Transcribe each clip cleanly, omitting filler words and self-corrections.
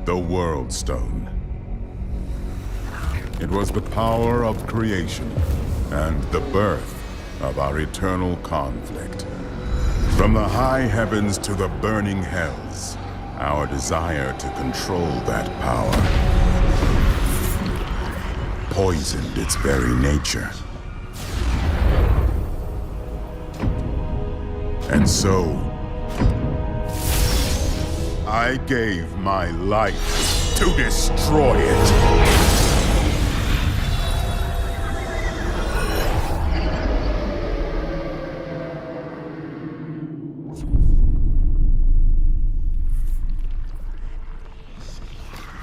The World Stone. It was the power of creation and the birth of our eternal conflict. From the high heavens to the burning hells, our desire to control that power poisoned its very nature. And so, I gave my life to destroy it.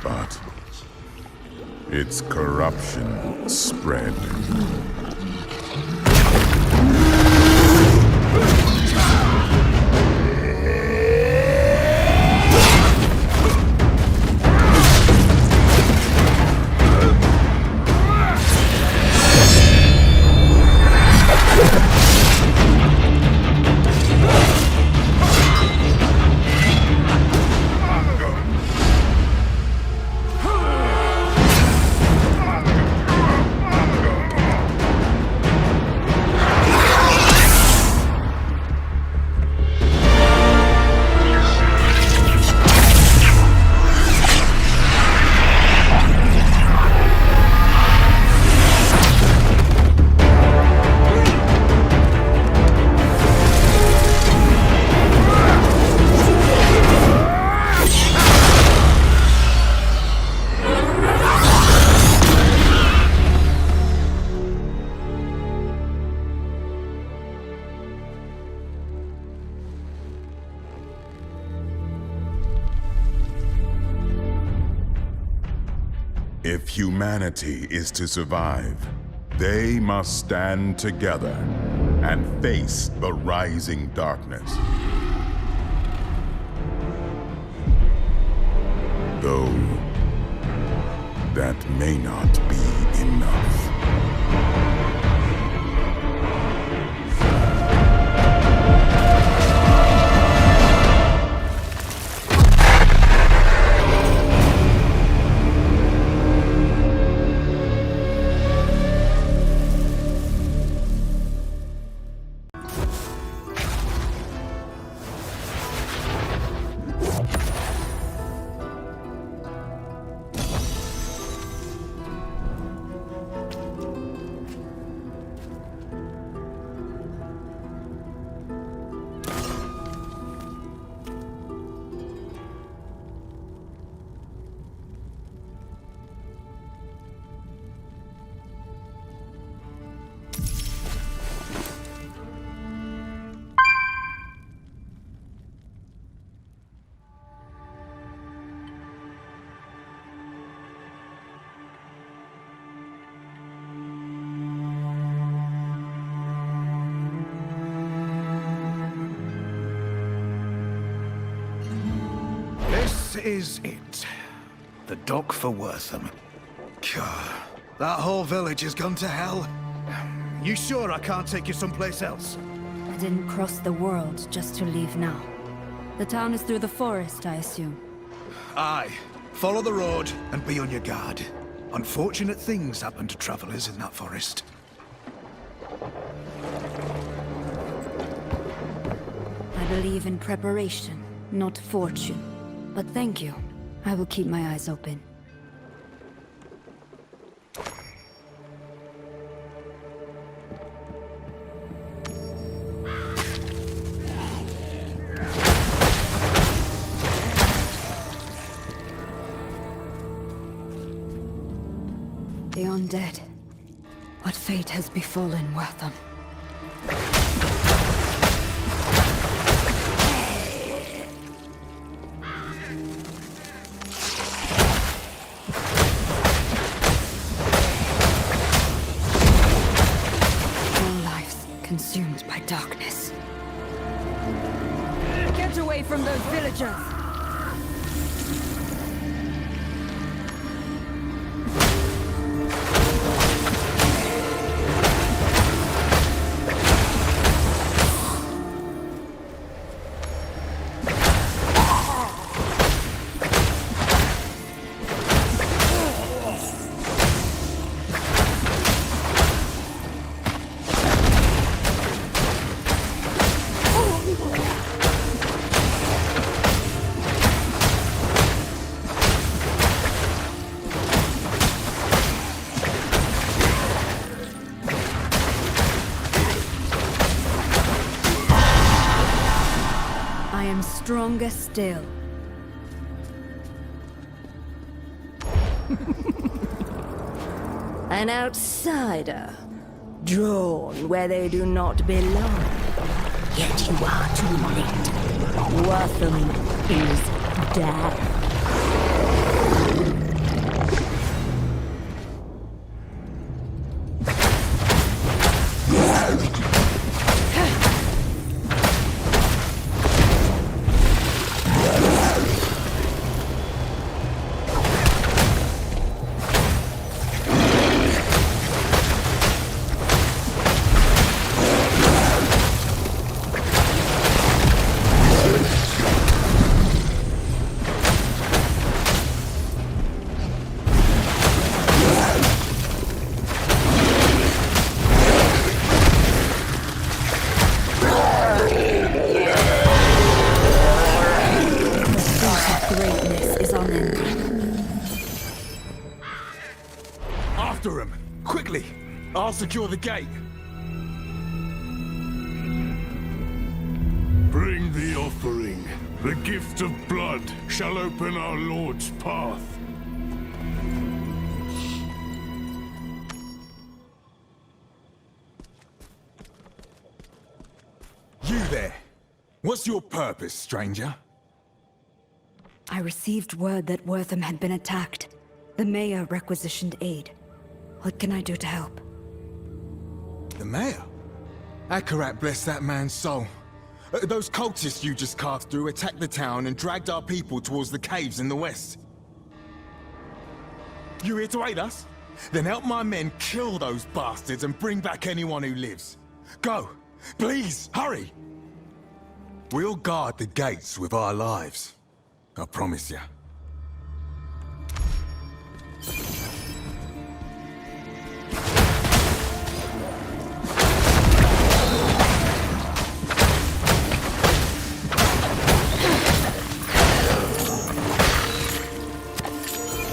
But its corruption spread. If humanity is to survive, they must stand together and face the rising darkness. Though, that may not be enough. This is it. The dock for Wortham. God, that whole village has gone to hell. You sure I can't take you someplace else? I didn't cross the world just to leave now. The town is through the forest, I assume. Aye. Follow the road and be on your guard. Unfortunate things happen to travelers in that forest. I believe in preparation, not fortune. But thank you. I will keep my eyes open. The undead. What fate has befallen Wortham? Consumed by darkness. Get away from those villagers! stronger still. An outsider, drawn where they do not belong. Yet you are too late. Wortham is dead. After him! Quickly! I'll secure the gate! Bring the offering. The gift of blood shall open our Lord's path. You there! What's your purpose, stranger? I received word that Wortham had been attacked. The mayor requisitioned aid. What can I do to help? The mayor? Akarat bless that man's soul. Those cultists you just carved through attacked the town and dragged our people towards the caves in the west. You here to aid us? Then help my men kill those bastards and bring back anyone who lives. Go! Please, hurry! We'll guard the gates with our lives. I promise you.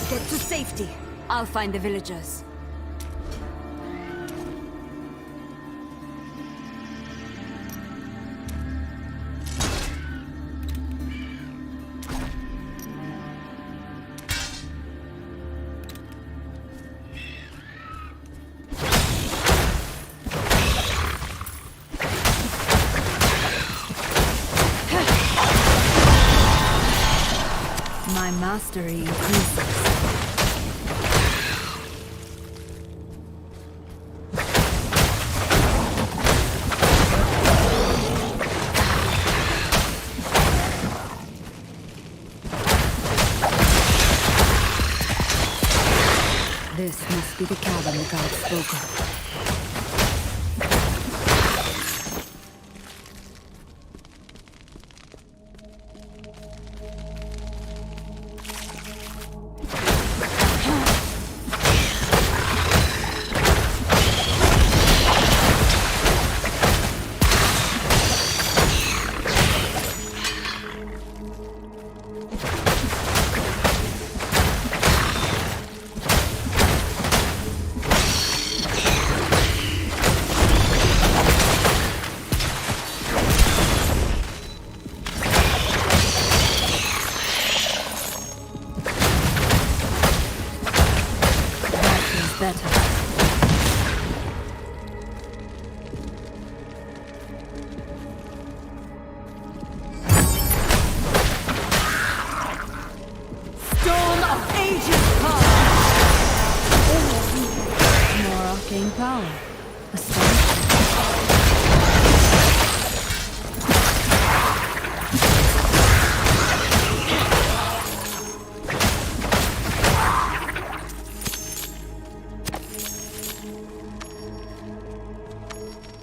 Get to safety. I'll find the villagers. My mastery increases. This must be the cabin the gods spoke of. Better. Storm of ages past. More arcane power.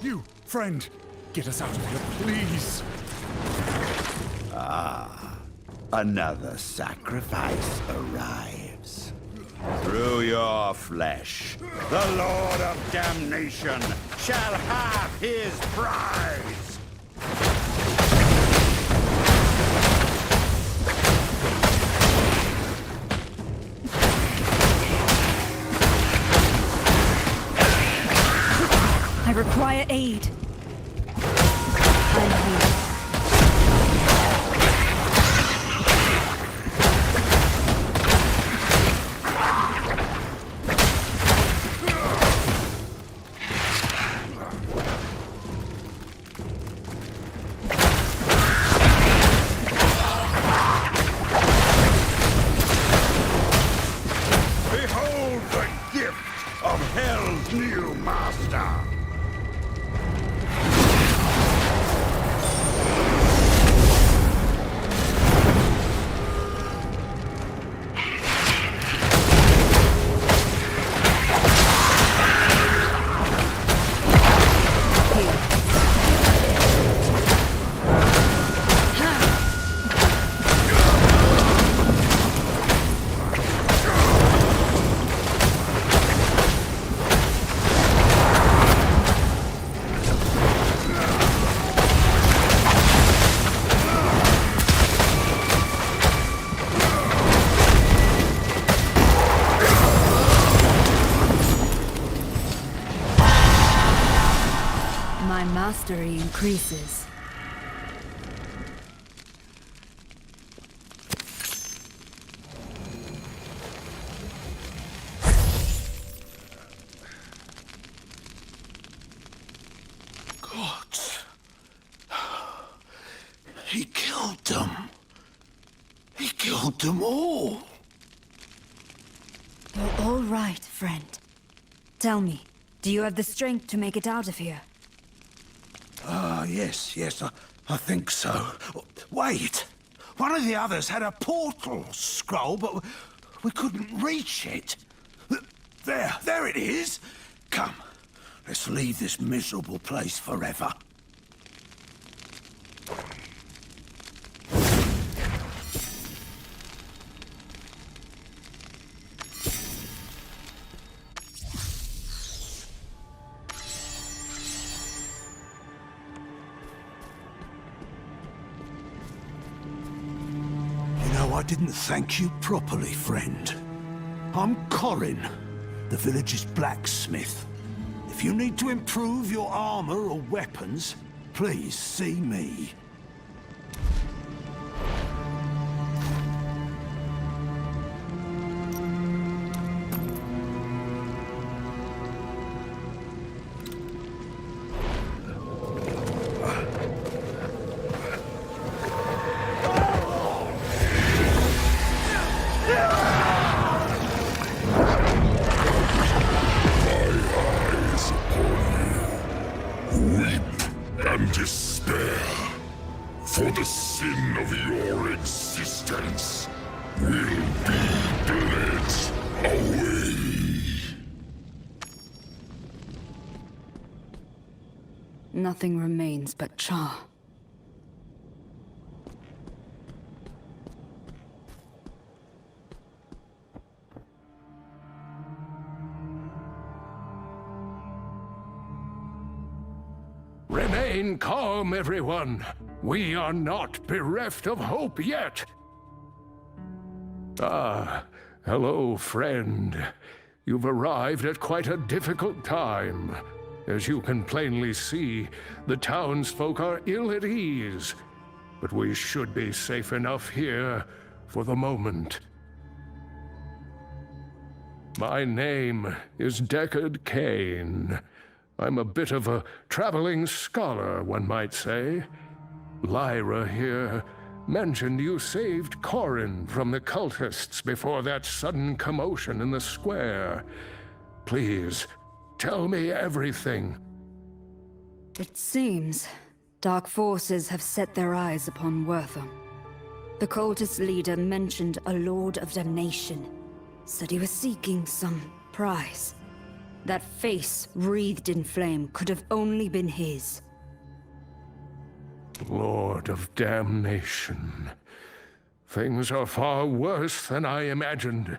You, friend, get us out of here, please. Another sacrifice arrives. Through your flesh, the Lord of Damnation shall have his prize! I require aid. I'm here. Behold the gift of Hell's new master! Mastery increases. Gods. He killed them. He killed them all. You're all right, friend. Tell me, do you have the strength to make it out of here? Yes, I think so. Wait! One of the others had a portal scroll, but we couldn't reach it. There it is! Come, let's leave this miserable place forever. I didn't thank you properly, friend. I'm Corin, the village's blacksmith. If you need to improve your armor or weapons, please see me. For the sin of your existence will be bled away. Nothing remains but char. Remain calm, everyone. We are not bereft of hope yet. Ah, hello, friend. You've arrived at quite a difficult time. As you can plainly see, the townsfolk are ill at ease. But we should be safe enough here for the moment. My name is Deckard Cain. I'm a bit of a traveling scholar, one might say. Lyra here mentioned you saved Corin from the cultists before that sudden commotion in the square. Please, tell me everything. It seems dark forces have set their eyes upon Wortham. The cultist leader mentioned a Lord of Damnation. Said he was seeking some prize. That face wreathed in flame could have only been his. Lord of Damnation. Things are far worse than I imagined.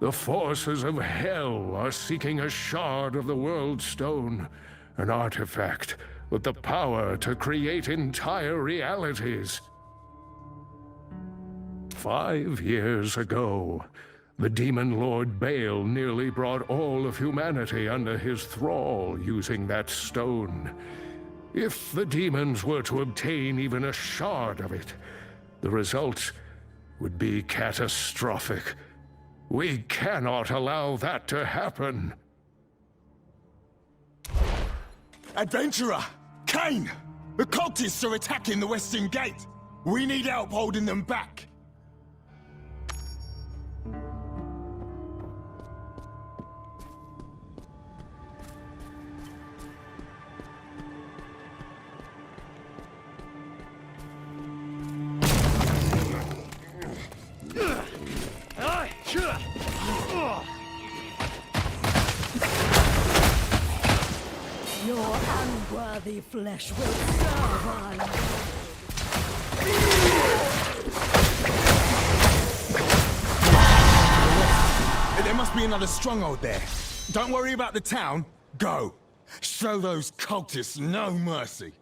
The forces of hell are seeking a shard of the World Stone, an artifact with the power to create entire realities. 5 years ago, the demon lord Bale nearly brought all of humanity under his thrall using that stone. If the demons were to obtain even a shard of it, the results would be catastrophic. We cannot allow that to happen. Adventurer! Cain! The cultists are attacking the Western Gate! We need help holding them back! Worthy flesh will serve our There must be another stronghold there. Don't worry about the town. Go. Show those cultists no mercy.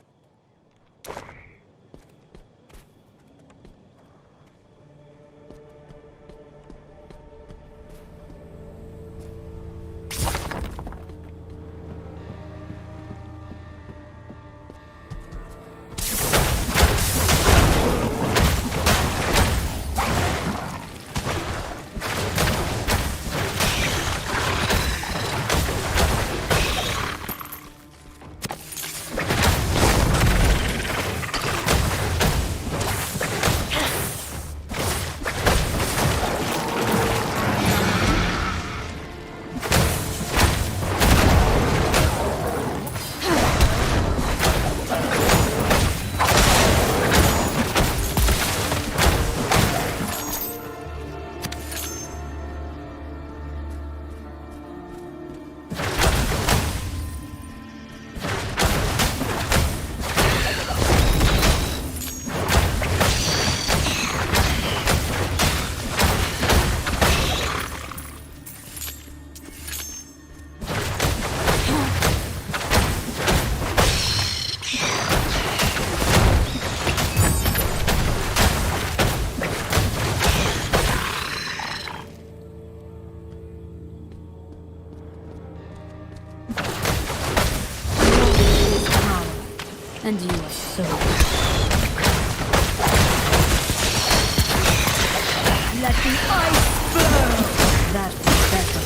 And you are so... Let the ice burn! That's better.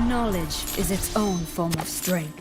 Knowledge is its own form of strength.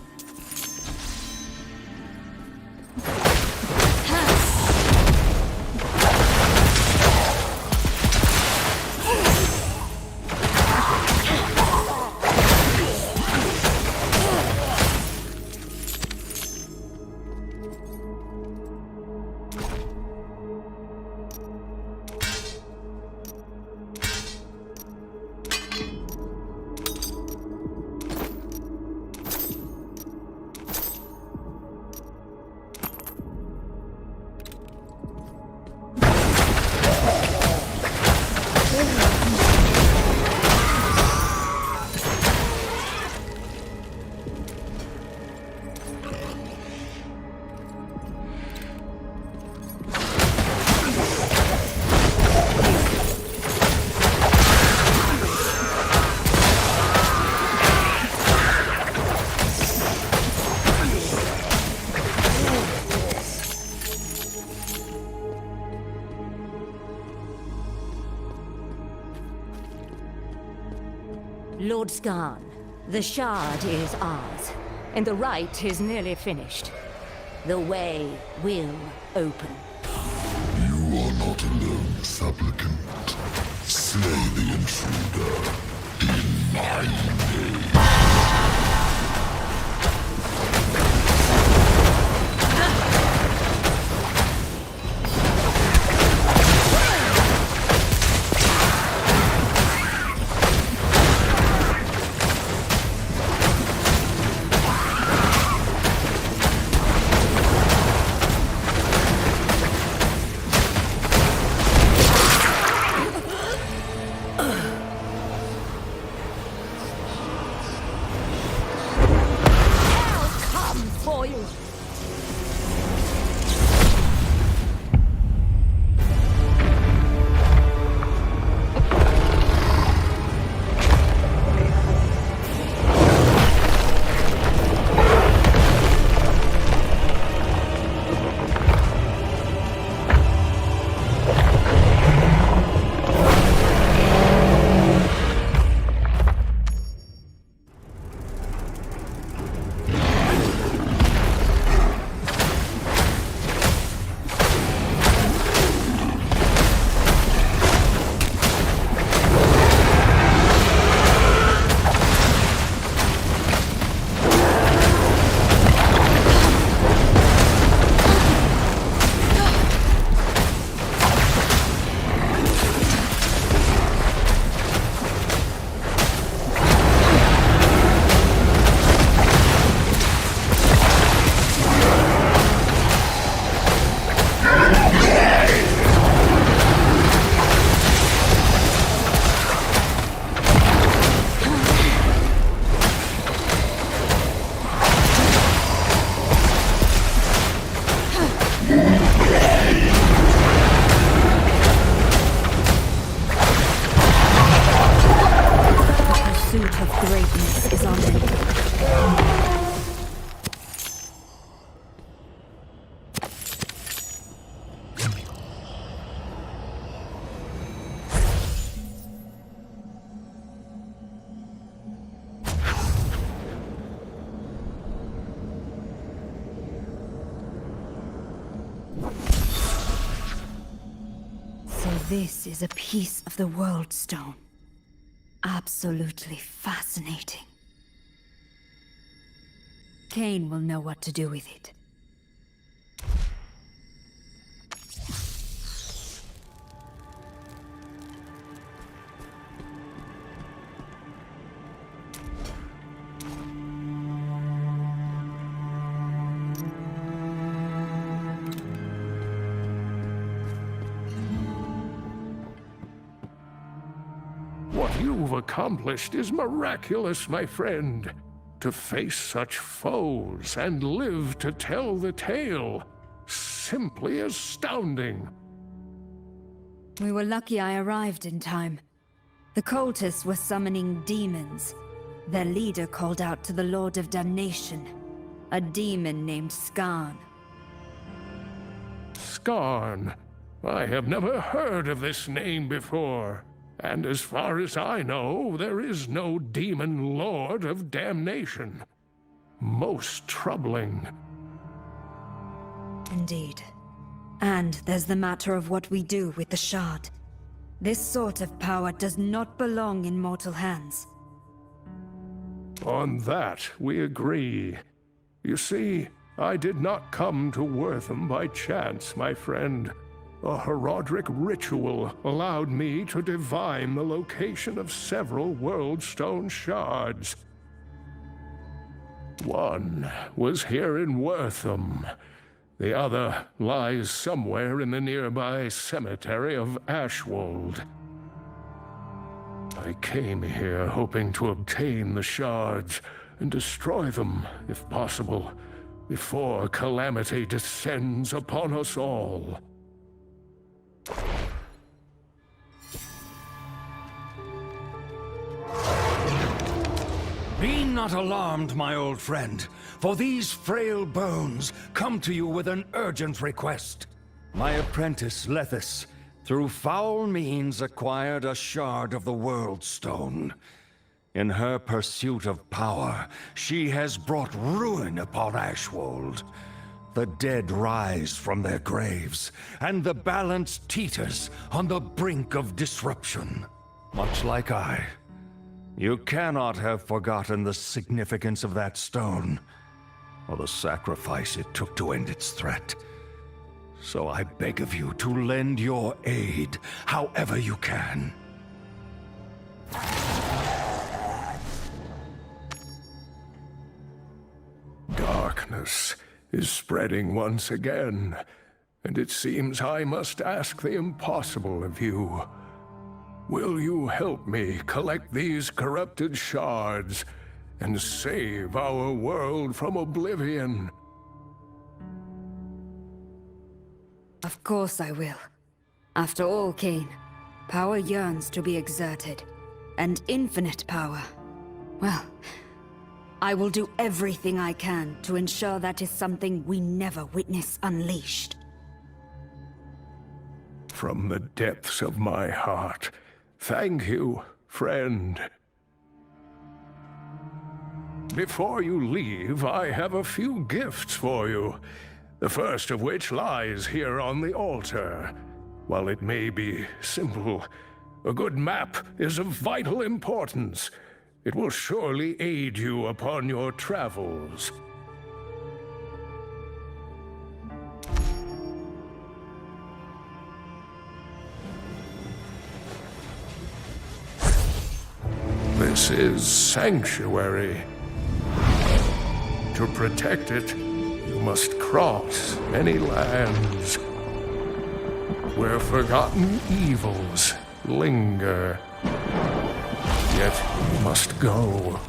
Lord Skarn, the shard is ours, and the rite is nearly finished. The way will open. You are not alone, supplicant. Slay the intruder in my name. this is a piece of the World Stone. Absolutely fascinating. Cain will know what to do with it. What you've accomplished is miraculous, my friend. To face such foes and live to tell the tale. Simply astounding. We were lucky I arrived in time. The cultists were summoning demons. Their leader called out to the Lord of Damnation, a demon named Skarn. Skarn. I have never heard of this name before. And as far as I know, there is no demon lord of damnation. Most troubling. Indeed. And there's the matter of what we do with the shard. This sort of power does not belong in mortal hands. On that, we agree. You see, I did not come to Wortham by chance, my friend. A Herodric ritual allowed me to divine the location of several World Stone shards. One was here in Wortham. The other lies somewhere in the nearby cemetery of Ashwold. I came here hoping to obtain the shards and destroy them, if possible, before calamity descends upon us all. Be not alarmed, my old friend, for these frail bones come to you with an urgent request. My apprentice, Lethis, through foul means acquired a shard of the World Stone. In her pursuit of power, she has brought ruin upon Ashwold. The dead rise from their graves, and the balance teeters on the brink of disruption. Much like I. You cannot have forgotten the significance of that stone, or the sacrifice it took to end its threat. So I beg of you to lend your aid however you can. Darkness is spreading once again, and it seems I must ask the impossible of you. Will you help me collect these corrupted shards and save our world from oblivion? Of course I will. After all, Cain, power yearns to be exerted. And infinite power. Well, I will do everything I can to ensure that is something we never witness unleashed. From the depths of my heart, thank you, friend. Before you leave, I have a few gifts for you. The first of which lies here on the altar. While it may be simple, a good map is of vital importance. It will surely aid you upon your travels. This is Sanctuary. To protect it, you must cross many lands where forgotten evils linger. Yet you must go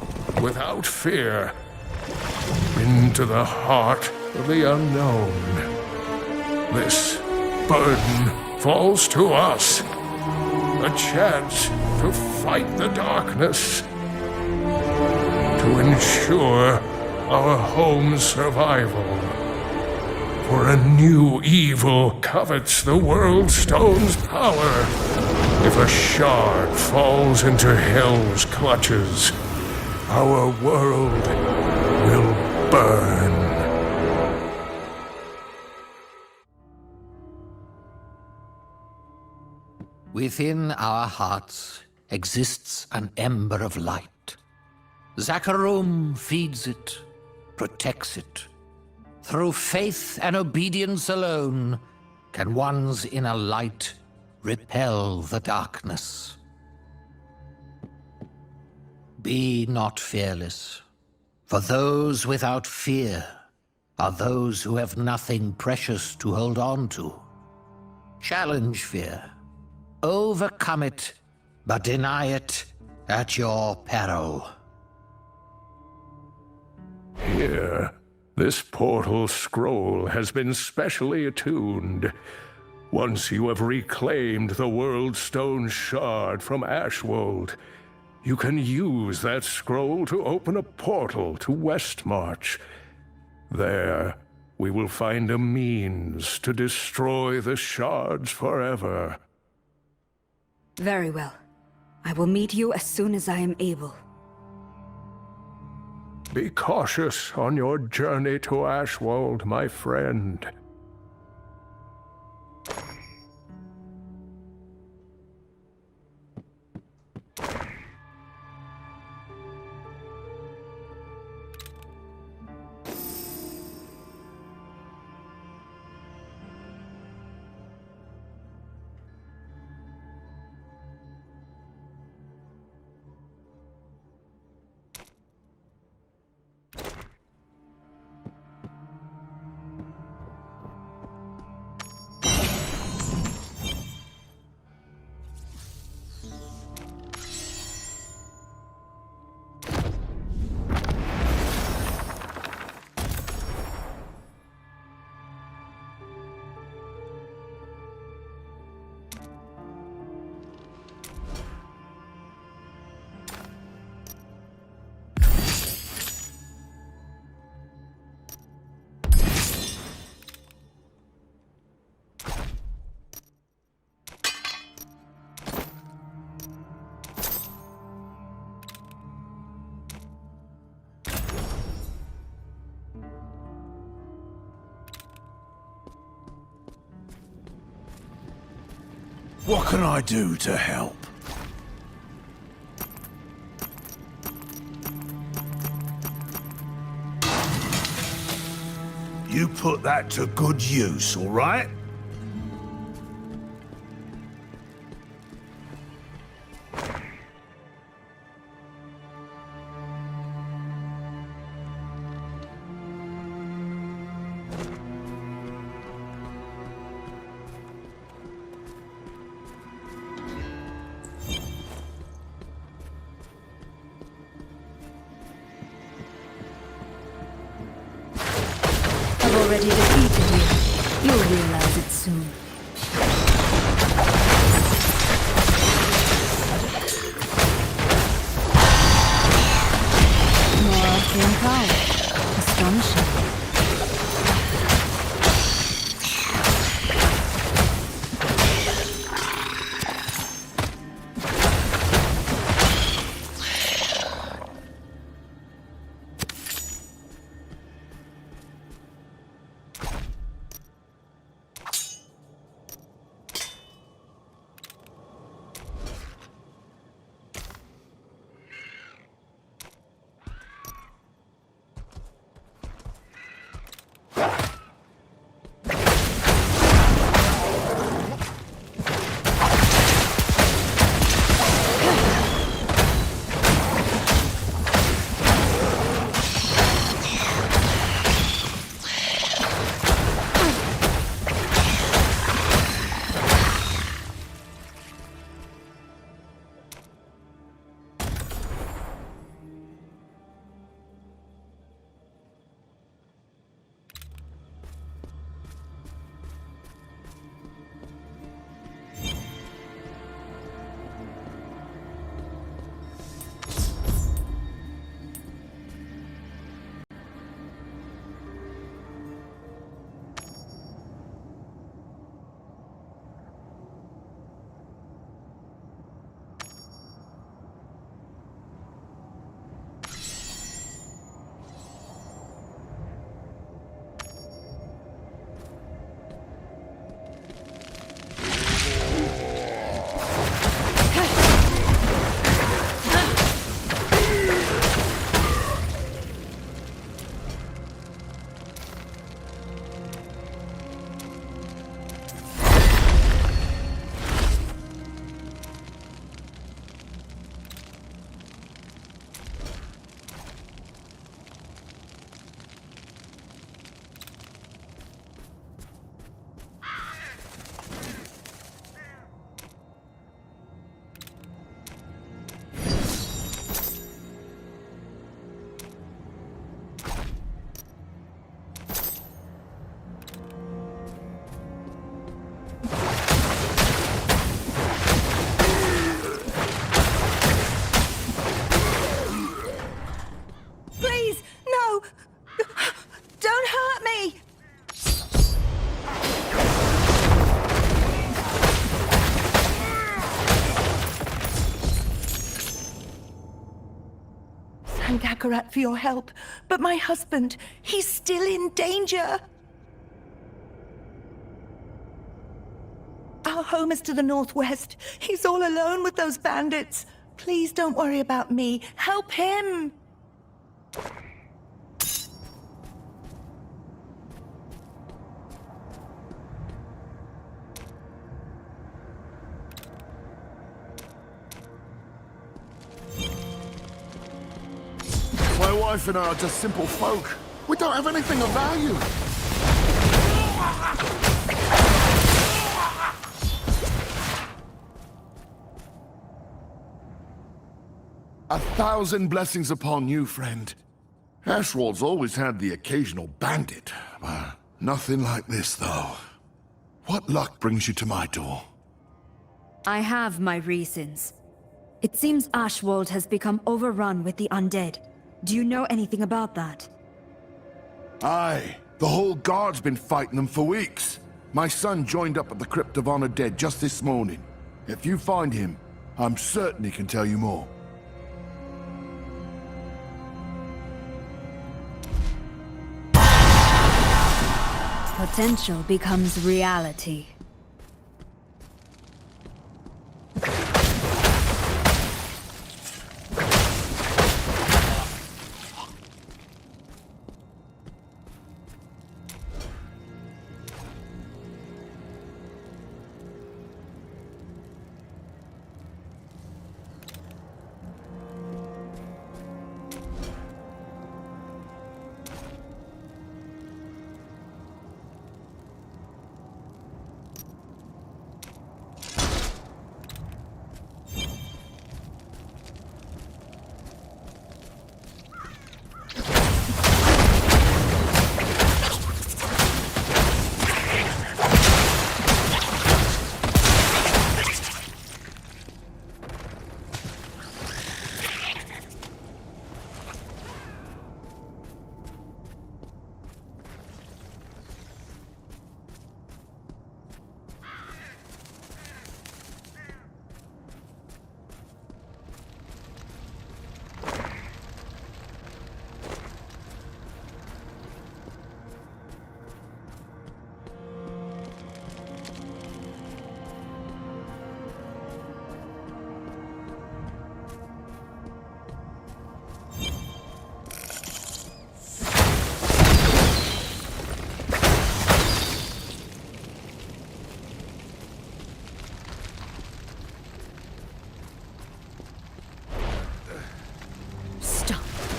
without fear into the heart of the unknown. This burden falls to us. A chance to fight the darkness. To ensure our home's survival. For a new evil covets the World Stone's power. If a shard falls into Hell's clutches, our world will burn. within our hearts exists an ember of light. Zakarum feeds it, protects it. Through faith and obedience alone can one's inner light repel the darkness. Be not fearless, for those without fear are those who have nothing precious to hold on to. Challenge fear, overcome it, but deny it at your peril. Here, this portal scroll has been specially attuned. Once you have reclaimed the World Stone Shard from Ashwold, you can use that scroll to open a portal to Westmarch. There, we will find a means to destroy the shards forever. Very well. I will meet you as soon as I am able. Be cautious on your journey to Ashwold, my friend. What can I do to help? You put that to good use, all right? Already defeated you. You'll realize it soon. More arcane power. Astonishing. No! Don't hurt me! Thank Akarat for your help, but my husband, he's still in danger. Our home is to the northwest. He's all alone with those bandits. Please don't worry about me. Help him! My wife and I are just simple folk. We don't have anything of value. 1,000 blessings upon you, friend. Ashwold's always had the occasional bandit, but nothing like this, though. What luck brings you to my door? I have my reasons. It seems Ashwold has become overrun with the undead. Do you know anything about that? Aye. The whole guard's been fighting them for weeks. My son joined up at the Crypt of Honor Dead just this morning. If you find him, I'm certain he can tell you more. Potential becomes reality.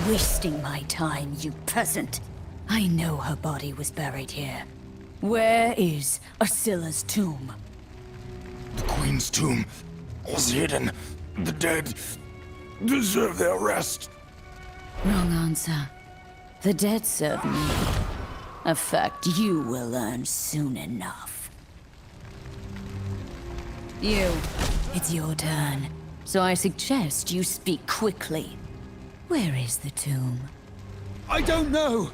Wasting my time, you peasant. I know her body was buried here. Where is Asila's tomb? The Queen's tomb is hidden. The dead deserve their rest. Wrong answer. The dead serve me. A fact you will learn soon enough. You, it's your turn. So I suggest you speak quickly. Where is the tomb? I don't know!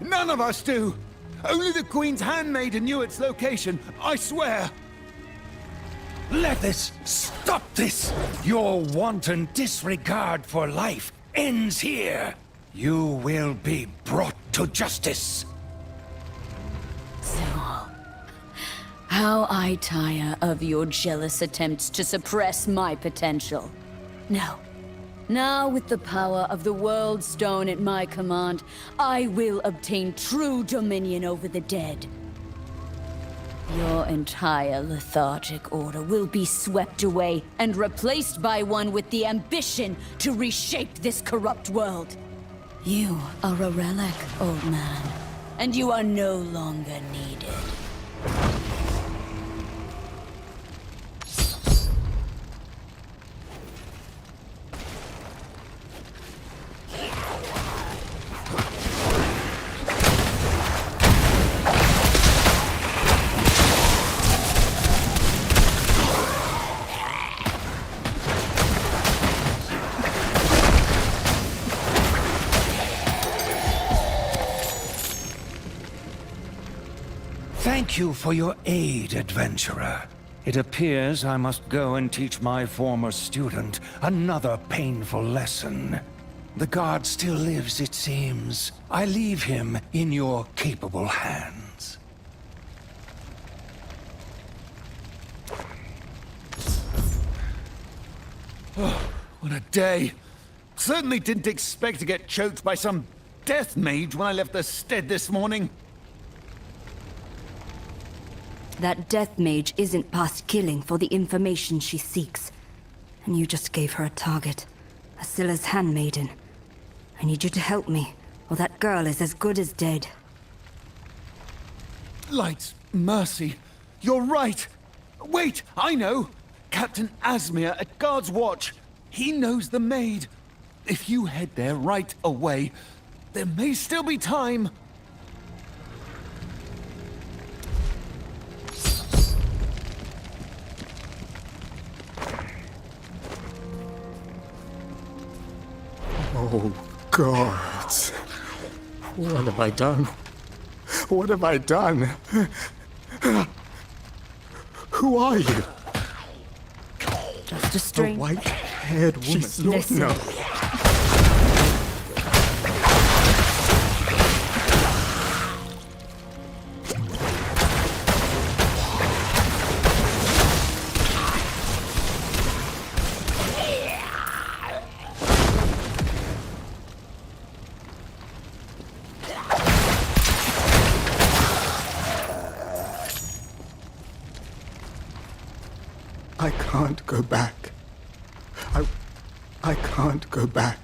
None of us do! Only the Queen's handmaiden knew its location, I swear! Let this stop this! Your wanton disregard for life ends here! You will be brought to justice! So, how I tire of your jealous attempts to suppress my potential. No. Now, with the power of the World Stone at my command, I will obtain true dominion over the dead. Your entire lethargic order will be swept away and replaced by one with the ambition to reshape this corrupt world. You are a relic, old man, and you are no longer needed. Thank you for your aid, adventurer. It appears I must go and teach my former student another painful lesson. The guard still lives, it seems. I leave him in your capable hands. Oh, what a day. Certainly didn't expect to get choked by some death mage when I left the stead this morning. That death mage isn't past killing for the information she seeks. And you just gave her a target. Asila's handmaiden. I need you to help me, or that girl is as good as dead. Light, mercy. You're right. Wait, I know. Captain Asmir at Guard's Watch. He knows the maid. If you head there right away, there may still be time. Oh, God. What have I done? What have I done? Who are you? Just a A strange... white-haired woman. Listen. No. I can't go back. I can't go back.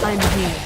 I'm here.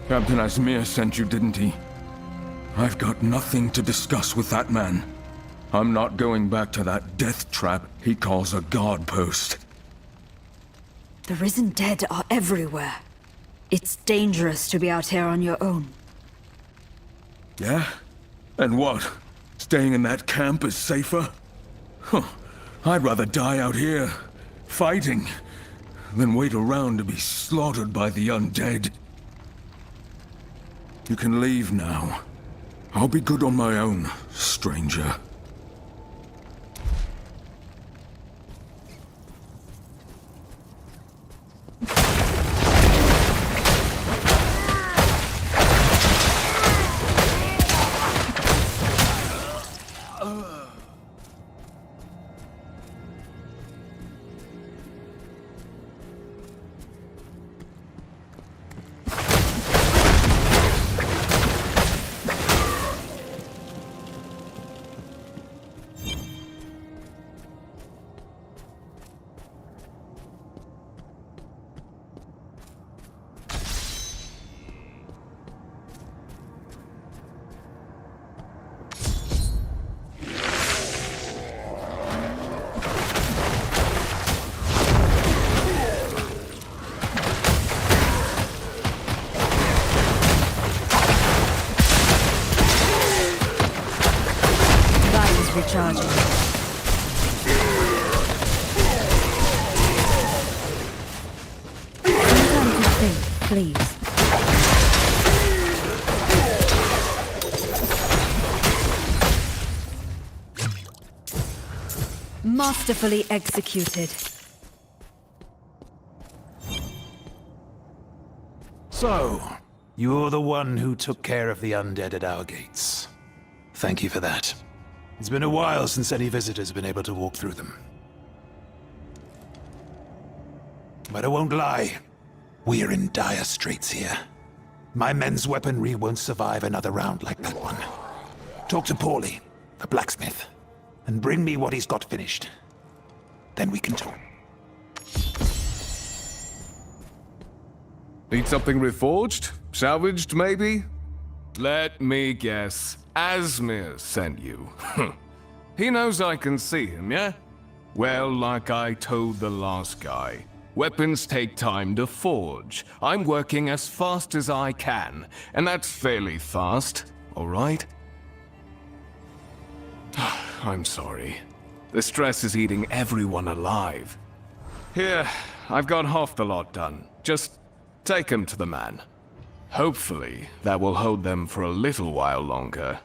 Captain Asmir sent you, didn't he? I've got nothing to discuss with that man. I'm not going back to that death trap he calls a guard post. The risen dead are everywhere. It's dangerous to be out here on your own. Yeah? And what? Staying in that camp is safer? Huh. I'd rather die out here, fighting, than wait around to be slaughtered by the undead. You can leave now. I'll be good on my own, stranger. recharging. Some time to think, please. Masterfully executed. So, you're the one who took care of the undead at our gates. Thank you for that. It's been a while since any visitors have been able to walk through them. But I won't lie, we're in dire straits here. My men's weaponry won't survive another round like that one. Talk to Paulie, the blacksmith, and bring me what he's got finished. Then we can talk. Need something reforged? Salvaged, maybe? Let me guess. Asmir sent you. He knows I can see him, yeah? Well, like I told the last guy, weapons take time to forge. I'm working as fast as I can, and that's fairly fast, alright? I'm sorry. The stress is eating everyone alive. Here, I've got half the lot done. Just take them to the man. Hopefully, that will hold them for a little while longer.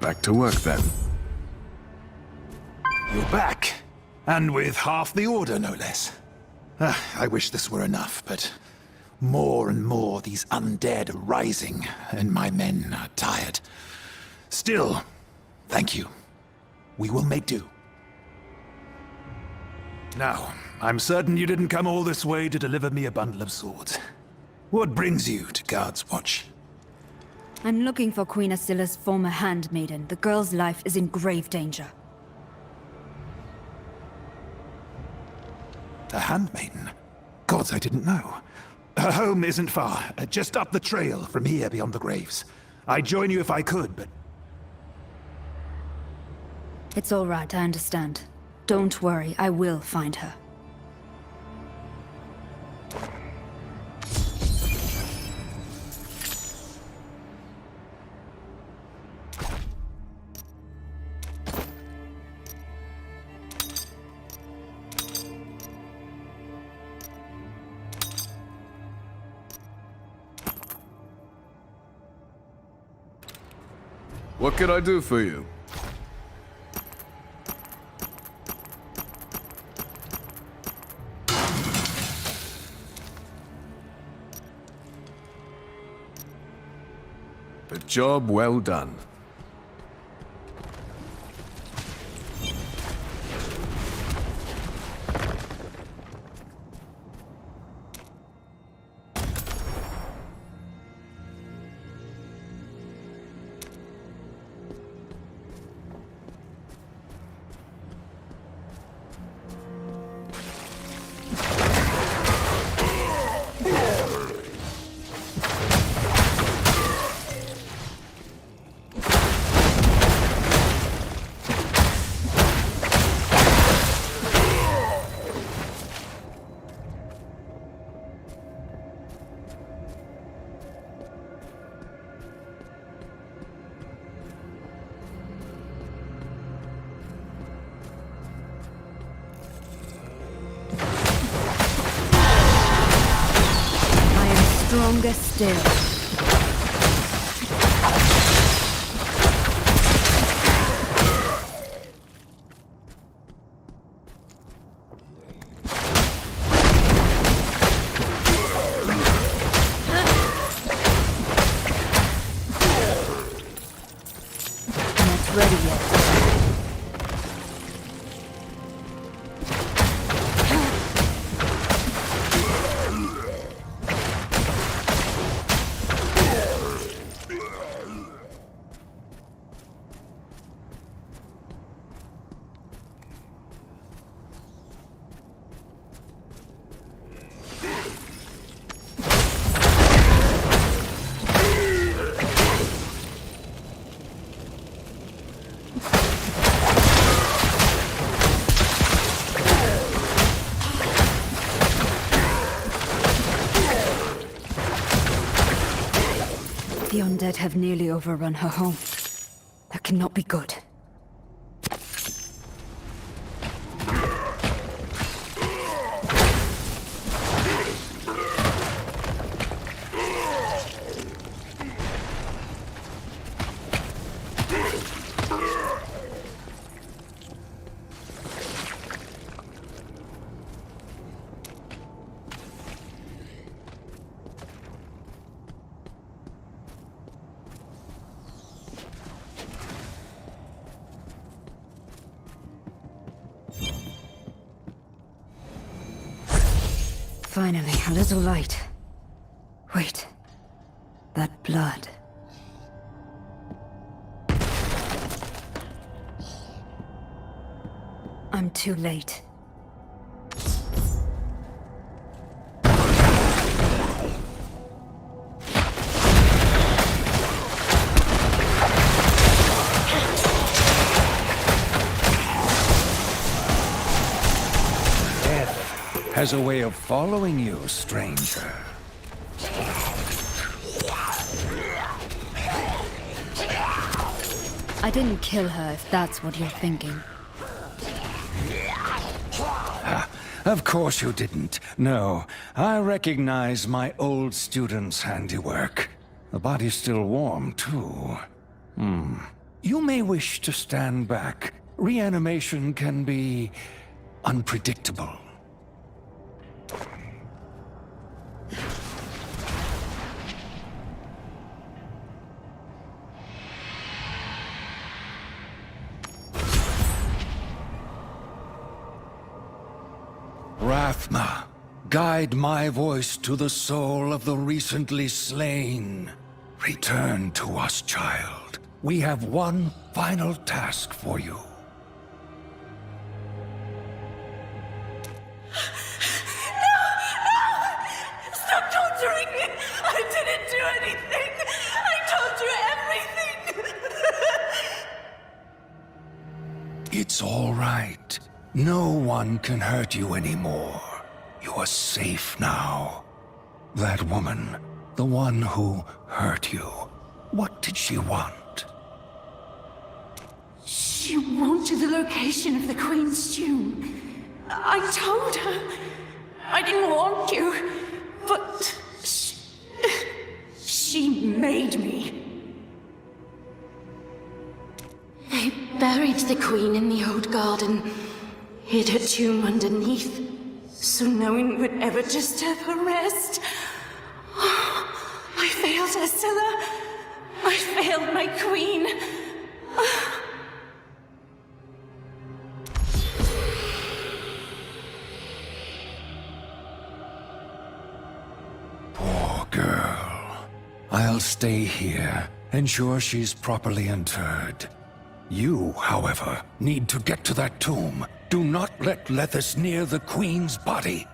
Back to work then. You're back. And with half the order, no less. I wish this were enough, but more and more these undead are rising, and my men are tired. Still, thank you. We will make do. Now, I'm certain you didn't come all this way to deliver me a bundle of swords. What brings you to Guard's Watch? I'm looking for Queen Asila's former handmaiden. The girl's life is in grave danger. A handmaiden? Gods, I didn't know. Her home isn't far, just up the trail from here beyond the graves. I'd join you if I could, but... It's all right, I understand. Don't worry, I will find her. What can I do for you? A job well done. Stronger still. Not ready yet. The undead have nearly overrun her home. That cannot be good. Finally, a little light. Wait. That blood. I'm too late. Has a way of following you, stranger. I didn't kill her, if that's what you're thinking. Of course you didn't. No, I recognize my old student's handiwork. The body's still warm, too. You may wish to stand back. Reanimation can be unpredictable. Rathma, guide my voice to the soul of the recently slain. Return to us, child. We have one final task for you. Stop torturing me! I didn't do anything! I told you everything! It's all right. No one can hurt you anymore. You are safe now. That woman, the one who hurt you, what did she want? She wanted the location of the Queen's tomb. I told her I didn't want you, but she made me. They buried the Queen in the old garden, hid her tomb underneath, so no one would ever disturb her rest. I failed Estella. I failed my Queen. Poor girl. I'll stay here, ensure she's properly interred. You, however, need to get to that tomb. Do not let Lethis near the Queen's body.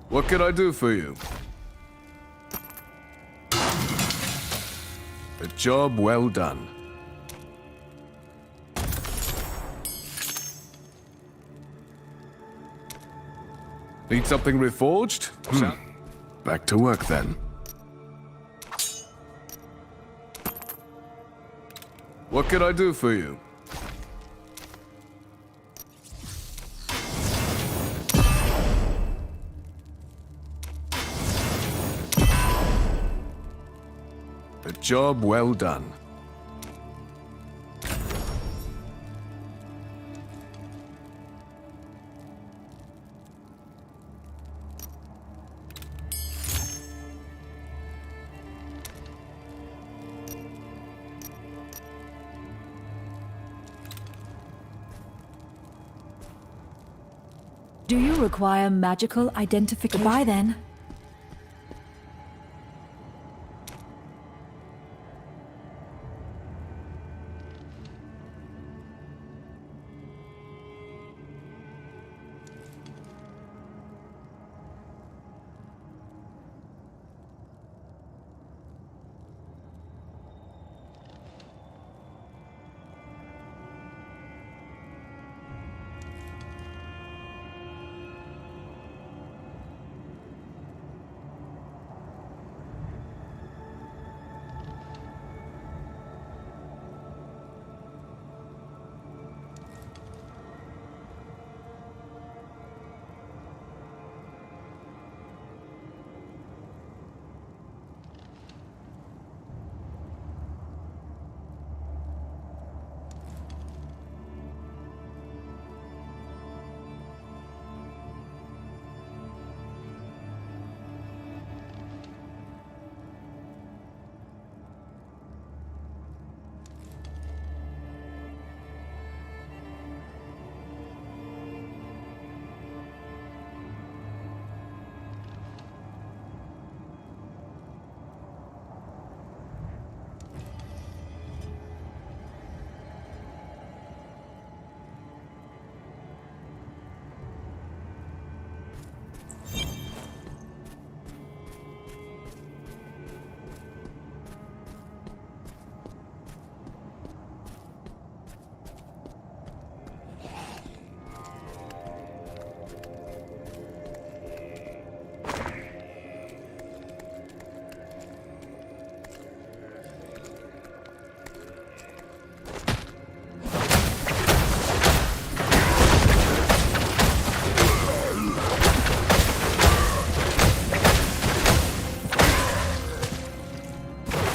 What can I do for you? A job well done. Need something reforged? Back to work then. What can I do for you? A job well done. Do you require magical identification? Goodbye then.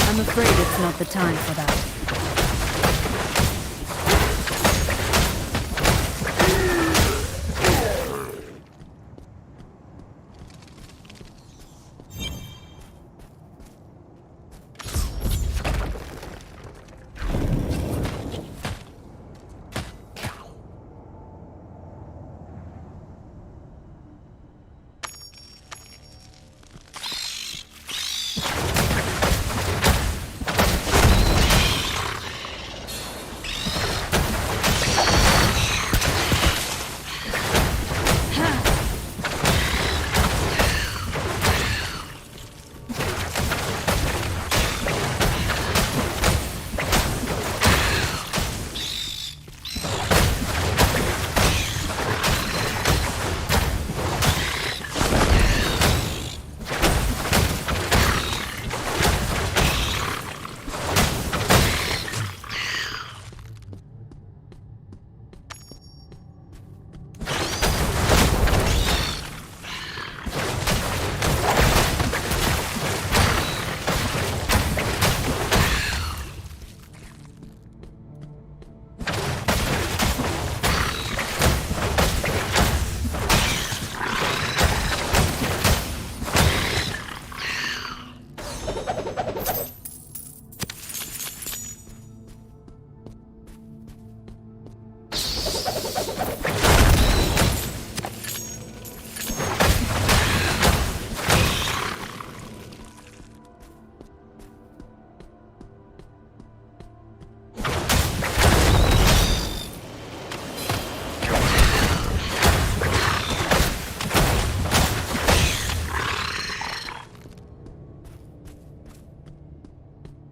I'm afraid it's not the time for that.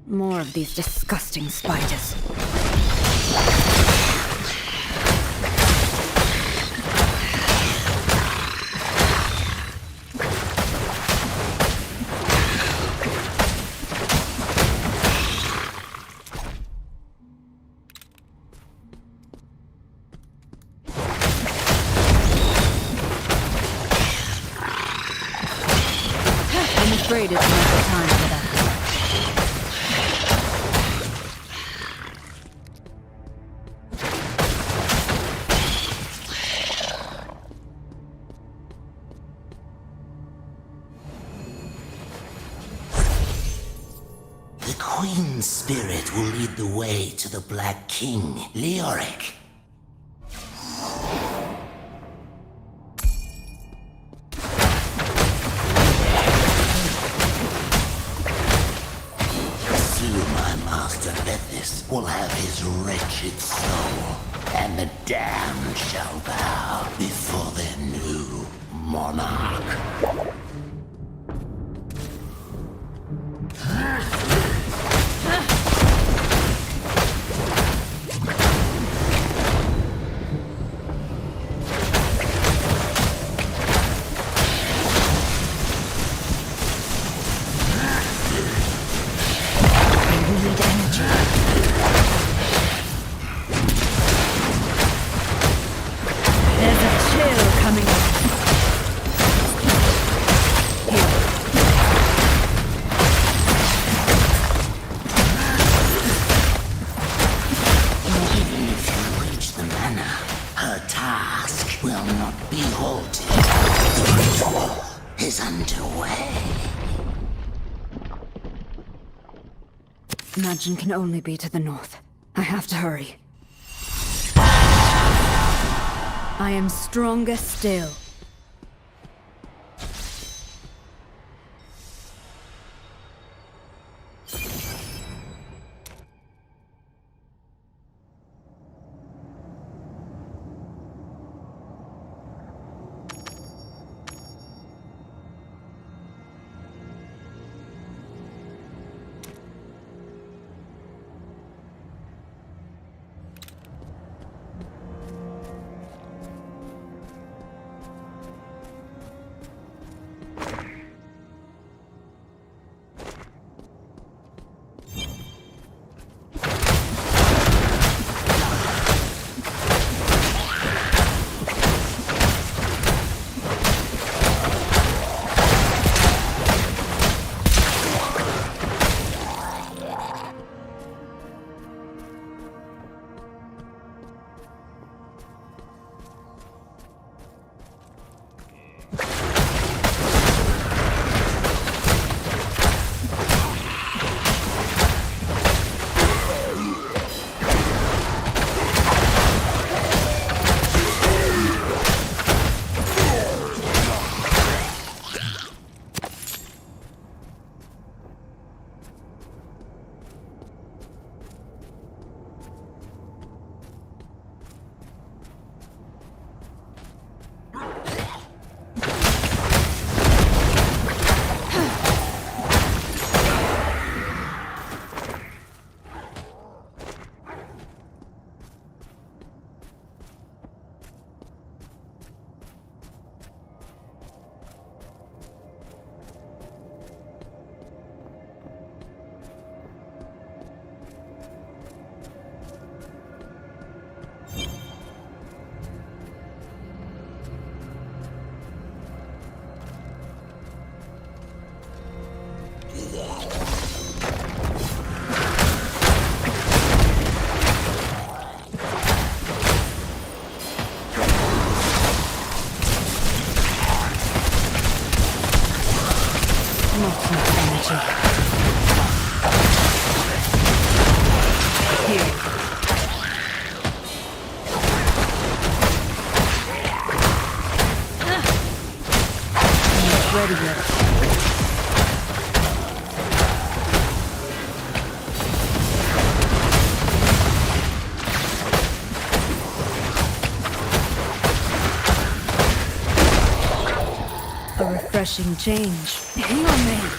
More of these disgusting spiders. I'm afraid it's not the time for that. The Queen's spirit will lead the way to the Black King, Leoric. The damned shall bow before their new monarch. Imagine can only be to the north. I have to hurry. I am stronger still. Refreshing change. Hang on there.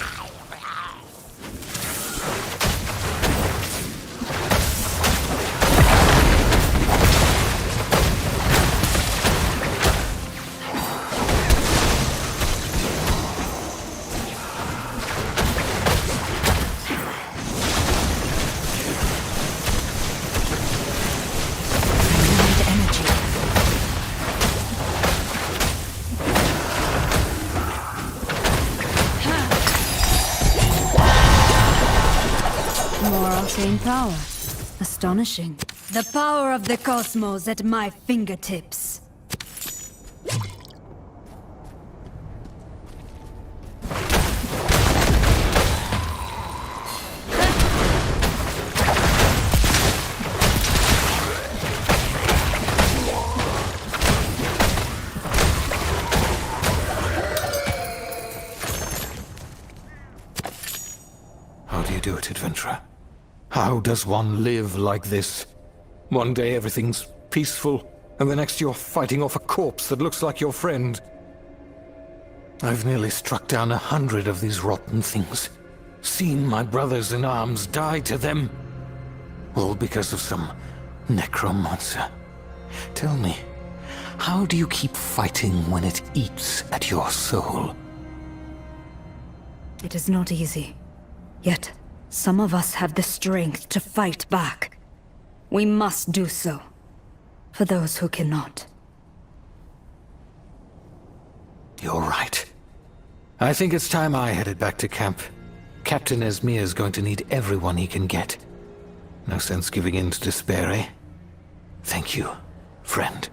Arcane power. Astonishing. The power of the cosmos at my fingertips. How do you do it, adventurer? How does one live like this? One day everything's peaceful, and the next you're fighting off a corpse that looks like your friend. I've nearly struck down 100 of these rotten things. Seen my brothers in arms die to them. All because of some necromancer. Tell me, how do you keep fighting when it eats at your soul? It is not easy. Yet, some of us have the strength to fight back. We must do so. For those who cannot. You're right. I think it's time I headed back to camp. Captain Esmir is going to need everyone he can get. No sense giving in to despair, eh? Thank you, friend.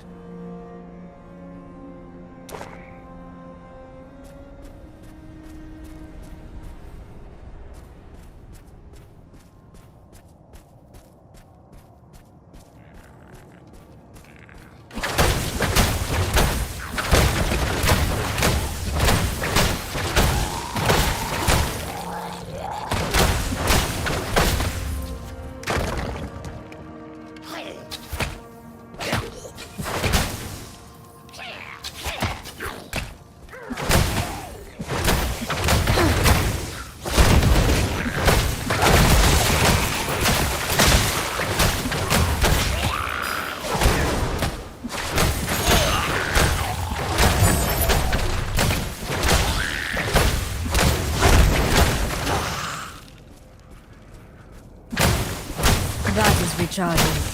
That is recharging.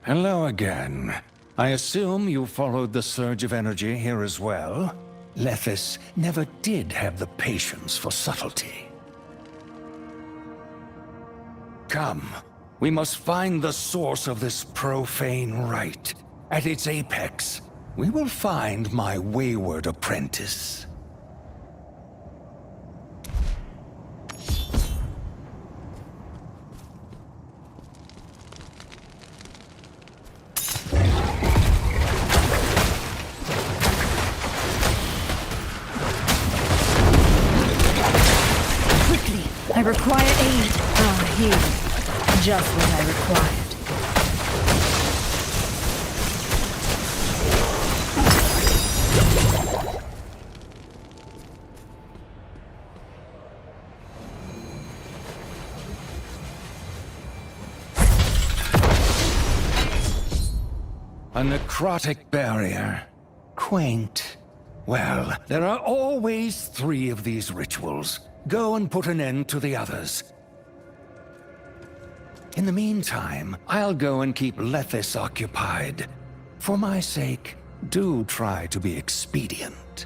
Hello again. I assume you followed the surge of energy here as well? Lethis never did have the patience for subtlety. Come, we must find the source of this profane rite. At its apex, we will find my wayward apprentice. I require aid. Ah, here. Just what I required. A necrotic barrier. Quaint. Well, there are always 3 of these rituals. Go and put an end to the others. In the meantime, I'll go and keep Lethis occupied. For my sake, do try to be expedient.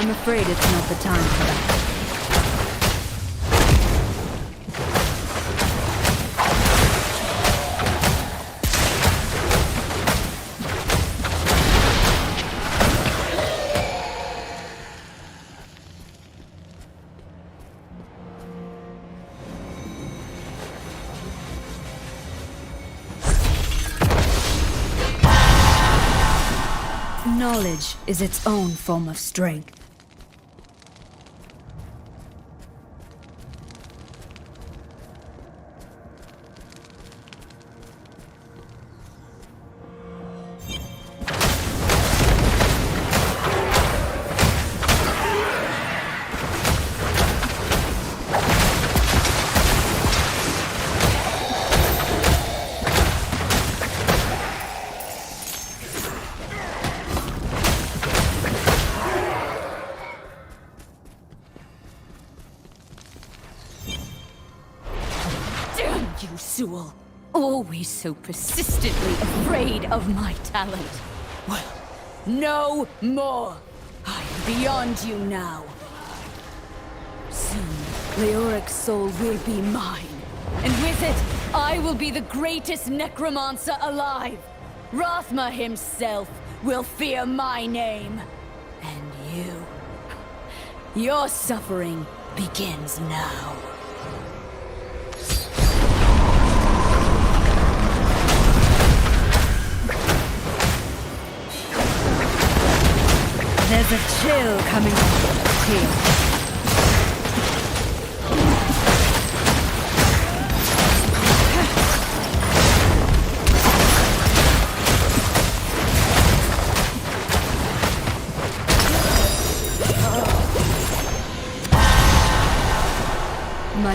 I'm afraid it's not the time for that. Knowledge is its own form of strength. Always so persistently afraid of my talent. Well, no more. I am beyond you now. Soon, Leoric's soul will be mine. And with it, I will be the greatest necromancer alive. Rathma himself will fear my name. And you... Your suffering begins now. There's a chill coming here.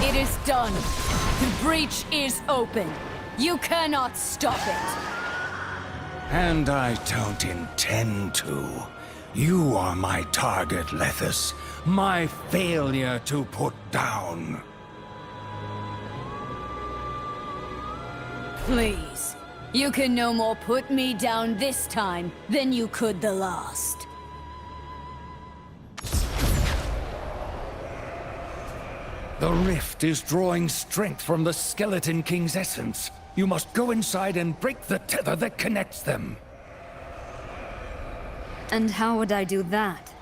It is done. The breach is open. You cannot stop it. And I don't intend to. You are my target, Lethus. My failure to put down. Please. You can no more put me down this time than you could the last. The rift is drawing strength from the Skeleton King's essence. You must go inside and break the tether that connects them. And how would I do that?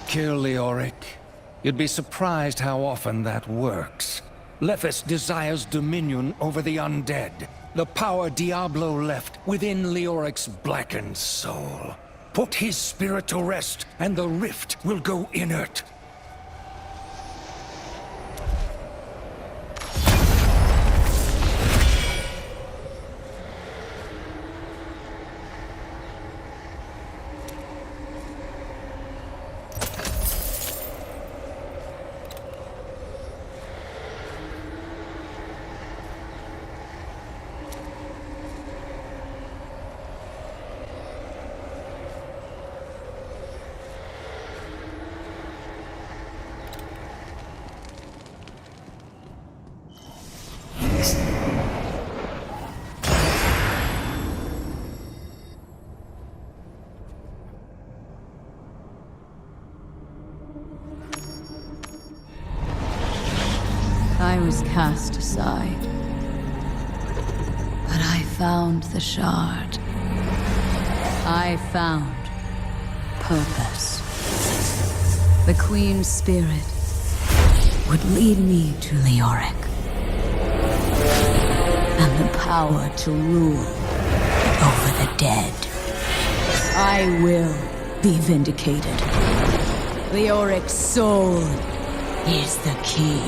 Kill Leoric. You'd be surprised how often that works. Lethus desires dominion over the undead. The power Diablo left within Leoric's blackened soul. Put his spirit to rest, and the rift will go inert. I was cast aside. But I found the shard. I found purpose. The Queen's spirit would lead me to Leoric. And the power to rule over the dead. I will be vindicated. Leoric's soul is the key.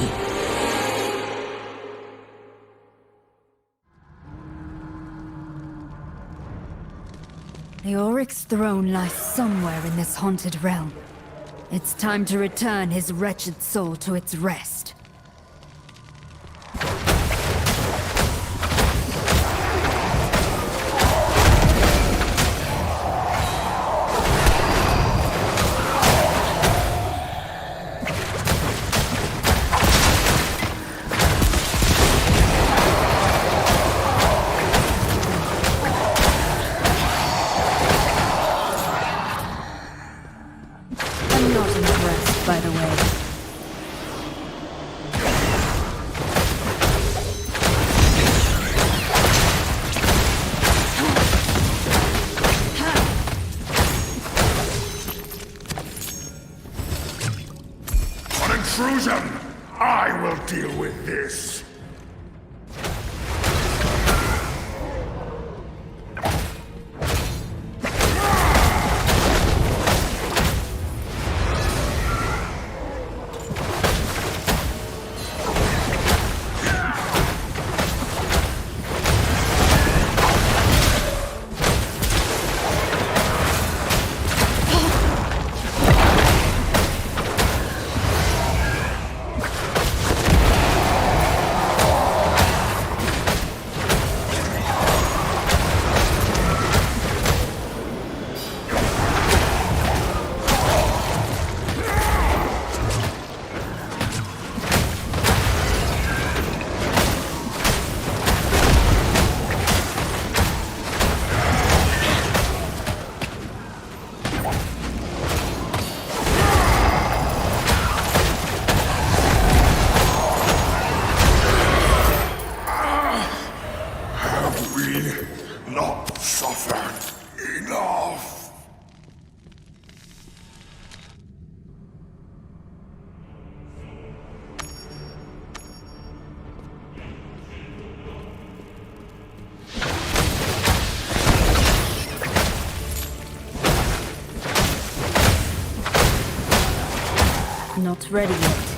Leoric's throne lies somewhere in this haunted realm. It's time to return his wretched soul to its rest. this. Not suffered enough. Not ready yet.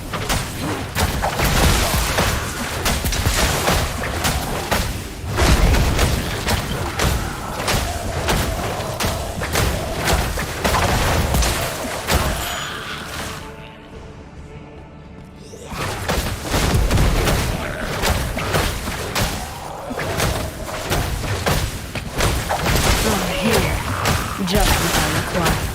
Just what I required.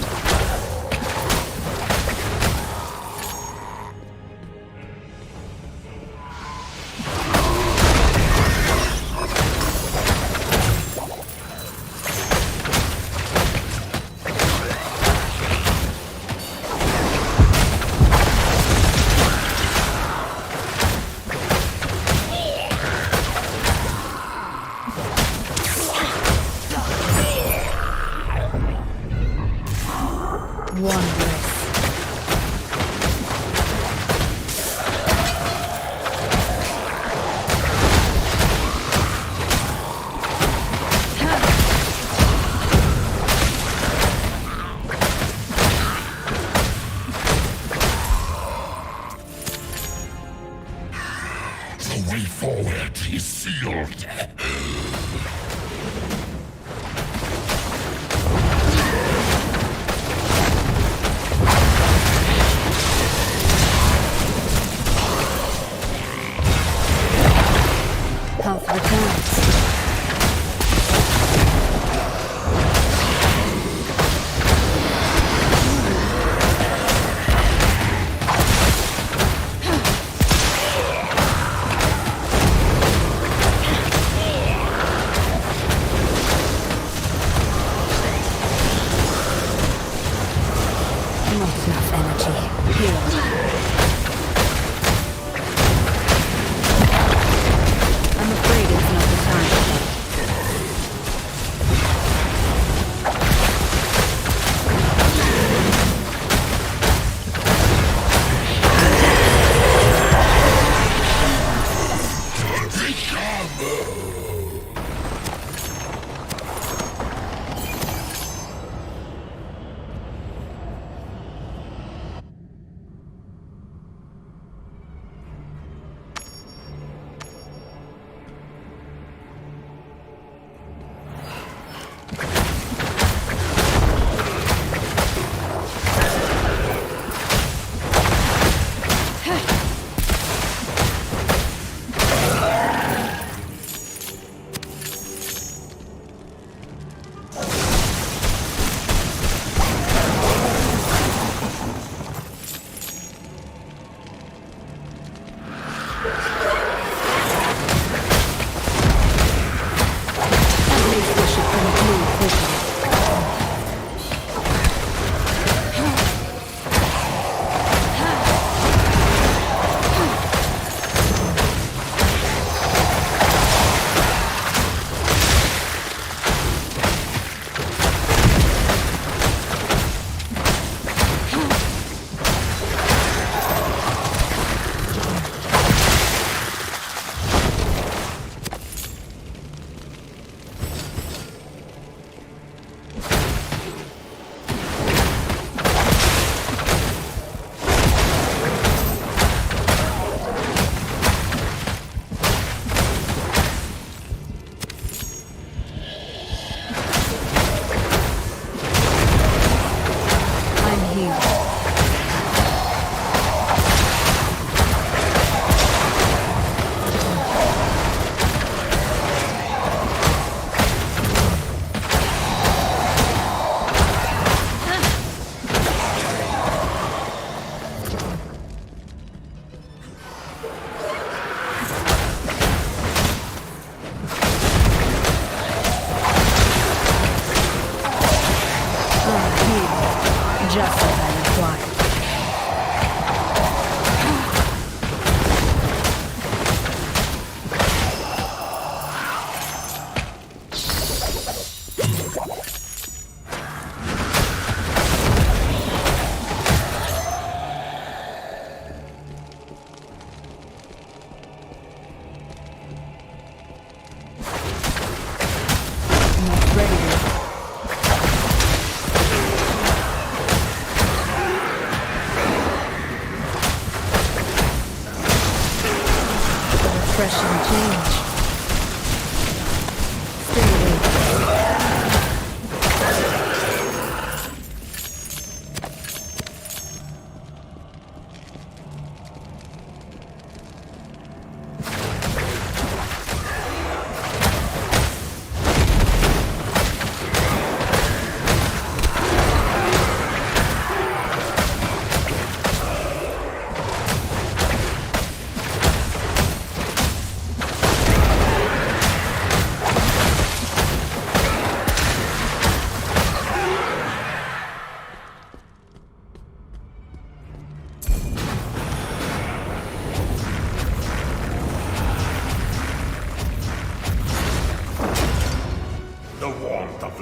Just as I required.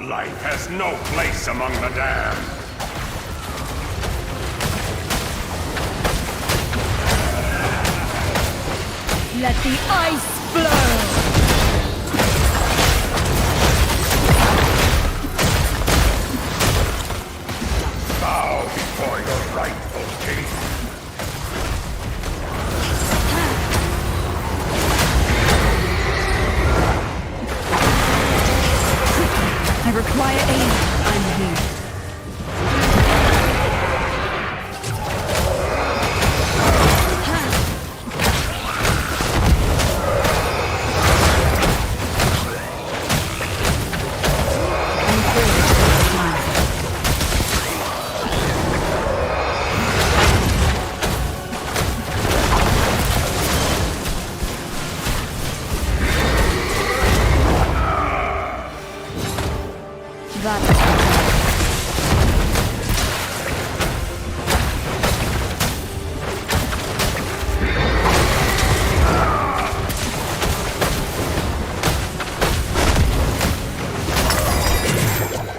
Life has no place among the damned. Let the ice flow! Bow before your rightful king. I require aid. I'm here.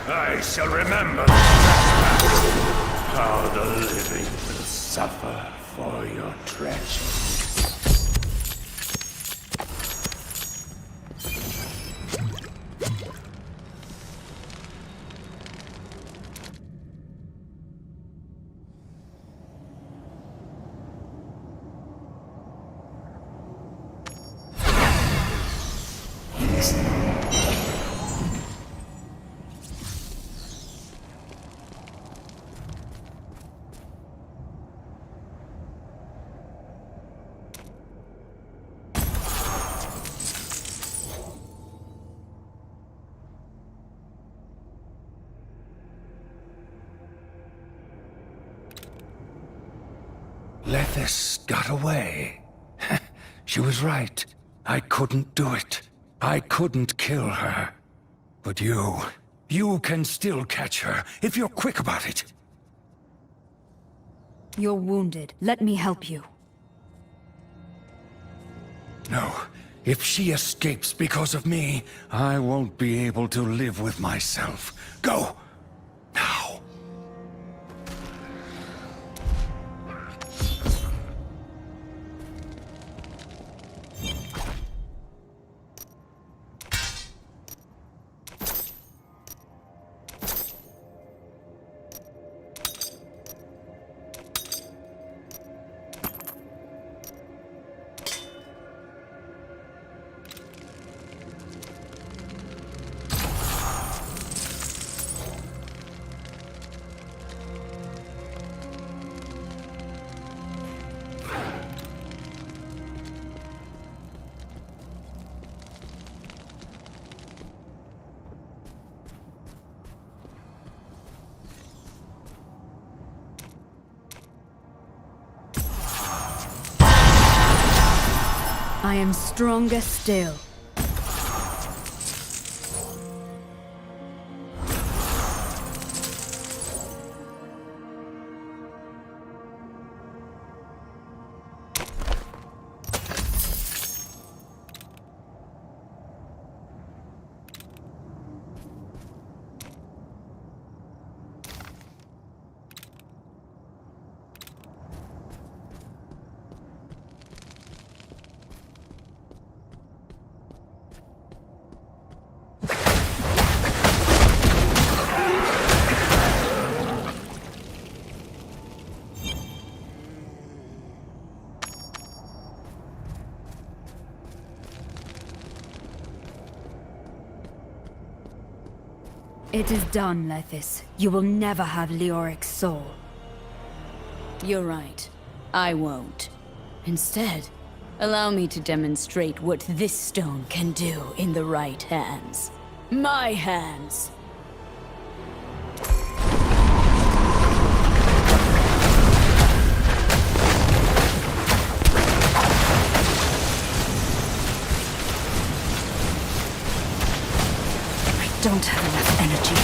I shall remember how the living will suffer for your treachery. Lethis got away. She was right. I couldn't do it. I couldn't kill her. But you can still catch her, if you're quick about it. You're wounded. Let me help you. No. If she escapes because of me, I won't be able to live with myself. Go! Now! I am stronger still. It is done, Lethis. You will never have Leoric's soul. You're right. I won't. Instead, allow me to demonstrate what this stone can do in the right hands. My hands! I don't have enough energy.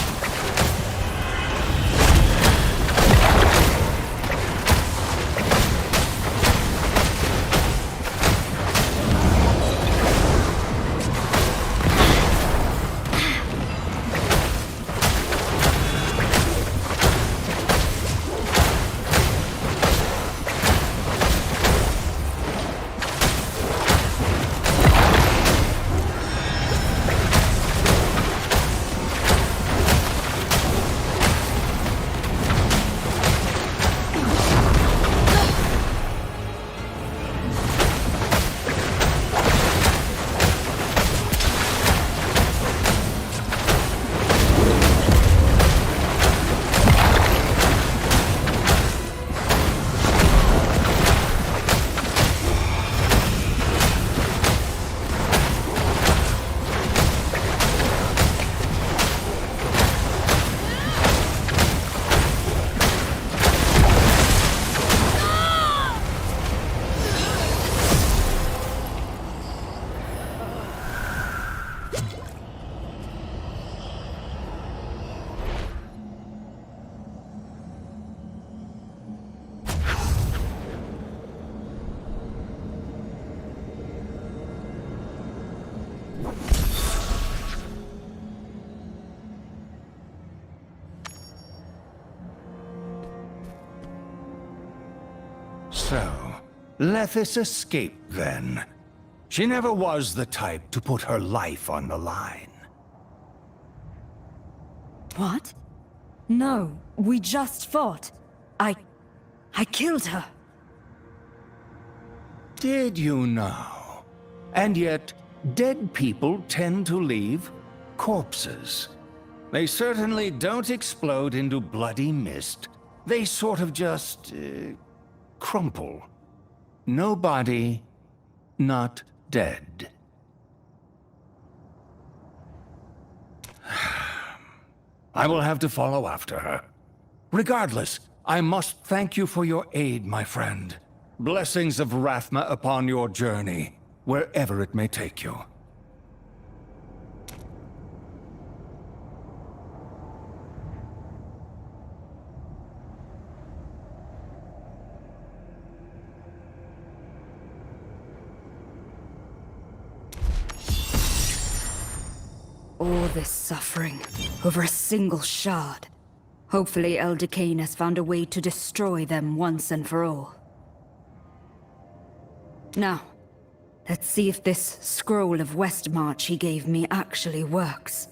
So, Lethis escaped then. She never was the type to put her life on the line. What? No, we just fought. I killed her. Did you know? And yet, dead people tend to leave corpses. They certainly don't explode into bloody mist. They sort of just crumple. No body, not dead. I will have to follow after her. Regardless, I must thank you for your aid, my friend. Blessings of Rathma upon your journey, wherever it may take you. All this suffering over a single shard. Hopefully Elder Cain has found a way to destroy them once and for all. Now, let's see if this scroll of Westmarch he gave me actually works.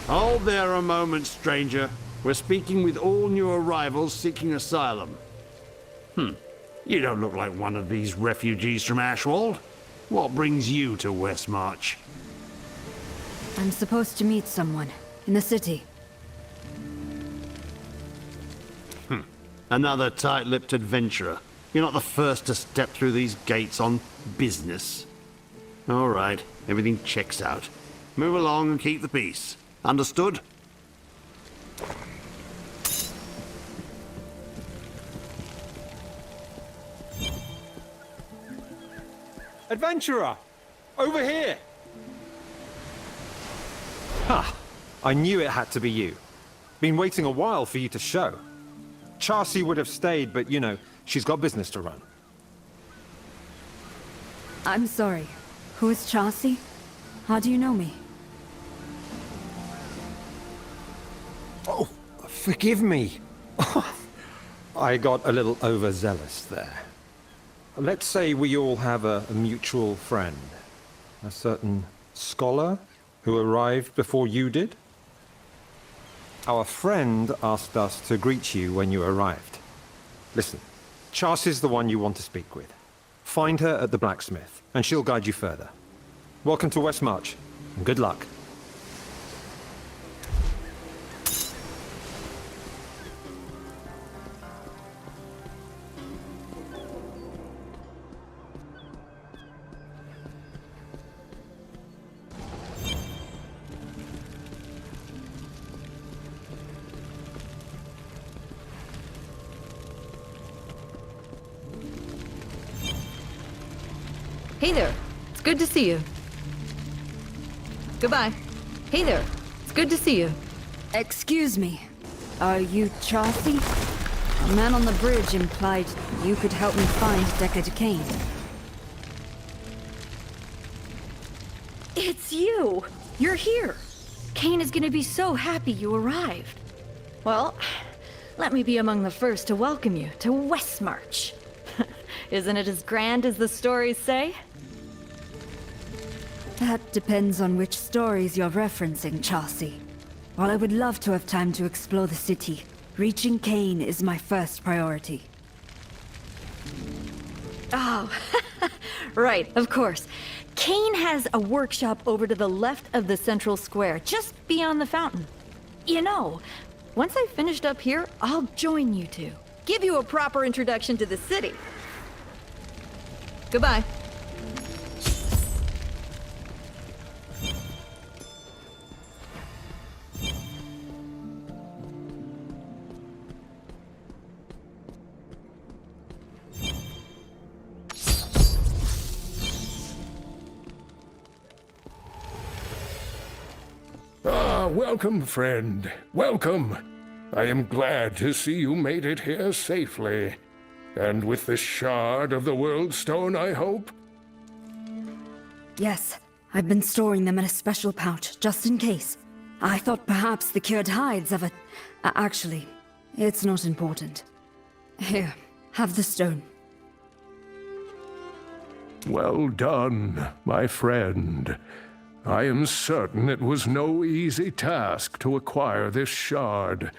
Hold there a moment, stranger. We're speaking with all new arrivals seeking asylum. You don't look like one of these refugees from Ashwold. What brings you to Westmarch? I'm supposed to meet someone in the city. Another tight-lipped adventurer. You're not the first to step through these gates on business. All right, everything checks out. Move along and keep the peace. Understood? Adventurer! Over here! Ha! I knew it had to be you. Been waiting a while for you to show. Shassar would have stayed, but you know, she's got business to run. I'm sorry. Who is Shassar? How do you know me? Oh, forgive me. I got a little overzealous there. Let's say we all have a mutual friend. A certain scholar who arrived before you did. Our friend asked us to greet you when you arrived. Listen, Shassar's the one you want to speak with. Find her at the blacksmith, and she'll guide you further. Welcome to Westmarch, and good luck. Hey there. It's good to see you. Goodbye. Hey there. It's good to see you. Excuse me. Are you Shassar? A man on the bridge implied you could help me find Deckard Cain. It's you! You're here! Cain is gonna be so happy you arrived. Well, let me be among the first to welcome you to Westmarch. Isn't it as grand as the stories say? That depends on which stories you're referencing, Shassar. While I would love to have time to explore the city, reaching Cain is my first priority. Oh, right, of course. Cain has a workshop over to the left of the central square, just beyond the fountain. You know, once I've finished up here, I'll join you two. Give you a proper introduction to the city. Goodbye. Welcome, friend. Welcome. I am glad to see you made it here safely. And with the shard of the World Stone, I hope? Yes, I've been storing them in a special pouch, just in case. I thought perhaps the cured hides of a... actually, it's not important. Here, have the stone. Well done, my friend. I am certain it was no easy task to acquire this shard.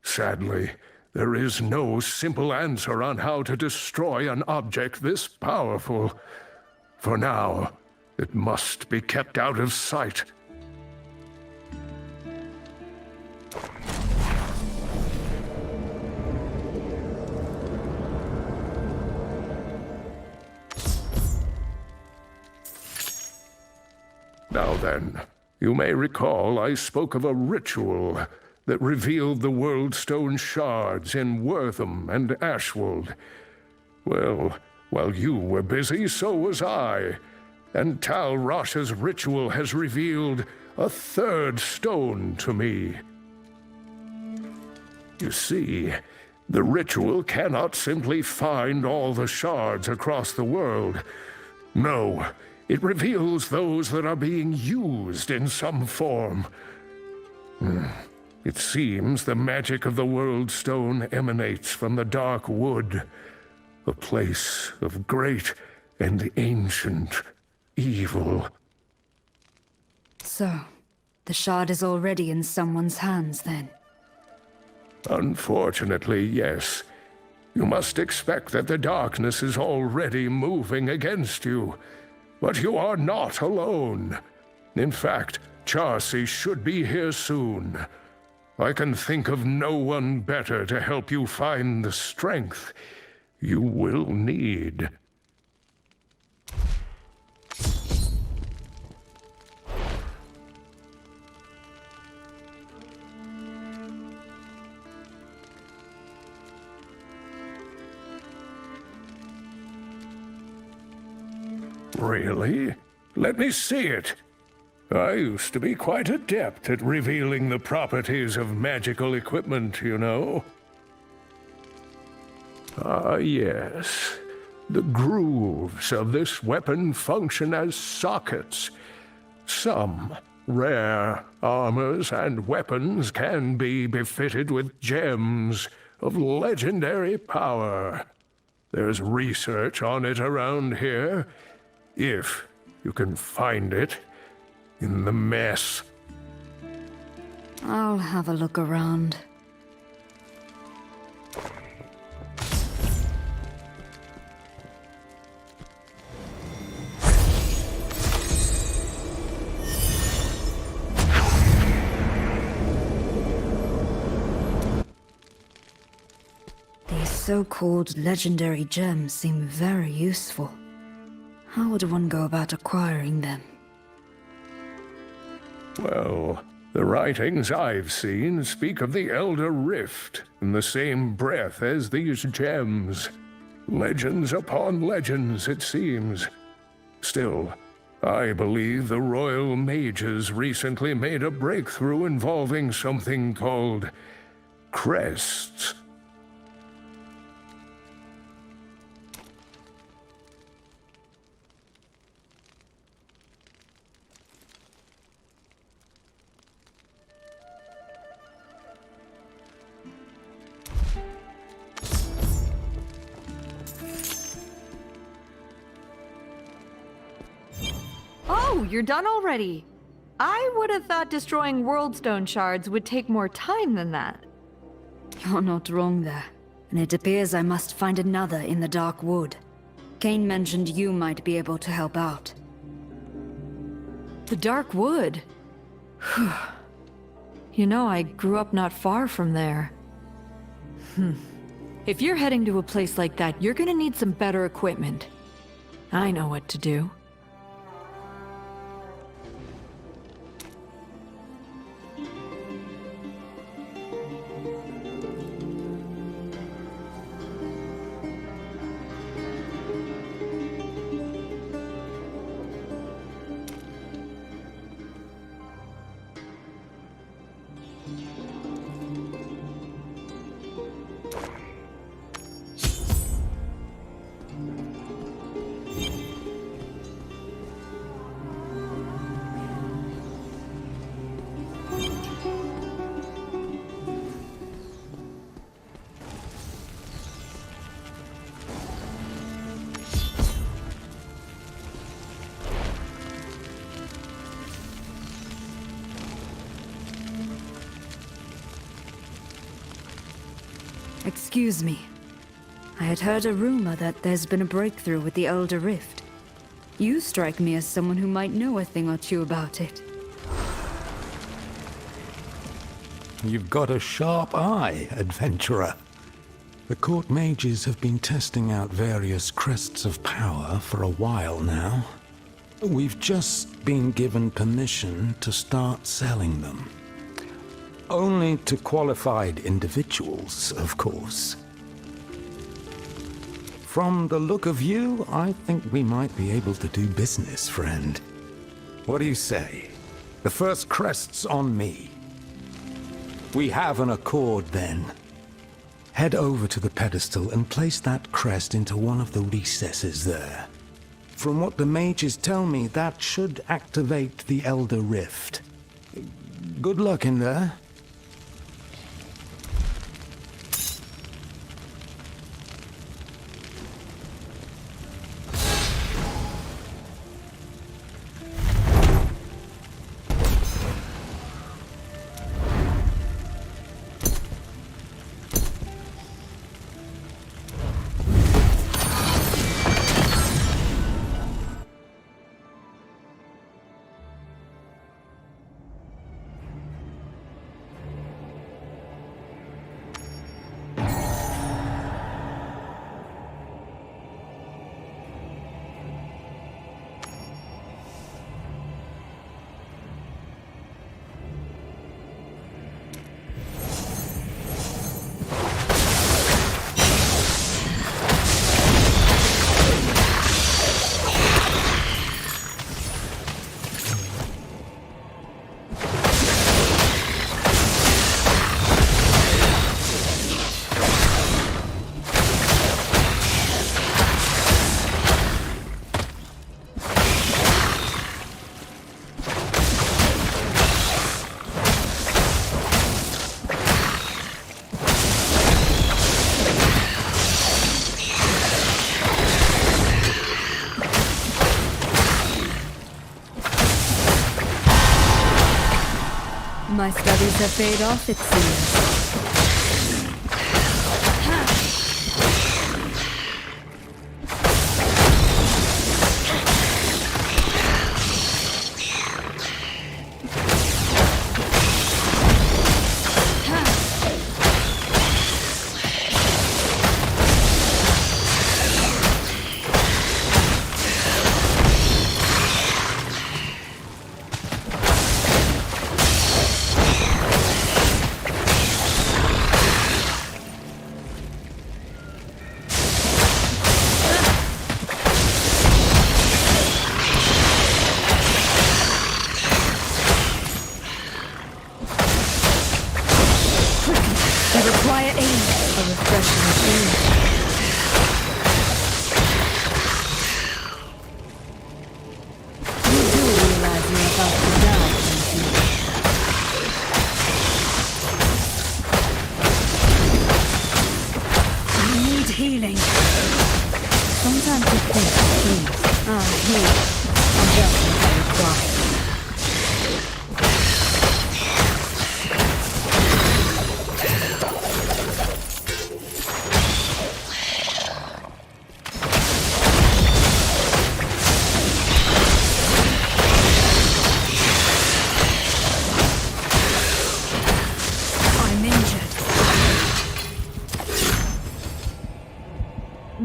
Sadly, there is no simple answer on how to destroy an object this powerful. For now, it must be kept out of sight. Now then, you may recall I spoke of a ritual that revealed the World Stone shards in Wortham and Ashwold. Well, while you were busy, so was I. And Tal Rasha's ritual has revealed a third stone to me. You see, the ritual cannot simply find all the shards across the world. No, it reveals those that are being used in some form. It seems the magic of the World Stone emanates from the Dark Wood, a place of great and ancient evil. So, the shard is already in someone's hands, then? Unfortunately, yes. You must expect that the darkness is already moving against you. But you are not alone. In fact, Shassar should be here soon. I can think of no one better to help you find the strength you will need. Really? Let me see it. I used to be quite adept at revealing the properties of magical equipment, you know. Ah, yes. The grooves of this weapon function as sockets. Some rare armors and weapons can be befitted with gems of legendary power. There's research on it around here, if you can find it in the mess. I'll have a look around. These so-called legendary gems seem very useful. How would one go about acquiring them? Well, the writings I've seen speak of the Elder Rift in the same breath as these gems. Legends upon legends, it seems. Still, I believe the Royal Mages recently made a breakthrough involving something called crests. Oh, you're done already. I would have thought destroying Worldstone shards would take more time than that. You're not wrong there, and it appears I must find another in the Dark Wood. Cain mentioned you might be able to help out. The Dark Wood? You know, I grew up not far from there. If you're heading to a place like that, you're gonna need some better equipment. I know what to do. Excuse me. I had heard a rumor that there's been a breakthrough with the Elder Rift. You strike me as someone who might know a thing or two about it. You've got a sharp eye, adventurer. The court mages have been testing out various crests of power for a while now. We've just been given permission to start selling them. Only to qualified individuals, of course. From the look of you, I think we might be able to do business, friend. What do you say? The first crest's on me. We have an accord, then. Head over to the pedestal and place that crest into one of the recesses there. From what the mages tell me, that should activate the Elder Rift. Good luck in there. My studies have paid off, it seems.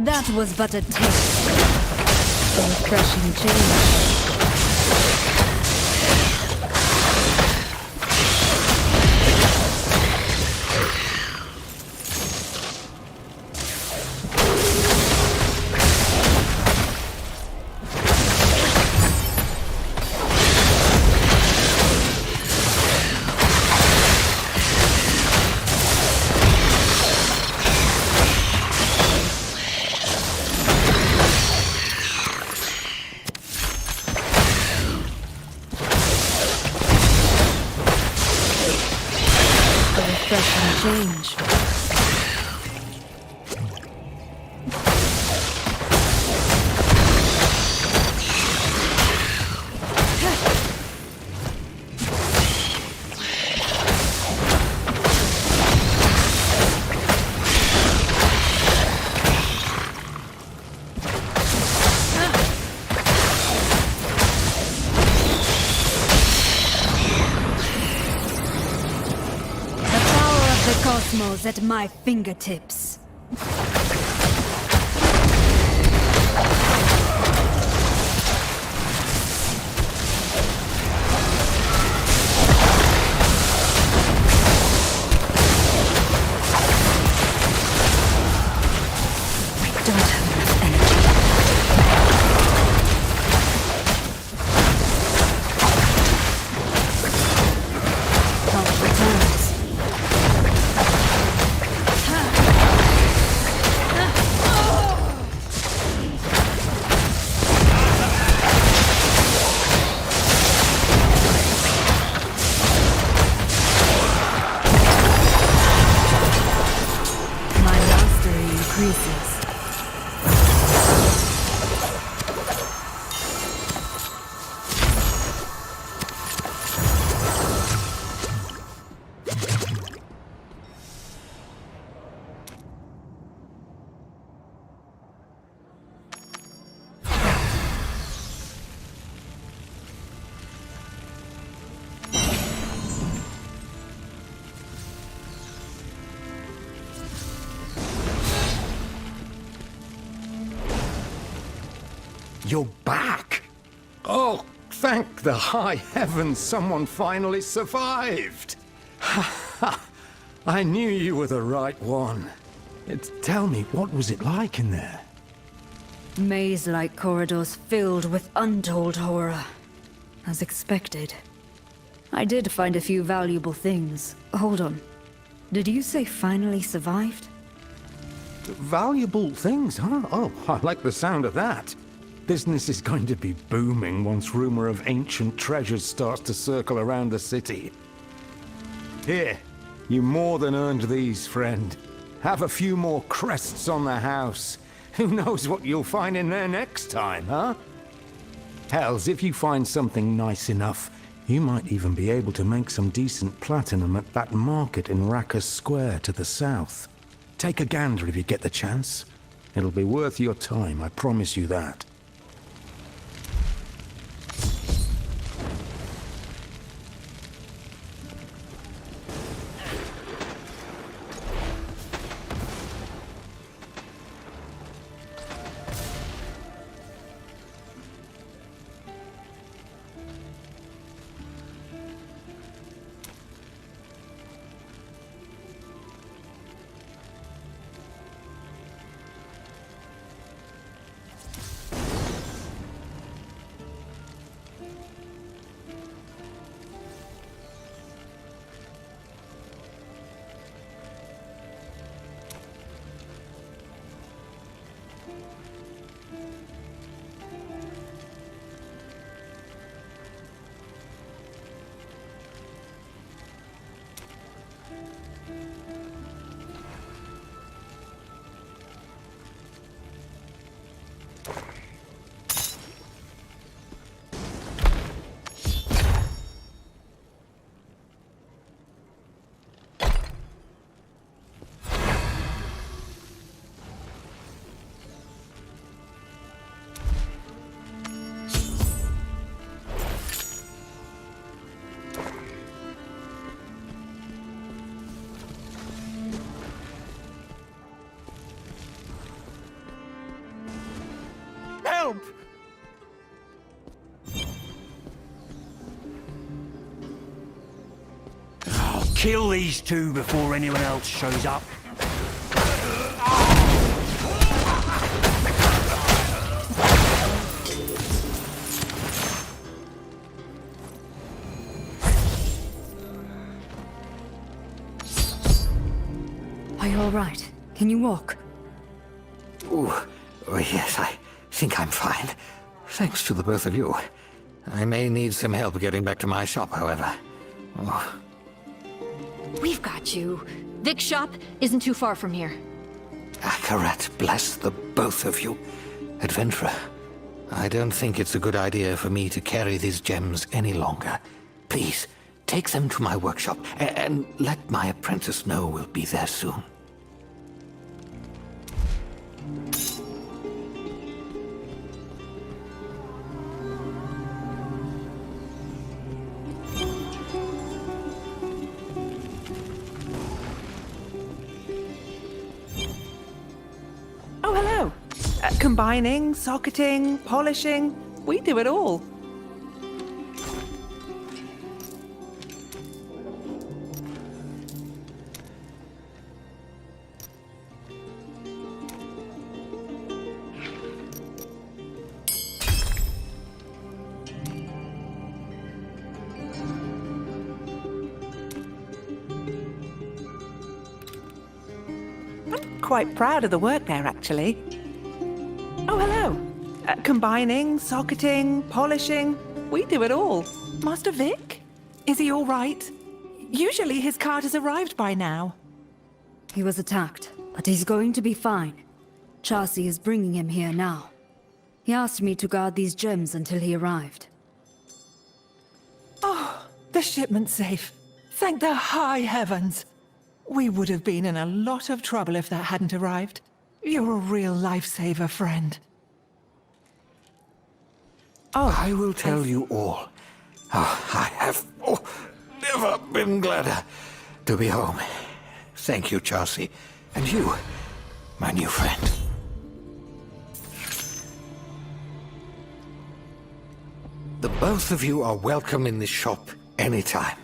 That was but a taste. A refreshing change. Change. Cosmos at my fingertips. You're back! Oh, thank the high heavens someone finally survived! I knew you were the right one. Tell me, what was it like in there? Maze-like corridors filled with untold horror. As expected. I did find a few valuable things. Hold on. Did you say finally survived? Valuable things, huh? Oh, I like the sound of that. Business is going to be booming once rumor of ancient treasures starts to circle around the city. Here, you more than earned these, friend. Have a few more crests on the house. Who knows what you'll find in there next time, huh? Hells, if you find something nice enough, You might even be able to make some decent platinum at that market in Rackus Square to the south. Take a gander if you get the chance. It'll be worth your time, I promise you that. Help! I'll kill these two before anyone else shows up. Are you all right? Can you walk? Ooh, oh, yes, I think I'm fine. Thanks to the both of you. I may need some help getting back to my shop, however. Oh. We've got you. Vic's shop isn't too far from here. Akarat bless the both of you. Adventurer, I don't think it's a good idea for me to carry these gems any longer. Please, take them to my workshop, and let my apprentice know we'll be there soon. Oh, hello. Combining, socketing, polishing. We do it all. Quite proud of the work there, actually. Oh, hello. Combining, socketing, polishing. We do it all. Master Vic? Is he all right? Usually his cart has arrived by now. He was attacked, but he's going to be fine. Shassar is bringing him here now. He asked me to guard these gems until he arrived. Oh, the shipment's safe. Thank the high heavens. We would have been in a lot of trouble if that hadn't arrived. You're a real lifesaver, friend. Oh, I will tell you all. Oh, I have never been gladder to be home. Thank you, Shassar. And you, my new friend. The both of you are welcome in this shop anytime.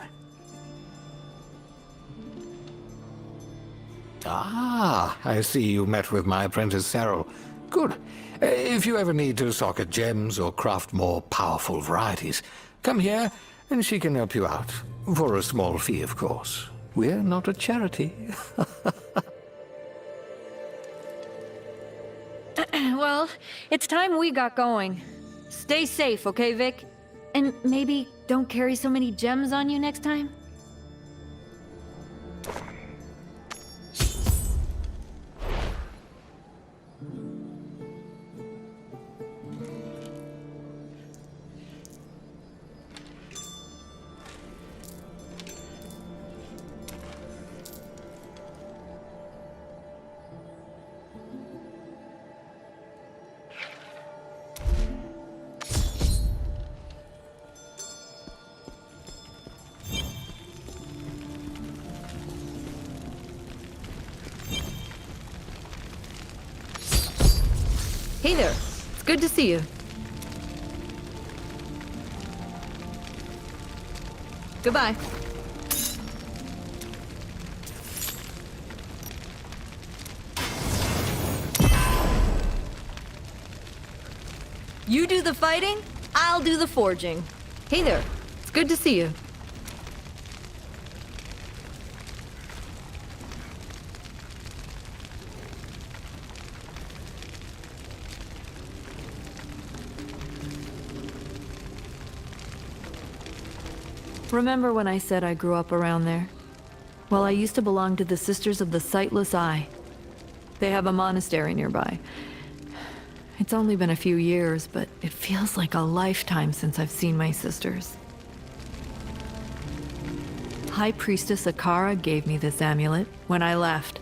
Ah, I see you met with my apprentice Cyril. Good. If you ever need to socket gems or craft more powerful varieties, come here and she can help you out. For a small fee, of course. We're not a charity. Well, it's time we got going. Stay safe, okay, Vic? And maybe don't carry so many gems on you next time? Hey there. It's good to see you. Goodbye. You do the fighting, I'll do the forging. Hey there. It's good to see you. Remember when I said I grew up around there? Well, I used to belong to the Sisters of the Sightless Eye. They have a monastery nearby. It's only been a few years, but it feels like a lifetime since I've seen my sisters. High Priestess Akara gave me this amulet when I left.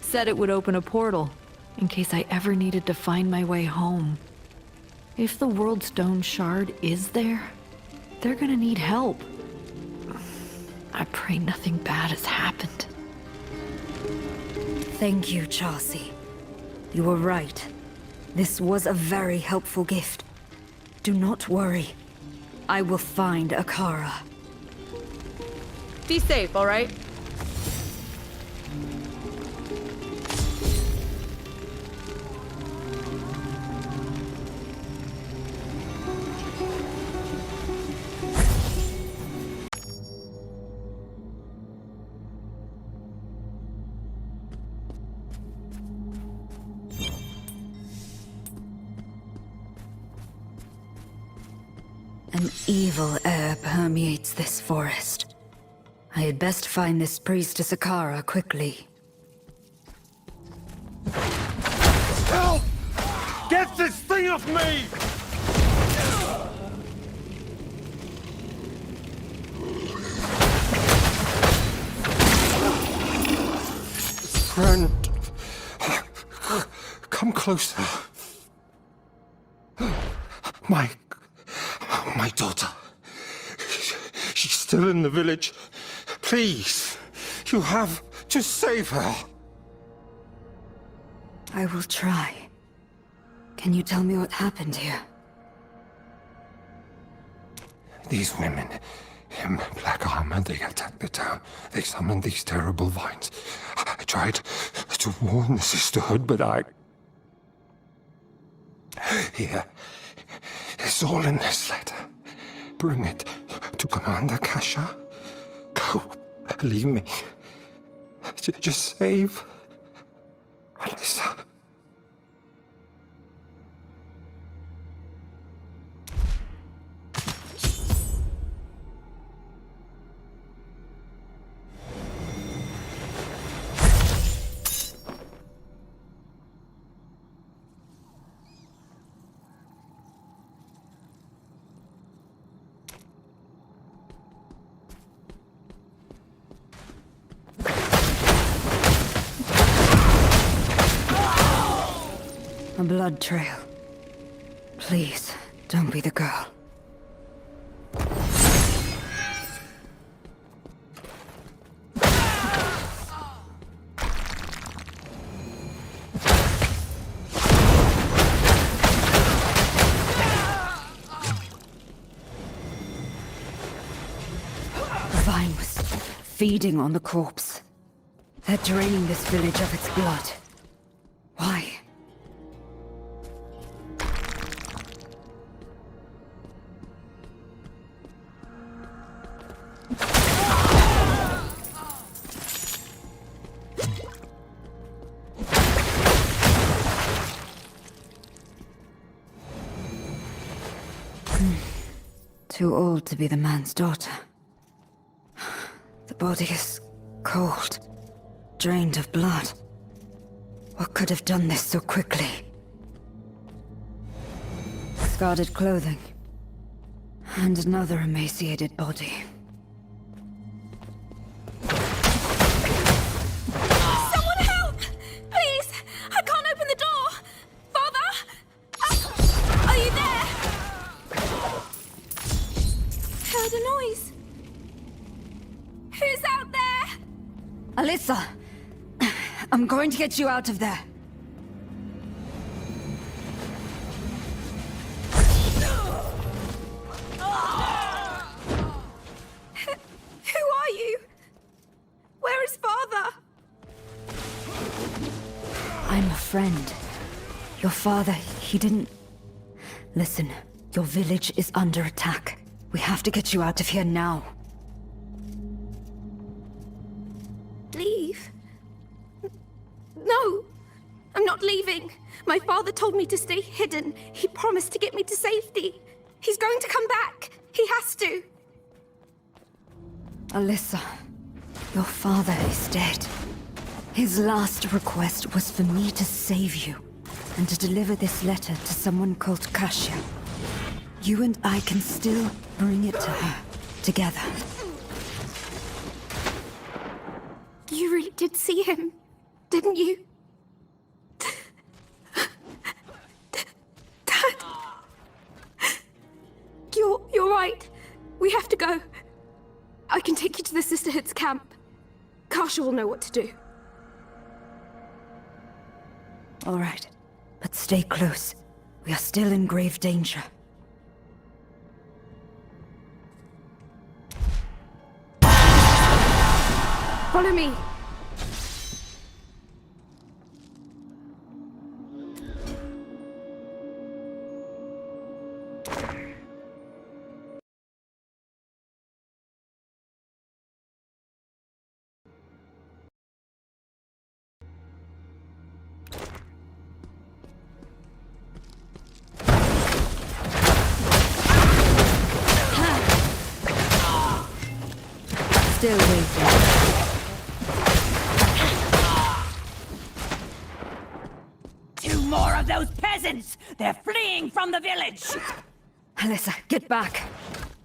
Said it would open a portal, in case I ever needed to find my way home. If the World Stone Shard is there, they're gonna need help. I pray nothing bad has happened. Thank you, Chassi. You were right. This was a very helpful gift. Do not worry. I will find Akara. Be safe, all right? An evil air permeates this forest. I had best find this priestess Akara quickly. Help! Get this thing off me! Friend, come closer. My daughter. She's still in the village. Please, you have to save her. I will try. Can you tell me what happened here? These women in black armor, they attacked the town. They summoned these terrible vines. I tried to warn the sisterhood, but Here. It's all in this letter. Bring it to Commander Kasha. Go. Leave me. Just save Alyssa. A blood trail. Please, don't be the girl. The vine was feeding on the corpse. They're draining this village of its blood. Why? Too old to be the man's daughter. The body is cold, drained of blood. What could have done this so quickly? Discarded clothing. And another emaciated body. Someone help! Please! I can't open the door! Father? Are you there? Heard a noise. Who's out there? Alyssa! I'm going to get you out of there. I'm a friend. Your father, he didn't... Listen, your village is under attack. We have to get you out of here now. Leave? No! I'm not leaving. My father told me to stay hidden. He promised to get me to safety. He's going to come back. He has to. Alyssa, your father is dead. His last request was for me to save you, and to deliver this letter to someone called Kasia. You and I can still bring it to her, together. You really did see him, didn't you? Dad! You're right. We have to go. I can take you to the Sisterhood's camp. Kasia will know what to do. All right, but stay close. We are still in grave danger. Follow me. Still waiting. Two more of those peasants! They're fleeing from the village! Alyssa, get back.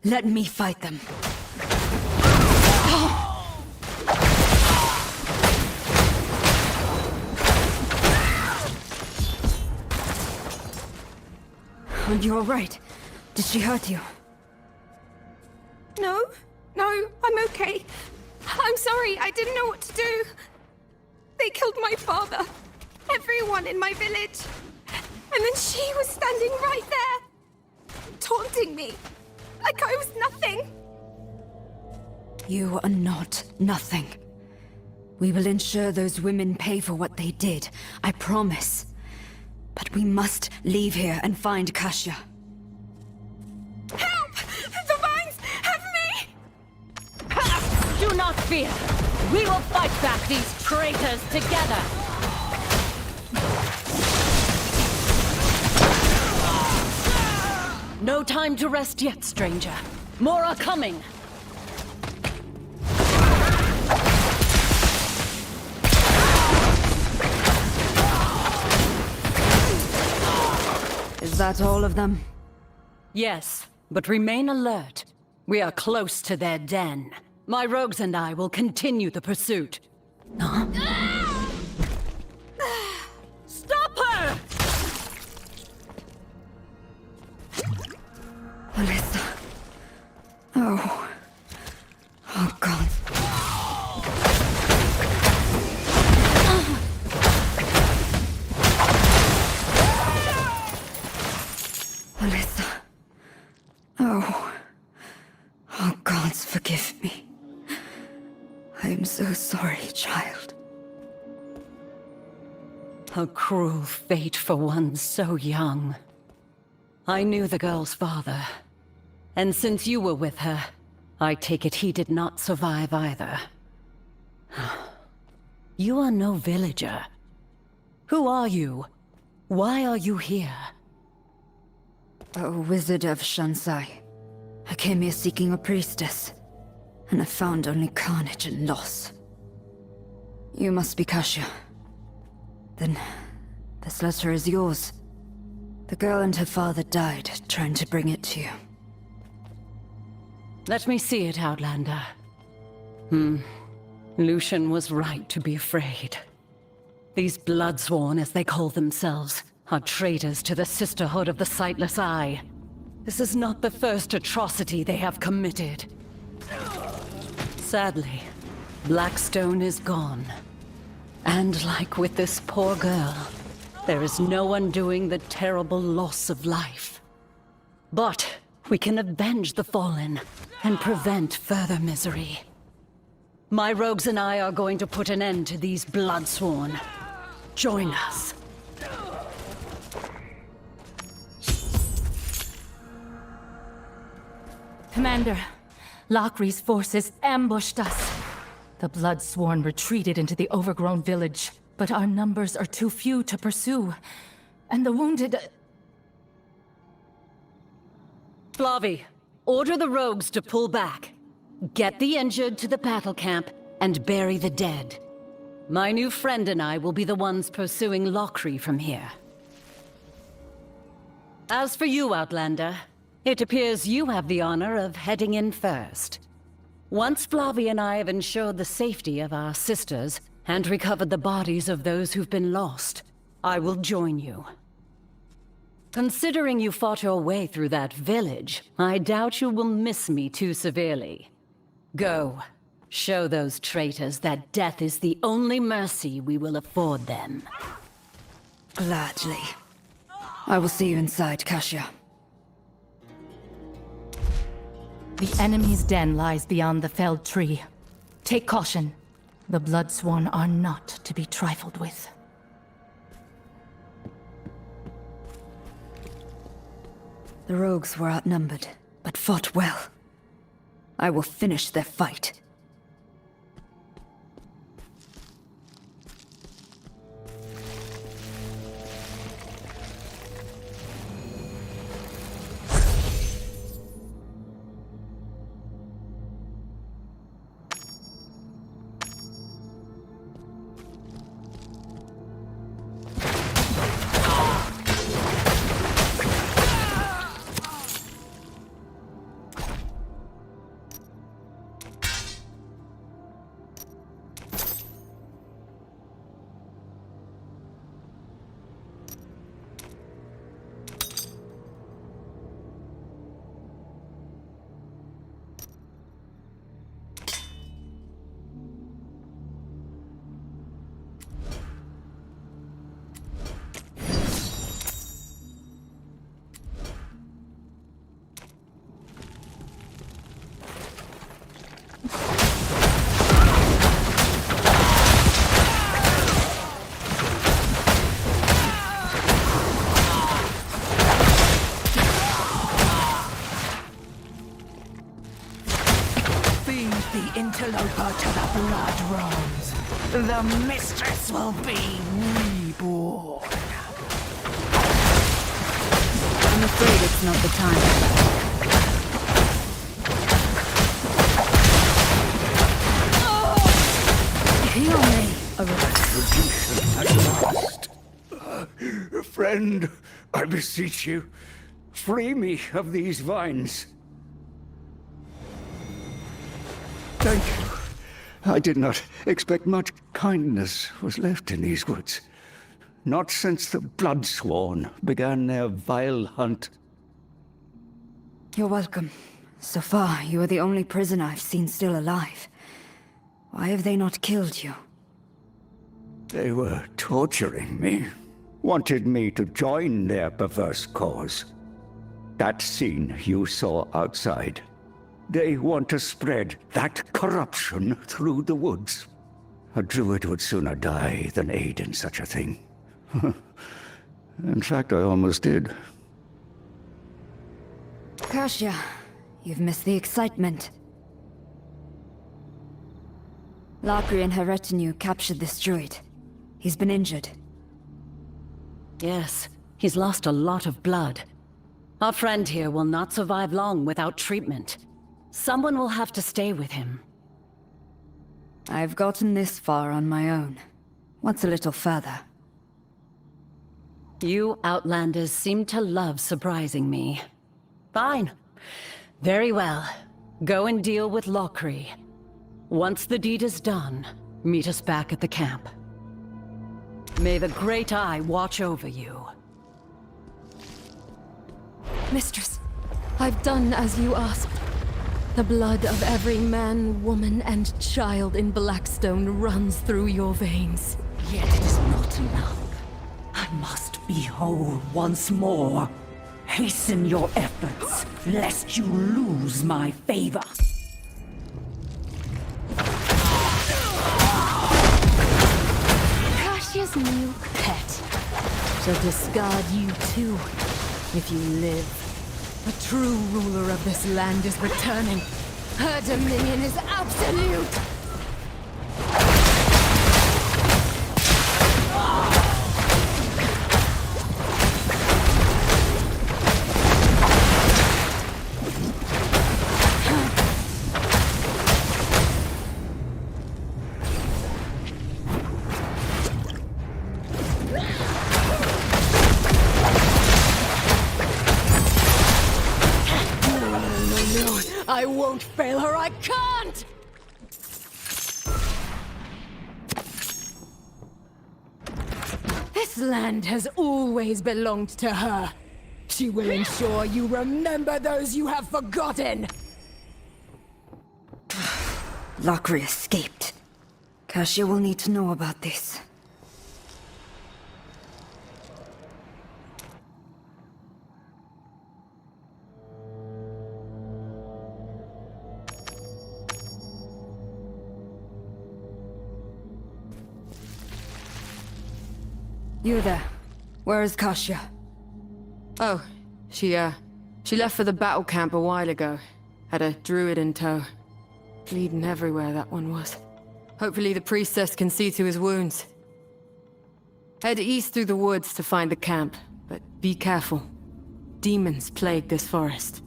Let me fight them. And you're right. Did she hurt you? No, I'm okay. I'm sorry, I didn't know what to do. They killed my father. Everyone in my village. And then she was standing right there, taunting me. Like I was nothing. You are not nothing. We will ensure those women pay for what they did. I promise. But we must leave here and find Kasia. Help! The vines have me! Do not fear. We will fight back these traitors together. No time to rest yet, stranger. More are coming. Is that all of them? Yes, but remain alert. We are close to their den. My rogues and I will continue the pursuit. Stop her! Alyssa. Oh. Oh, God. Alyssa. Oh. Oh, God, forgive me. I am so sorry, child. A cruel fate for one so young. I knew the girl's father. And since you were with her, I take it he did not survive either. You are no villager. Who are you? Why are you here? A wizard of Shansai. I came here seeking a priestess, and I found only carnage and loss. You must be Kasia. Then, this letter is yours. The girl and her father died trying to bring it to you. Let me see it, Outlander. Lucian was right to be afraid. These Bloodsworn, as they call themselves, are traitors to the Sisterhood of the Sightless Eye. This is not the first atrocity they have committed. Sadly, Blackstone is gone. And like with this poor girl, there is no undoing the terrible loss of life. But we can avenge the fallen and prevent further misery. My rogues and I are going to put an end to these Bloodsworn. Join us. Commander, Locri's forces ambushed us. The Bloodsworn retreated into the overgrown village, but our numbers are too few to pursue. And the wounded... Flavi, order the rogues to pull back. Get the injured to the battle camp and bury the dead. My new friend and I will be the ones pursuing Locri from here. As for you, Outlander, it appears you have the honor of heading in first. Once Flavi and I have ensured the safety of our sisters and recovered the bodies of those who've been lost, I will join you. Considering you fought your way through that village, I doubt you will miss me too severely. Go. Show those traitors that death is the only mercy we will afford them. Gladly. I will see you inside, Kasia. The enemy's den lies beyond the felled tree. Take caution. The Bloodsworn are not to be trifled with. The rogues were outnumbered, but fought well. I will finish their fight. Interloper to the blood rose. The mistress will be reborn. I'm afraid it's not the time for that. Heal me. Retribution at last. Friend, I beseech you, free me of these vines. Thank you. I did not expect much kindness was left in these woods. Not since the Bloodsworn began their vile hunt. You're welcome. So far, you are the only prisoner I've seen still alive. Why have they not killed you? They were torturing me. Wanted me to join their perverse cause. That scene you saw outside. They want to spread that corruption through the woods. A druid would sooner die than aid in such a thing. In fact, I almost did. Kasia, you've missed the excitement. Locri and her retinue captured this druid. He's been injured. Yes, he's lost a lot of blood. Our friend here will not survive long without treatment. Someone will have to stay with him. I've gotten this far on my own. What's a little further? You Outlanders seem to love surprising me. Fine. Very well. Go and deal with Locri. Once the deed is done, meet us back at the camp. May the Great Eye watch over you. Mistress, I've done as you asked. The blood of every man, woman, and child in Blackstone runs through your veins. Yet it is not enough. I must be whole once more. Hasten your efforts, lest you lose my favor. Kasia! Kashya's new pet shall discard you too, if you live. A true ruler of this land is returning. Her dominion is absolute! I won't fail her, I can't! This land has always belonged to her. She will ensure you remember those you have forgotten! Lockery escaped. Kashya will need to know about this. You there. Where is Kashya? Oh, she left for the battle camp a while ago. Had a druid in tow. Bleeding everywhere, that one was. Hopefully the priestess can see to his wounds. Head east through the woods to find the camp, but be careful. Demons plague this forest.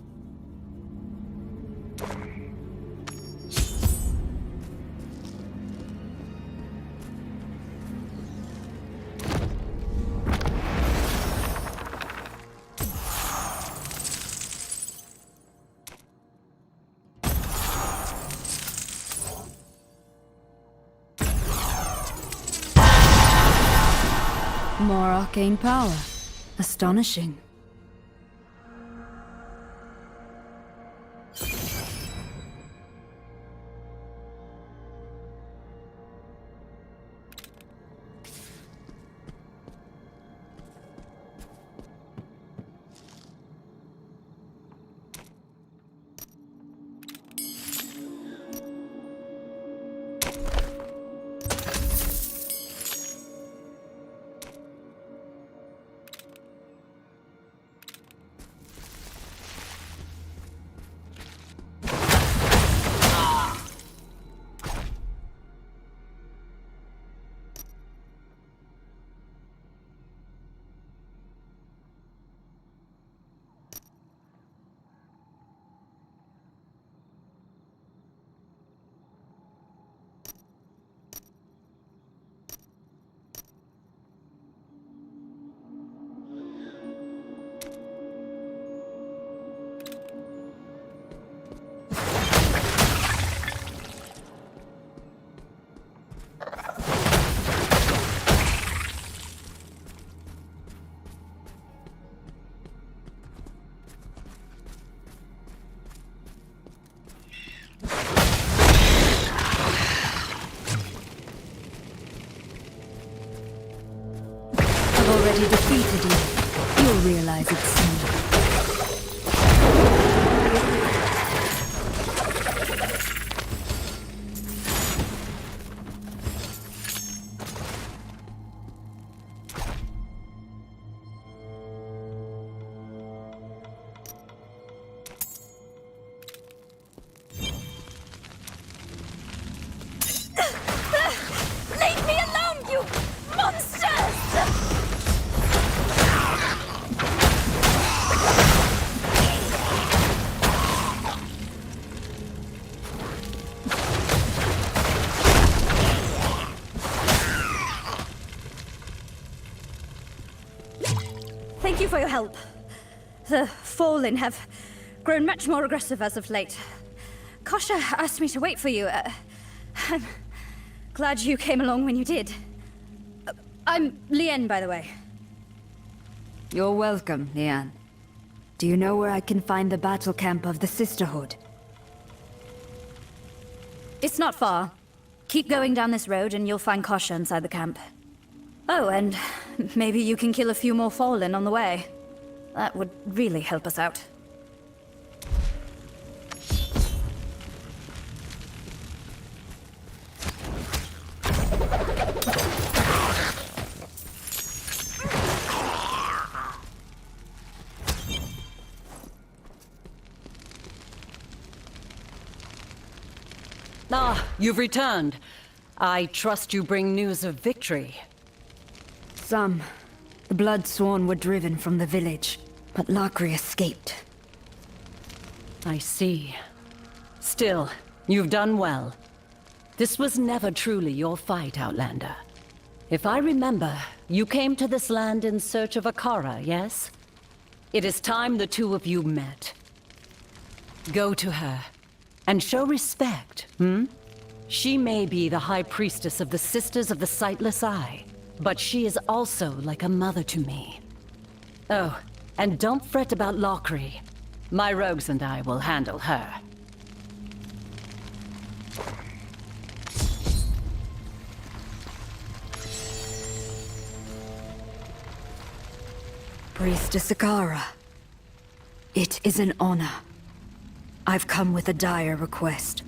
More arcane power. Astonishing. Already defeated you. You'll realize it soon. Leave me alone, you monsters! Thank you for your help. The Fallen have grown much more aggressive as of late. Kashya asked me to wait for you. I'm glad you came along when you did. I'm Lien, by the way. You're welcome, Lian. Do you know where I can find the battle camp of the Sisterhood? It's not far. Keep going down this road and you'll find Kashya inside the camp. Oh, and maybe you can kill a few more Fallen on the way. That would really help us out. Ah, you've returned. I trust you bring news of victory. Some. The Bloodsworn were driven from the village, but Lockery escaped. I see. Still, you've done well. This was never truly your fight, Outlander. If I remember, you came to this land in search of Akara, yes? It is time the two of you met. Go to her, and show respect, She may be the High Priestess of the Sisters of the Sightless Eye, but she is also like a mother to me. Oh, and don't fret about Lockery. My rogues and I will handle her. Priestess Akara. It is an honor. I've come with a dire request.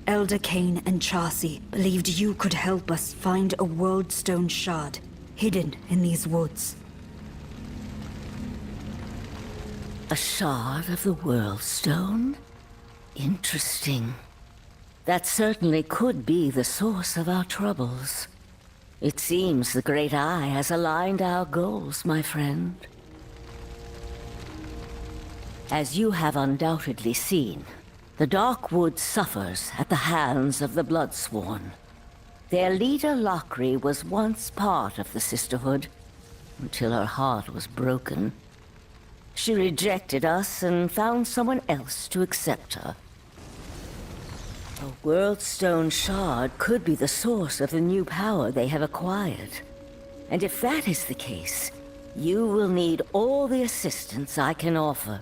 Elder Cain and Chassi believed you could help us find a Worldstone shard hidden in these woods. A shard of the Worldstone? Interesting. That certainly could be the source of our troubles. It seems the Great Eye has aligned our goals, my friend. As you have undoubtedly seen, the Darkwood suffers at the hands of the Bloodsworn. Their leader, Lockery, was once part of the Sisterhood, until her heart was broken. She rejected us and found someone else to accept her. A Worldstone shard could be the source of the new power they have acquired. And if that is the case, you will need all the assistance I can offer.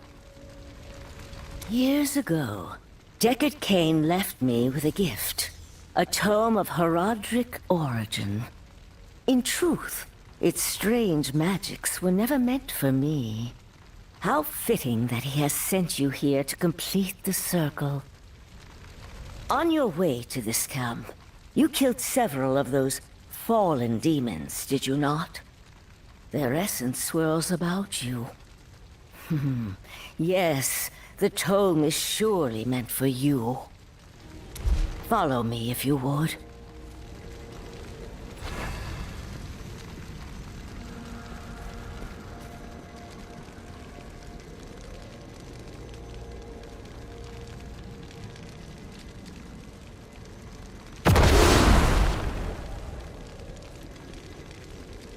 Years ago, Deckard Cain left me with a gift. A tome of Horadric origin. In truth, its strange magics were never meant for me. How fitting that he has sent you here to complete the circle. On your way to this camp, you killed several of those fallen demons, did you not? Their essence swirls about you. Yes, the tome is surely meant for you. Follow me if you would.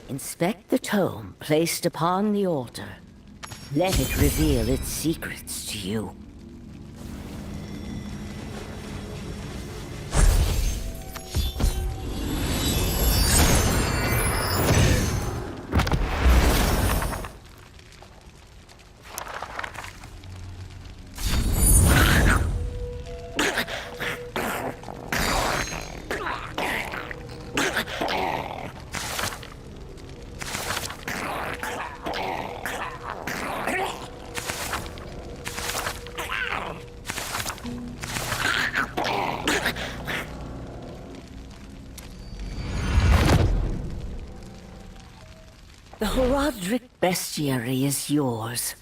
Inspect the tome placed upon the altar. Let it reveal its secrets to you. The Horadric bestiary is yours.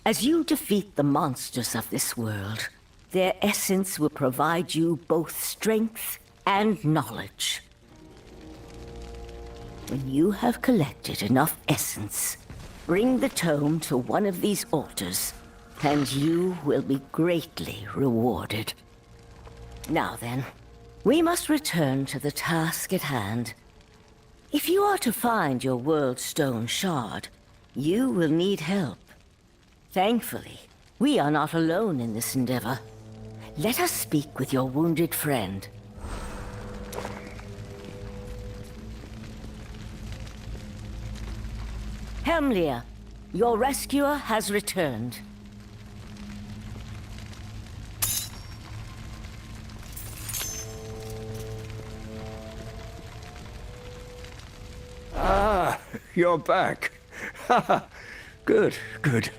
As you defeat the monsters of this world, their essence will provide you both strength and knowledge. When you have collected enough essence, bring the tome to one of these altars, and you will be greatly rewarded. Now then, we must return to the task at hand. If you are to find your Worldstone shard, you will need help. Thankfully, we are not alone in this endeavor. Let us speak with your wounded friend. Hemlia, your rescuer has returned. Ah, you're back. Good, good.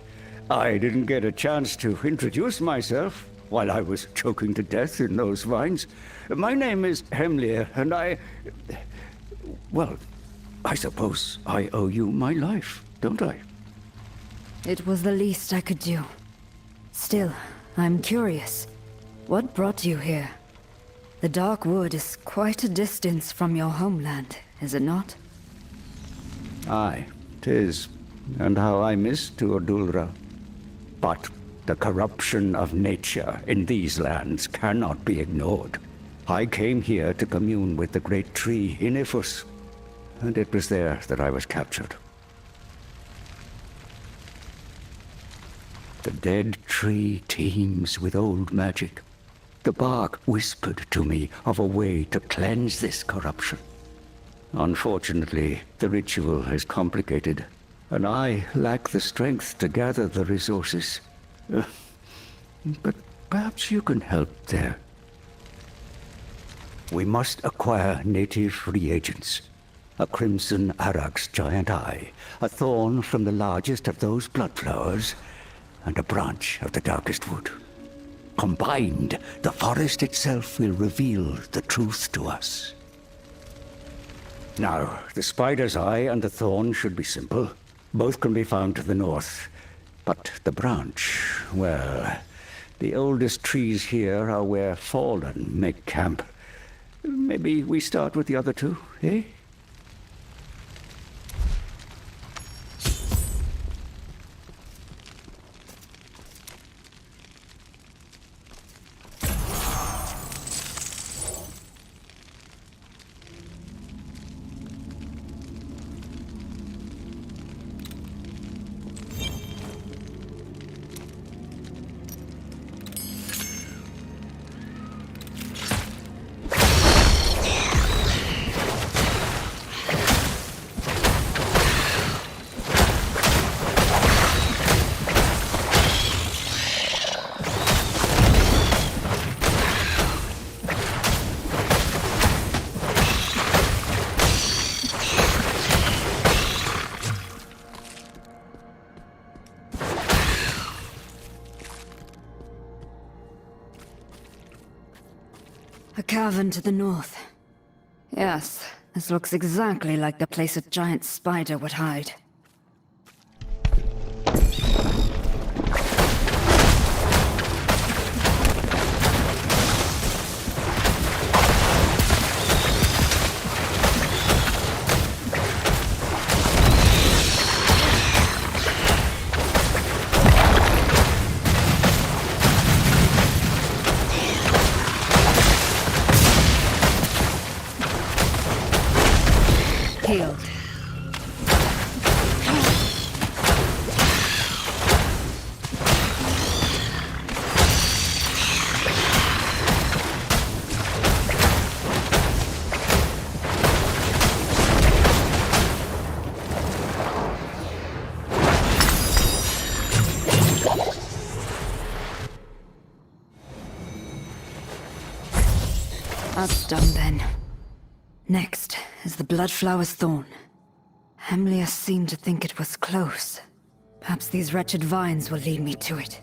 I didn't get a chance to introduce myself while I was choking to death in those vines. My name is Hemlia, and well, I suppose I owe you my life, don't I? It was the least I could do. Still, I'm curious. What brought you here? The Dark Wood is quite a distance from your homeland, is it not? Aye, 'tis, and how I miss Tuordulra. But the corruption of nature in these lands cannot be ignored. I came here to commune with the great tree Inifus, and it was there that I was captured. The dead tree teems with old magic. The bark whispered to me of a way to cleanse this corruption. Unfortunately, the ritual is complicated, and I lack the strength to gather the resources. But perhaps you can help there. We must acquire native reagents. A crimson arax giant eye, a thorn from the largest of those blood flowers, and a branch of the darkest wood. Combined, the forest itself will reveal the truth to us. Now, the spider's eye and the thorn should be simple. Both can be found to the north. But the branch, well, the oldest trees here are where fallen make camp. Maybe we start with the other two, eh? A cavern to the north. Yes, this looks exactly like the place a giant spider would hide. Healed. That's done then. Next is the Bloodflower's Thorn. Hemlia seemed to think it was close. Perhaps these wretched vines will lead me to it.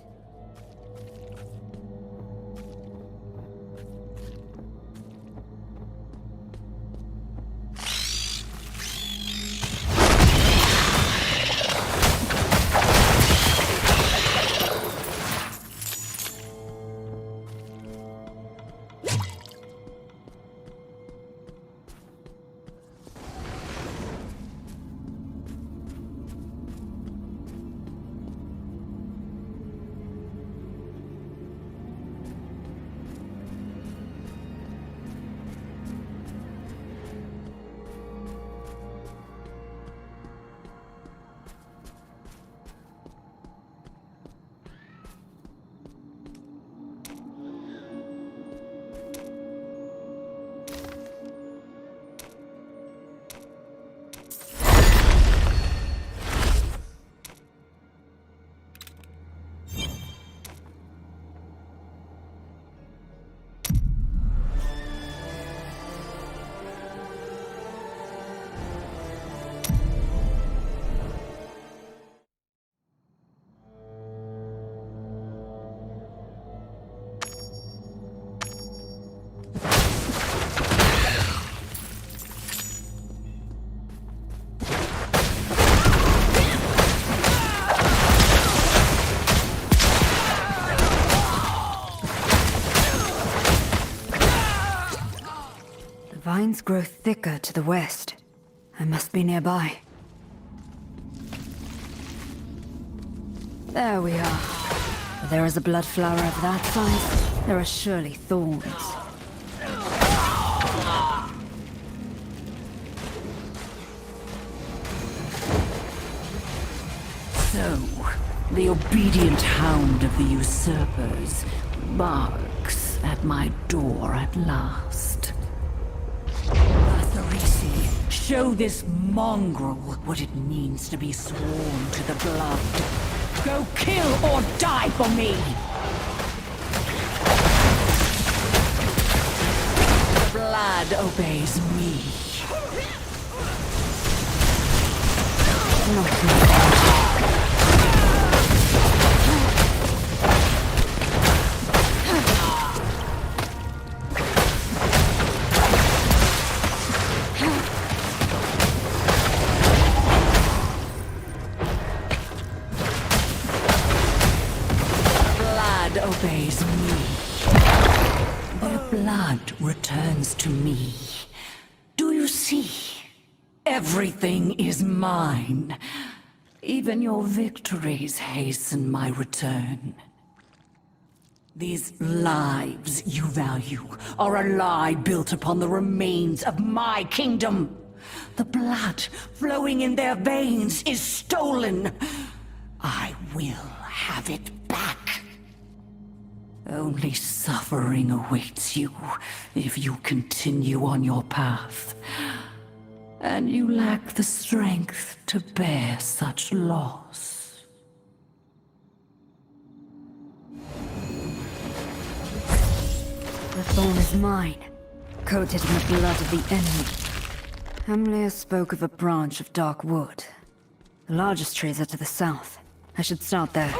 vines grow thicker to the west. I must be nearby. There we are. If there is a blood flower of that size, there are surely thorns. So, the obedient hound of the usurpers barks at my door at last. Arthurisi, show this mongrel what it means to be sworn to the blood. Go kill or die for me! The blood obeys me. Not my obeys me. Their blood returns to me. Do you see? Everything is mine. Even your victories hasten my return. These lives you value are a lie built upon the remains of my kingdom. The blood flowing in their veins is stolen. I will have it back. Only suffering awaits you if you continue on your path. And you lack the strength to bear such loss. The thorn is mine, coated in the blood of the enemy. Hamlir spoke of a branch of dark wood. The largest trees are to the south. I should start there.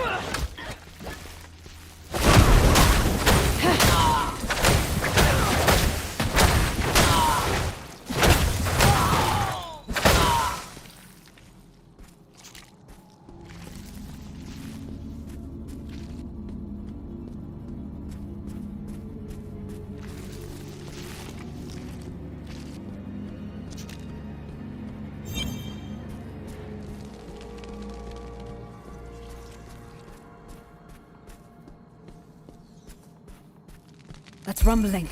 That's rumbling.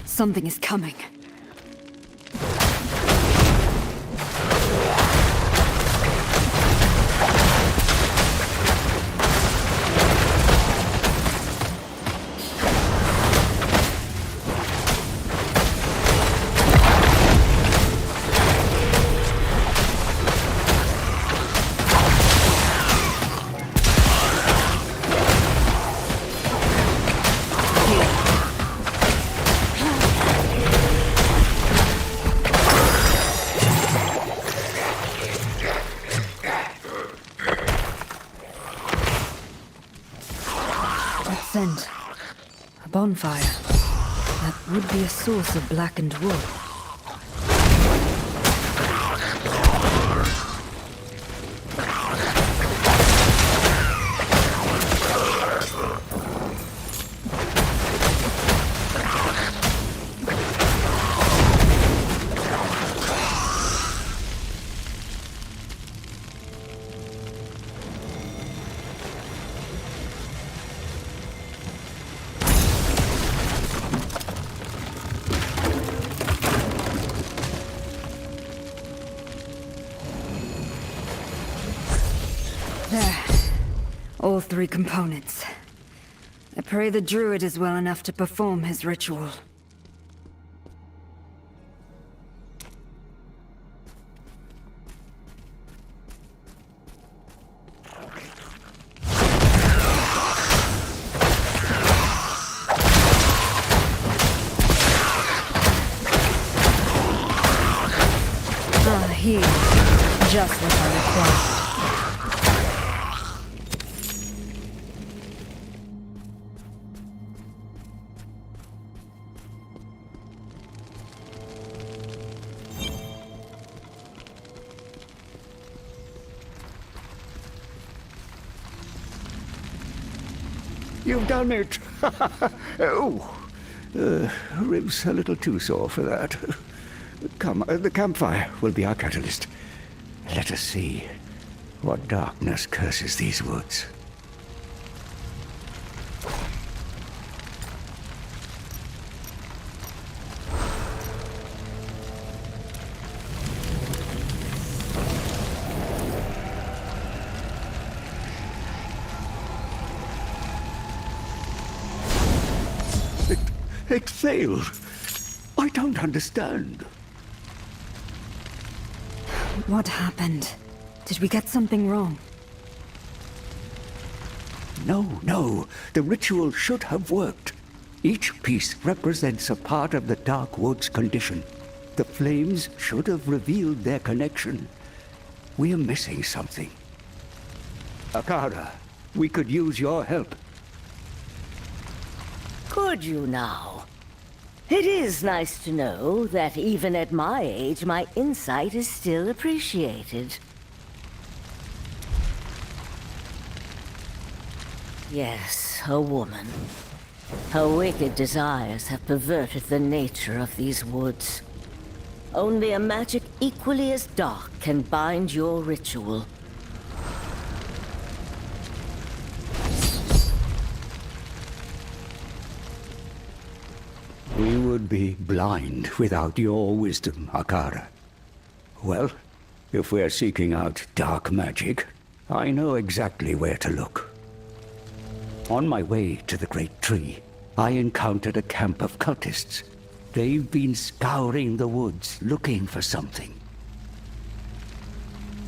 Something is coming. Scent. A bonfire. That would be a source of blackened wood. There. All three components. I pray the druid is well enough to perform his ritual. Here. Just what I require. You've done it! Oh, ribs a little too sore for that. Come, the campfire will be our catalyst. Let us see what darkness curses these woods. It failed. I don't understand. What happened? Did we get something wrong? No. The ritual should have worked. Each piece represents a part of the Dark Woods condition. The flames should have revealed their connection. We're missing something. Akara, we could use your help. Could you now? It is nice to know that even at my age, my insight is still appreciated. Yes, a woman. Her wicked desires have perverted the nature of these woods. Only a magic equally as dark can bind your ritual. We would be blind without your wisdom, Akara. Well, if we're seeking out dark magic, I know exactly where to look. On my way to the Great Tree, I encountered a camp of cultists. They've been scouring the woods, looking for something.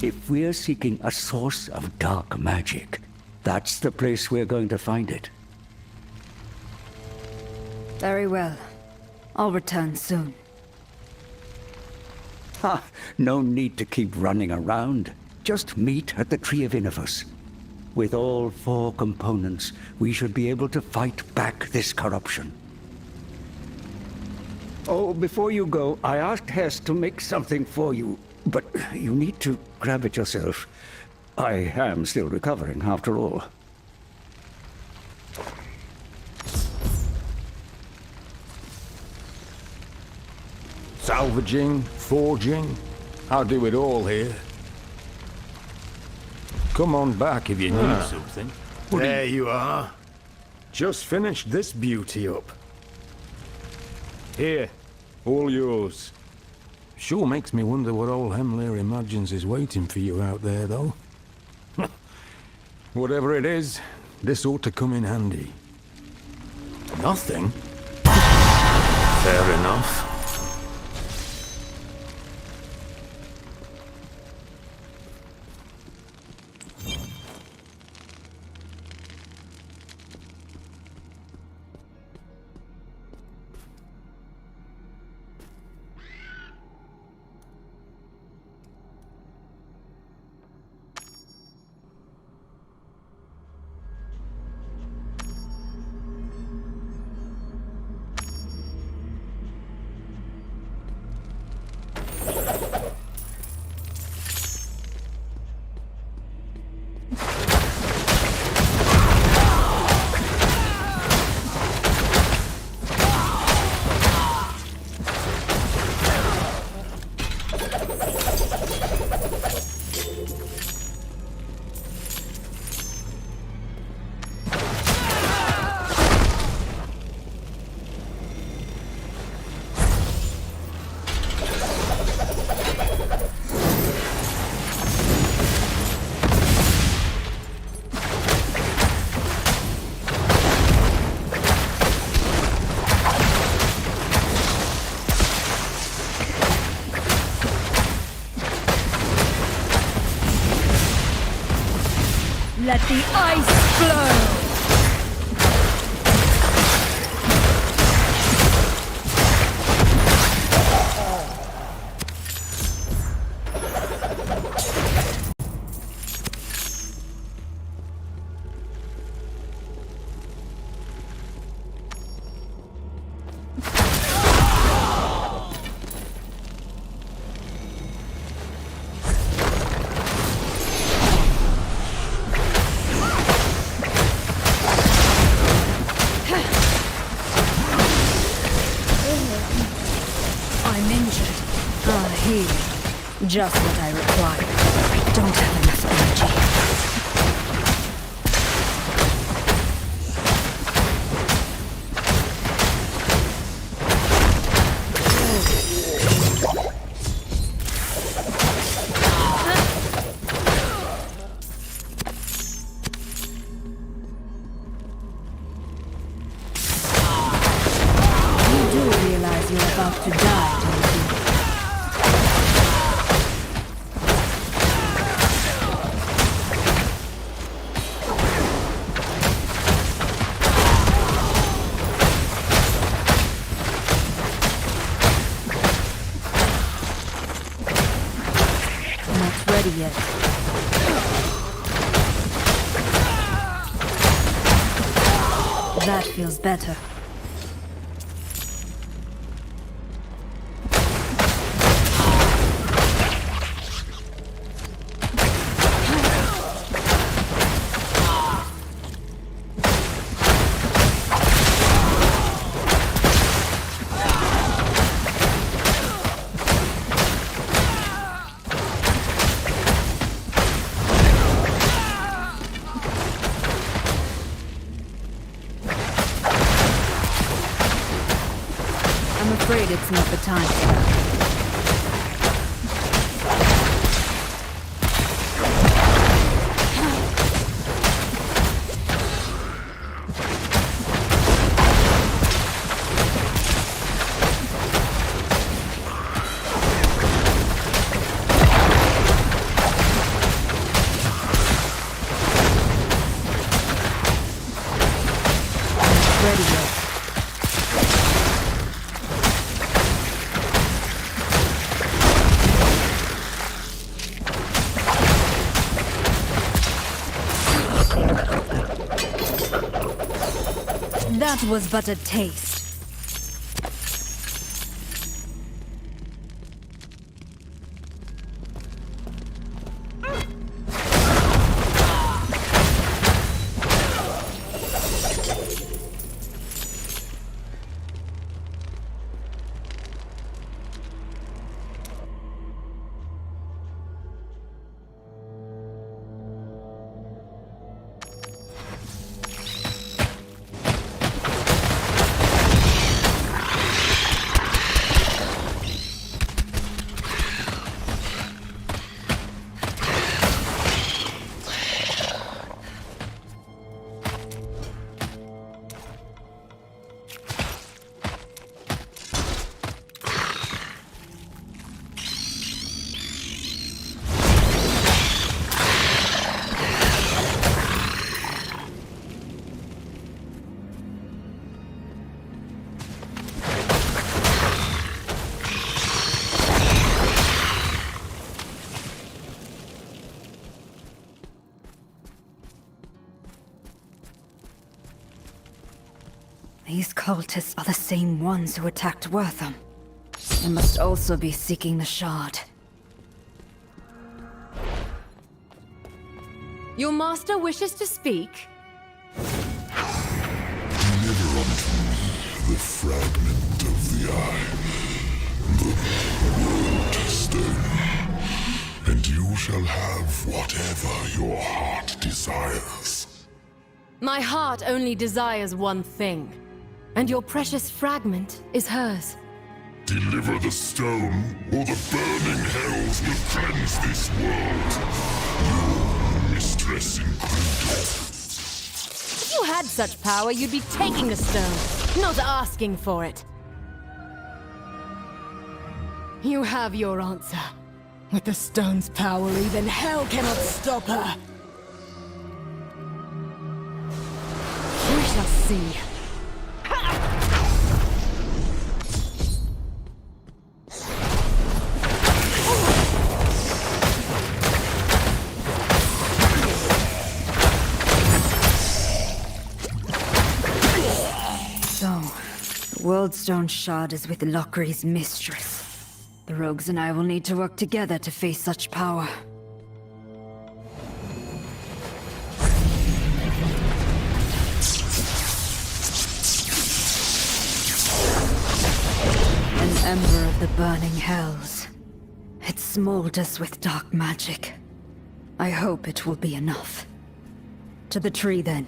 If we're seeking a source of dark magic, that's the place we're going to find it. Very well. I'll return soon. Ha! No need to keep running around. Just meet at the Tree of Innovus. With all 4 components, we should be able to fight back this corruption. Oh, before you go, I asked Hess to make something for you, but you need to grab it yourself. I am still recovering, after all. Salvaging, forging, I do it all here. Come on back if you need something. There you are. Just finished this beauty up. Here, all yours. Sure makes me wonder what old Hemlir imagines is waiting for you out there, though. Whatever it is, this ought to come in handy. Nothing? Fair enough. Let the ice flow! Just what I require. I don't have enough energy. You do realize you're about to die, don't you? Yet. That feels better. I'm afraid it's not the time for that. Ready yet. That was but a taste. These cultists are the same ones who attacked Wortham. They must also be seeking the shard. Your master wishes to speak? Deliver unto me the fragment of the eye, the world stone, and you shall have whatever your heart desires. My heart only desires one thing, and your precious fragment is hers. Deliver the stone, or the burning hells will cleanse this world. Your mistress included. If you had such power, you'd be taking the stone, not asking for it. You have your answer. With the stone's power, even hell cannot stop her. We shall see. The Worldstone Shard is with Lockery's mistress. The rogues and I will need to work together to face such power. An ember of the burning hells. It smolders with dark magic. I hope it will be enough. To the tree, then.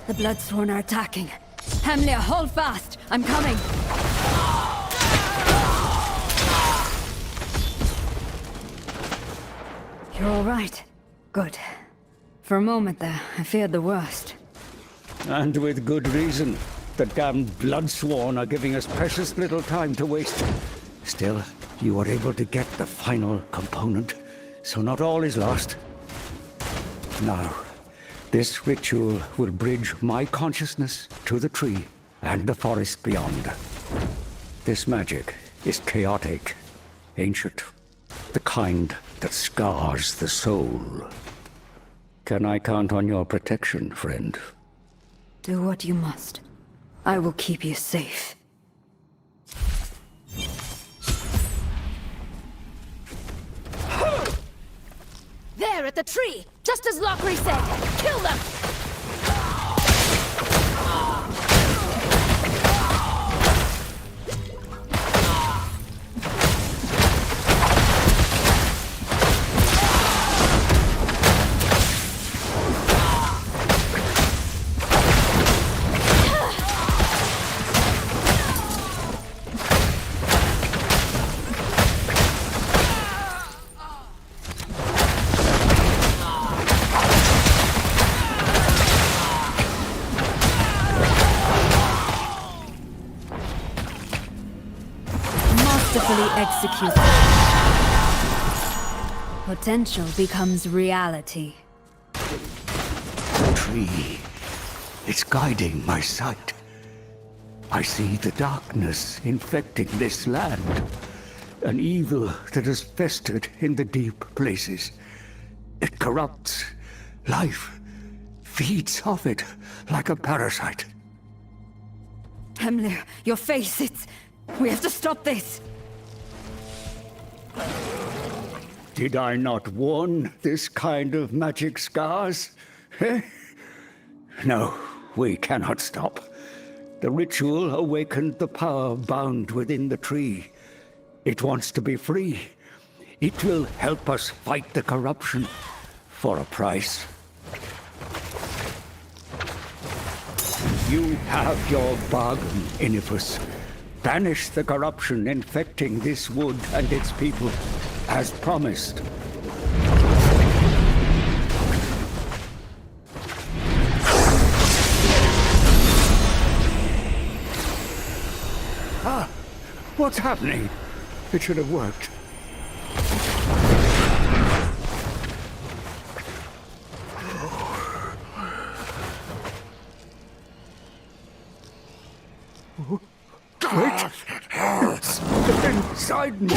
The Bloodsworn are attacking. Hamlir, hold fast! I'm coming! You're all right. Good. For a moment there, I feared the worst. And with good reason. The damned Bloodsworn are giving us precious little time to waste. Still, you were able to get the final component, so not all is lost. Now, this ritual will bridge my consciousness to the tree and the forest beyond. This magic is chaotic, ancient, the kind that scars the soul. Can I count on your protection, friend? Do what you must. I will keep you safe. There at the tree! Just as Lockery said! Kill them! Executed. Potential becomes reality. The tree. It's guiding my sight. I see the darkness infecting this land. An evil that has festered in the deep places. It corrupts life, feeds off it like a parasite. Hamlir, your face, we have to stop this! Did I not warn this kind of magic scars? Eh? No, we cannot stop. The ritual awakened the power bound within the tree. It wants to be free. It will help us fight the corruption for a price. You have your bargain, Inifus. Banish the corruption infecting this wood and its people, as promised. Ah! What's happening? It should have worked. Wait! It's inside me,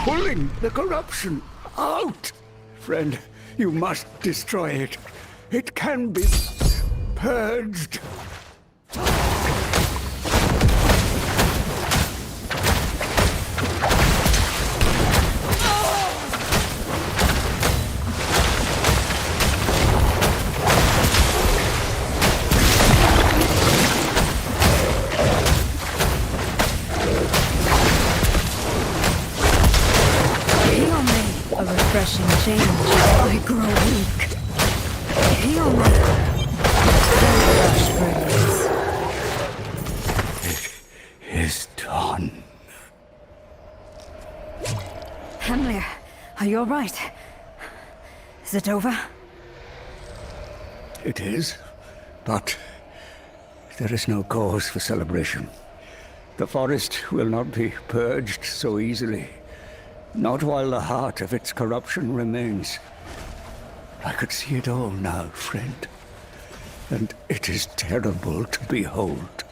pulling the corruption out. Friend, you must destroy it. It can be purged. Refreshing change. I grow weak. Heal me. It is done. Hamlir, are you all right? Is it over? It is, but there is no cause for celebration. The forest will not be purged so easily. Not while the heart of its corruption remains. I could see it all now, friend. And it is terrible to behold.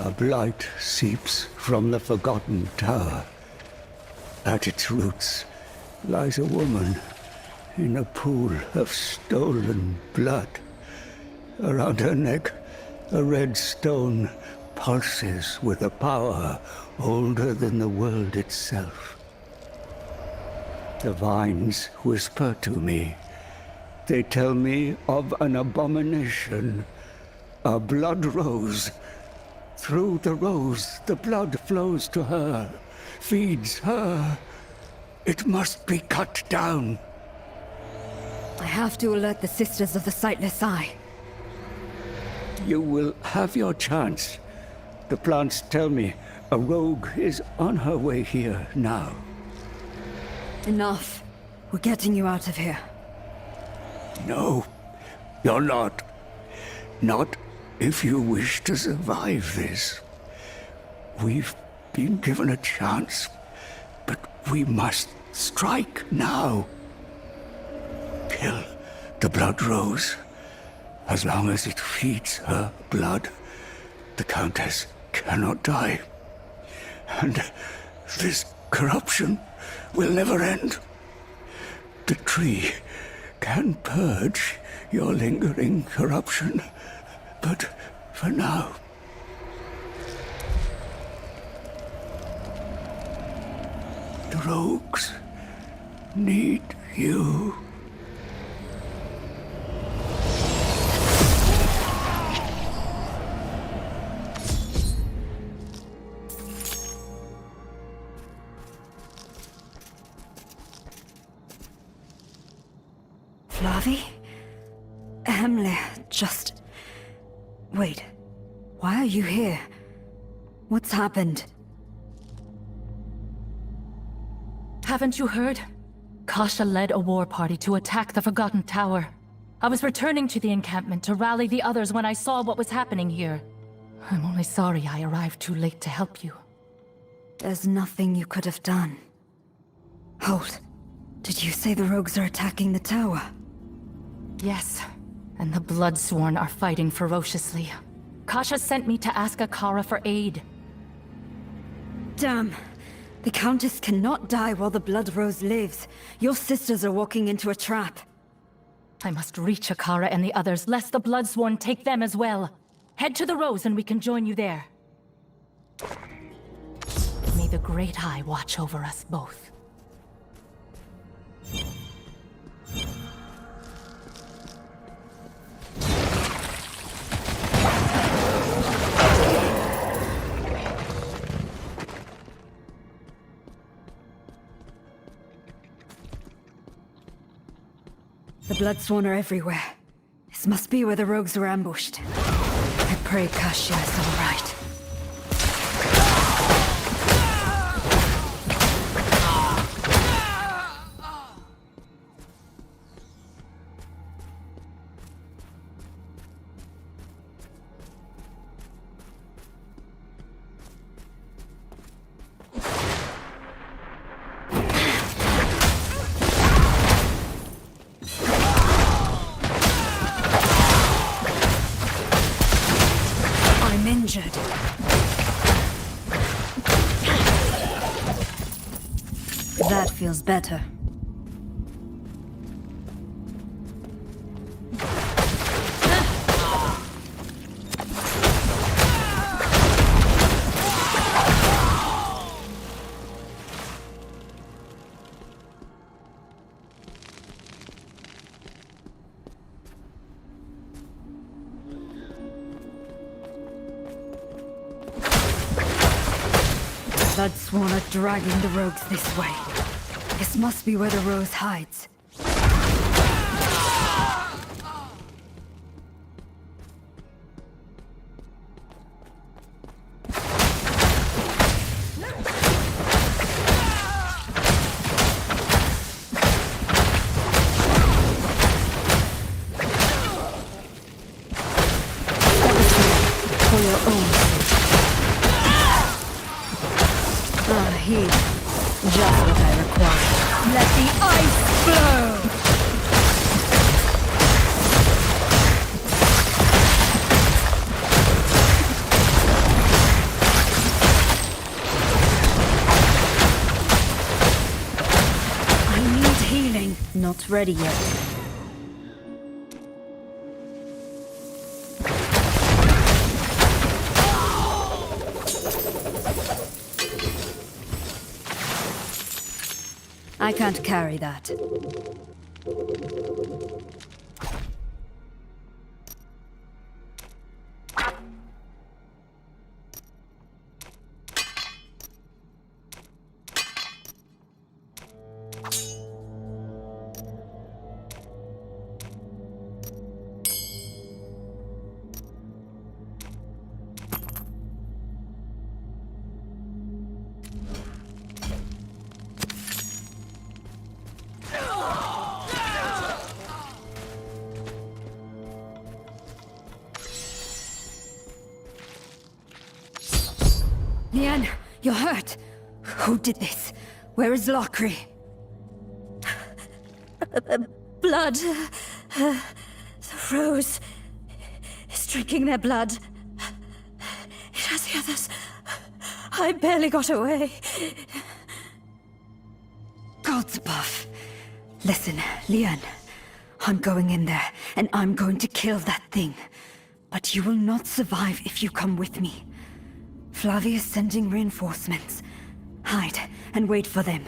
A blight seeps from the forgotten tower. At its roots lies a woman in a pool of stolen blood. Around her neck, a red stone pulses with a power older than the world itself. The vines whisper to me. They tell me of an abomination, a blood rose. Through the rose, the blood flows to her, feeds her. It must be cut down. I have to alert the Sisters of the Sightless Eye. You will have your chance. The plants tell me a rogue is on her way here now. Enough. We're getting you out of here. No, you're not. Not if you wish to survive this. We've been given a chance, but we must strike now. Kill the blood rose. As long as it feeds her blood, the Countess cannot die. And this corruption will never end. The tree can purge your lingering corruption, but for now... the rogues need you. Flavi? Emily, just... Wait. Why are you here? What's happened? Haven't you heard? Kasha led a war party to attack the Forgotten Tower. I was returning to the encampment to rally the others when I saw what was happening here. I'm only sorry I arrived too late to help you. There's nothing you could have done. Hold. Did you say the rogues are attacking the tower? Yes, and the Bloodsworn are fighting ferociously. Kasha sent me to ask Akara for aid. Damn. The Countess cannot die while the Blood Rose lives. Your sisters are walking into a trap. I must reach Akara and the others, lest the Bloodsworn take them as well. Head to the Rose and we can join you there. May the Great Eye watch over us both. The Bloodsworn are everywhere. This must be where the rogues were ambushed. I pray Kasha is all right. Injured. That feels better. Bloodsworn are dragging the rogues this way. This must be where the Rose hides. For your own sake. Here. Just what I require. Let the ice flow! I need healing. Not ready yet. I can't carry that. Liane, you're hurt. Who did this? Where is Lockery? Blood. The rose is drinking their blood. It has the others. I barely got away. Gods above. Listen, Liane. I'm going in there, and I'm going to kill that thing. But you will not survive if you come with me. Flavia is sending reinforcements. Hide and wait for them.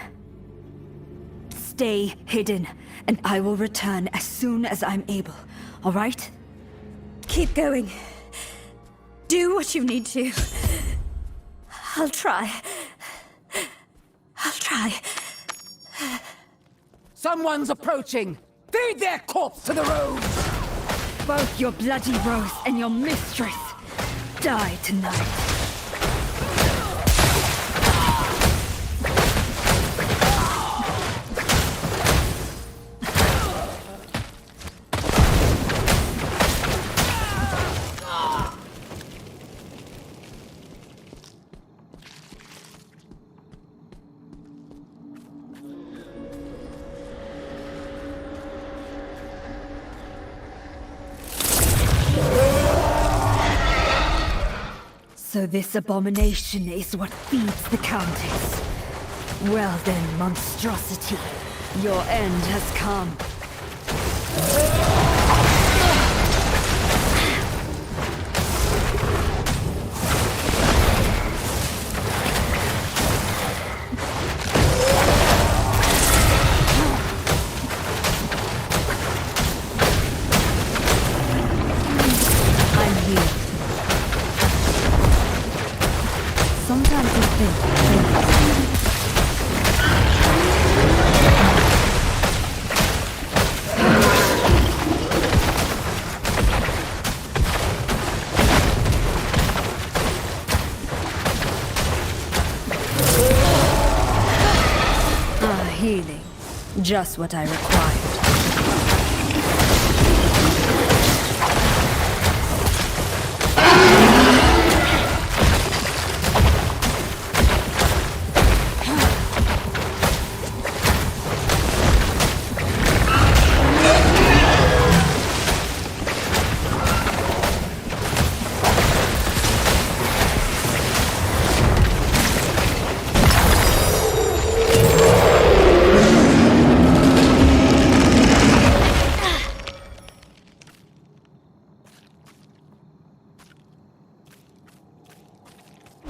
Stay hidden, and I will return as soon as I'm able. All right? Keep going. Do what you need to. I'll try. I'll try. Someone's approaching! Feed their corpse to the road! Both your bloody Rose and your mistress die tonight. So this abomination is what feeds the Countess. Well then, monstrosity, your end has come. I'm here. Sometimes you think. Healing. Just what I required.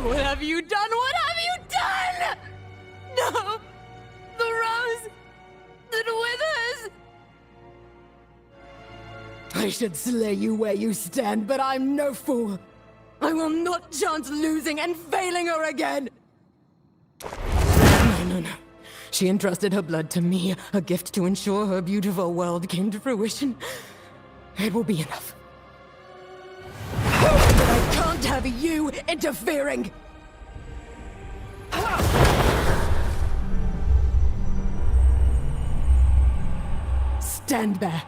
What have you done? What have you done? No! The rose that withers! I should slay you where you stand, but I'm no fool. I will not chance losing and failing her again! No. She entrusted her blood to me, a gift to ensure her beautiful world came to fruition. It will be enough. I can't have you interfering! Stand there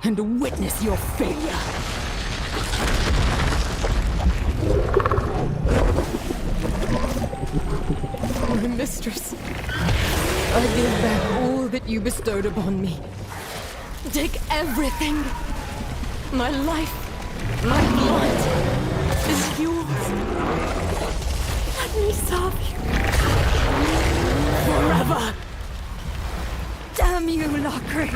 and witness your failure. My mistress, I give back all that you bestowed upon me. Take everything. My life, my blood is yours. Let me serve you. Forever. Damn you, Lockery!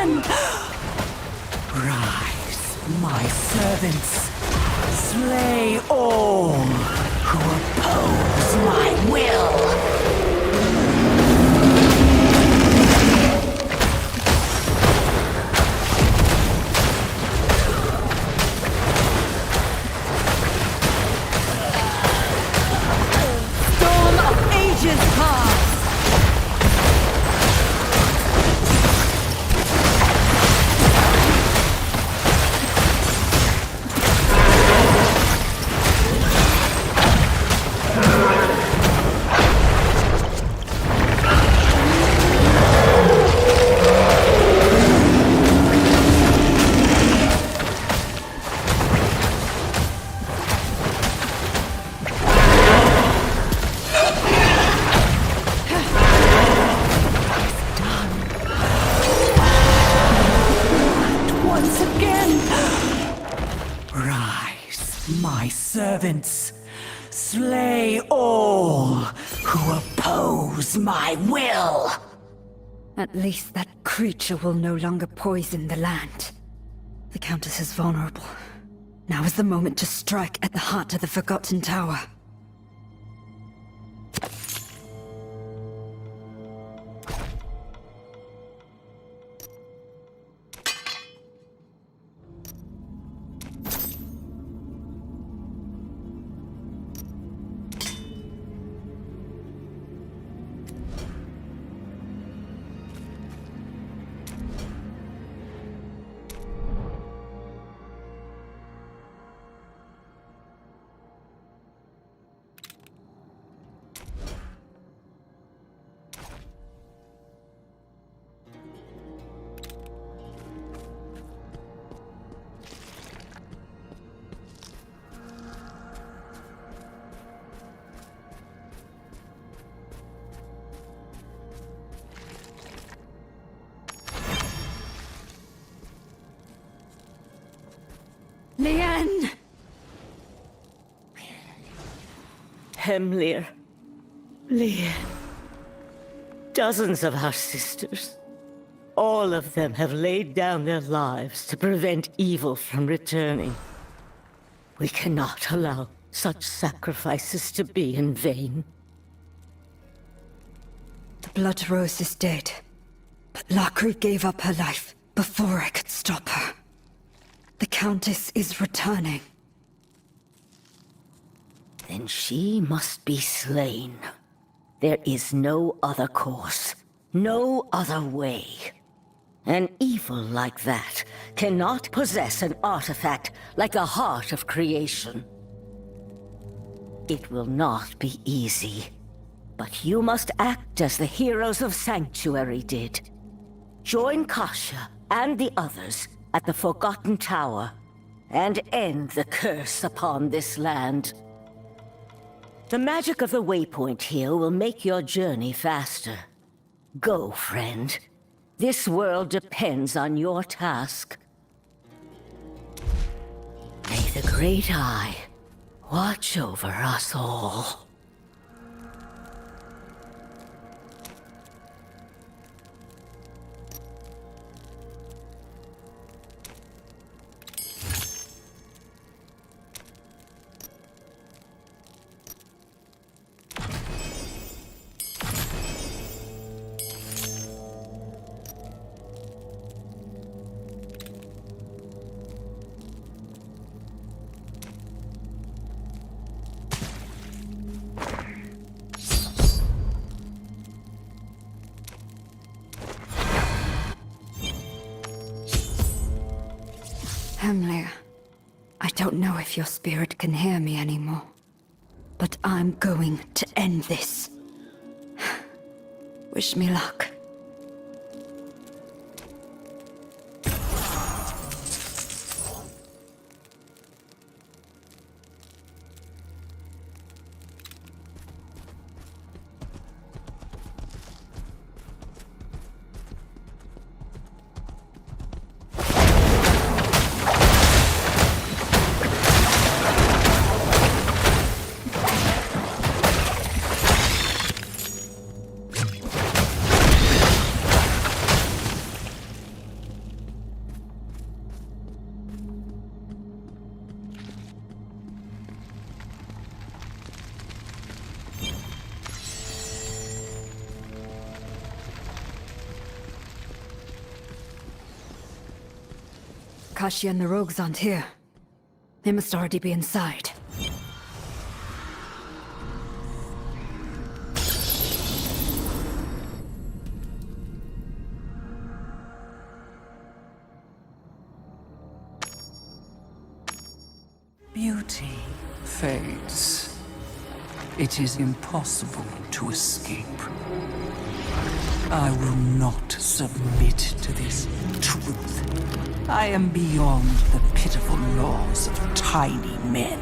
again! Rise, my servants. Slay all who oppose my will! Servants, slay all who oppose my will! At least that creature will no longer poison the land. The Countess is vulnerable. Now is the moment to strike at the heart of the Forgotten Tower. Leanne! Hemlir. Leanne. Dozens of our sisters. All of them have laid down their lives to prevent evil from returning. We cannot allow such sacrifices to be in vain. The Blood Rose is dead, but Lockery gave up her life before I could stop her. The Countess is returning. Then she must be slain. There is no other course, no other way. An evil like that cannot possess an artifact like the heart of creation. It will not be easy, but you must act as the heroes of Sanctuary did. Join Kasha and the others at the Forgotten Tower, and end the curse upon this land. The magic of the waypoint here will make your journey faster. Go, friend. This world depends on your task. May the Great Eye watch over us all. Hemlir, I don't know if your spirit can hear me anymore, but I'm going to end this. Wish me luck. Kashi and the rogues aren't here. They must already be inside. Beauty fades. It is impossible to escape. I will not submit to this truth. I am beyond the pitiful laws of tiny men.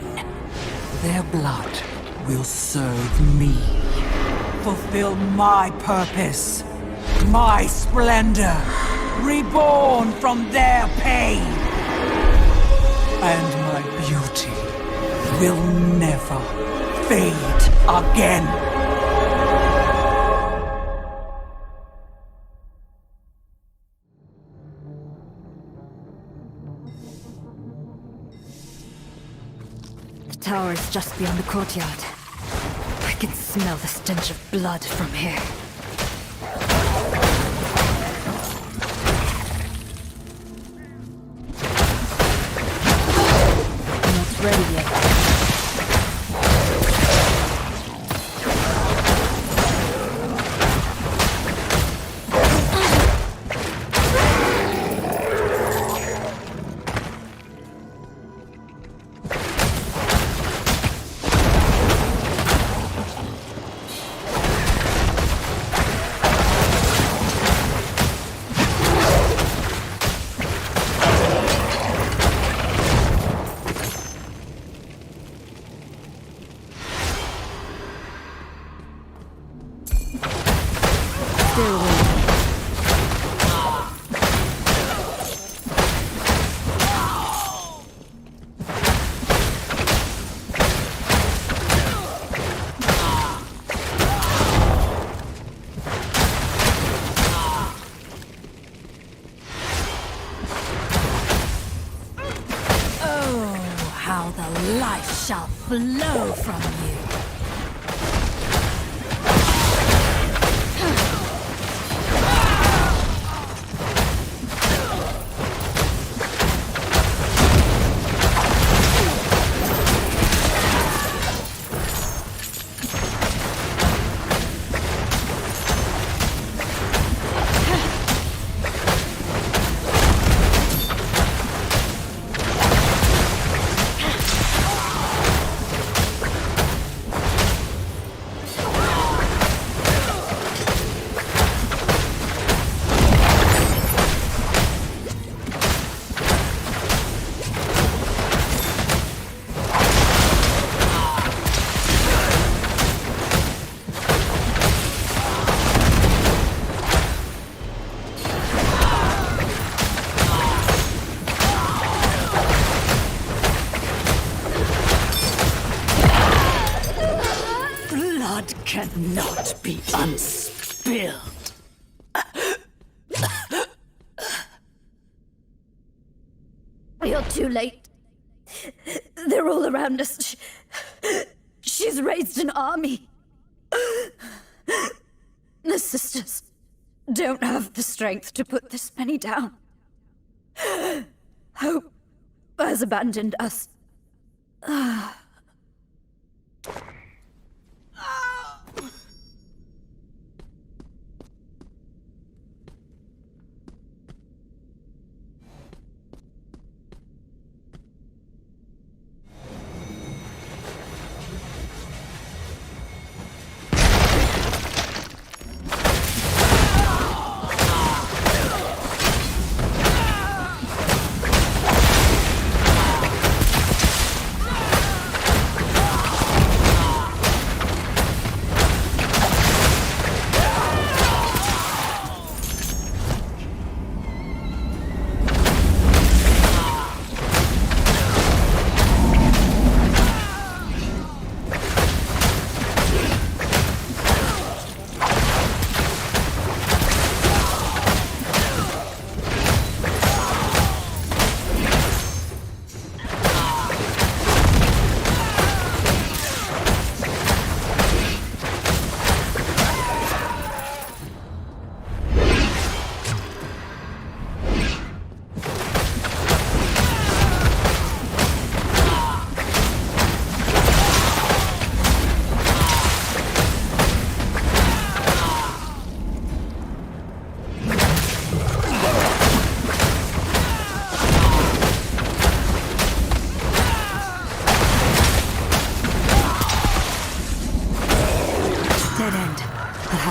Their blood will serve me. Fulfill my purpose. My splendor. Reborn from their pain. And my beauty will never fade again. The tower is just beyond the courtyard. I can smell the stench of blood from here. Not ready yet. How the life shall flow from you. Cannot be unspilled. You're too late. They're all around us. She's raised an army. The sisters don't have the strength to put this many down. Hope has abandoned us.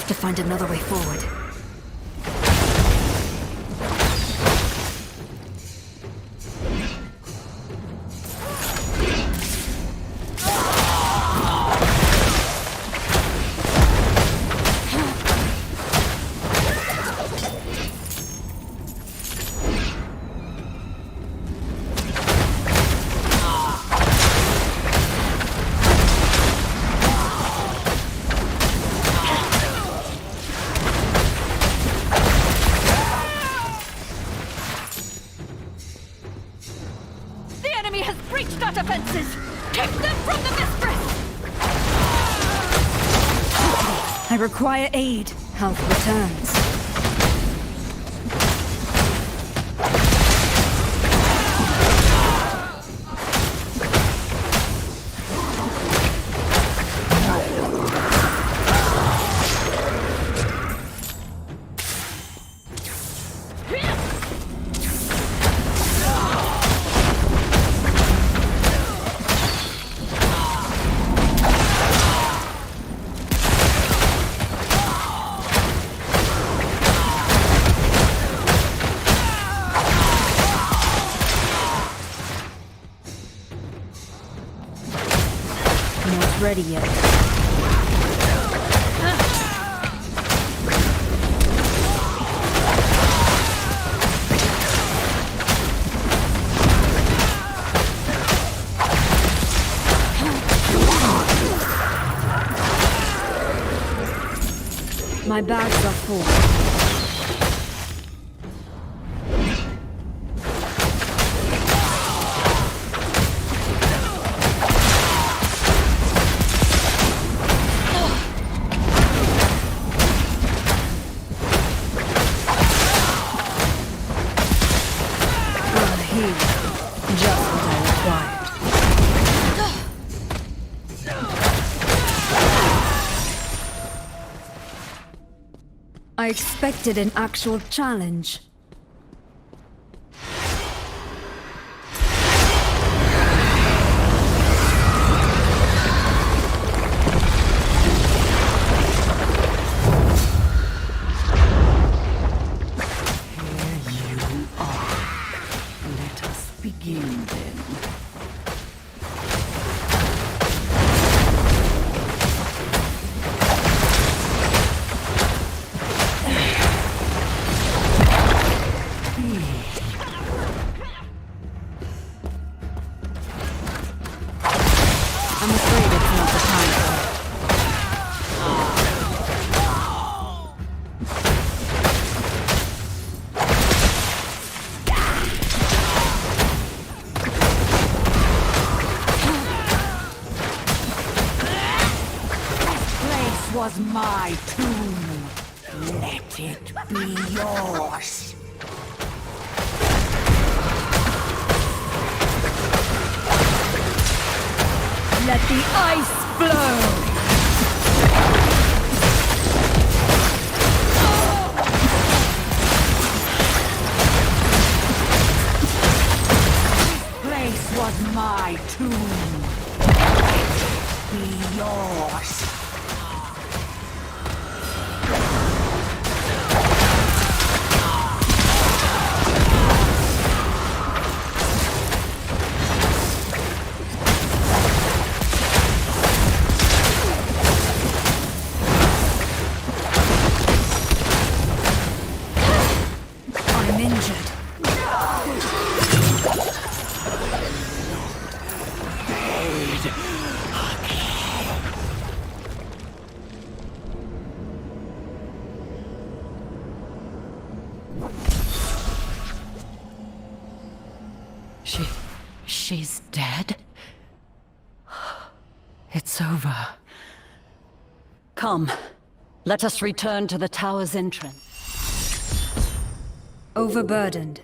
have to find another way forward. I require aid. Health returns. Ready yet. My bags are full. I expected an actual challenge. Was my tomb. Let it be yours. Let the ice flow! This place was my tomb. Let it be yours. She's dead? It's over. Come, let us return to the tower's entrance. Overburdened.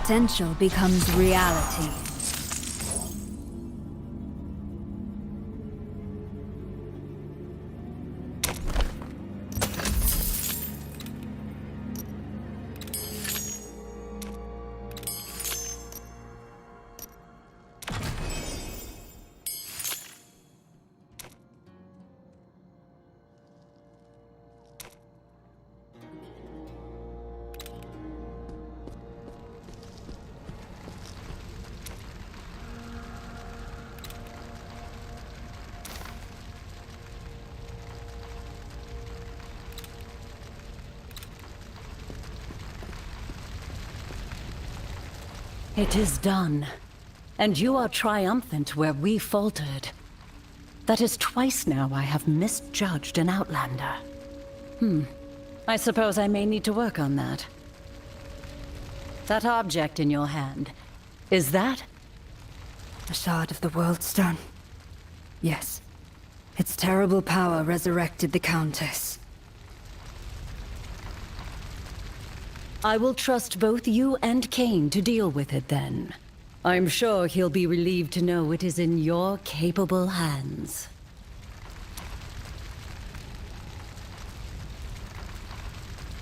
potential becomes reality. It is done. And you are triumphant where we faltered. That is twice now I have misjudged an Outlander. I suppose I may need to work on that. That object in your hand, is that? A shard of the World Stone. Yes. Its terrible power resurrected the Countess. I will trust both you and Cain to deal with it then. I'm sure he'll be relieved to know it is in your capable hands.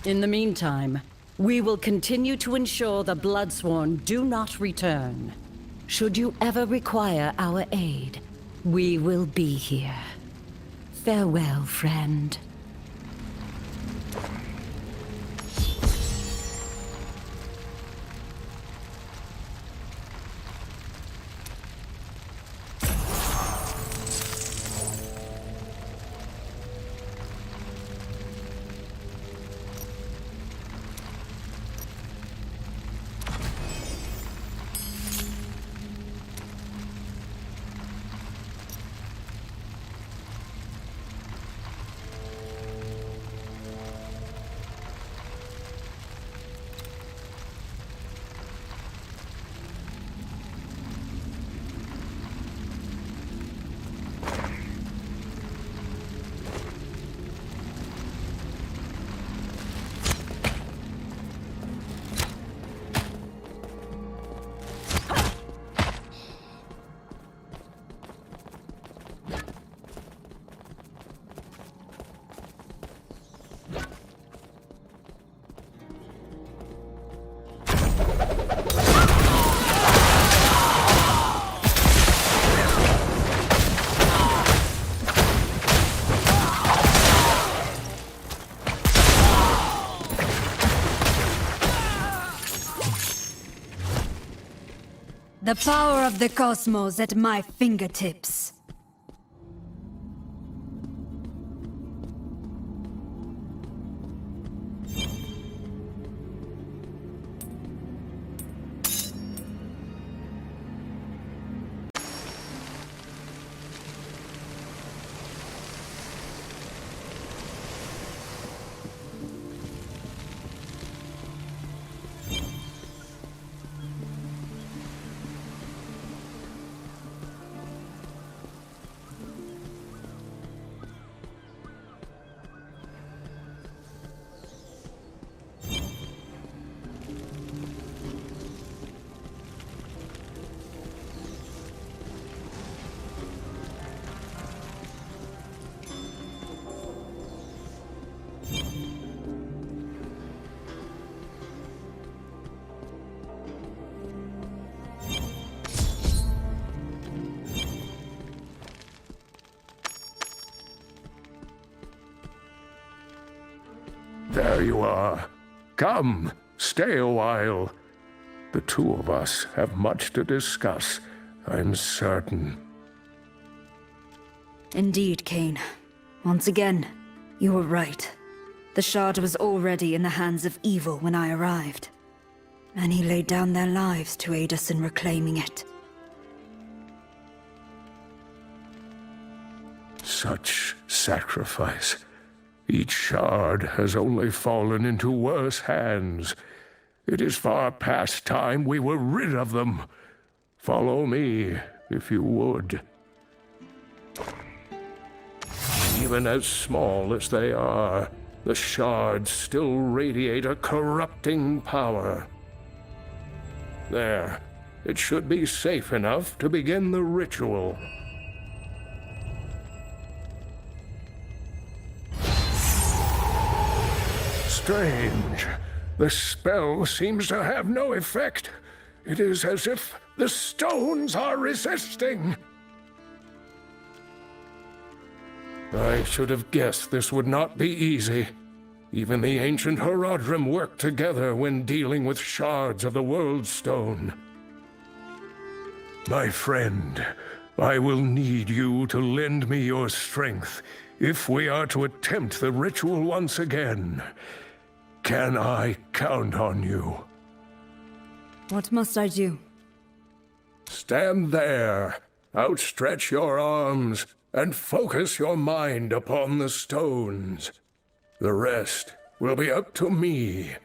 In the meantime, we will continue to ensure the Bloodsworn do not return. Should you ever require our aid, we will be here. Farewell, friend. The power of the cosmos at my fingertips. There you are. Come, stay a while. The two of us have much to discuss, I'm certain. Indeed, Cain. Once again, you were right. The shard was already in the hands of evil when I arrived. Many laid down their lives to aid us in reclaiming it. Such sacrifice. Each shard has only fallen into worse hands. It is far past time we were rid of them. Follow me, if you would. Even as small as they are, the shards still radiate a corrupting power. There. It should be safe enough to begin the ritual. Strange. The spell seems to have no effect. It is as if the stones are resisting. I should have guessed this would not be easy. Even the ancient Horadrim worked together when dealing with shards of the World Stone. My friend, I will need you to lend me your strength if we are to attempt the ritual once again. Can I count on you? What must I do? Stand there, outstretch your arms, and focus your mind upon the stones. The rest will be up to me.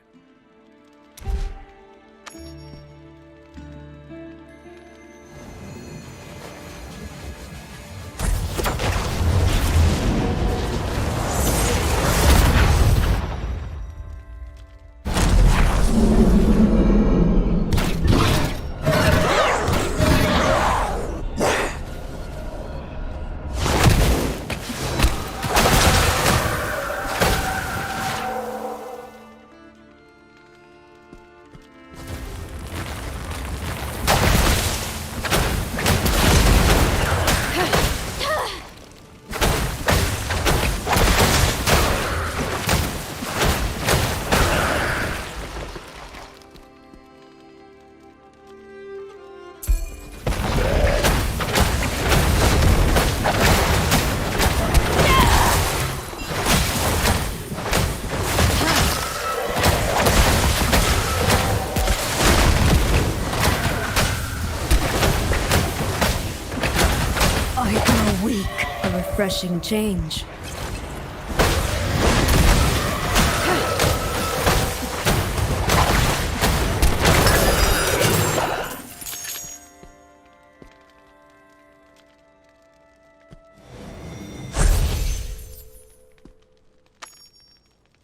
Refreshing change.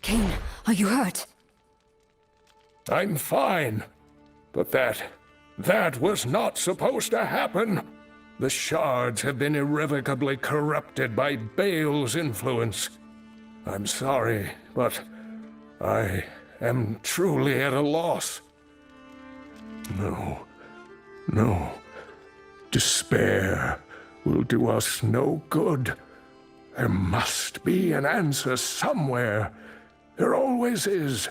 Kane, are you hurt? I'm fine. But that was not supposed to happen. The shards have been irrevocably corrupted by Bale's influence. I'm sorry, but I am truly at a loss. No. Despair will do us no good. There must be an answer somewhere. There always is.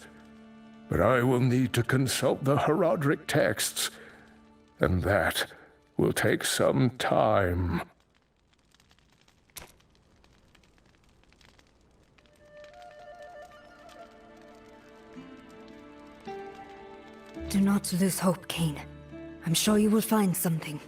But I will need to consult the Horadric texts, and that will take some time. Do not lose hope, Kane. I'm sure you will find something.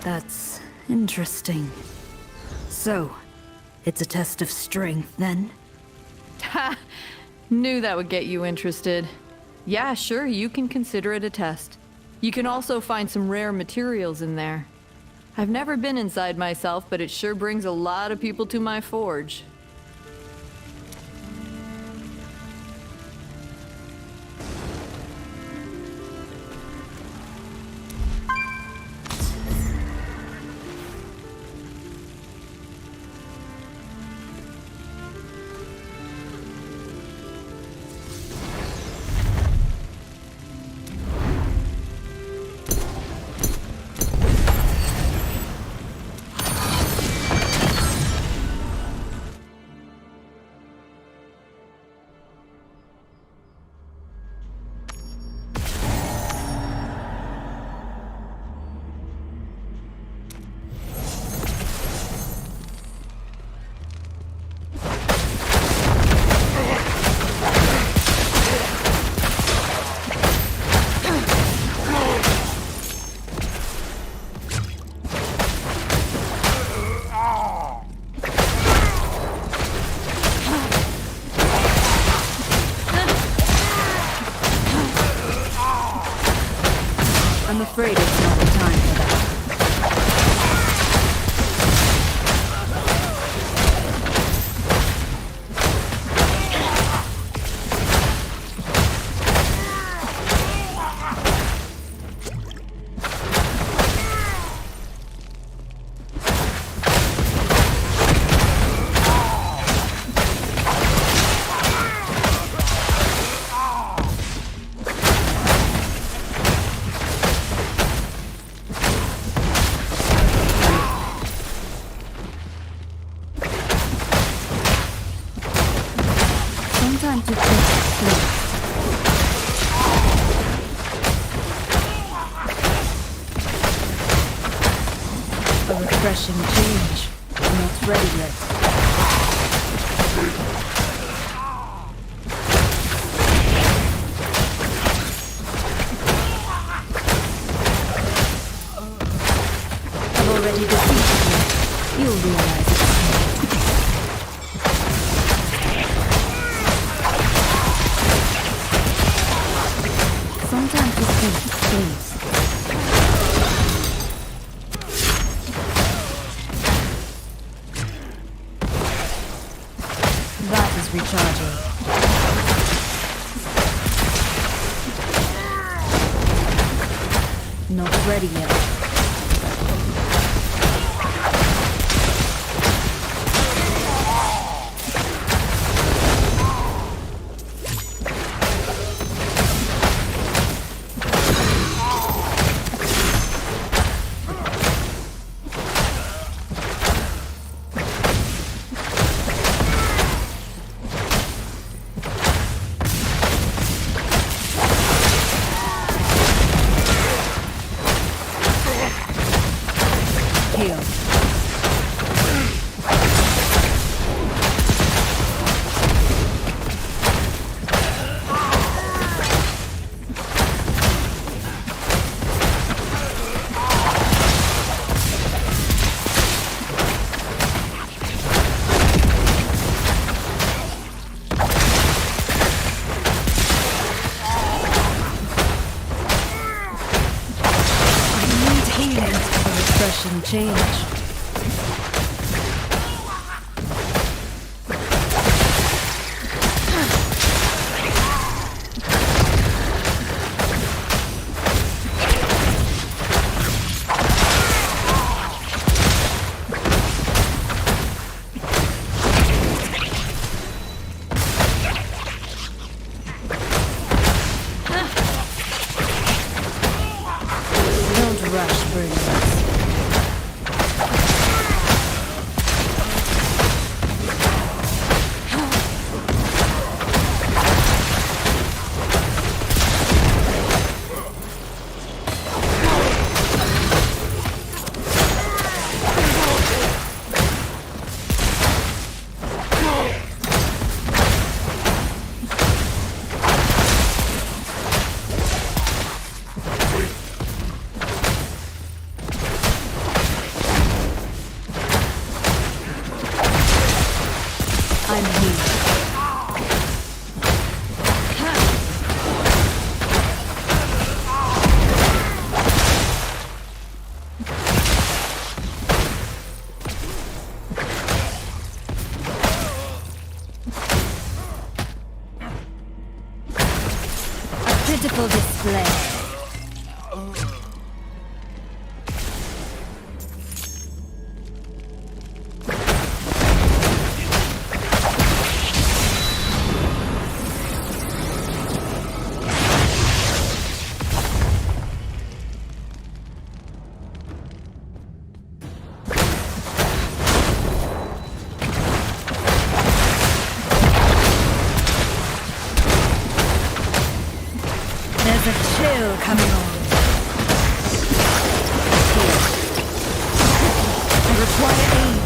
That's interesting. So, it's a test of strength, then? Ha! Knew that would get you interested. Yeah, sure, you can consider it a test. You can also find some rare materials in there. I've never been inside myself, but it sure brings a lot of people to my forge. I'm afraid it's not the time for that. Sometimes it takes slow. A refreshing change. I'm not ready yet. I've already defeated you. You'll realize it soon. Sometimes it takes space. That is recharging. Not ready yet. Change. Don't rush, brilliance. Pitiful display. There's a chill coming on. I require aid.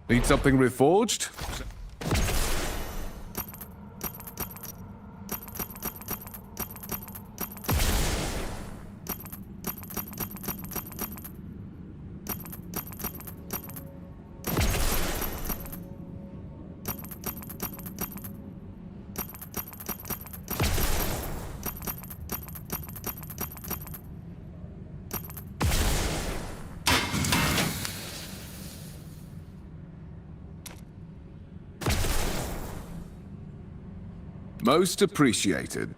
Need something reforged? Most appreciated.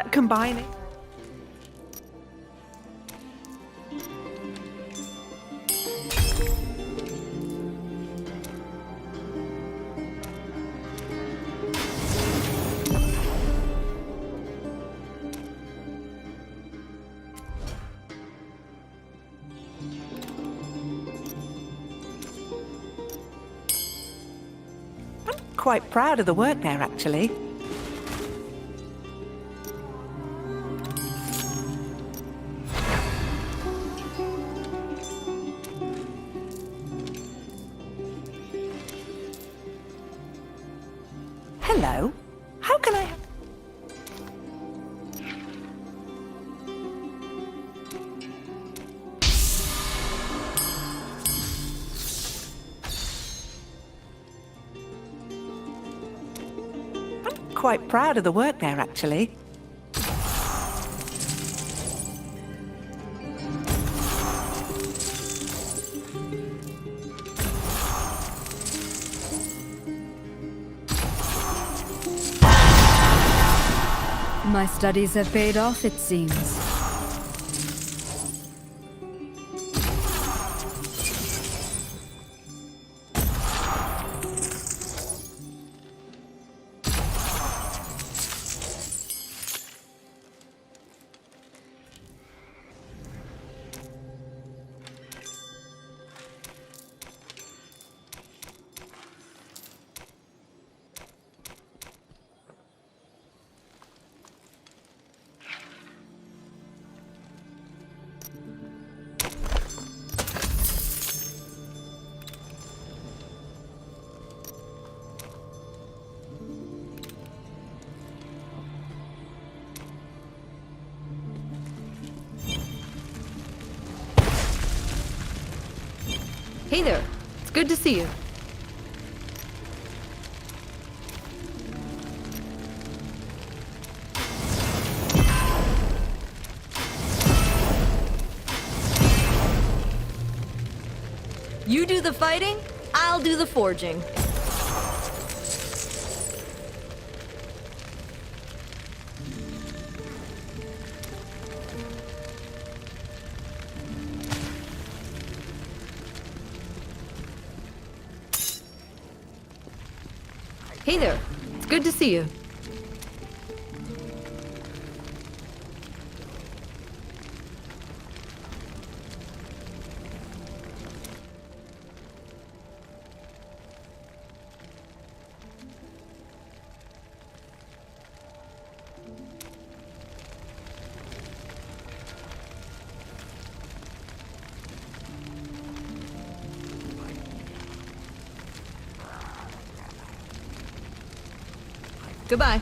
Combining. Quite proud of the work there, actually. Hello. How can I... Quite proud of the work there, actually. My studies have paid off, it seems. Hey there. It's good to see you. You do the fighting, I'll do the forging. Hey there. It's good to see you. Goodbye.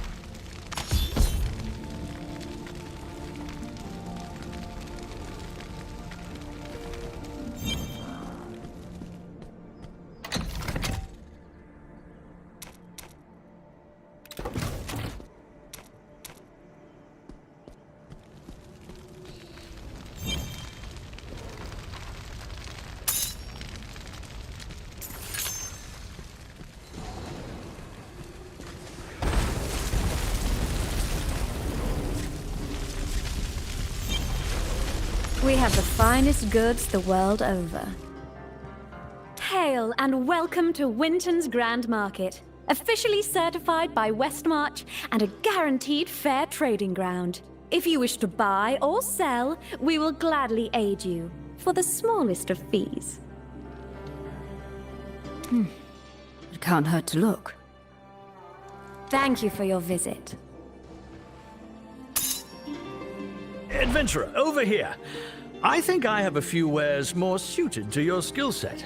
We have the finest goods the world over. Hail and welcome to Winton's Grand Market, officially certified by Westmarch and a guaranteed fair trading ground. If you wish to buy or sell, we will gladly aid you, for the smallest of fees. It can't hurt to look. Thank you for your visit. Adventurer, over here. I think I have a few wares more suited to your skill set.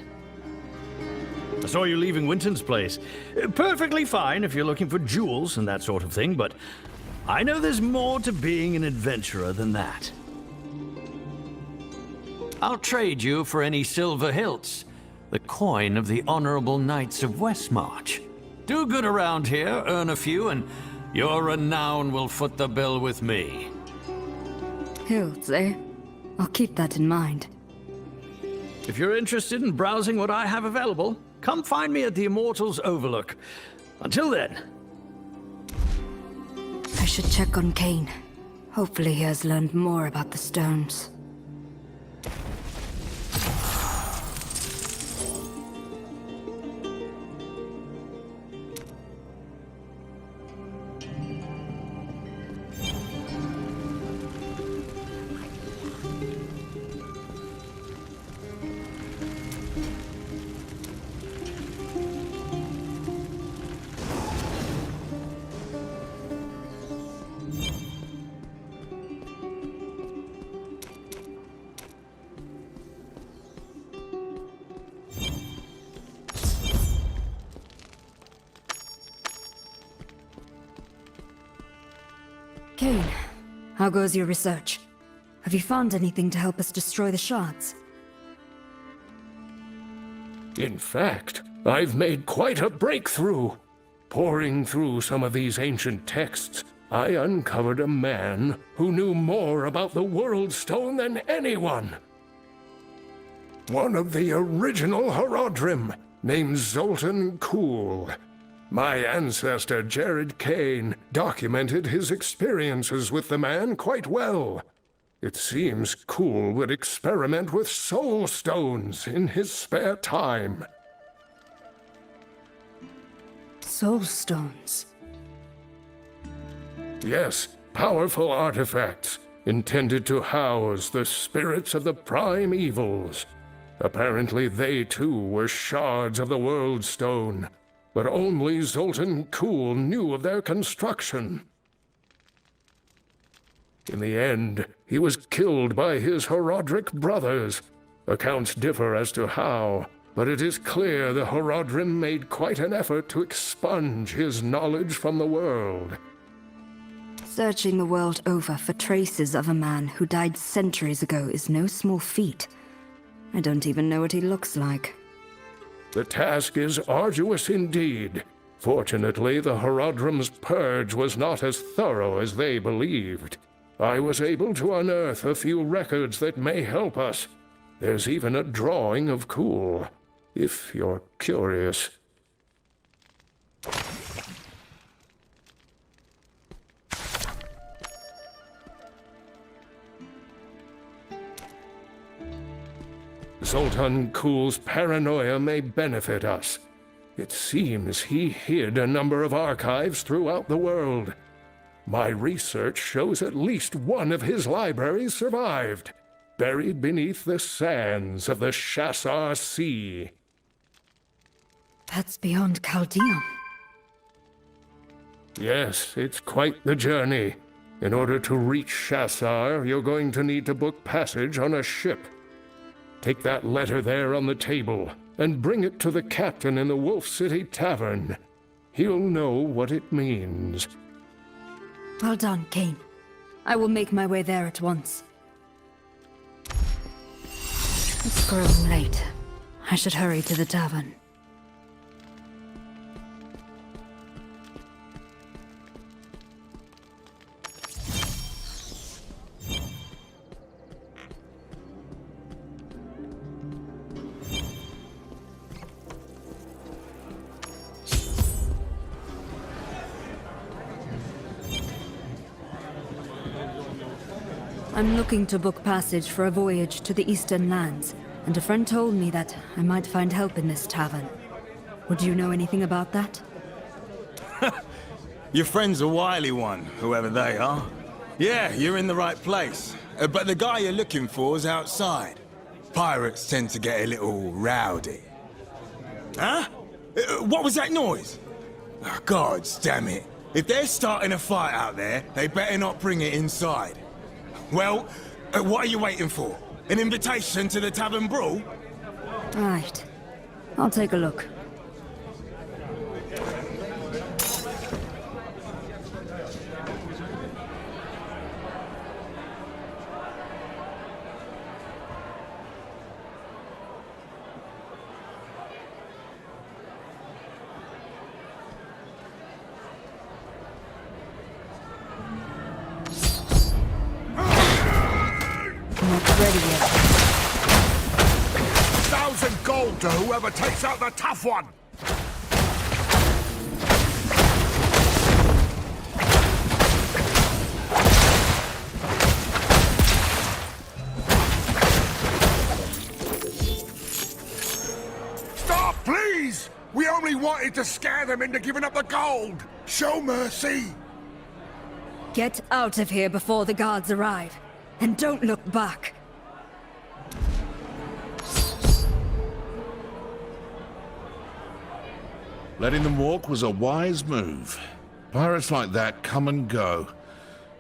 I saw you leaving Winton's place. Perfectly fine if you're looking for jewels and that sort of thing, but I know there's more to being an adventurer than that. I'll trade you for any silver hilts, the coin of the honorable knights of Westmarch. Do good around here, earn a few, and your renown will foot the bill with me. Hilts, eh? I'll keep that in mind. If you're interested in browsing what I have available, come find me at the Immortal's Overlook. Until then. I should check on Kane. Hopefully he has learned more about the stones. Kane, how goes your research? Have you found anything to help us destroy the shards? In fact, I've made quite a breakthrough. Poring through some of these ancient texts, I uncovered a man who knew more about the World Stone than anyone. One of the original Horadrim, named Zoltun Kulle. My ancestor, Jared Kane, documented his experiences with the man quite well. It seems Kulle would experiment with soul stones in his spare time. Soul stones? Yes, powerful artifacts, intended to house the spirits of the prime evils. Apparently they too were shards of the World Stone, but only Zoltun Kulle knew of their construction. In the end, he was killed by his Horadric brothers. Accounts differ as to how, but it is clear the Horadrim made quite an effort to expunge his knowledge from the world. Searching the world over for traces of a man who died centuries ago is no small feat. I don't even know what he looks like. The task is arduous indeed. Fortunately, the Horadrim's purge was not as thorough as they believed. I was able to unearth a few records that may help us. There's even a drawing of Kulle, if you're curious. Zoltun Kulle's paranoia may benefit us. It seems he hid a number of archives throughout the world. My research shows at least one of his libraries survived, buried beneath the sands of the Shassar Sea. That's beyond Chaldean. Yes, it's quite the journey. In order to reach Shassar, you're going to need to book passage on a ship. Take that letter there on the table, and bring it to the captain in the Wolf City Tavern. He'll know what it means. Well done, Kane. I will make my way there at once. It's growing late. I should hurry to the tavern. I'm looking to book passage for a voyage to the Eastern Lands, and a friend told me that I might find help in this tavern. Would you know anything about that? Your friend's a wily one, whoever they are. Yeah, you're in the right place. But the guy you're looking for is outside. Pirates tend to get a little rowdy. Huh? What was that noise? Oh, gods damn it. If they're starting a fight out there, they better not bring it inside. Well, what are you waiting for? An invitation to the tavern brawl? Right. I'll take a look. Ready yet. 1,000 gold to whoever takes out the tough one! wanted to scare them into giving up the gold! Show mercy! Get out of here before the guards arrive. And don't look back. Letting them walk was a wise move. Pirates like that come and go.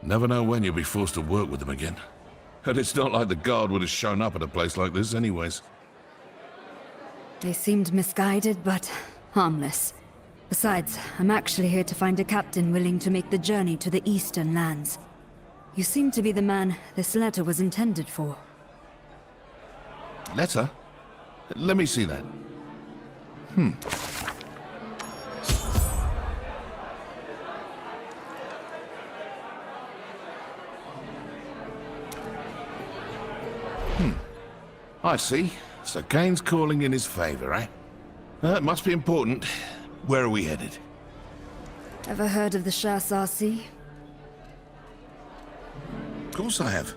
Never know when you'll be forced to work with them again. And it's not like the guard would have shown up at a place like this anyways. They seemed misguided, but harmless. Besides, I'm actually here to find a captain willing to make the journey to the eastern lands. You seem to be the man this letter was intended for. Letter? Let me see that. I see. So Kane's calling in his favor, eh? It must be important. Where are we headed? Ever heard of the Shassar Sea? Of course I have.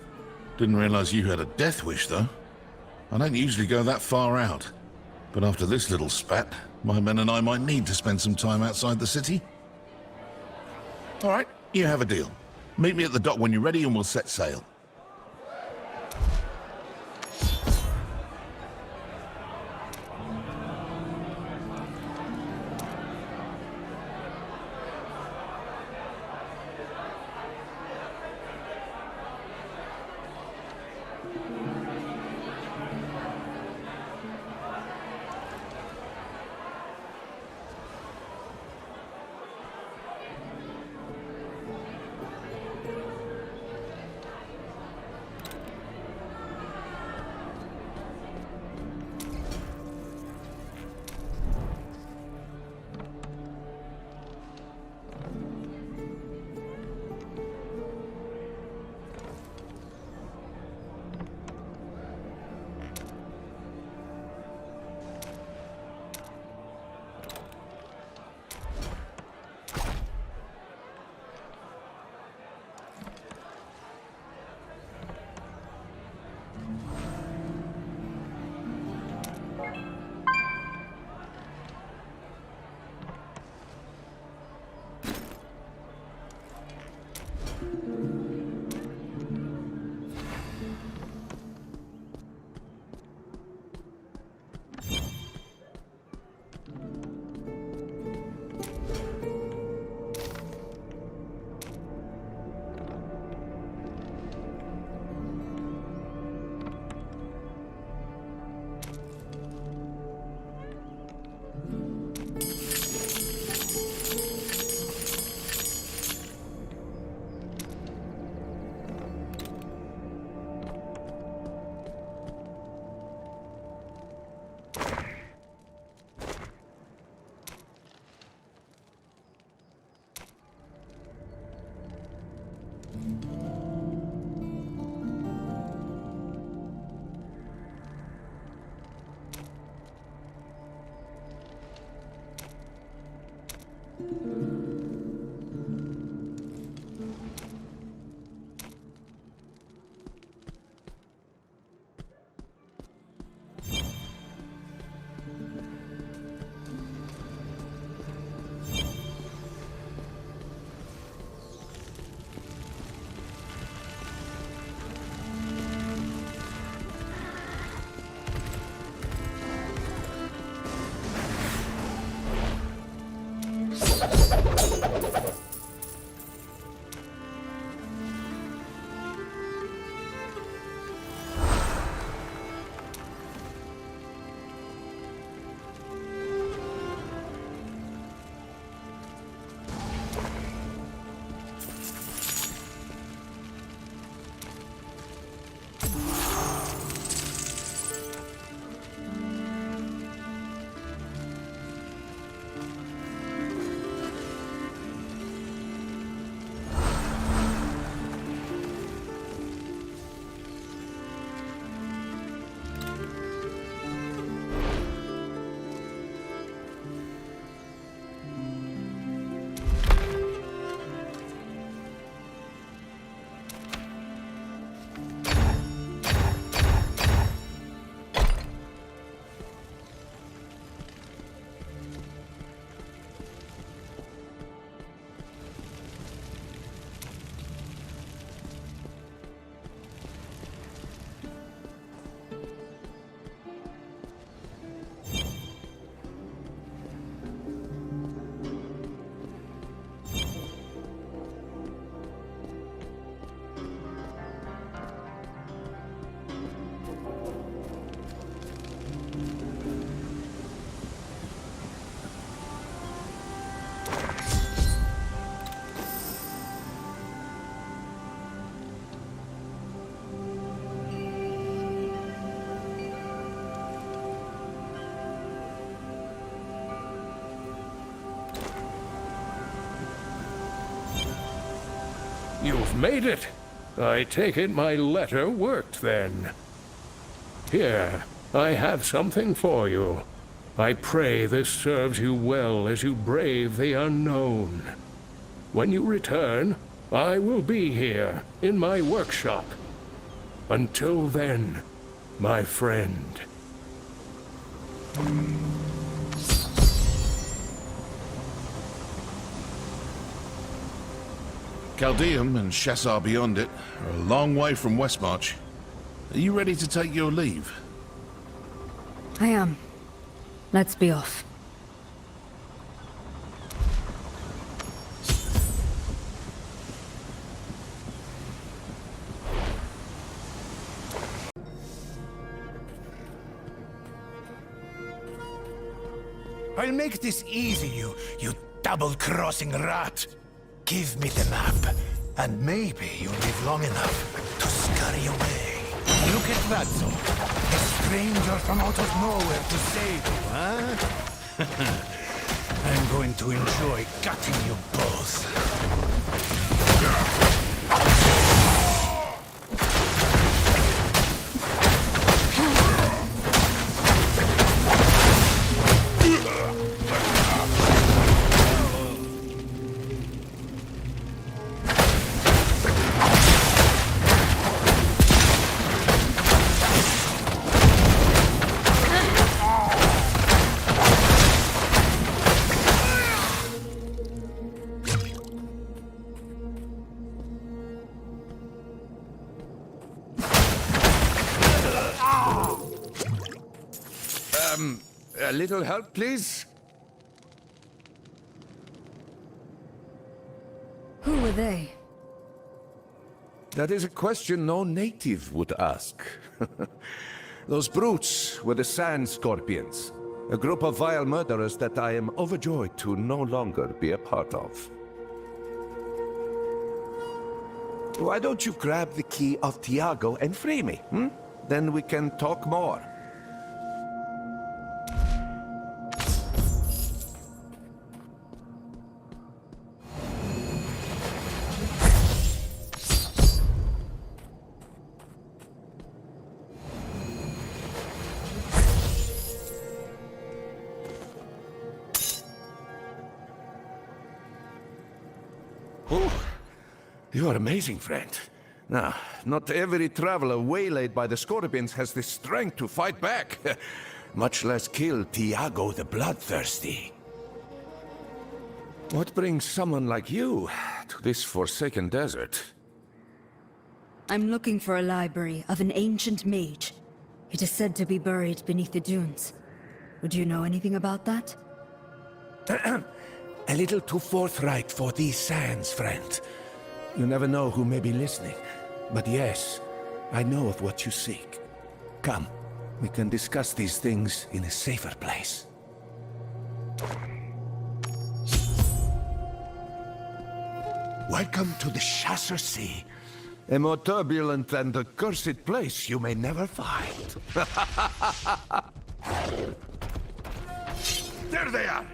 Didn't realize you had a death wish, though. I don't usually go that far out. But after this little spat, my men and I might need to spend some time outside the city. All right, you have a deal. Meet me at the dock when you're ready and we'll set sail. You've made it. I take it my letter worked then. Here, I have something for you. I pray this serves you well as you brave the unknown. When you return, I will be here in my workshop. Until then, my friend. Chaldeum and Shassar beyond it are a long way from Westmarch. Are you ready to take your leave? I am. Let's be off. I'll make this easy, you double-crossing rat. Give me the map, and maybe you'll live long enough to scurry away. Look at that, Zol. A stranger from out of nowhere to save you, huh? I'm going to enjoy gutting you both. A little help, please? Who were they? That is a question no native would ask. Those brutes were the Sand Scorpions, a group of vile murderers that I am overjoyed to no longer be a part of. Why don't you grab the key of Tiago and free me, hmm? Then we can talk more. You are amazing, friend. Now, not every traveler waylaid by the Scorpions has the strength to fight back, much less kill Tiago the Bloodthirsty. What brings someone like you to this forsaken desert? I'm looking for a library of an ancient mage. It is said to be buried beneath the dunes. Would you know anything about that? A little too forthright for these sands, friend. You never know who may be listening. But yes, I know of what you seek. Come, we can discuss these things in a safer place. Welcome to the Shassar Sea. A more turbulent and accursed place you may never find. There they are!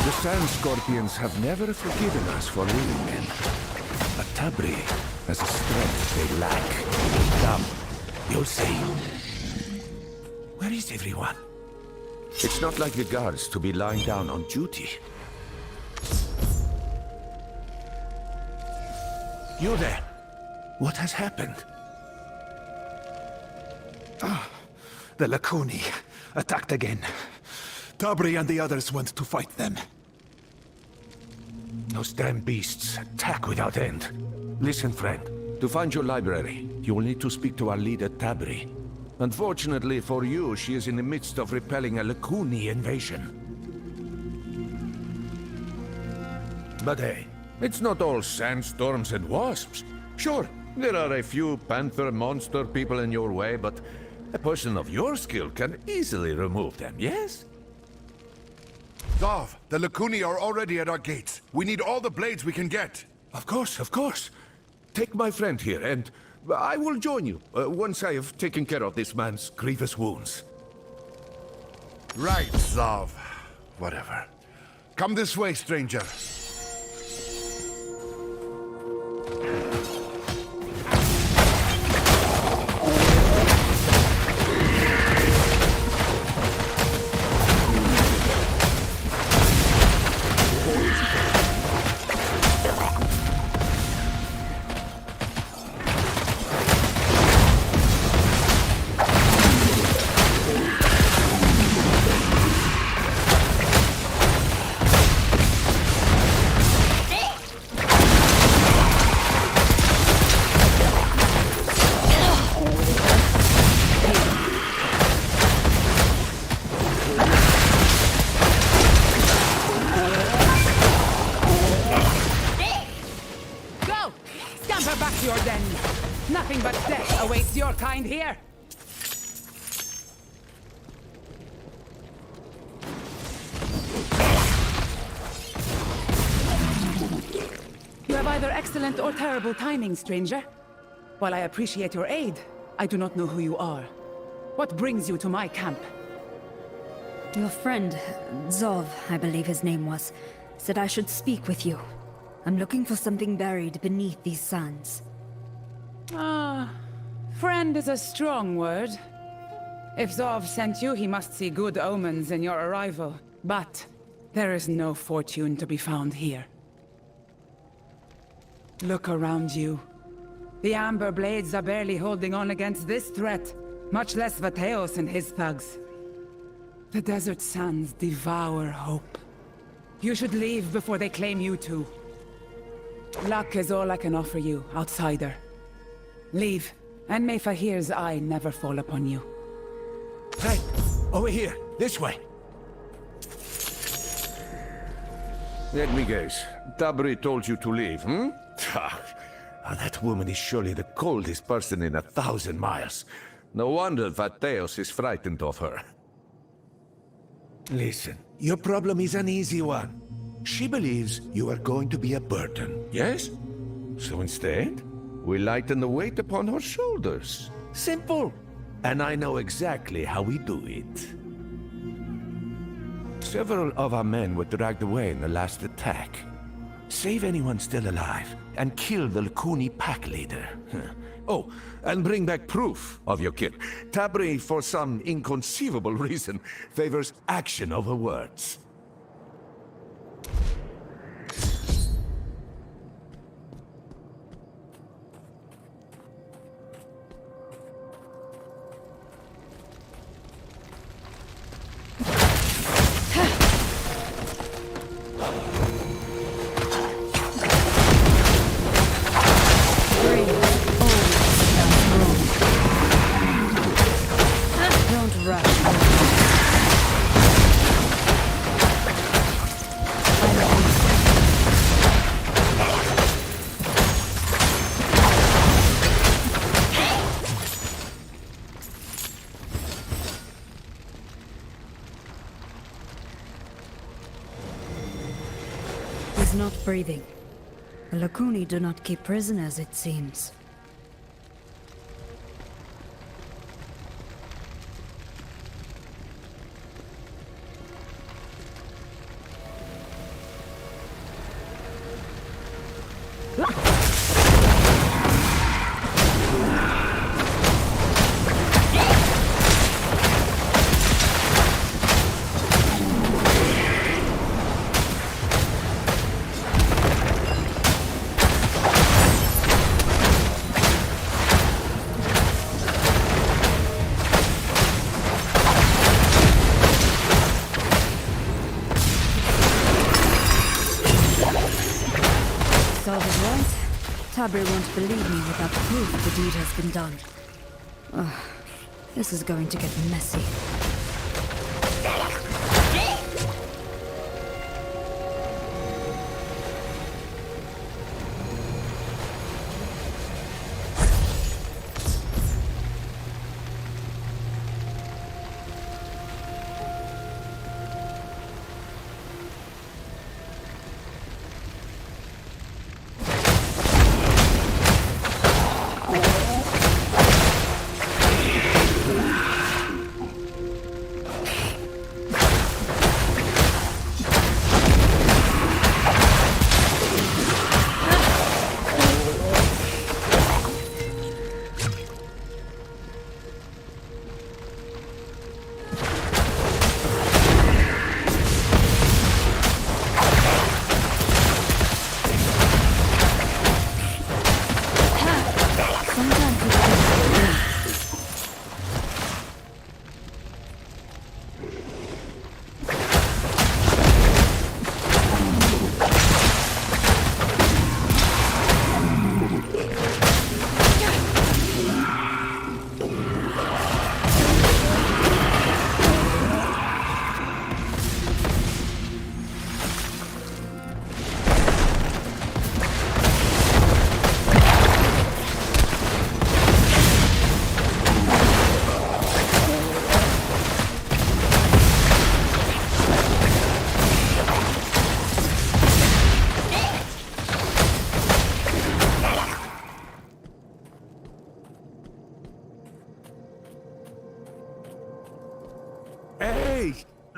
The Sand Scorpions have never forgiven us for leaving them. But Tabri has a strength they lack. Come, you'll see. Where is everyone? It's not like the guards to be lying down on duty. You there? What has happened? The Lacuni attacked again. Tabri and the others went to fight them. Those damn beasts attack without end. Listen, friend. To find your library, you will need to speak to our leader, Tabri. Unfortunately for you, she is in the midst of repelling a Lacuni invasion. But hey, it's not all sandstorms and wasps. Sure, there are a few panther monster people in your way, but a person of your skill can easily remove them, yes? Zav, the Lacuni are already at our gates. We need all the blades we can get. Of course, of course. Take my friend here, and I will join you once I have taken care of this man's grievous wounds. Right, Zav. whatever. Come this way, stranger. Nothing but death awaits your kind here. You have either excellent or terrible timing, stranger. While I appreciate your aid, I do not know who you are. What brings you to my camp? Your friend, Zov, I believe his name was, said I should speak with you. I'm looking for something buried beneath these sands. Ah, friend is a strong word. If Zov sent you, he must see good omens in your arrival. But there is no fortune to be found here. Look around you. The Amber Blades are barely holding on against this threat, much less Vateos and his thugs. The desert sands devour hope. You should leave before they claim you too. Luck is all I can offer you, outsider. Leave, and may Fahir's eye never fall upon you. Hey, over here, this way. Let me guess. Tabri told you to leave, hmm? That woman is surely the coldest person in 1,000 miles. No wonder Vateos is frightened of her. Listen, your problem is an easy one. She believes you are going to be a burden, yes? So instead, we lighten the weight upon her shoulders. Simple. And I know exactly how we do it. Several of our men were dragged away in the last attack. Save anyone still alive, and kill the Lakuni pack leader. Oh, and bring back proof of your kill. Tabri, for some inconceivable reason, favors action over words. He's not breathing. The Lakuni do not keep prisoners, it seems. Tabri won't believe me without proof the deed has been done. Ugh, this is going to get messy.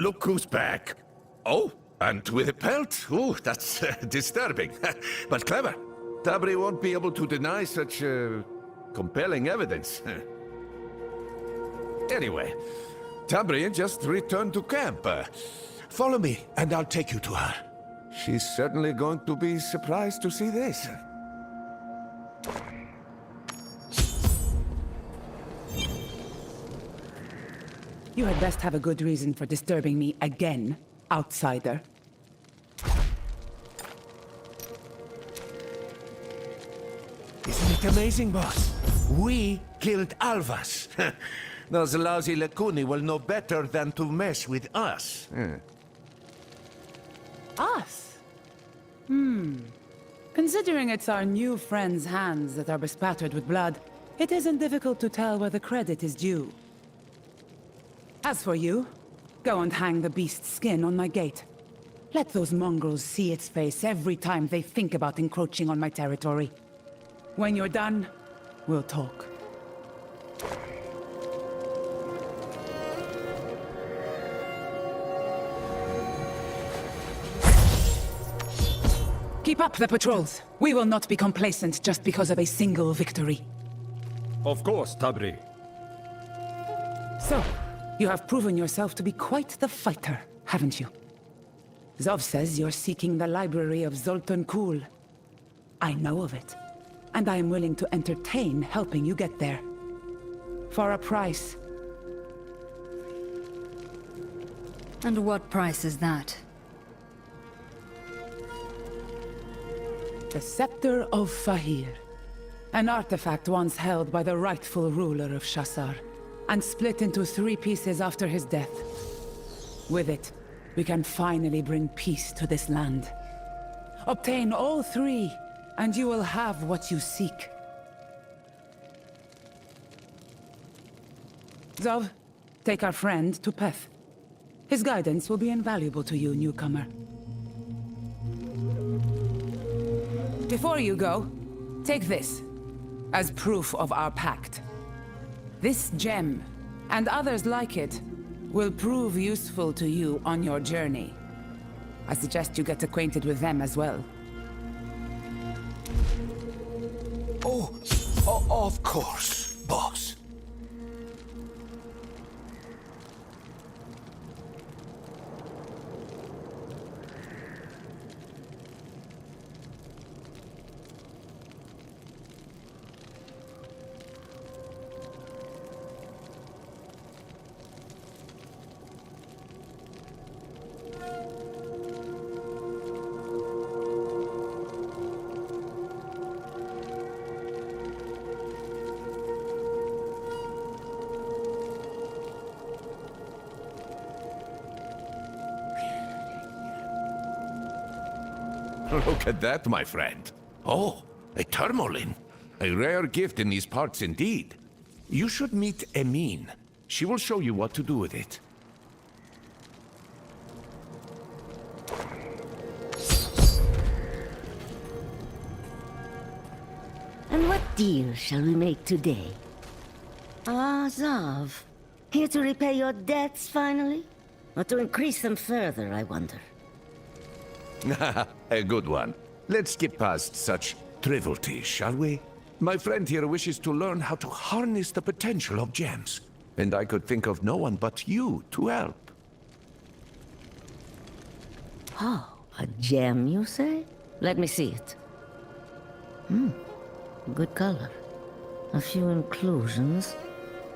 look who's back. Oh, and with a pelt. Oh, that's disturbing, but clever. Tabri won't be able to deny such compelling evidence. Anyway, Tabri just returned to camp. Follow me, and I'll take you to her. She's certainly going to be surprised to see this. You had best have a good reason for disturbing me again, outsider. Isn't it amazing, boss? We killed Alvas. Those lousy Lakuni will know better than to mess with us. Us? Considering it's our new friend's hands that are bespattered with blood, it isn't difficult to tell where the credit is due. As for you, go and hang the beast's skin on my gate. Let those mongrels see its face every time they think about encroaching on my territory. When you're done, we'll talk. Keep up the patrols. We will not be complacent just because of a single victory. Of course, Tabri. So, you have proven yourself to be quite the fighter, haven't you? Zov says you're seeking the library of Zoltun Kulle. I know of it, and I am willing to entertain helping you get there. For a price. And what price is that? The Scepter of Fahir. An artifact once held by the rightful ruler of Shassar, and split into 3 pieces after his death. With it, we can finally bring peace to this land. Obtain all 3, and you will have what you seek. Zov, take our friend to Peth. His guidance will be invaluable to you, newcomer. Before you go, take this, as proof of our pact. This gem, and others like it, will prove useful to you on your journey. I suggest you get acquainted with them as well. Oh, of course, boss. Look at that, my friend. Oh, a tourmaline. A rare gift in these parts indeed. You should meet Emin. She will show you what to do with it. And what deal shall we make today? Ah, Zav. Here to repay your debts, finally? Or to increase them further, I wonder? A good one. Let's skip past such trivialities, shall we? My friend here wishes to learn how to harness the potential of gems. And I could think of no one but you to help. Oh, a gem, you say? Let me see it. Good color. A few inclusions.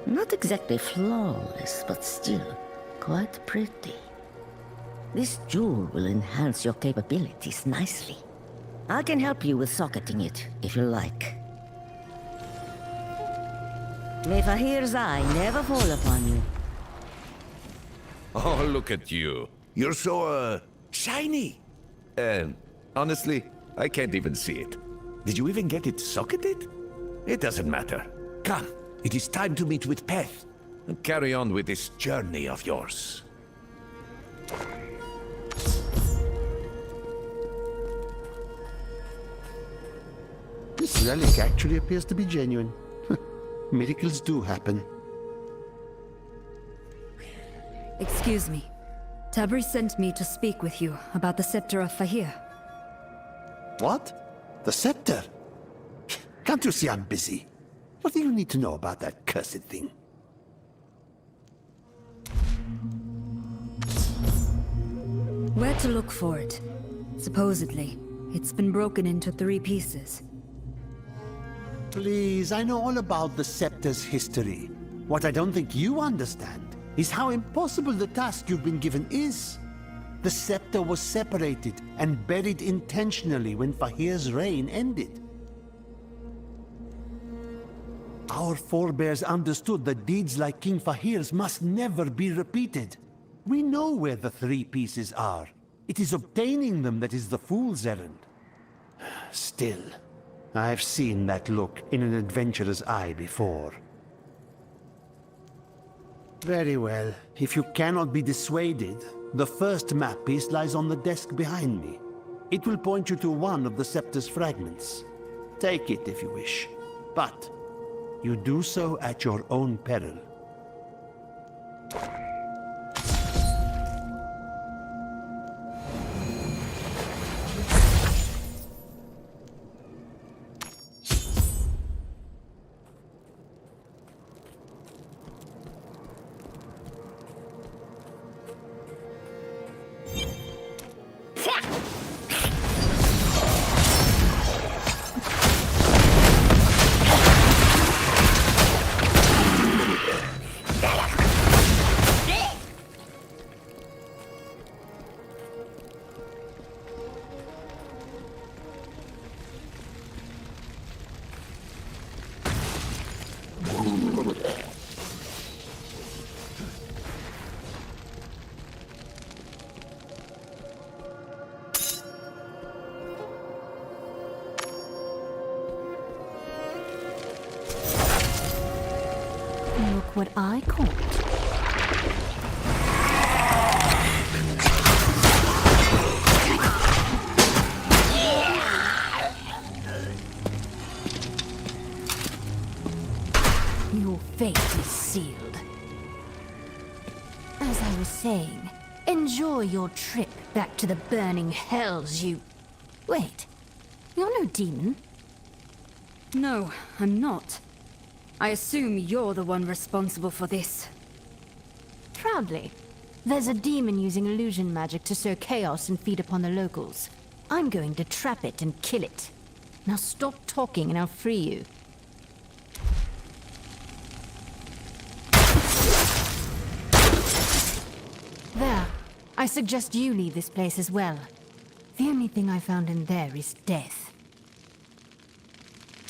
Not exactly flawless, but still quite pretty. This jewel will enhance your capabilities nicely. I can help you with socketing it, if you like. May Fahir's eye never fall upon you. Oh, look at you. You're so, shiny. Honestly, I can't even see it. Did you even get it socketed? It doesn't matter. Come, it is time to meet with Peth and carry on with this journey of yours. This relic actually appears to be genuine. Miracles do happen. Excuse me. Tabri sent me to speak with you about the Scepter of Fahir. What? The scepter? Can't you see I'm busy? What do you need to know about that cursed thing? Where to look for it? Supposedly, it's been broken into 3 pieces. Please, I know all about the scepter's history. What I don't think you understand is how impossible the task you've been given is. The scepter was separated and buried intentionally when Fahir's reign ended. Our forebears understood that deeds like King Fahir's must never be repeated. We know where the 3 pieces are. It is obtaining them that is the fool's errand. Still, I've seen that look in an adventurer's eye before. Very well. If you cannot be dissuaded, the first map piece lies on the desk behind me. It will point you to one of the scepter's fragments. Take it if you wish, but you do so at your own peril. Look what I caught. Your fate is sealed. As I was saying, enjoy your trip back to the burning hells, you... Wait, you're no demon. No, I'm not. I assume you're the one responsible for this. Proudly. There's a demon using illusion magic to sow chaos and feed upon the locals. I'm going to trap it and kill it. Now stop talking and I'll free you. There. I suggest you leave this place as well. The only thing I found in there is death.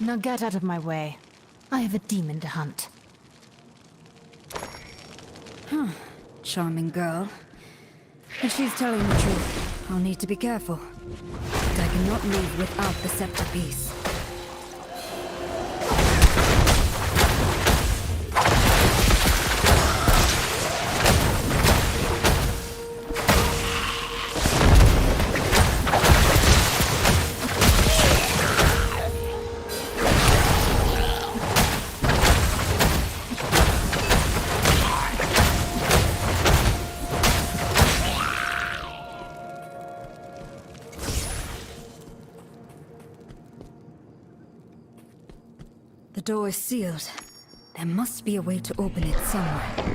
Now get out of my way. I have a demon to hunt. Huh. Charming girl. If she's telling the truth, I'll need to be careful. But I cannot leave without the scepter piece. The door is sealed. There must be a way to open it somewhere.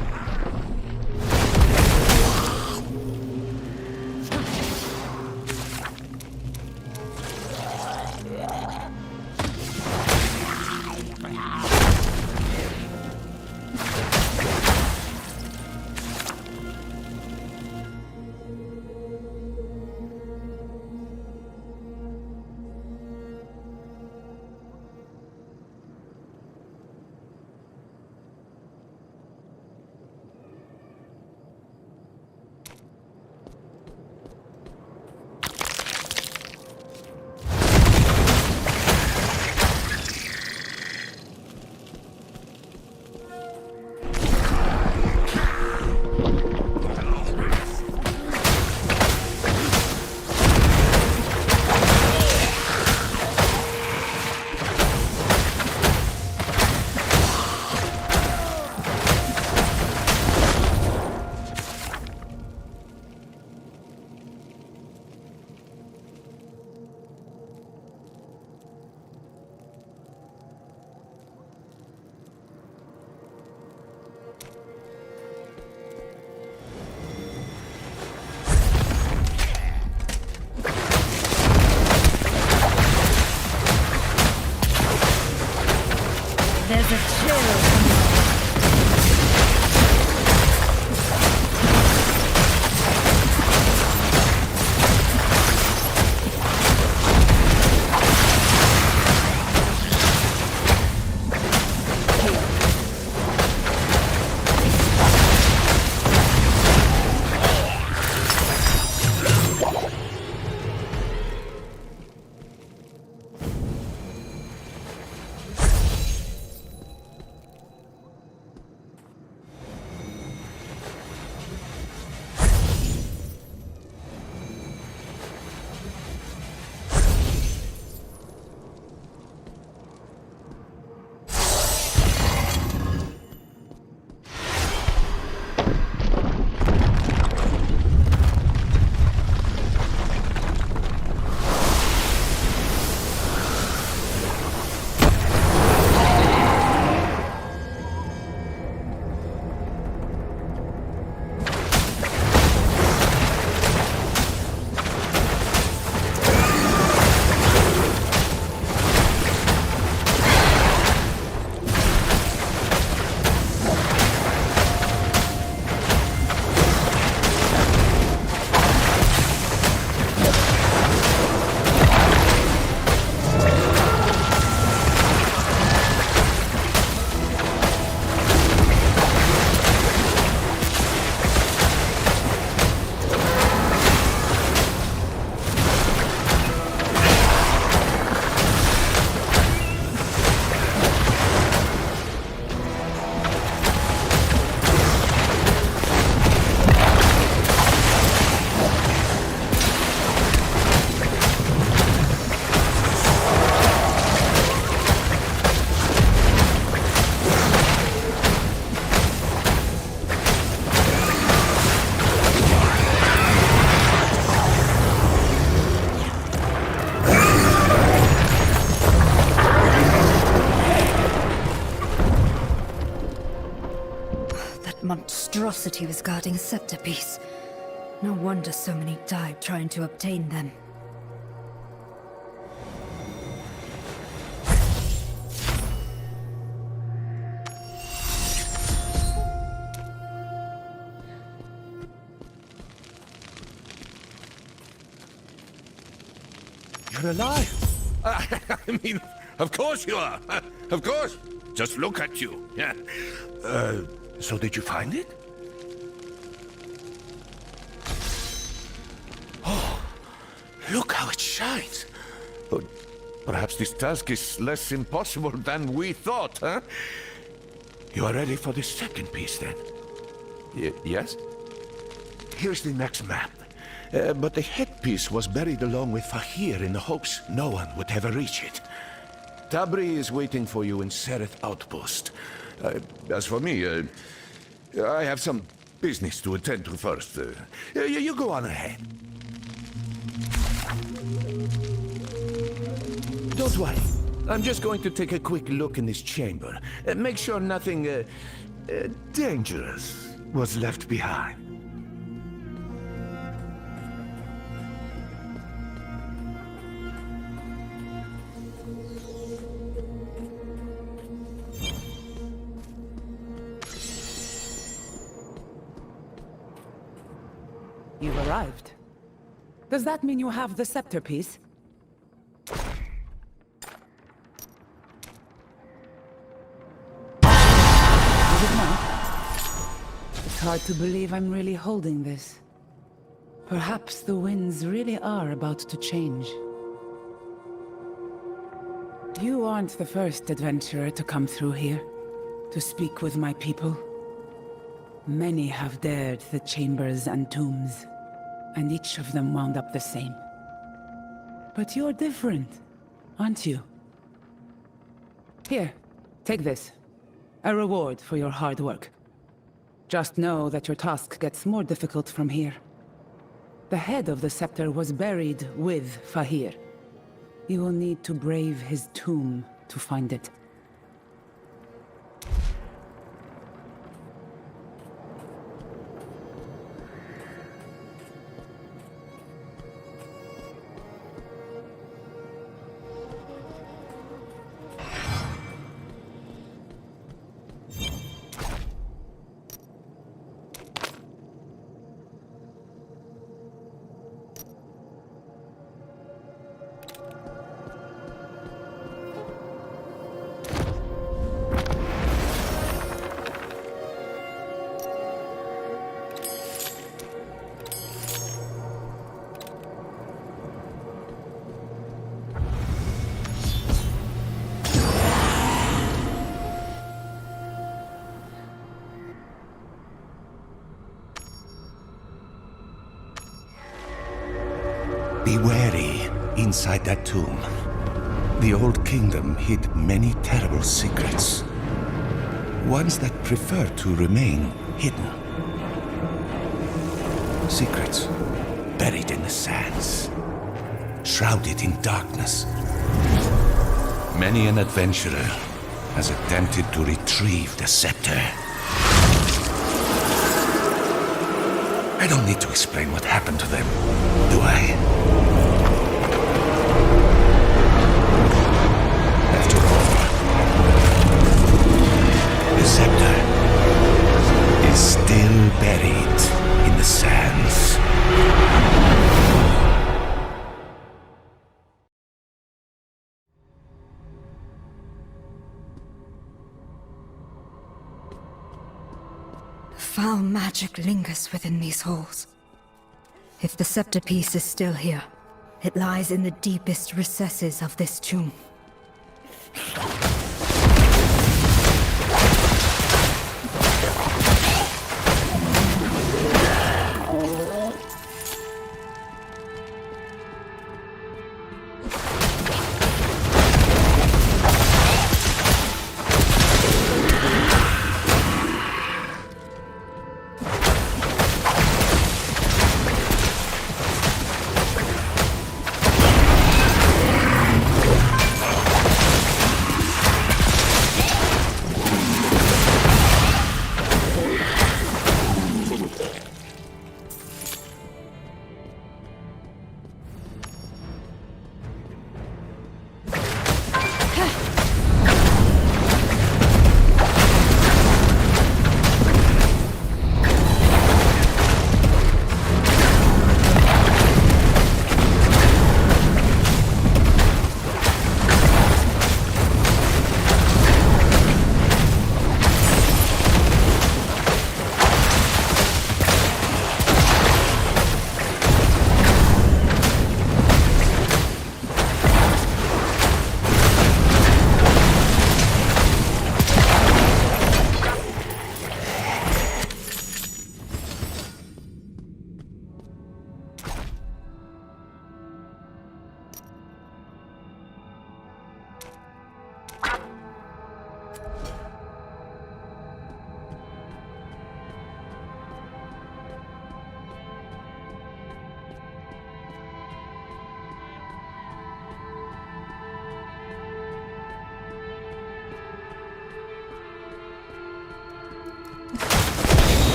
monstrosity was guarding a scepter piece. No wonder so many died trying to obtain them. You're alive! I mean, of course you are! Of course! Just look at you! Yeah. So did you find it? Oh, look how it shines! Oh, perhaps this task is less impossible than we thought, huh? You are ready for the second piece, then? Yes? Here's the next map. But the headpiece was buried along with Fahir in the hopes no one would ever reach it. Tabri is waiting for you in Sereth Outpost. As for me, I have some business to attend to first. You go on ahead. Don't worry. I'm just going to take a quick look in this chamber. Make sure nothing dangerous was left behind. You've arrived. Does that mean you have the scepter piece? Is it not? It's hard to believe I'm really holding this. Perhaps the winds really are about to change. You aren't the first adventurer to come through here, to speak with my people. Many have dared the chambers and tombs, and each of them wound up the same. But you're different, aren't you? Here, take this. A reward for your hard work. Just know that your task gets more difficult from here. The head of the scepter was buried with Fahir. You will need to brave his tomb to find it. Be wary inside that tomb. The old kingdom hid many terrible secrets. Ones that prefer to remain hidden. Secrets buried in the sands. Shrouded in darkness. Many an adventurer has attempted to retrieve the scepter. I don't need to explain what happened to them, do I? After all, the scepter is still buried in the sands. Foul magic lingers within these halls. If the scepter piece is still here, it lies in the deepest recesses of this tomb.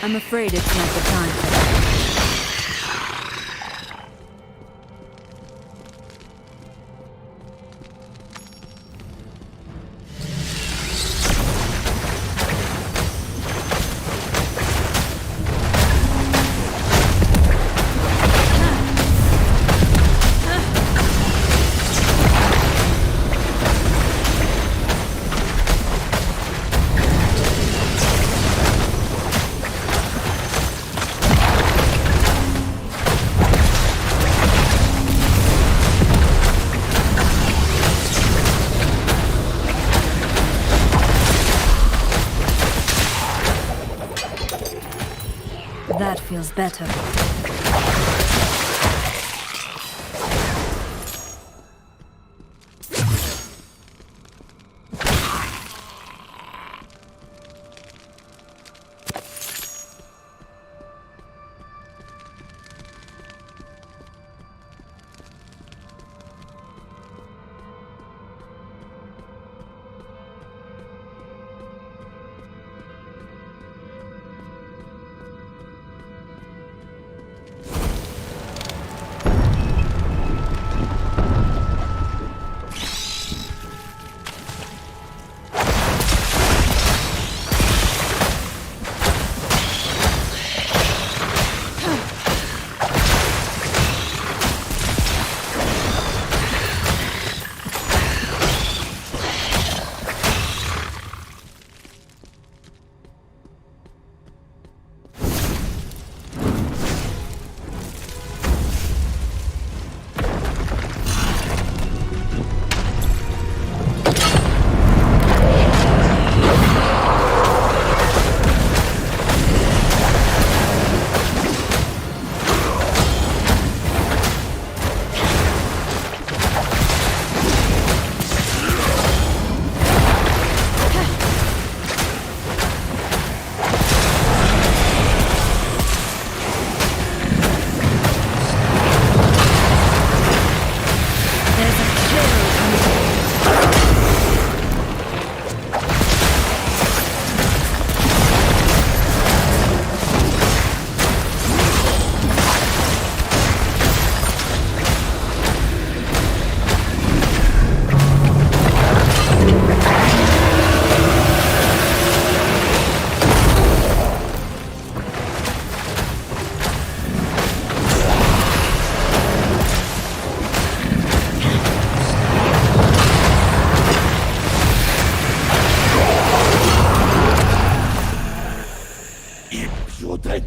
I'm afraid it's not the time for that. That feels better.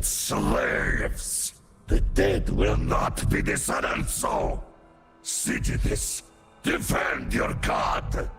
Slaves! The dead will not be dishonored so! See to this! Defend your god!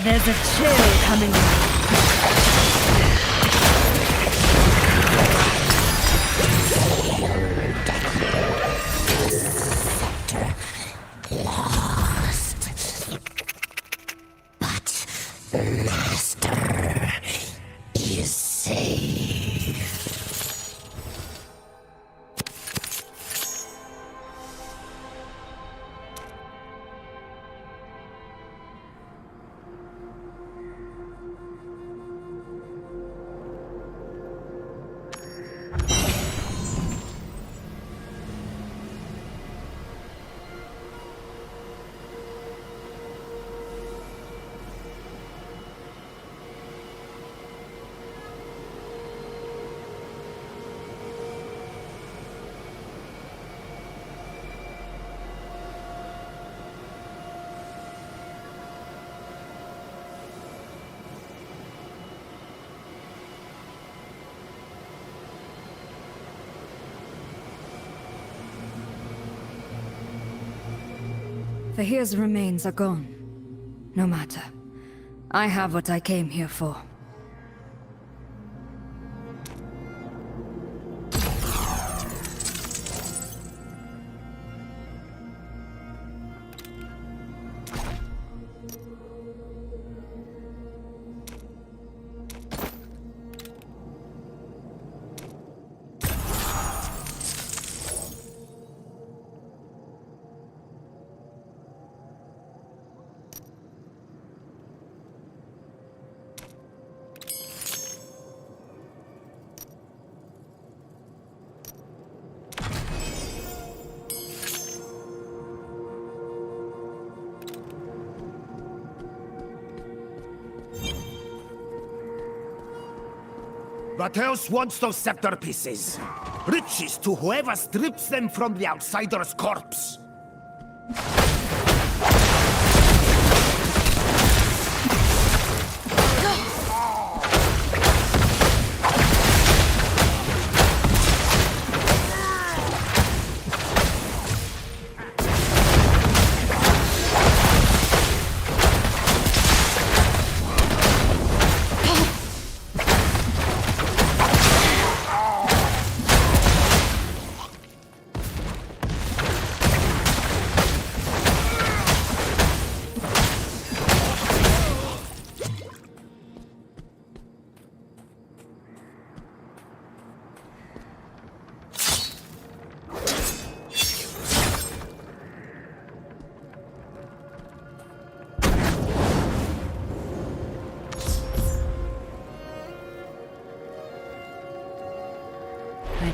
There's a chill coming on. Master is safe. Fahir's remains are gone. No matter. I have what I came here for. What else wants those scepter pieces? Riches to whoever strips them from the outsider's corpse.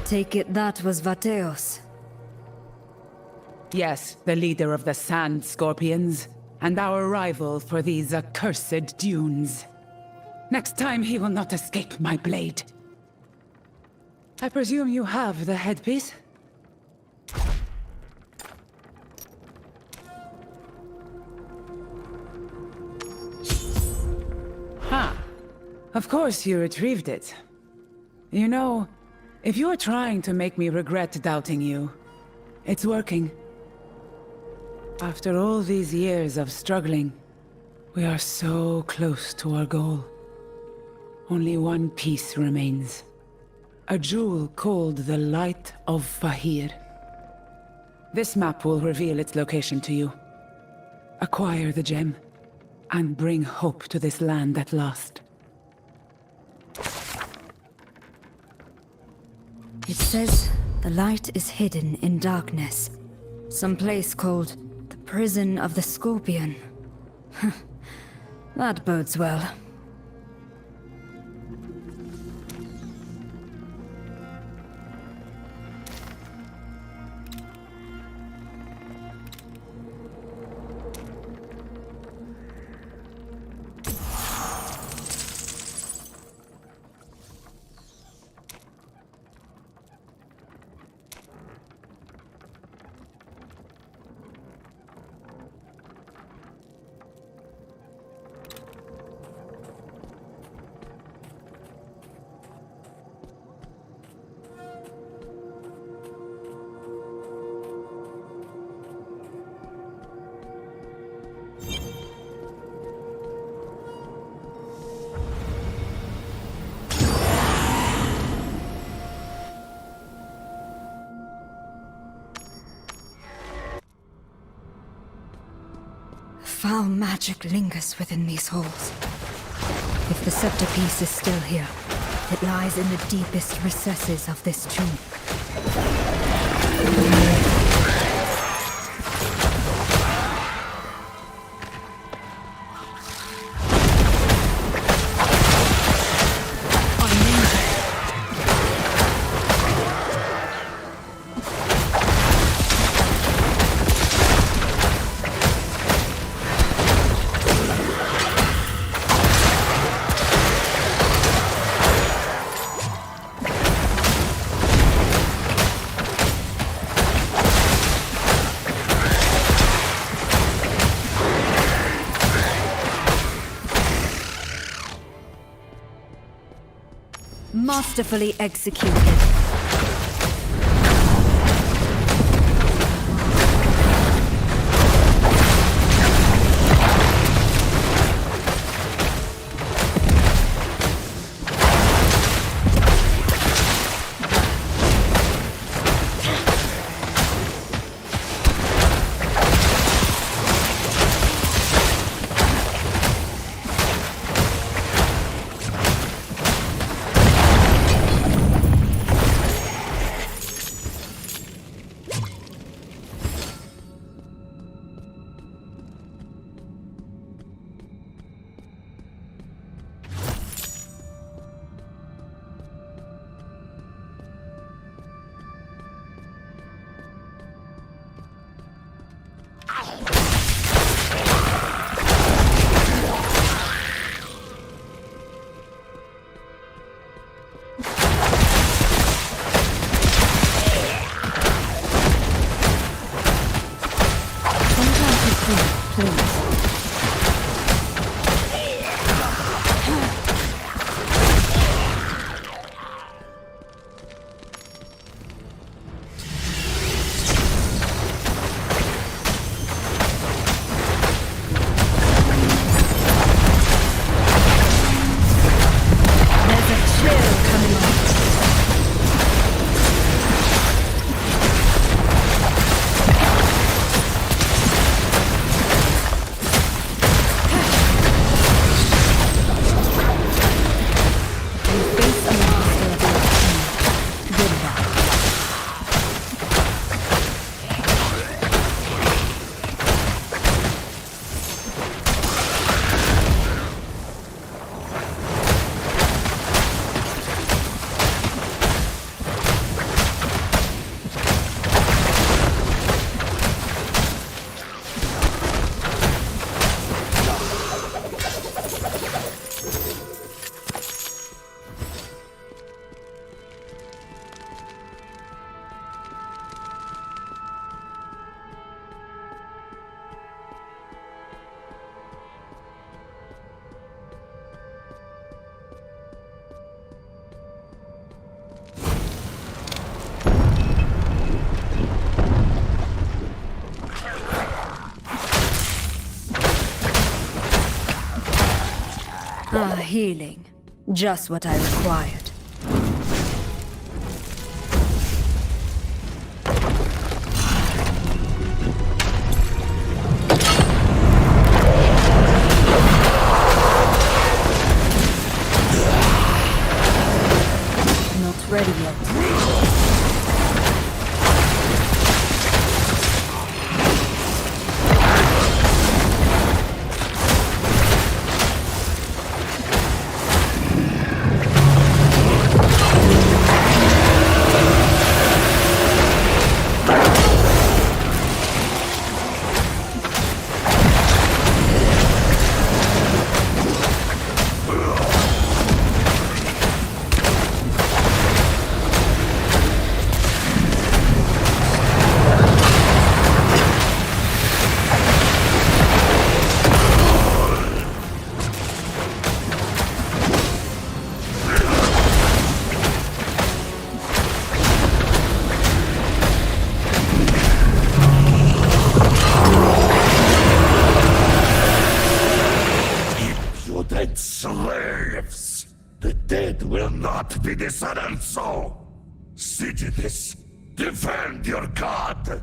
Take it that was Vateos. Yes, the leader of the Sand Scorpions, and our rival for these accursed dunes. Next time he will not escape my blade. I presume you have the headpiece? Huh. Of course you retrieved it. You know, if you are trying to make me regret doubting you, it's working. After all these years of struggling, we are so close to our goal. Only one piece remains. A jewel called the Light of Fahir. This map will reveal its location to you. Acquire the gem, and bring hope to this land at last. It says the light is hidden in darkness. Some place called the Prison of the Scorpion. That bodes well. Foul magic lingers within these halls. If the scepter piece is still here, it lies in the deepest recesses of this tomb. Masterfully executed. Ah, healing. Just what I required. Not ready yet. Slaves! The dead will not be dishonored so! See to this! Defend your god!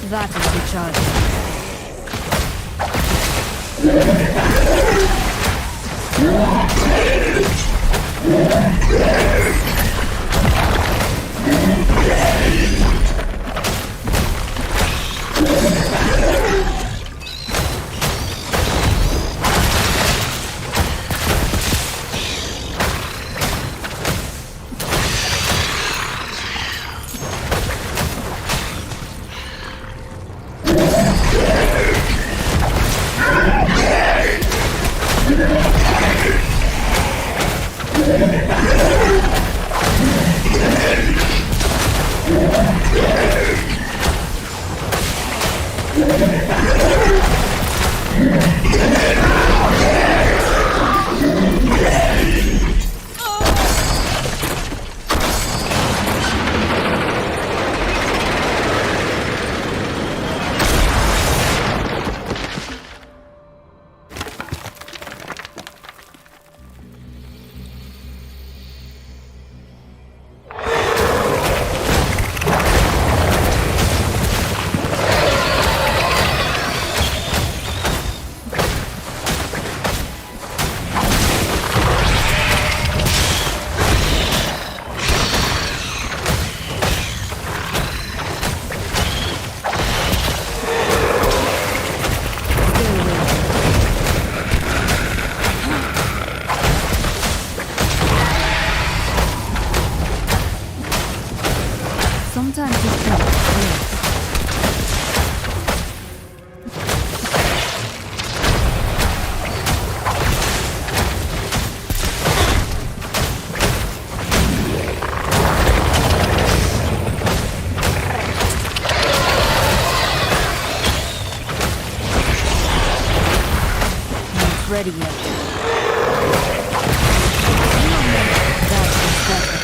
That is the charge. Sometimes you think not ready yet. That's better.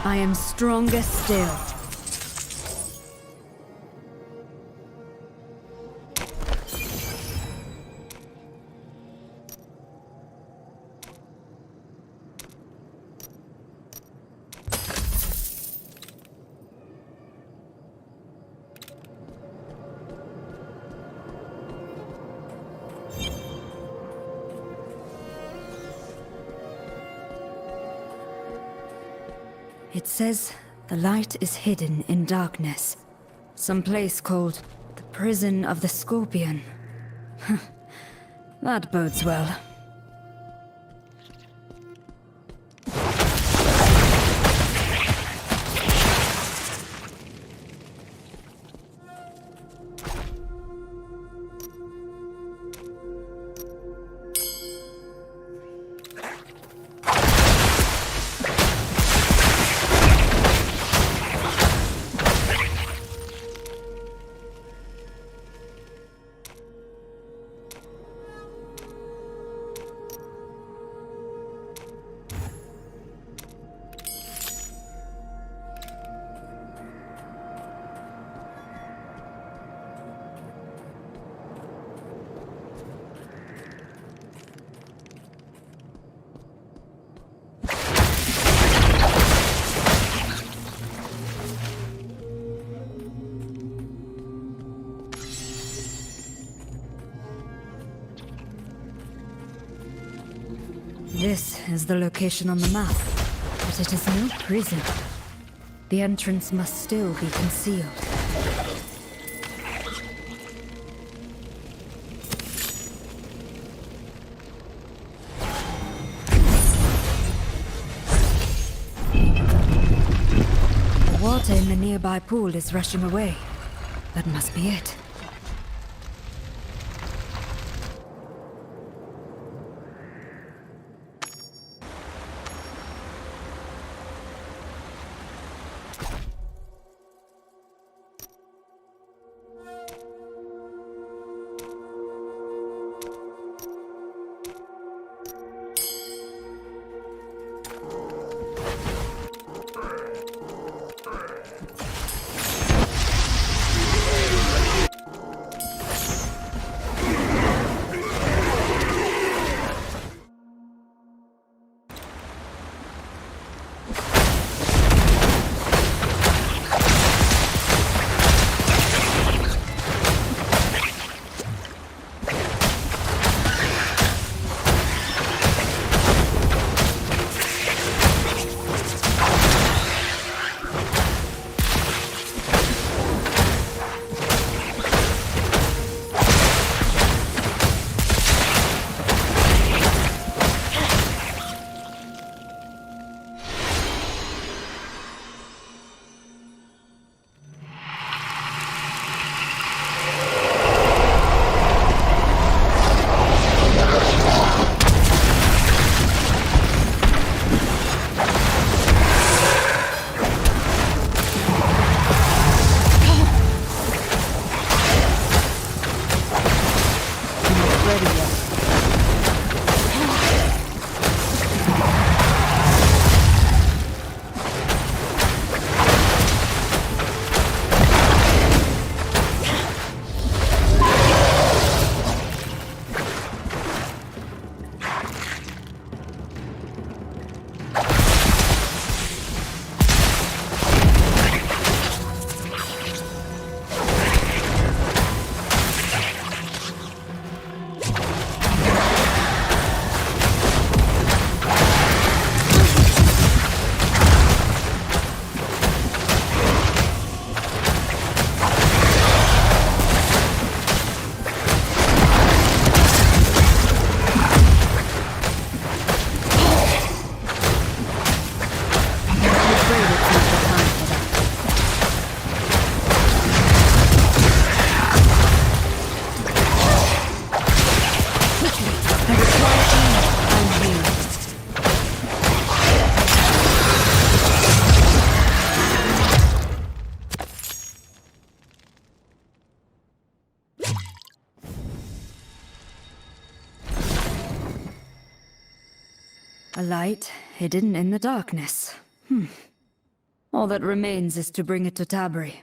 I am stronger still. It says the light is hidden in darkness. Some place called the Prison of the Scorpion. That bodes well. This is the location on the map, but it is no prison. The entrance must still be concealed. The water in the nearby pool is rushing away. That must be it. A light hidden in the darkness. All that remains is to bring it to Tabri.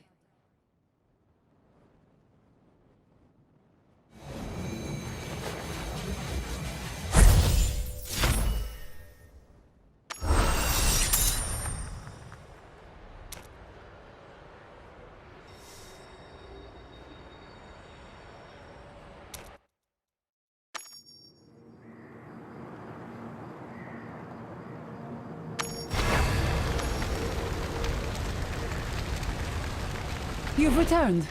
You've returned.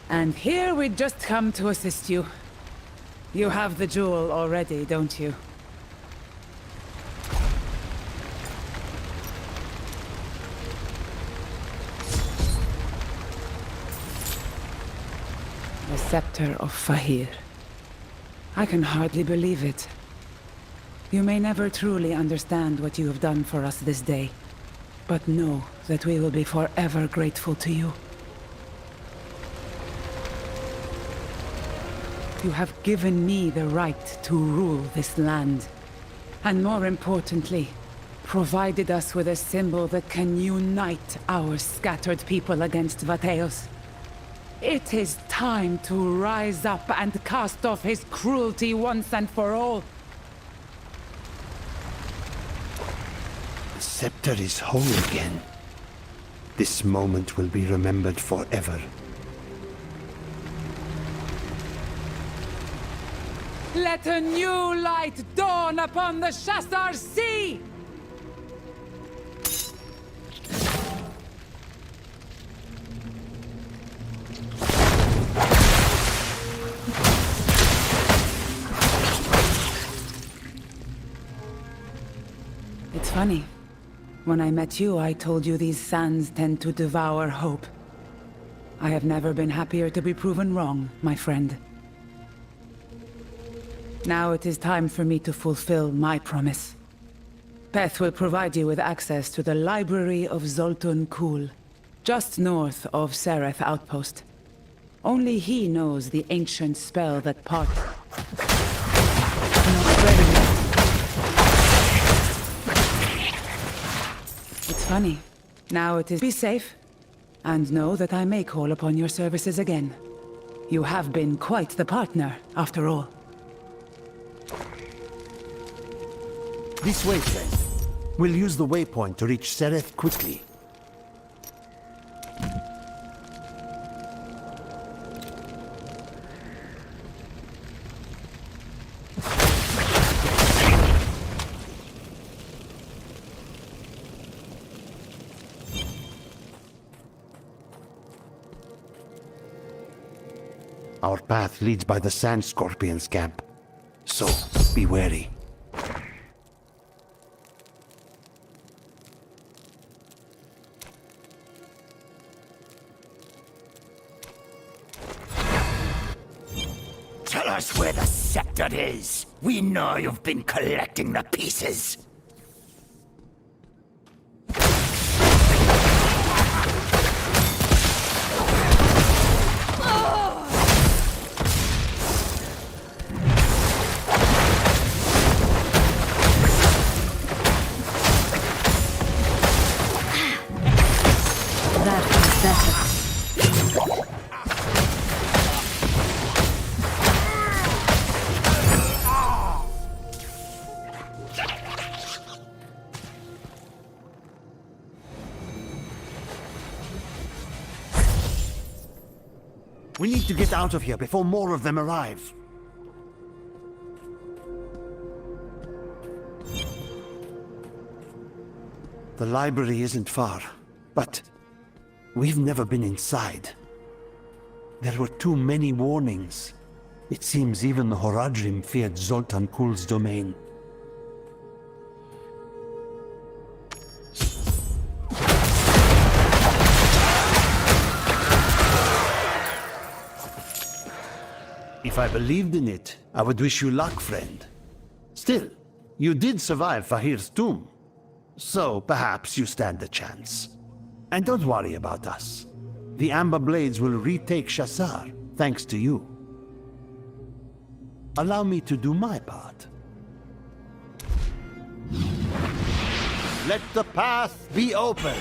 And here we just come to assist you. You have the jewel already, don't you? The Scepter of Fahir. I can hardly believe it. You may never truly understand what you have done for us this day, but know that we will be forever grateful to you. You have given me the right to rule this land, and more importantly, provided us with a symbol that can unite our scattered people against Vateos. It is time to rise up and cast off his cruelty once and for all. The scepter is whole again. This moment will be remembered forever. Let a new light dawn upon the Shassar Sea! It's funny. When I met you, I told you these sands tend to devour hope. I have never been happier to be proven wrong, my friend. Now it is time for me to fulfill my promise. Peth will provide you with access to the library of Zoltun Kulle, just north of Sereth Outpost. Only he knows the ancient spell that part... It's funny. Now it is... Be safe, and know that I may call upon your services again. You have been quite the partner, after all. This way, friend. We'll use the waypoint to reach Sereth quickly. Our path leads by the Sand Scorpion's camp, so be wary. Tell us where the scepter is. We know you've been collecting the pieces. We need to get out of here before more of them arrive. The library isn't far, but we've never been inside. There were too many warnings. It seems even the Horadrim feared Zoltun Kulle's domain. If I believed in it, I would wish you luck, friend. Still, you did survive Fahir's tomb, so perhaps you stand a chance. And don't worry about us. The Amber Blades will retake Shassar, thanks to you. Allow me to do my part. Let the path be open.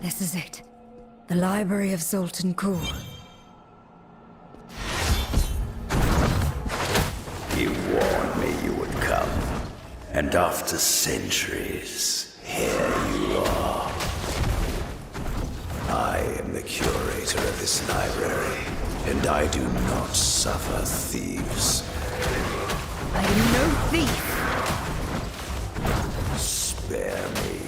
This is it. The Library of Zoltun. You warned me you would come. And after centuries, here you are. I am the curator of this library, and I do not suffer thieves. I am no thief. Spare me.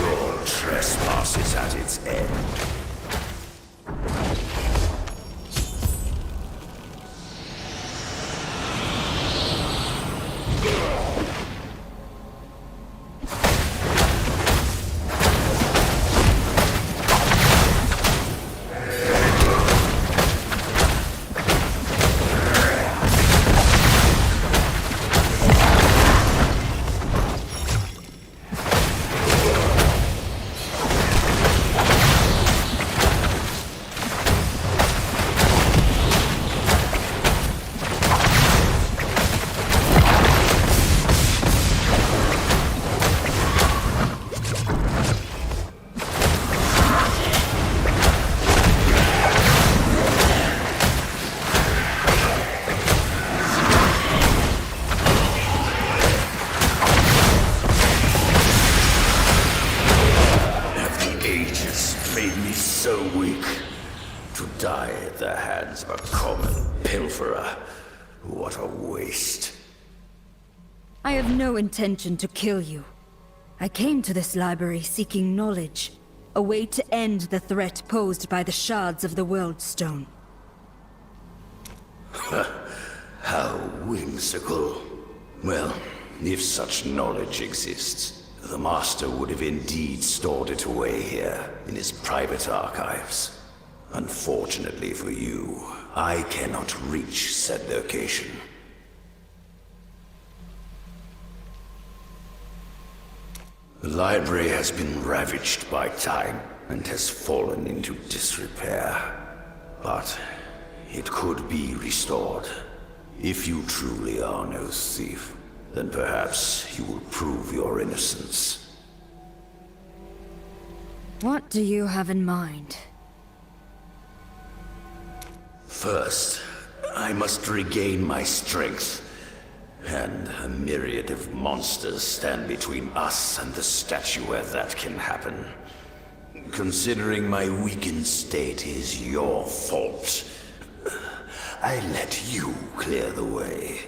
Your trespass is at its end. What a waste. I have no intention to kill you. I came to this library seeking knowledge, a way to end the threat posed by the shards of the World Stone. How whimsical. Well, if such knowledge exists, the Master would have indeed stored it away here, in his private archives. Unfortunately for you, I cannot reach said location. The library has been ravaged by time and has fallen into disrepair. But it could be restored. If you truly are no thief, then perhaps you will prove your innocence. What do you have in mind? First, I must regain my strength. And a myriad of monsters stand between us and the statue where that can happen. Considering my weakened state is your fault, I let you clear the way.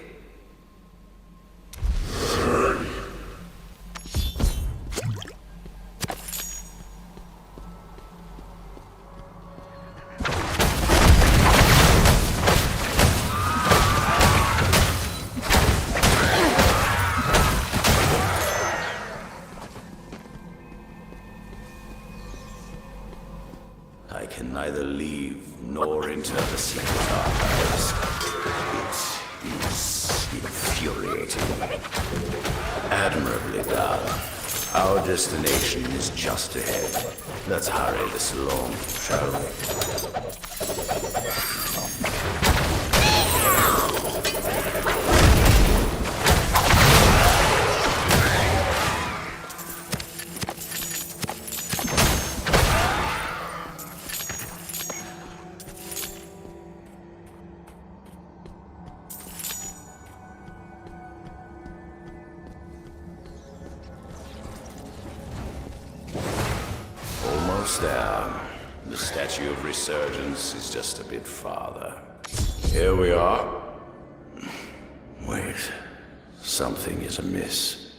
I can neither leave nor enter the secret archives. It is infuriating. Admirably done. Our destination is just ahead. Let's hurry this along, shall we? There. The Statue of Resurgence is just a bit farther. Here we are. Wait. Something is amiss.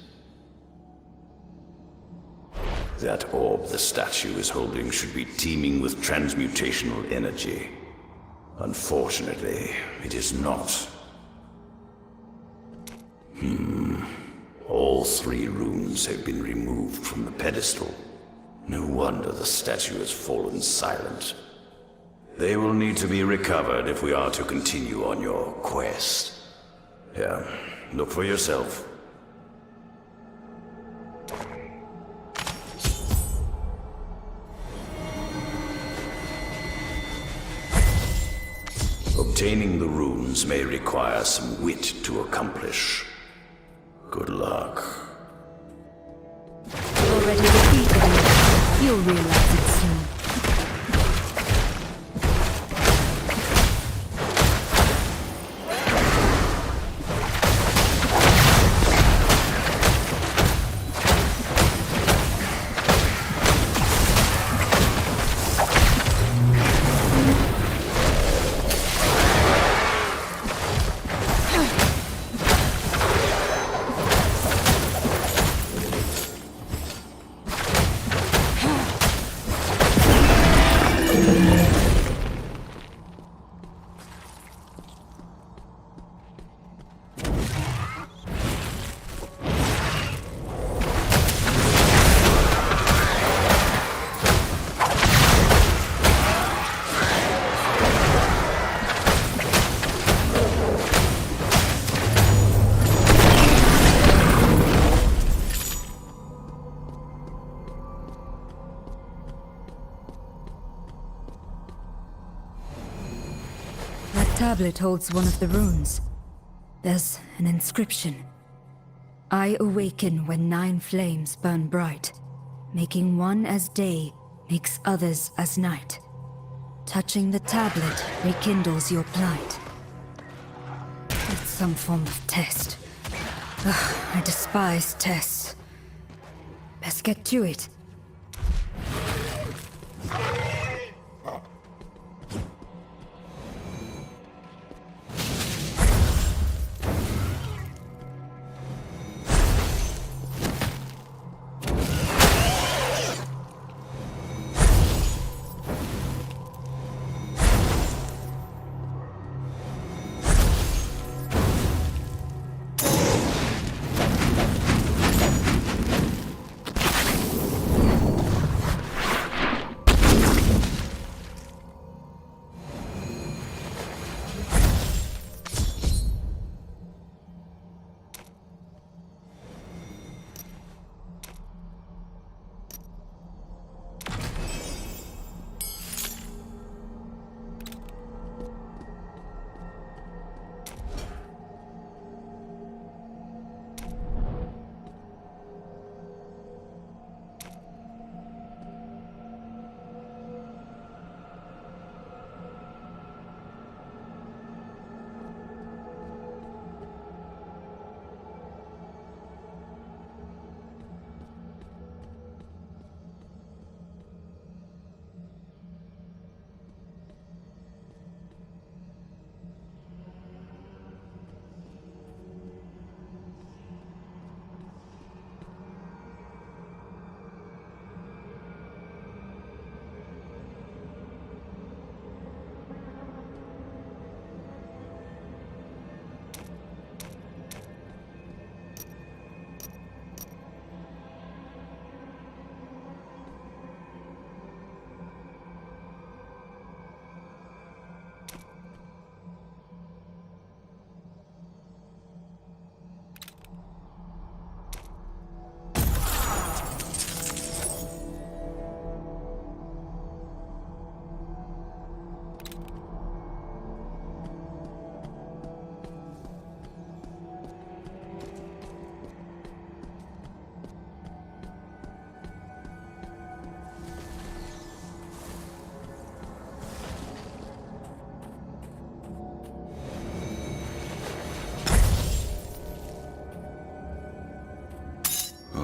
That orb the statue is holding should be teeming with transmutational energy. Unfortunately, it is not. All 3 runes have been removed from the pedestal. No wonder the statue has fallen silent. They will need to be recovered if we are to continue on your quest. Yeah, look for yourself. Obtaining the runes may require some wit to accomplish. Good luck. Already defeated me. You'll realize it soon. The tablet holds one of the runes. There's an inscription. I awaken when 9 flames burn bright. Making one as day makes others as night. Touching the tablet rekindles your plight. It's some form of test. Ugh, I despise tests. Best get to it.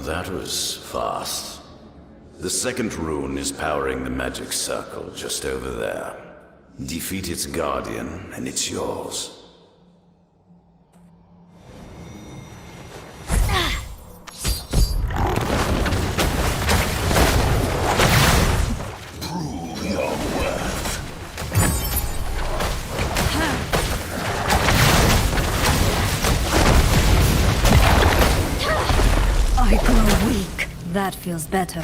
That was fast. The second rune is powering the magic circle just over there. Defeat its guardian, and it's yours. Prove your worth. I grow weak. That feels better.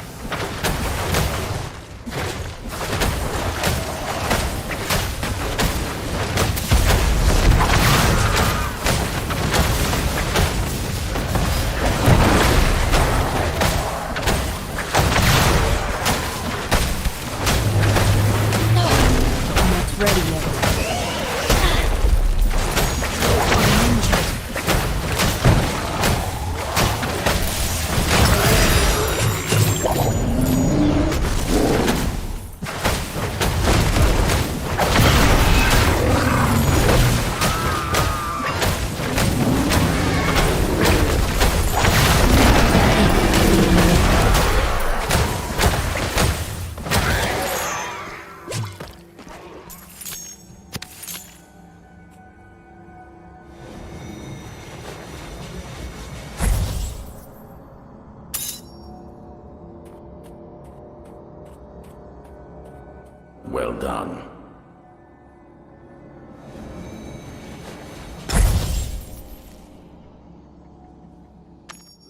Well done.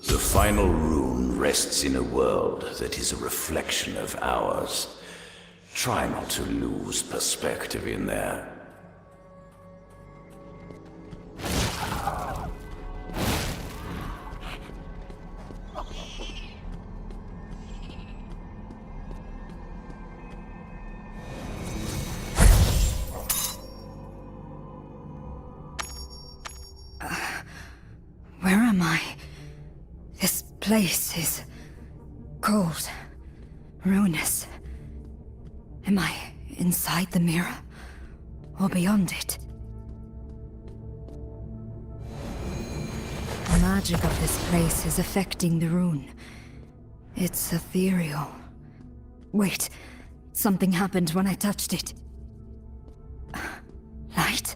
The final rune rests in a world that is a reflection of ours. Try not to lose perspective in there. Where am I? This place is cold, ruinous. Am I inside the mirror, or beyond it? The magic of this place is affecting the rune. It's ethereal. Wait, something happened when I touched it. Light?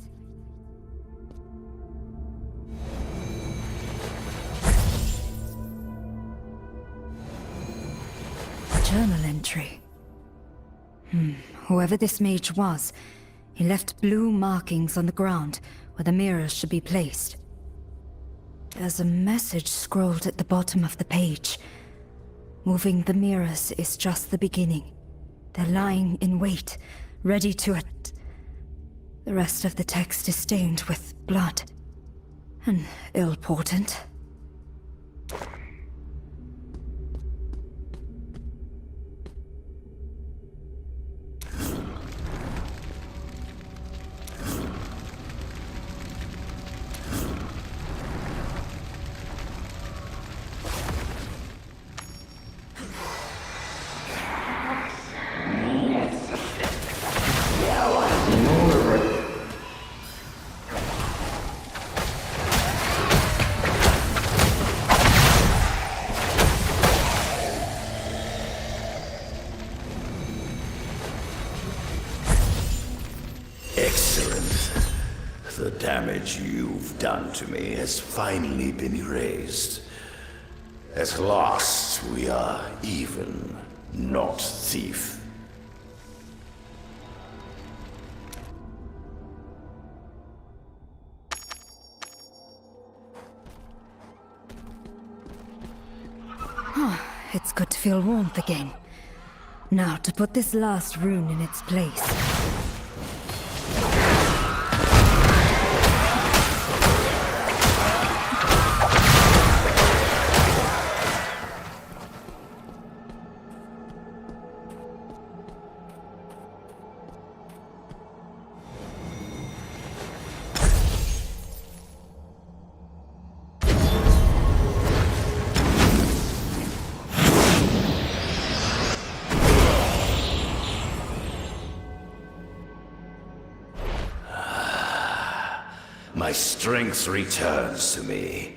Journal entry. Whoever this mage was, he left blue markings on the ground where the mirrors should be placed. There's a message scrolled at the bottom of the page. Moving the mirrors is just the beginning. They're lying in wait, ready to The rest of the text is stained with blood. An ill portent. Excellent. The damage you've done to me has finally been erased. At last, we are even, not thief. It's good to feel warmth again. Now, to put this last rune in its place. My strength returns to me.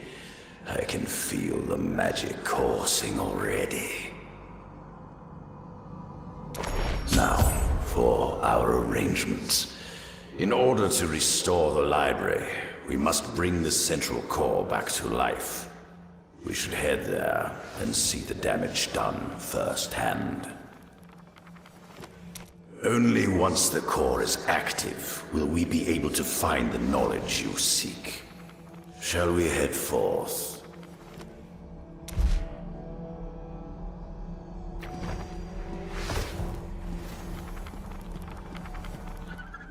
I can feel the magic coursing already. Now, for our arrangements. In order to restore the library, we must bring the central core back to life. We should head there and see the damage done firsthand. Only once the core is active will we be able to find the knowledge you seek. Shall we head forth?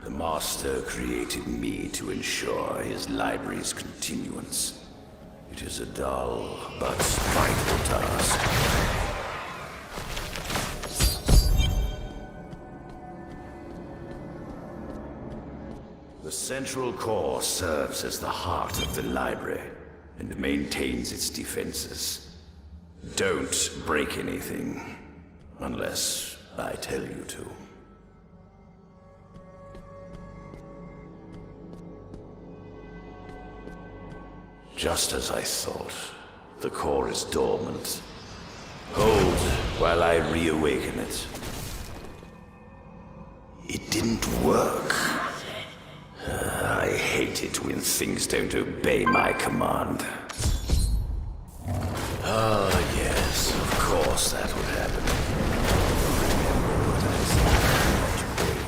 The Master created me to ensure his library's continuance. It is a dull but vital task. The central core serves as the heart of the library and maintains its defenses. Don't break anything, unless I tell you to. Just as I thought, the core is dormant. Hold while I reawaken it. It didn't work. I hate it when things don't obey my command. Ah, yes, of course that would happen. Remember what I said about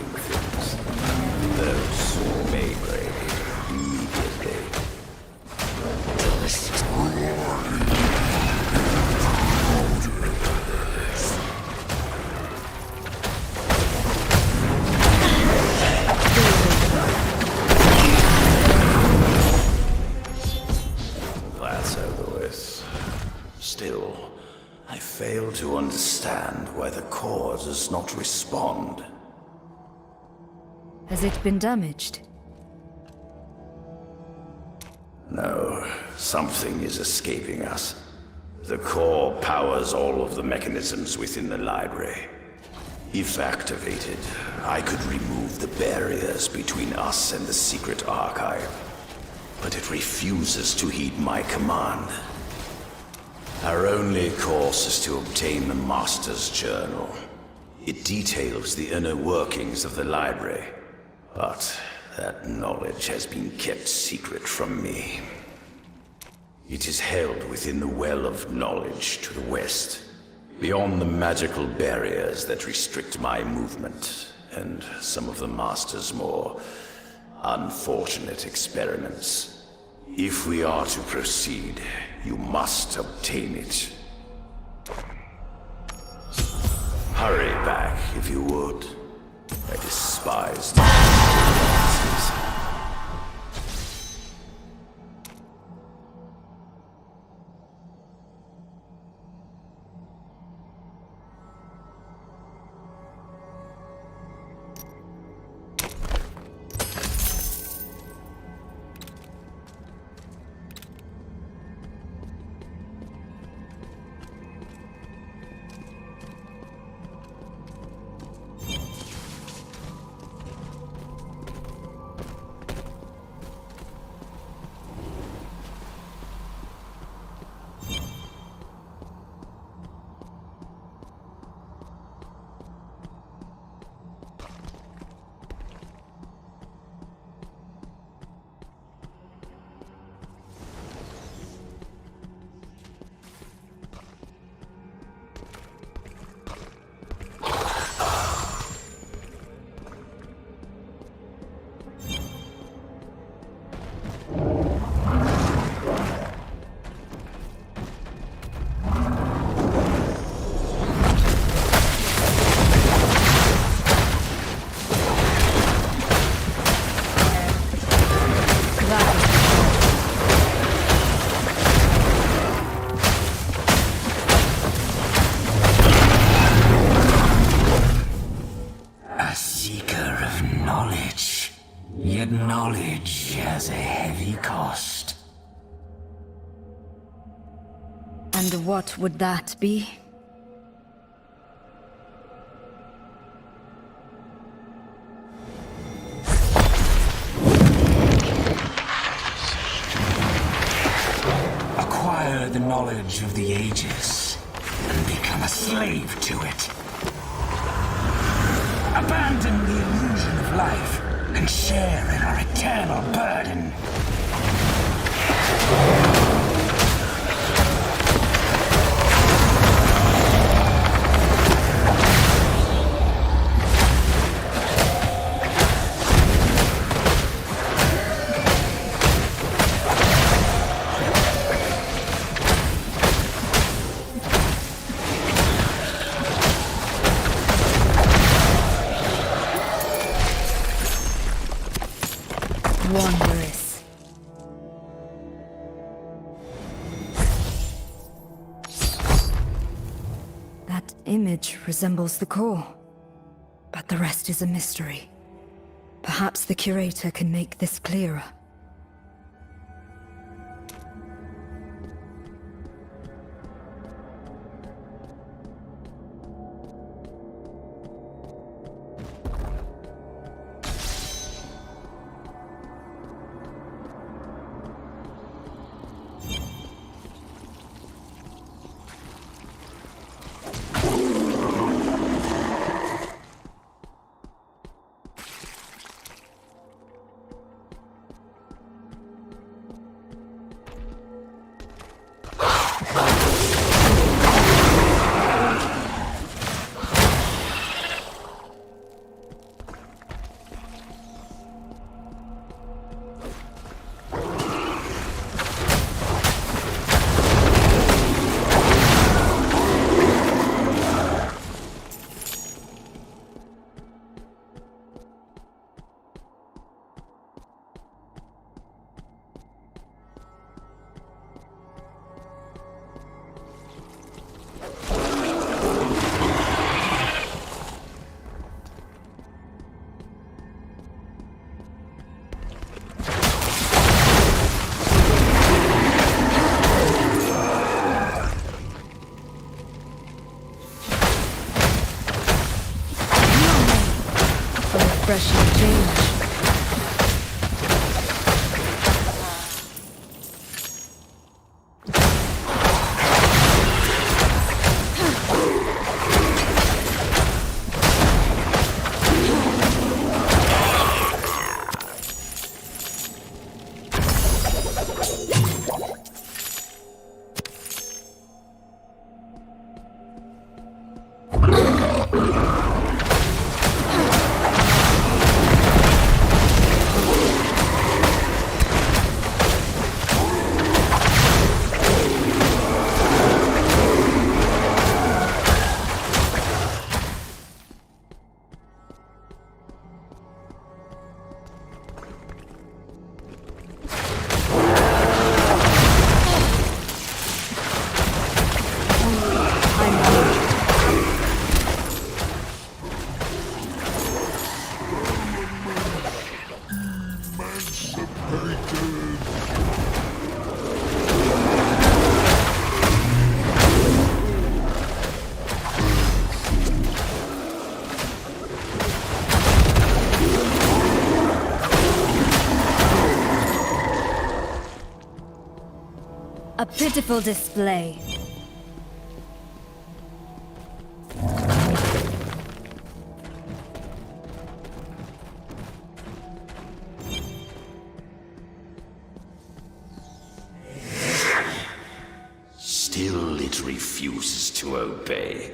I fail to understand why the core does not respond. Has it been damaged? No, something is escaping us. The core powers all of the mechanisms within the library. If activated, I could remove the barriers between us and the secret archive. But it refuses to heed my command. Our only course is to obtain the Master's Journal. It details the inner workings of the library, but that knowledge has been kept secret from me. It is held within the Well of Knowledge to the west, beyond the magical barriers that restrict my movement, and some of the Master's more unfortunate experiments. If we are to proceed, you must obtain it. Hurry back, if you would. I despise disturbances. Knowledge has a heavy cost. And what would that be? Acquire the knowledge of the ages and become a slave to it. Abandon the illusion of life and share in our eternal burden. Wondrous. That image resembles the core, but the rest is a mystery. Perhaps the curator can make this clearer. A pitiful display. Still it refuses to obey.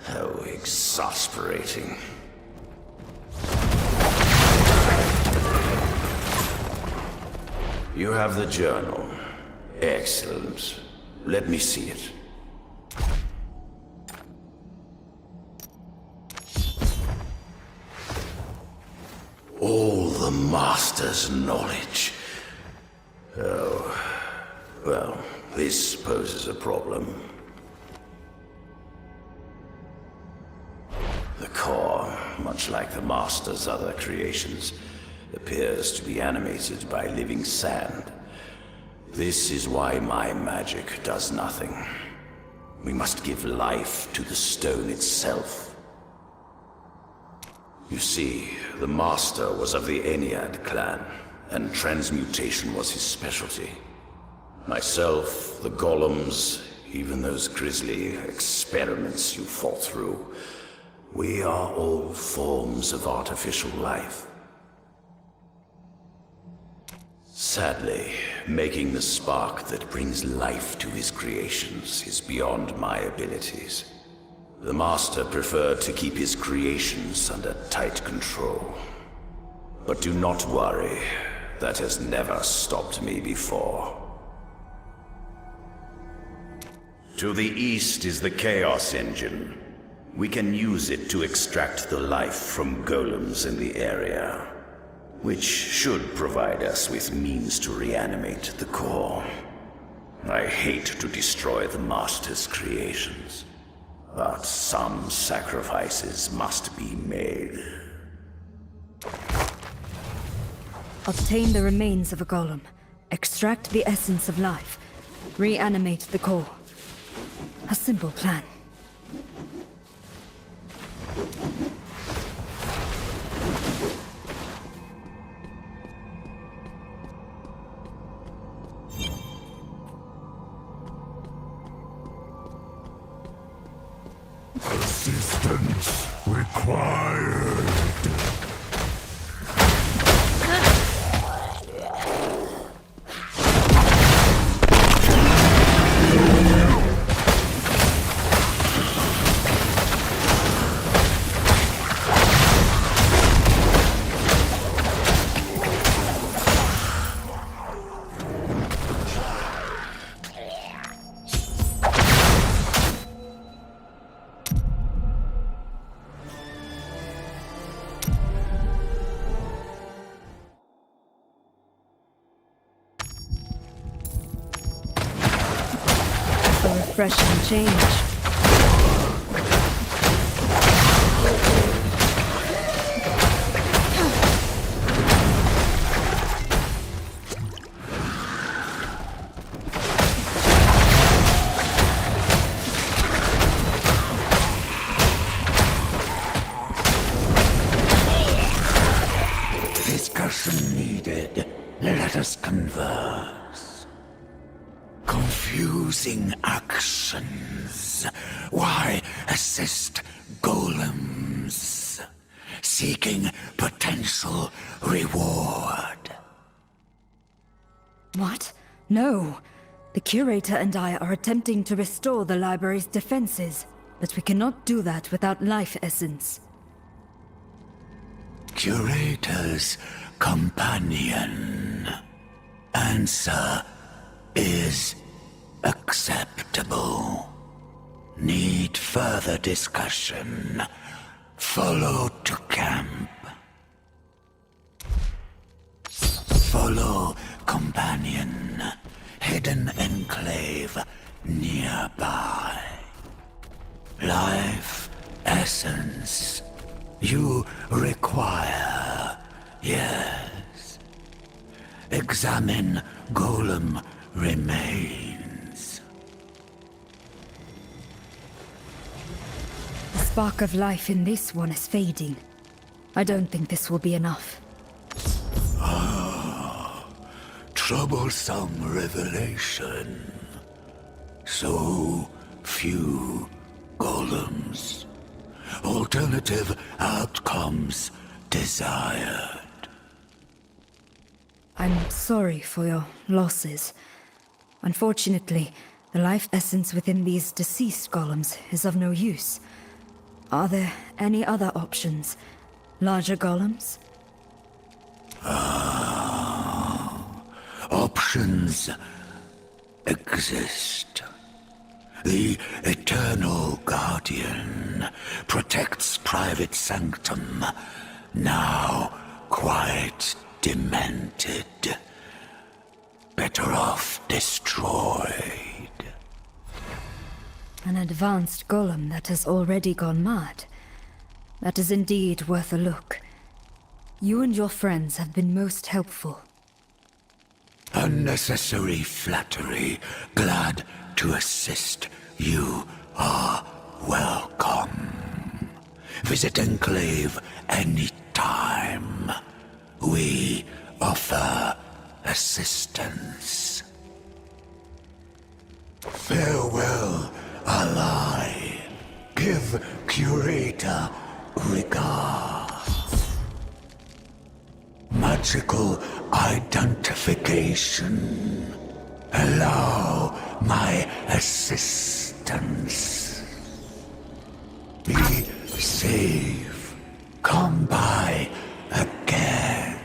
How exasperating. You have the journal. Excellent. Let me see it. All the Master's knowledge. Oh, well, this poses a problem. The core, much like the Master's other creations, appears to be animated by living sand. This is why my magic does nothing. We must give life to the stone itself. You see, the Master was of the Ennead clan, and transmutation was his specialty. Myself, the golems, even those grisly experiments you fought through, we are all forms of artificial life. Sadly, making the spark that brings life to his creations is beyond my abilities. The Master preferred to keep his creations under tight control. But do not worry, that has never stopped me before. To the east is the Chaos Engine. We can use it to extract the life from golems in the area, which should provide us with means to reanimate the core. I hate to destroy the Master's creations, but some sacrifices must be made. Obtain the remains of a golem, extract the essence of life, reanimate the core. A simple plan. Assistance required. Refreshing change. Discussion needed. Let us converse. Confusing actions. Why assist golems? Seeking potential reward. What? No. The Curator and I are attempting to restore the library's defenses. But we cannot do that without life essence. Curator's companion. Answer is acceptable. Need further discussion. Follow to camp. Follow companion. Hidden enclave nearby. Life essence you require, yes. Examine golem remains. The spark of life in this one is fading. I don't think this will be enough. Troublesome revelation. So few golems. Alternative outcomes desired. I'm sorry for your losses. Unfortunately, the life essence within these deceased golems is of no use. Are there any other options? Larger golems? Options exist. The Eternal Guardian protects private sanctum, now quite demented. Better off destroyed. An advanced golem that has already gone mad. That is indeed worth a look. You and your friends have been most helpful. Unnecessary flattery. Glad to assist. You are welcome. Visit Enclave anytime. We offer assistance. Farewell, ally. Give Curator regards. Magical identification. Allow my assistance. Be safe. Come by again.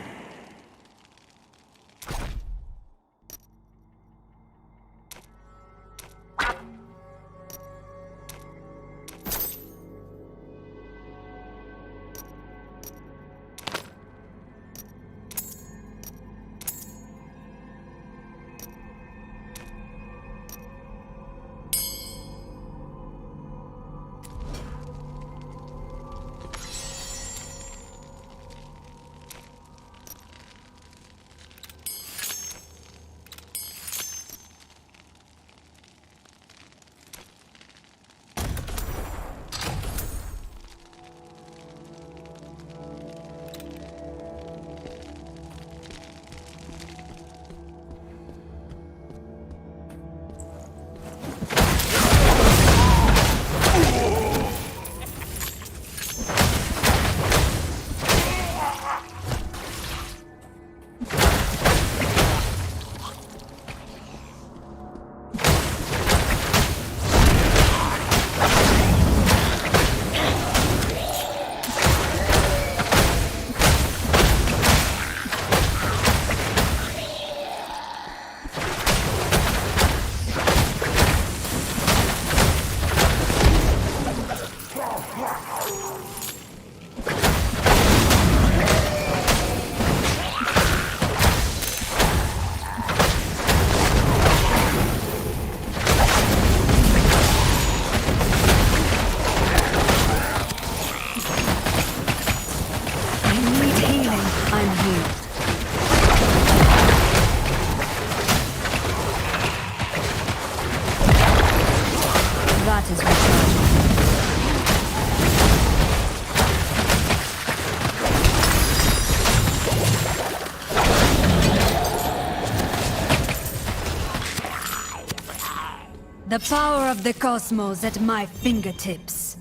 The power of the cosmos at my fingertips.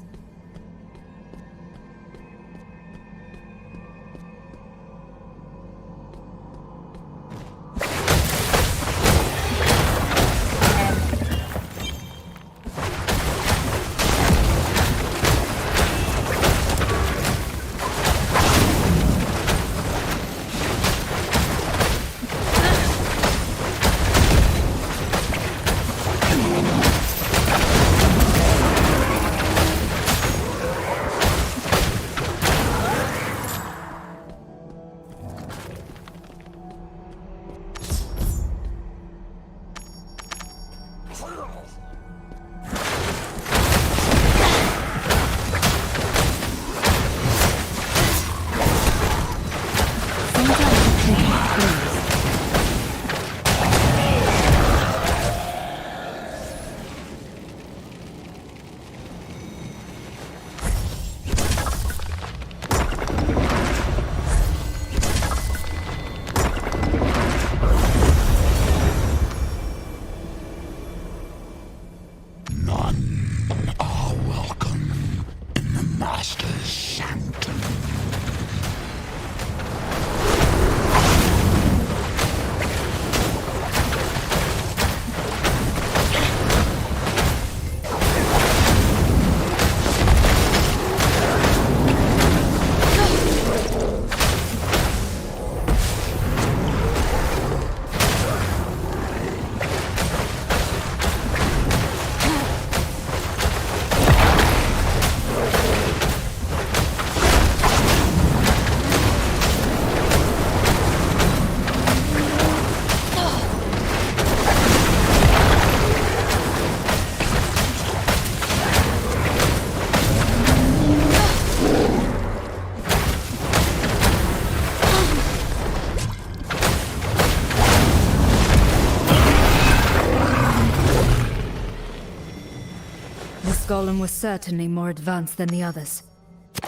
This golem was certainly more advanced than the others.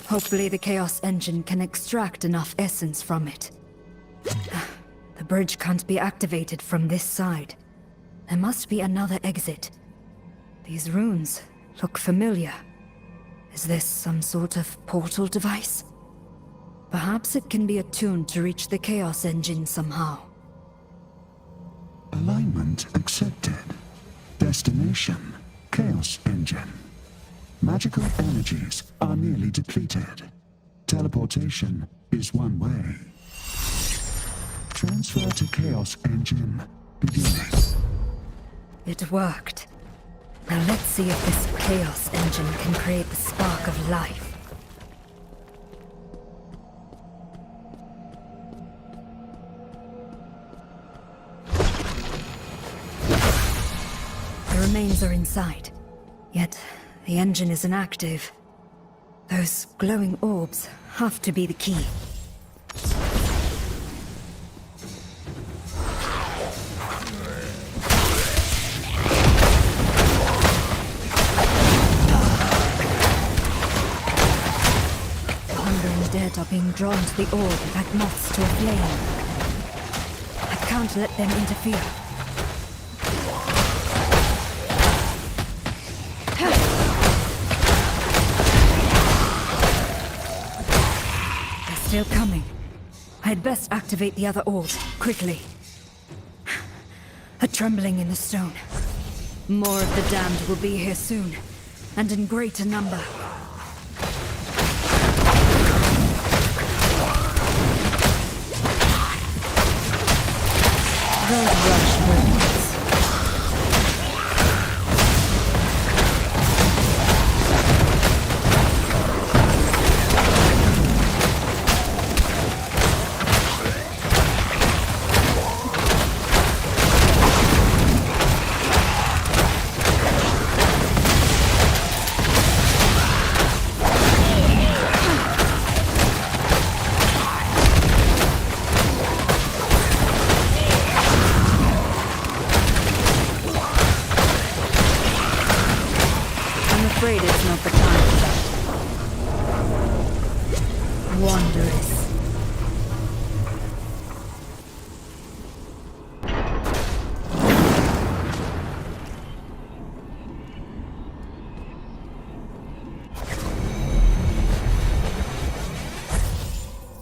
Hopefully the Chaos Engine can extract enough essence from it. The bridge can't be activated from this side. There must be another exit. These runes look familiar. Is this some sort of portal device? Perhaps it can be attuned to reach the Chaos Engine somehow. Alignment accepted. Destination, Chaos Engine. Magical energies are nearly depleted. Teleportation is one way. Transfer to Chaos Engine beginning. It worked. Now let's see if this Chaos Engine can create the spark of life. The remains are inside, yet the engine isn't active. Those glowing orbs have to be the key. Dead are being drawn to the orb like moths to a flame. I can't let them interfere. They're still coming. I'd best activate the other orb, quickly. A trembling in the stone. More of the damned will be here soon, and in greater number. Those rush winds. It's not the time for that. Wondrous.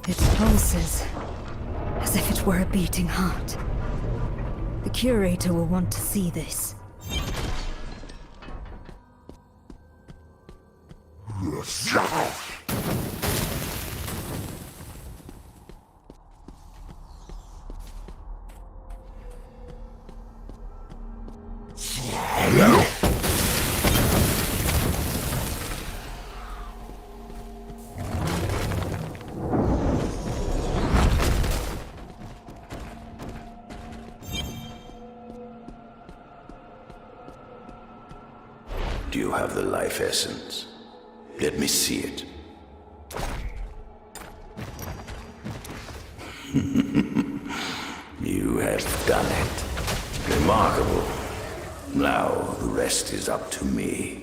It pulses, as if it were a beating heart. The curator will want to see this. Do you have the life essence? Let me see it. You have done it. Remarkable. Now the rest is up to me.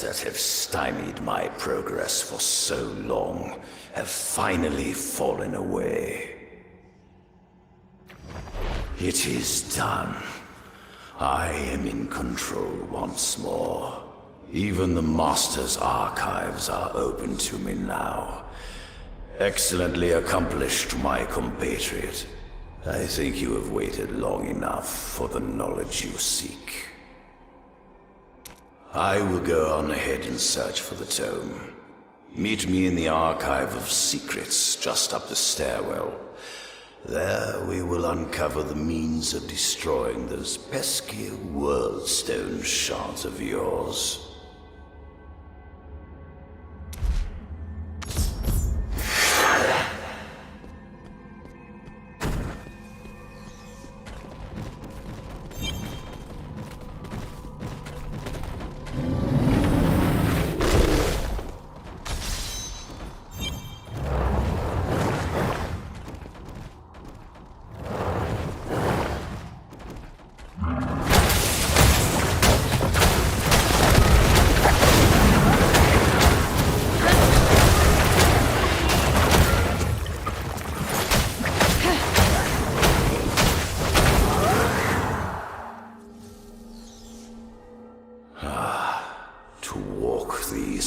That have stymied my progress for so long have finally fallen away. It is done. I am in control once more. Even the Master's archives are open to me now. Excellently accomplished, my compatriot. I think you have waited long enough for the knowledge you seek. I will go on ahead and search for the tome. Meet me in the Archive of Secrets just up the stairwell. There we will uncover the means of destroying those pesky Worldstone shards of yours.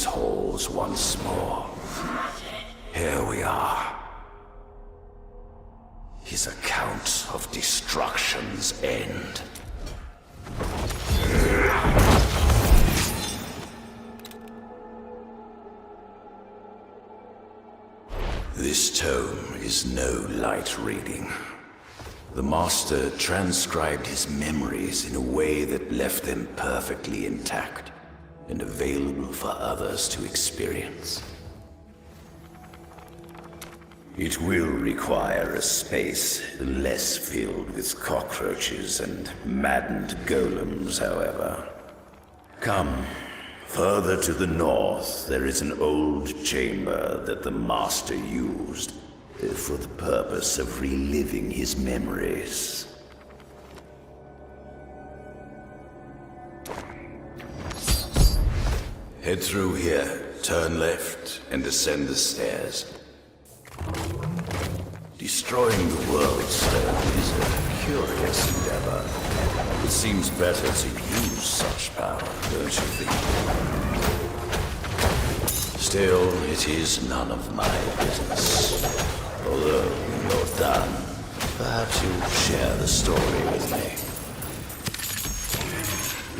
these halls once more. Here we are. His account of destruction's end. This tome is no light reading. The Master transcribed his memories in a way that left them perfectly intact and available for others to experience. It will require a space less filled with cockroaches and maddened golems, however. Come. Further to the north, there is an old chamber that the Master used for the purpose of reliving his memories. Head through here, turn left, and ascend the stairs. Destroying the World Stone is a curious endeavor. It seems better to use such power, don't you think? Still, it is none of my business. Although you're done, perhaps you'll share the story with me.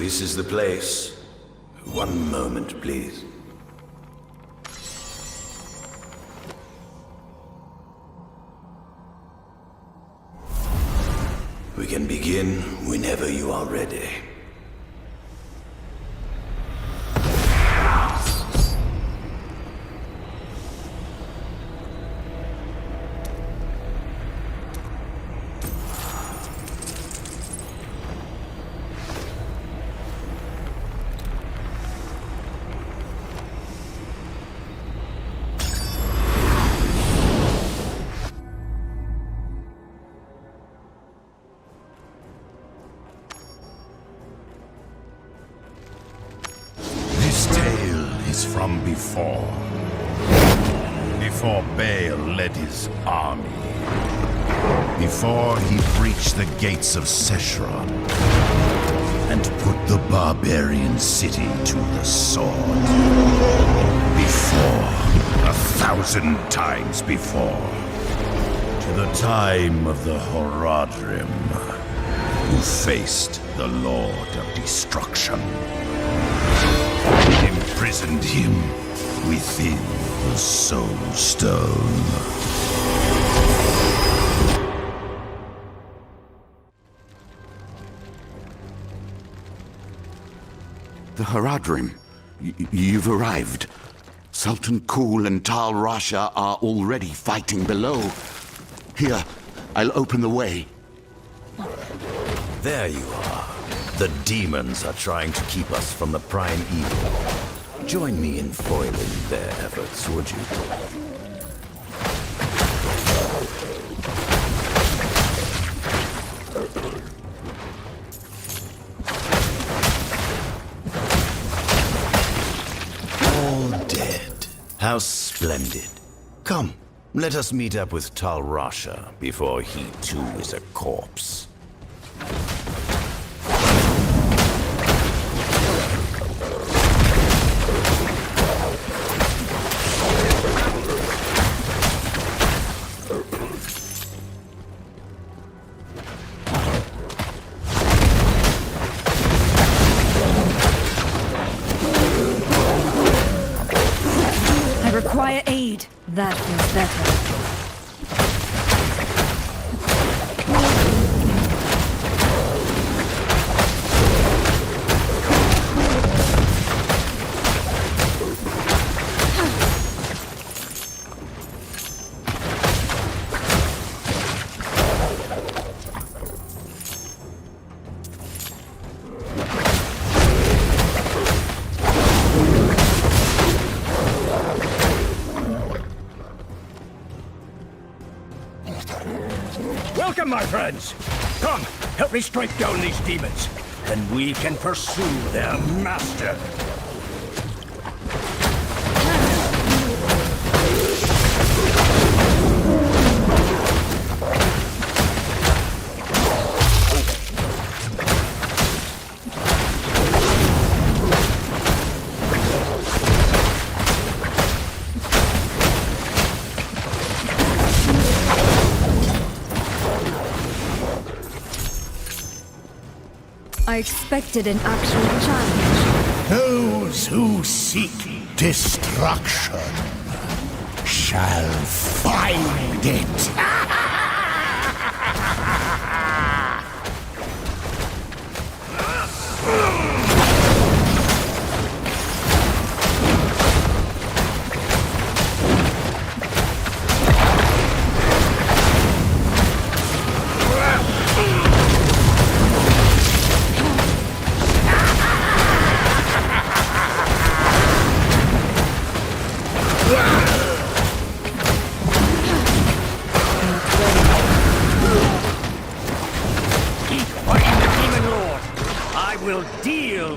This is the place. One moment, please. We can begin whenever you are ready. From before Baal led his army, before he breached the gates of Seshron and put the barbarian city to the sword, before, 1,000 times before, to the time of the Horadrim, who faced the Lord of Destruction. Imprisoned him within the Soul Stone. The Horadrim. You've arrived. Sultan Kulle and Tal Rasha are already fighting below. Here, I'll open the way. There you are. The demons are trying to keep us from the prime evil. Join me in foiling their efforts, would you? All dead. How splendid. Come, let us meet up with Tal Rasha before he too is a corpse. Require aid. That feels better. Welcome, my friends! Come, help me strike down these demons, and we can pursue their master. I expected an actual challenge. Those who seek destruction shall find it.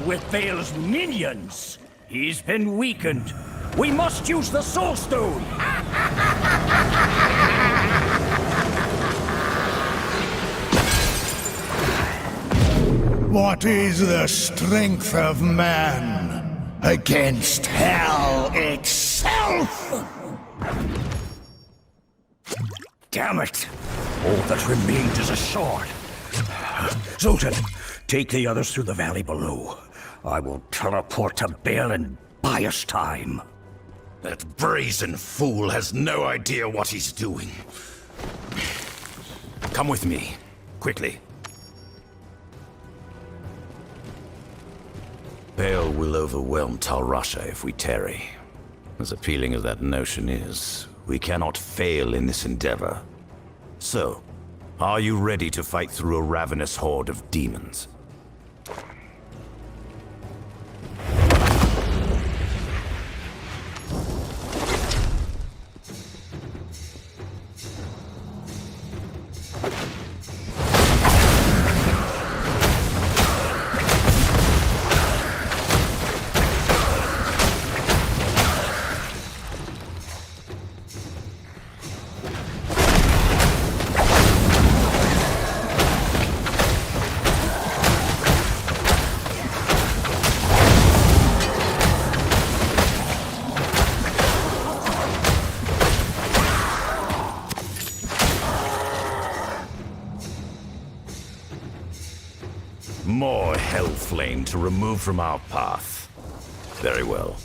With Bale's minions. He's been weakened. We must use the Soul Stone. What is the strength of man against hell itself? Damn it! All that remains is a sword. Zoltun, take the others through the valley below. I will teleport to Bale and buy us time. That brazen fool has no idea what he's doing. Come with me, quickly. Bale will overwhelm Tal Rasha if we tarry. As appealing as that notion is, we cannot fail in this endeavor. So, are you ready to fight through a ravenous horde of demons? More hellflame to remove from our path. Very well.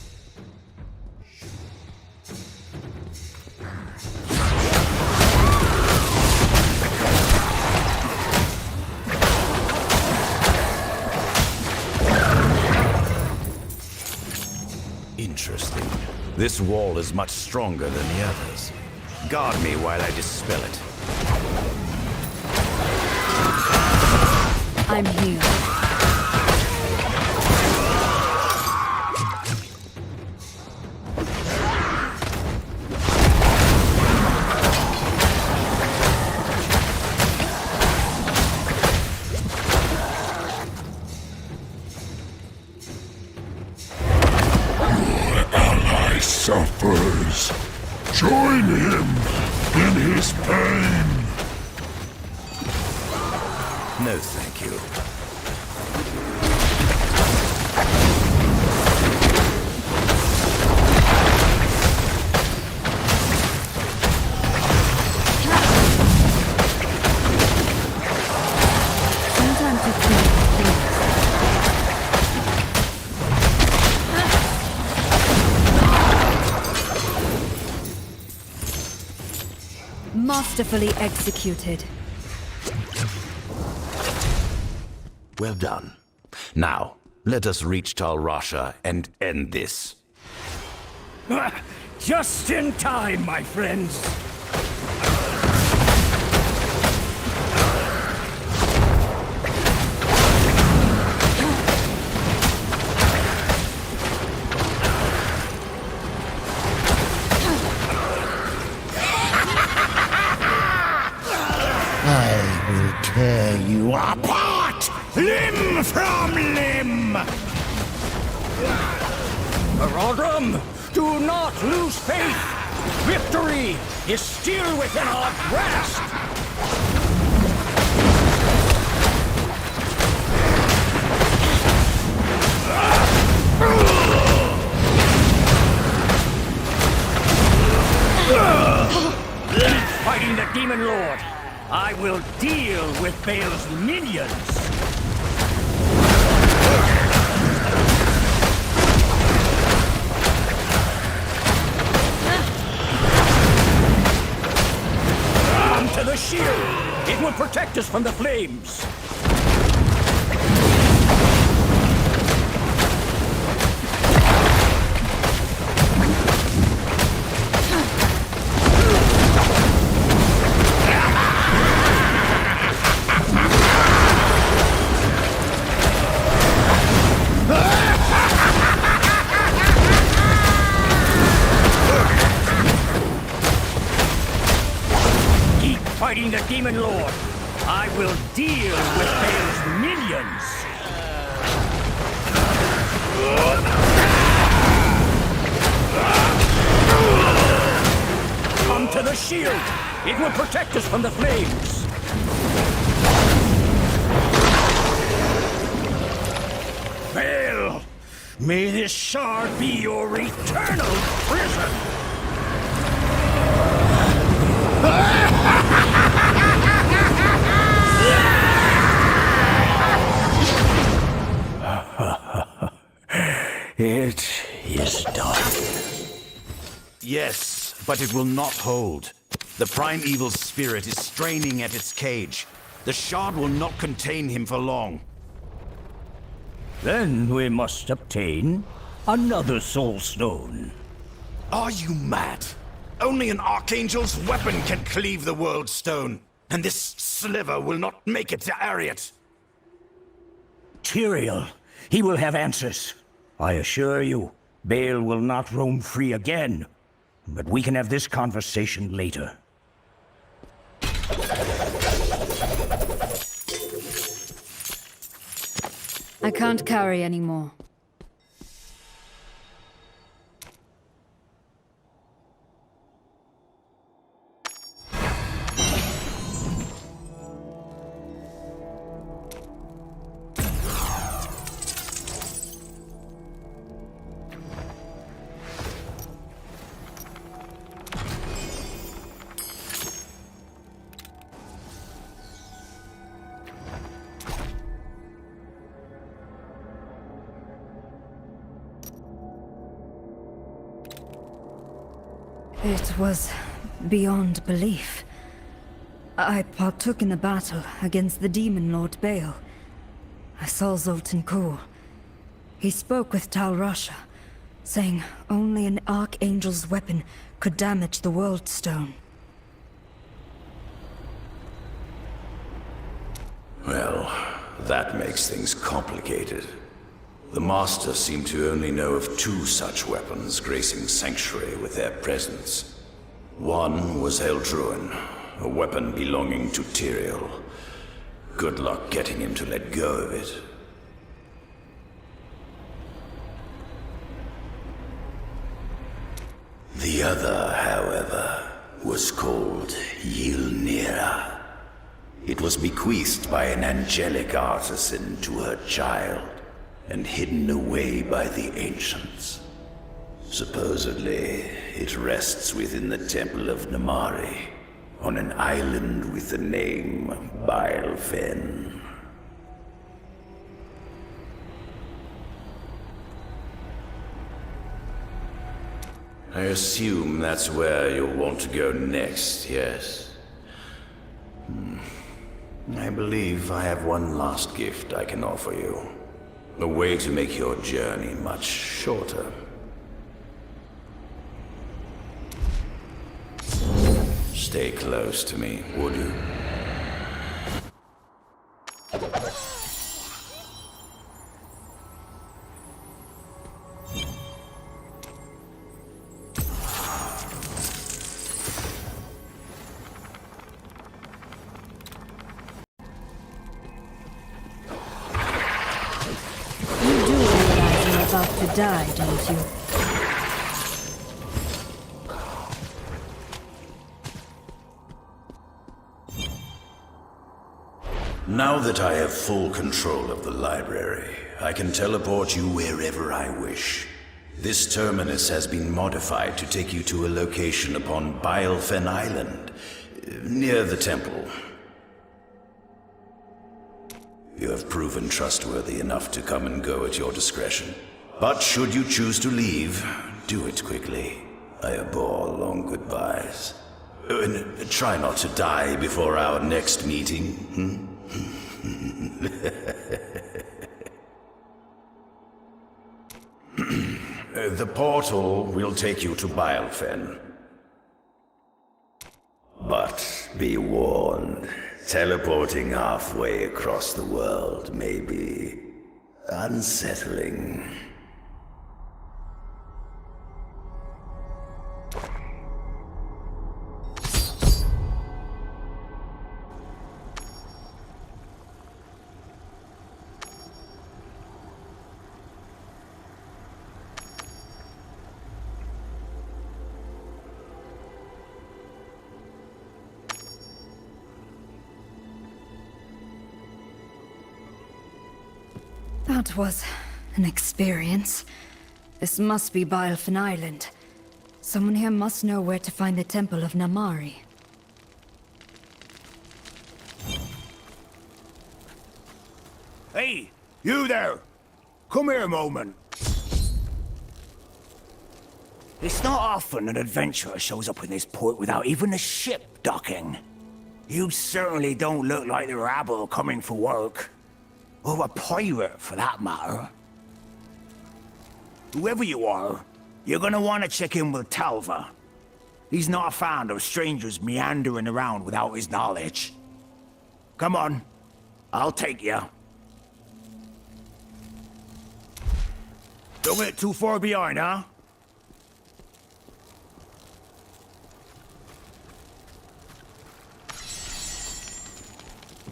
Interesting. This wall is much stronger than the others. Guard me while I dispel it. I'm here. Suffers. Join him in his pain. No, thank you. Sometimes it's things. Masterfully executed. Well done. Now, let us reach Tal Rasha and end this. Just in time, my friends. I will tear you apart, limb from limb! Rodram, do not lose faith! Victory is still within our grasp! Keep fighting the Demon Lord! I will deal with Bale's minions! protect us from the flames! Fighting the Demon Lord, I will deal with Bale's minions! Come to the shield! It will protect us from the flames! Bale! May this shard be your eternal prison! It is done. Yes, but it will not hold. The primeval spirit is straining at its cage. The shard will not contain him for long. Then we must obtain another soul stone. Are you mad? Only an archangel's weapon can cleave the world stone, and this sliver will not make it to Ariat. Tyrael, he will have answers. I assure you, Bale will not roam free again. But we can have this conversation later. I can't carry anymore. It was beyond belief. I partook in a battle against the Demon Lord Bale. I saw Zoltun call. He spoke with Tal Rasha, saying only an Archangel's weapon could damage the World Stone. Well, that makes things complicated. The Master seemed to only know of 2 such weapons gracing Sanctuary with their presence. One was Eldruin, a weapon belonging to Tyrael. Good luck getting him to let go of it. The other, however, was called Ylnira. It was bequeathed by an angelic artisan to her child, and hidden away by the ancients. Supposedly, it rests within the Temple of Namari, on an island with the name Bilefen. I assume that's where you'll want to go next, yes? I believe I have one last gift I can offer you. A way to make your journey much shorter. Stay close to me, would you? About to die, don't you? Now that I have full control of the library, I can teleport you wherever I wish. This terminus has been modified to take you to a location upon Bilefen Island, near the temple. You have proven trustworthy enough to come and go at your discretion. But should you choose to leave, do it quickly. I abhor long goodbyes. Try not to die before our next meeting. The portal will take you to Bilefen. But be warned, teleporting halfway across the world may be unsettling. That was an experience. This must be Bilefen Island. Someone here must know where to find the Temple of Namari. Hey, you there! Come here a moment. It's not often an adventurer shows up in this port without even a ship docking. You certainly don't look like the rabble coming for work. Or a pirate, for that matter. Whoever you are, you're gonna want to check in with Talva. He's not a fan of strangers meandering around without his knowledge. Come on, I'll take you. Don't get too far behind, huh?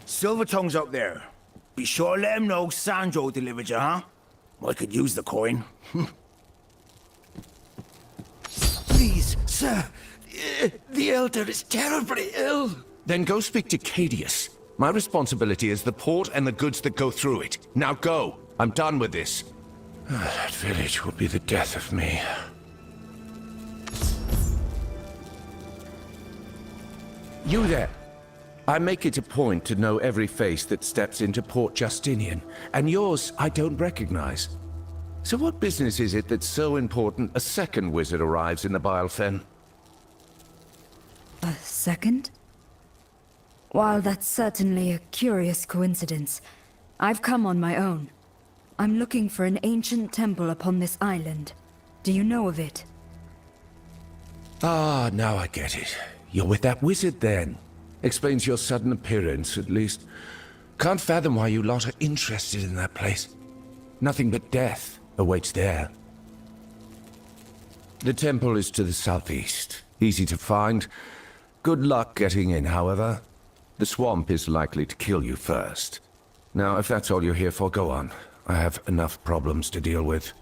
Silvertongue's up there. Be sure to let him know Sandro delivered you, huh? I could use the coin. Please, sir. The Elder is terribly ill. Then go speak to Cadius. My responsibility is the port and the goods that go through it. Now go. I'm done with this. That village will be the death of me. You there. I make it a point to know every face that steps into Port Justinian, and yours I don't recognize. So what business is it that's so important a second wizard arrives in the Bilefen? A second? While that's certainly a curious coincidence, I've come on my own. I'm looking for an ancient temple upon this island. Do you know of it? Ah, now I get it. You're with that wizard then. Explains your sudden appearance, at least. Can't fathom why you lot are interested in that place. Nothing but death awaits there. The temple is to the southeast. Easy to find. Good luck getting in, however. The swamp is likely to kill you first. Now, if that's all you're here for, go on. I have enough problems to deal with.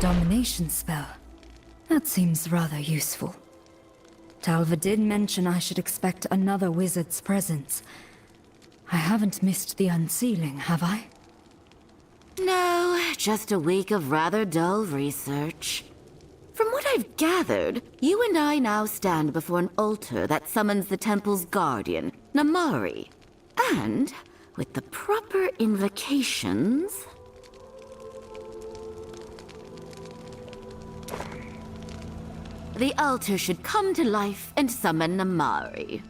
Domination spell. That seems rather useful. Talva did mention I should expect another wizard's presence. I haven't missed the unsealing, have I? No, just a week of rather dull research. From what I've gathered, you and I now stand before an altar that summons the temple's guardian, Namari. And With the proper invocations... the altar should come to life and summon Namari.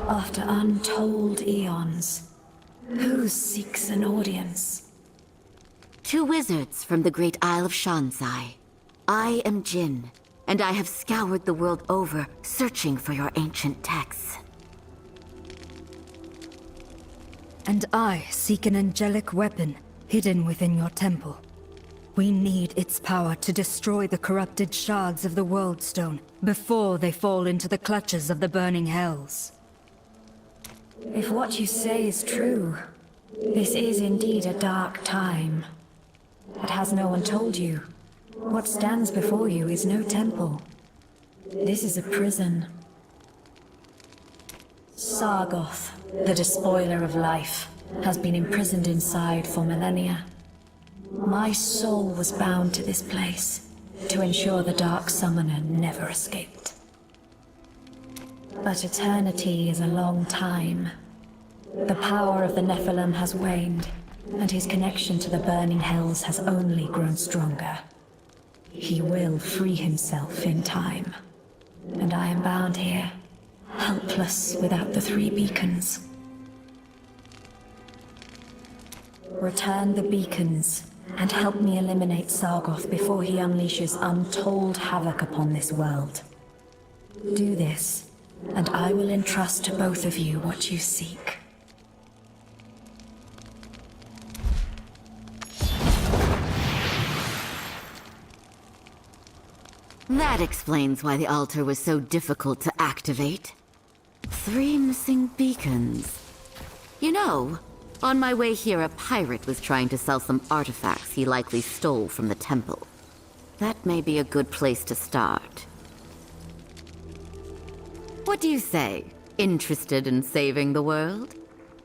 After untold eons, who seeks an audience? 2 wizards from the great Isle of Shansai. I am Jin, and I have scoured the world over, searching for your ancient texts. And I seek an angelic weapon hidden within your temple. We need its power to destroy the corrupted shards of the World Stone before they fall into the clutches of the burning hells. If what you say is true, this is indeed a dark time. But has no one told you? What stands before you is no temple. This is a prison. Sargoth, the despoiler of life, has been imprisoned inside for millennia. My soul was bound to this place to ensure the Dark Summoner never escaped. But eternity is a long time. The power of the Nephilim has waned, and his connection to the burning hells has only grown stronger. He will free himself in time. And I am bound here, helpless without the 3 beacons. Return the beacons, and help me eliminate Sargoth before he unleashes untold havoc upon this world. Do this, and I will entrust to both of you what you seek. That explains why the altar was so difficult to activate. 3 missing beacons. You know, on my way here, a pirate was trying to sell some artifacts he likely stole from the temple. That may be a good place to start. What do you say? Interested in saving the world?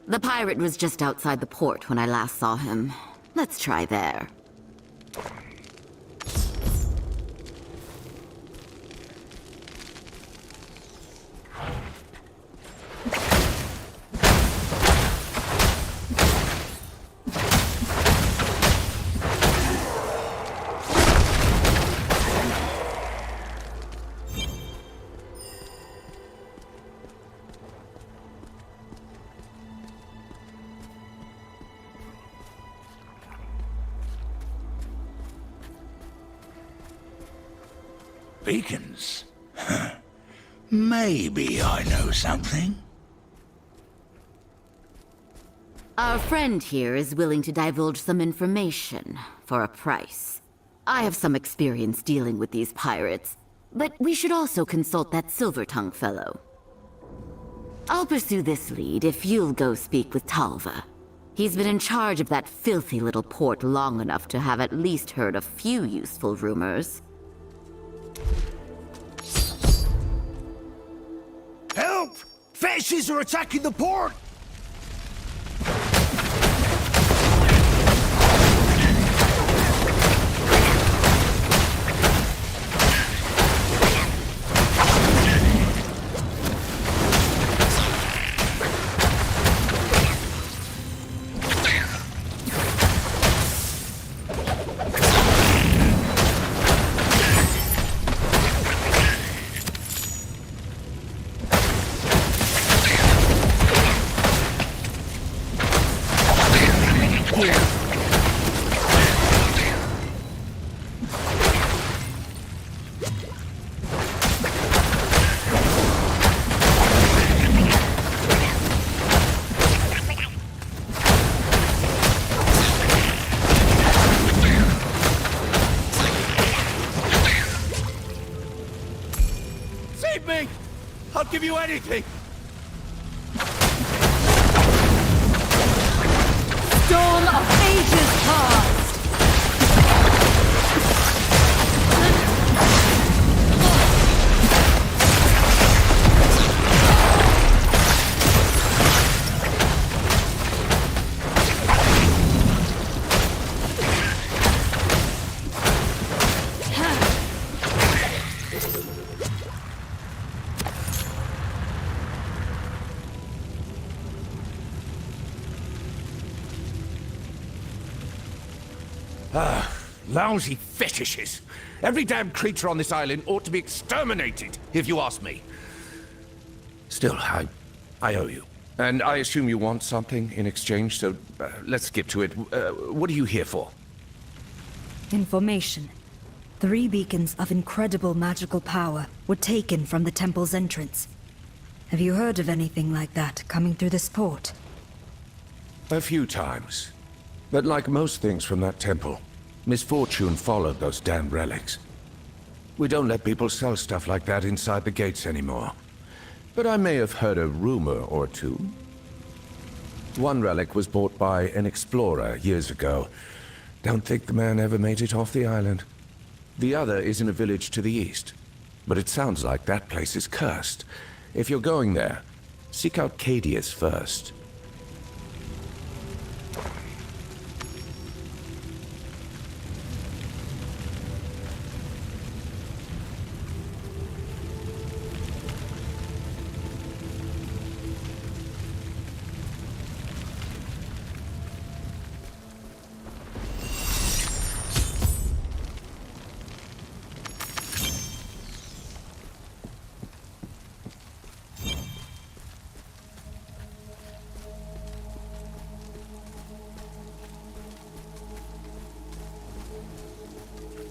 The pirate was just outside the port when I last saw him. Let's try there. Beacons? Maybe I know something. Our friend here is willing to divulge some information for a price. I have some experience dealing with these pirates, but we should also consult that Silver-Tongue fellow. I'll pursue this lead if you'll go speak with Talva. He's been in charge of that filthy little port long enough to have at least heard a few useful rumors. Help! Fascists are attacking the port! Save me! I'll give you anything! Storm of ages past! Lousy fetishes. Every damn creature on this island ought to be exterminated, if you ask me. Still, I owe you. And I assume you want something in exchange, so let's get to it. What are you here for? Information. 3 beacons of incredible magical power were taken from the temple's entrance. Have you heard of anything like that coming through this port? A few times. But like most things from that temple, misfortune followed those damn relics. We don't let people sell stuff like that inside the gates anymore. But I may have heard a rumor or two. One relic was bought by an explorer years ago. Don't think the man ever made it off the island. The other is in a village to the east. But it sounds like that place is cursed. If you're going there, seek out Cadius first.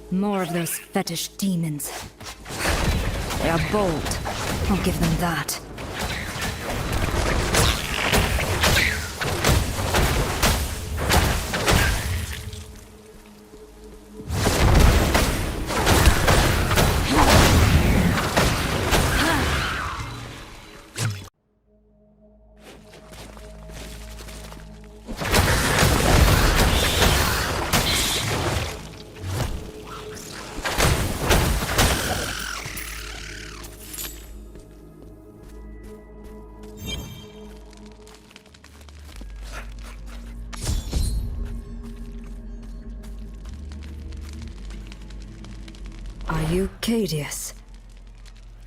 More of those fetish demons. They are bold. I'll give them that. Are you Cadius?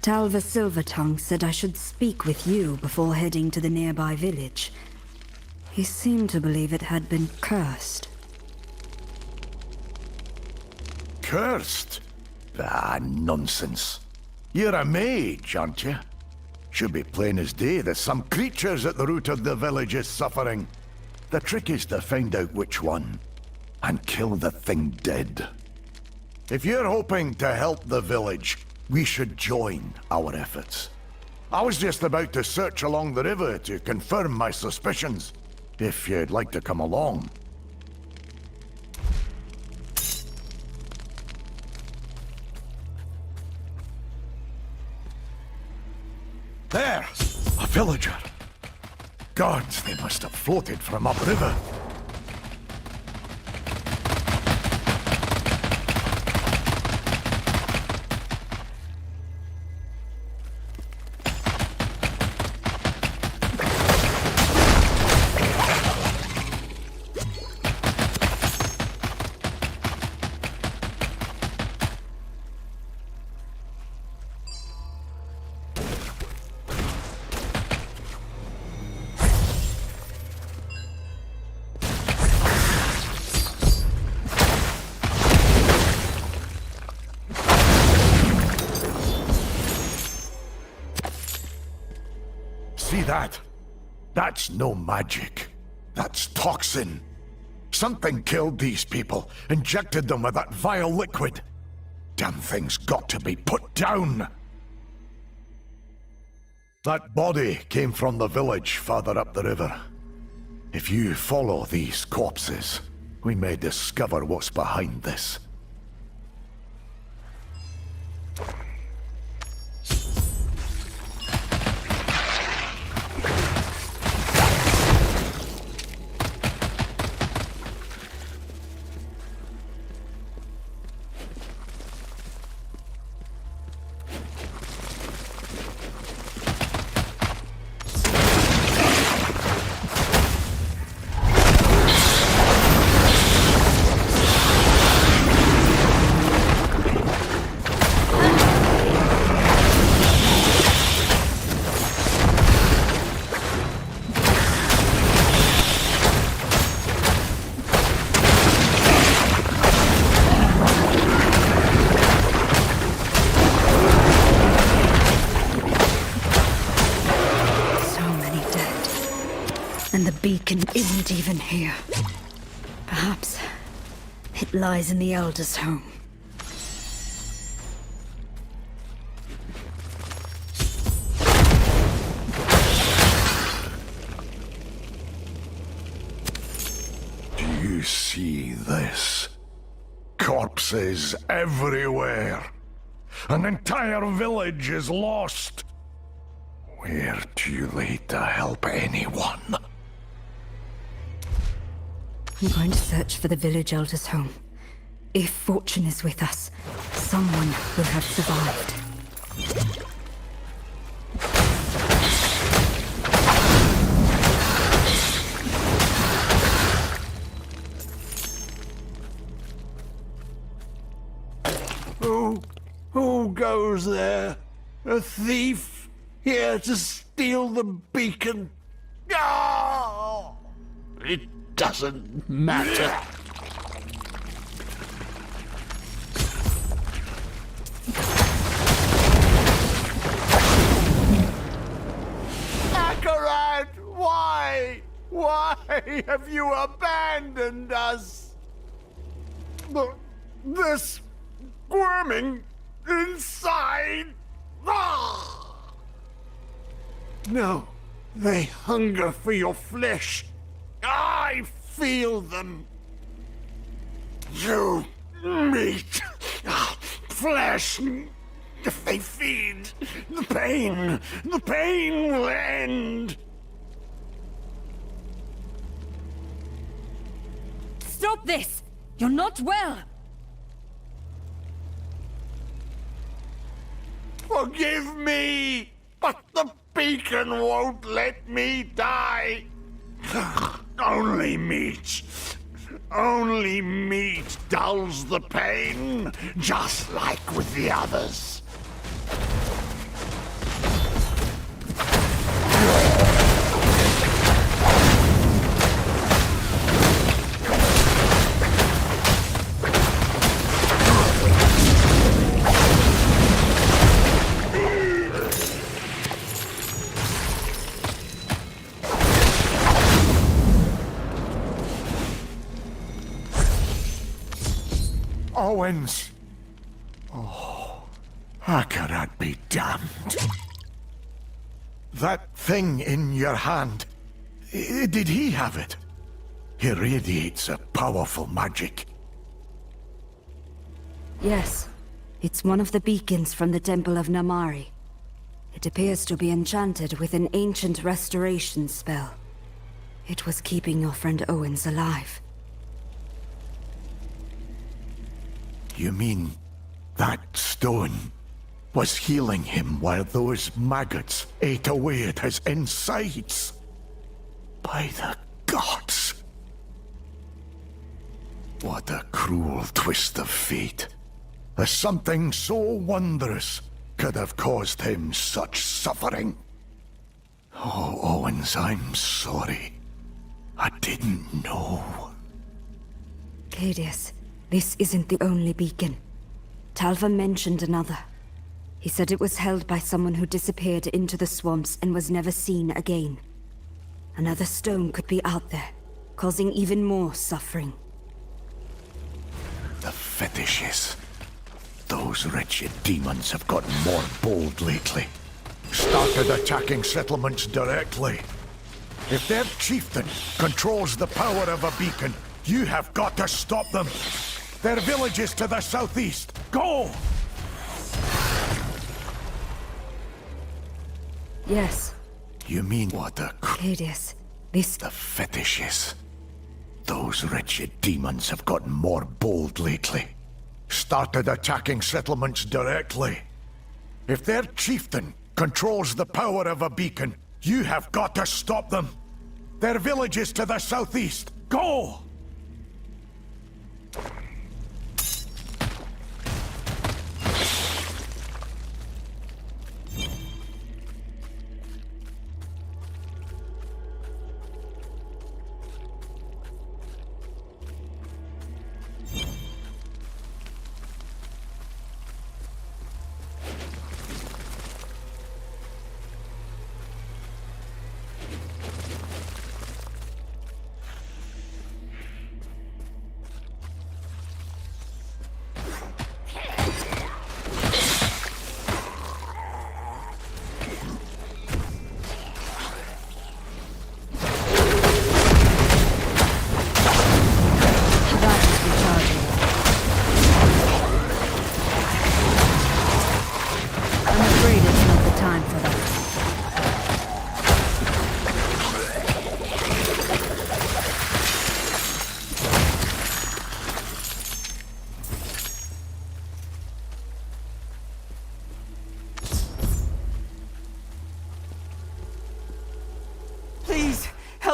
Talva Silvertongue said I should speak with you before heading to the nearby village. He seemed to believe it had been cursed. Cursed? Ah, nonsense. You're a mage, aren't you? Should be plain as day that some creatures at the root of the village is suffering. The trick is to find out which one, and kill the thing dead. If you're hoping to help the village, we should join our efforts. I was just about to search along the river to confirm my suspicions, if you'd like to come along. There! A villager! Guards, they must have floated from upriver. See that? That's no magic. That's toxin. Something killed these people, injected them with that vile liquid. Damn thing's got to be put down. That body came from the village farther up the river. If you follow these corpses, we may discover what's behind this. And the beacon isn't even here. Perhaps it lies in the Elder's home. Do you see this? Corpses everywhere. An entire village is lost. We're too late to help anyone. I'm going to search for the village Elder's home. If fortune is with us, someone will have survived. Who goes there? A thief? Here to steal the beacon? Oh! It doesn't matter. Akarat, why? Why have you abandoned us? This squirming inside. Ah! No, they hunger for your flesh. I feel them. You meat, flesh. If they feed, the pain will end. Stop this! You're not well! Forgive me, but the beacon won't let me die. Only meat dulls the pain, just like with the others. Owens. Oh, Akarat be damned. That thing in your hand, did he have it? He radiates a powerful magic. Yes, it's one of the beacons from the Temple of Namari. It appears to be enchanted with an ancient restoration spell. It was keeping your friend Owens alive. You mean that stone was healing him while those maggots ate away at his insides? By the gods! What a cruel twist of fate. As something so wondrous could have caused him such suffering. Oh, Owens, I'm sorry. I didn't know. Cadius, this isn't the only beacon. Talva mentioned another. He said it was held by someone who disappeared into the swamps and was never seen again. Another stone could be out there, causing even more suffering. The fetishes. Those wretched demons have gotten more bold lately. Started attacking settlements directly. If their chieftain controls the power of a beacon, you have got to stop them. Their village is to the southeast. Go! Yes. You mean what the... Cadius, this... The fetishes. Those wretched demons have gotten more bold lately. Started attacking settlements directly. If their chieftain controls the power of a beacon, you have got to stop them. Their village is to the southeast. Go!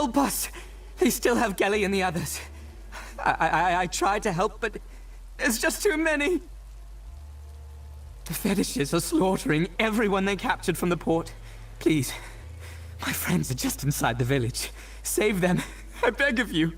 Help us! They still have Gelly and the others. I tried to help, but there's just too many. The fetishes are slaughtering everyone they captured from the port. Please, my friends are just inside the village. Save them, I beg of you.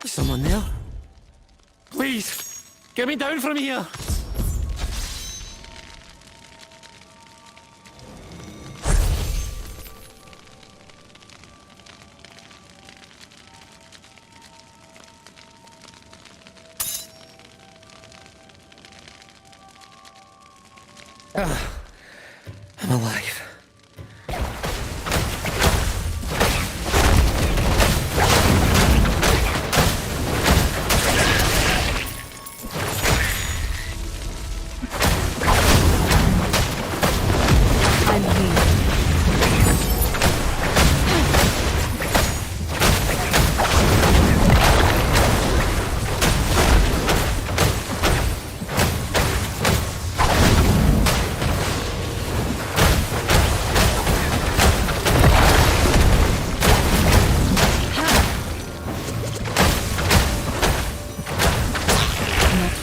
Is someone there? Please, get me down from here! I'm alive.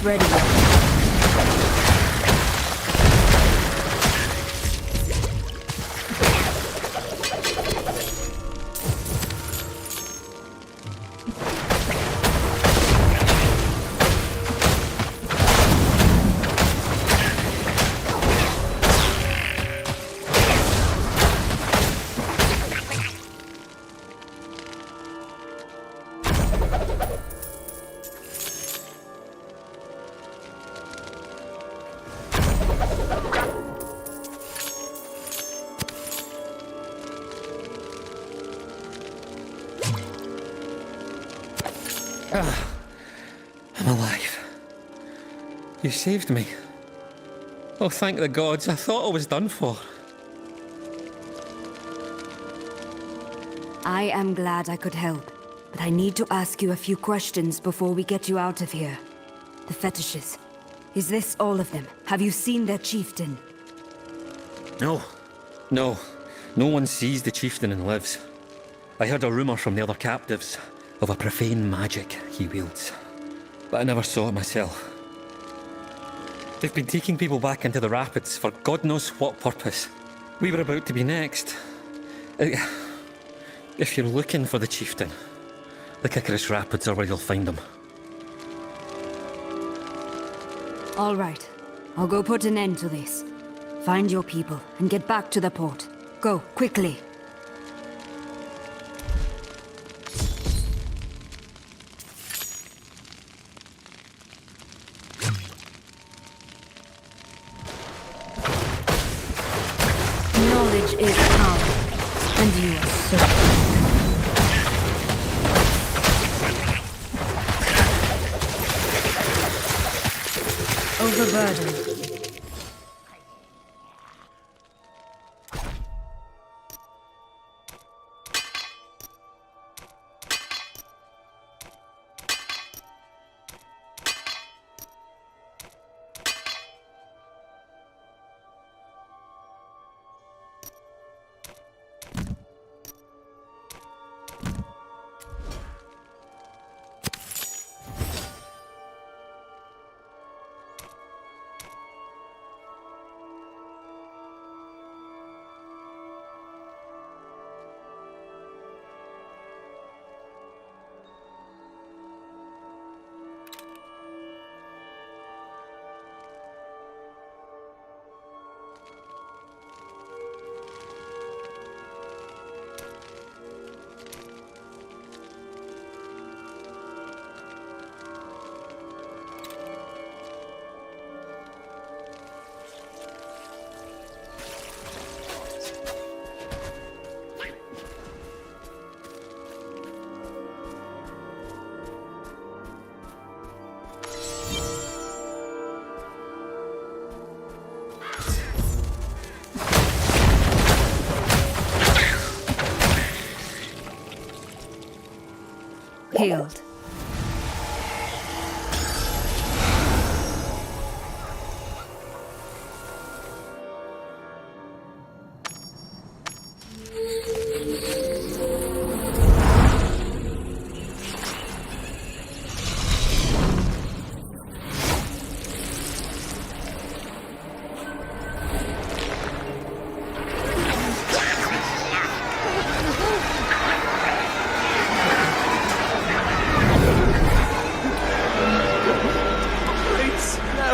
Ready. I'm alive. You saved me. Oh, thank the gods. I thought I was done for. I am glad I could help, but I need to ask you a few questions before we get you out of here. The fetishes. Is this all of them? Have you seen their chieftain? No. No. No one sees the chieftain and lives. I heard a rumour from the other captives of a profane magic he wields, but I never saw it myself. They've been taking people back into the rapids for God knows what purpose. We were about to be next. If you're looking for the chieftain, the Kikaris Rapids are where you'll find him. All right. I'll go put an end to this. Find your people and get back to the port. Go, quickly. Knowledge is power, and you are certain. Overburdened.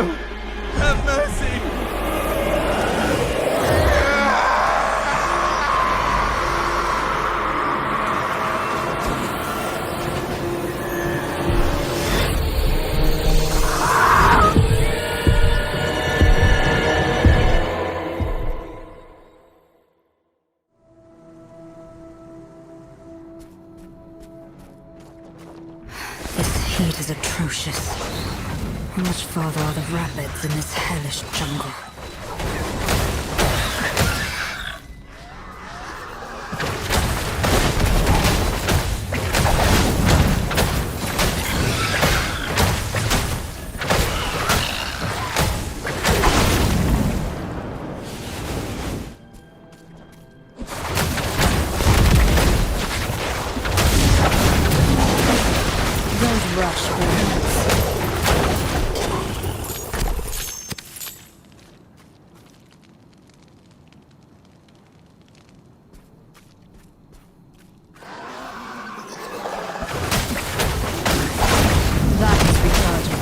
No! Have mercy! This heat is atrocious. How much farther are the rapids in this hellish jungle? Don't rush, Williams. That is recharging.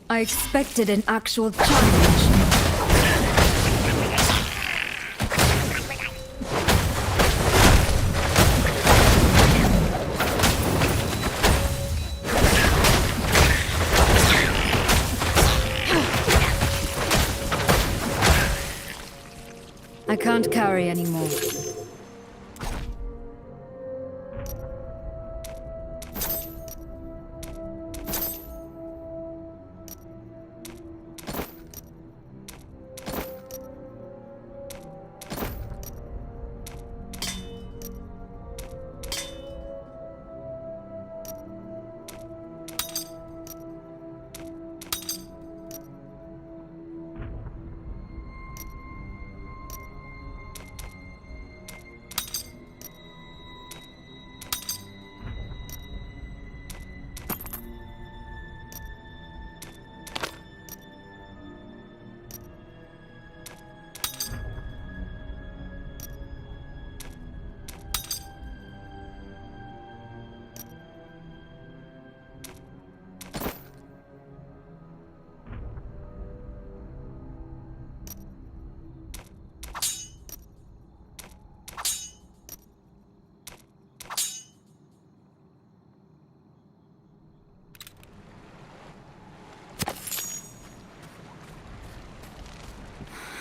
I expected an actual challenge. I can't carry anymore.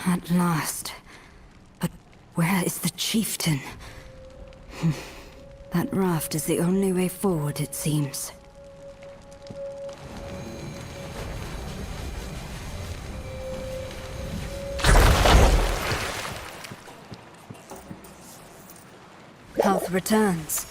At last. But where is the chieftain? That raft is the only way forward, it seems. Health returns.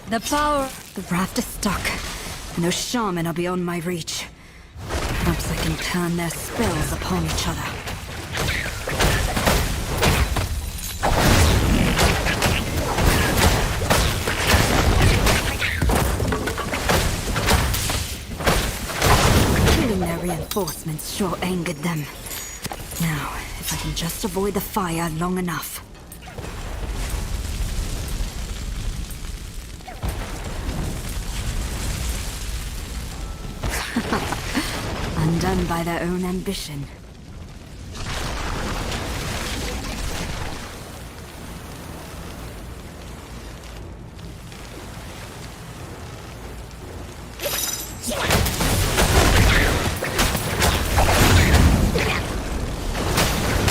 The power... The raft is stuck, and those shaman are beyond my reach. Perhaps I can turn their spells upon each other. Killing their reinforcements sure angered them. Now, if I can just avoid the fire long enough. Undone by their own ambition.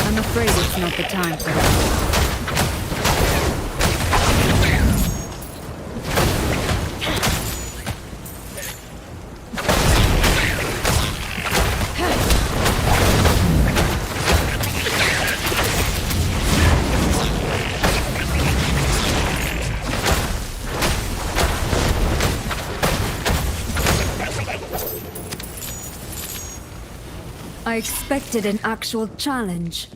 I'm afraid it's not the time for that. I expected an actual challenge.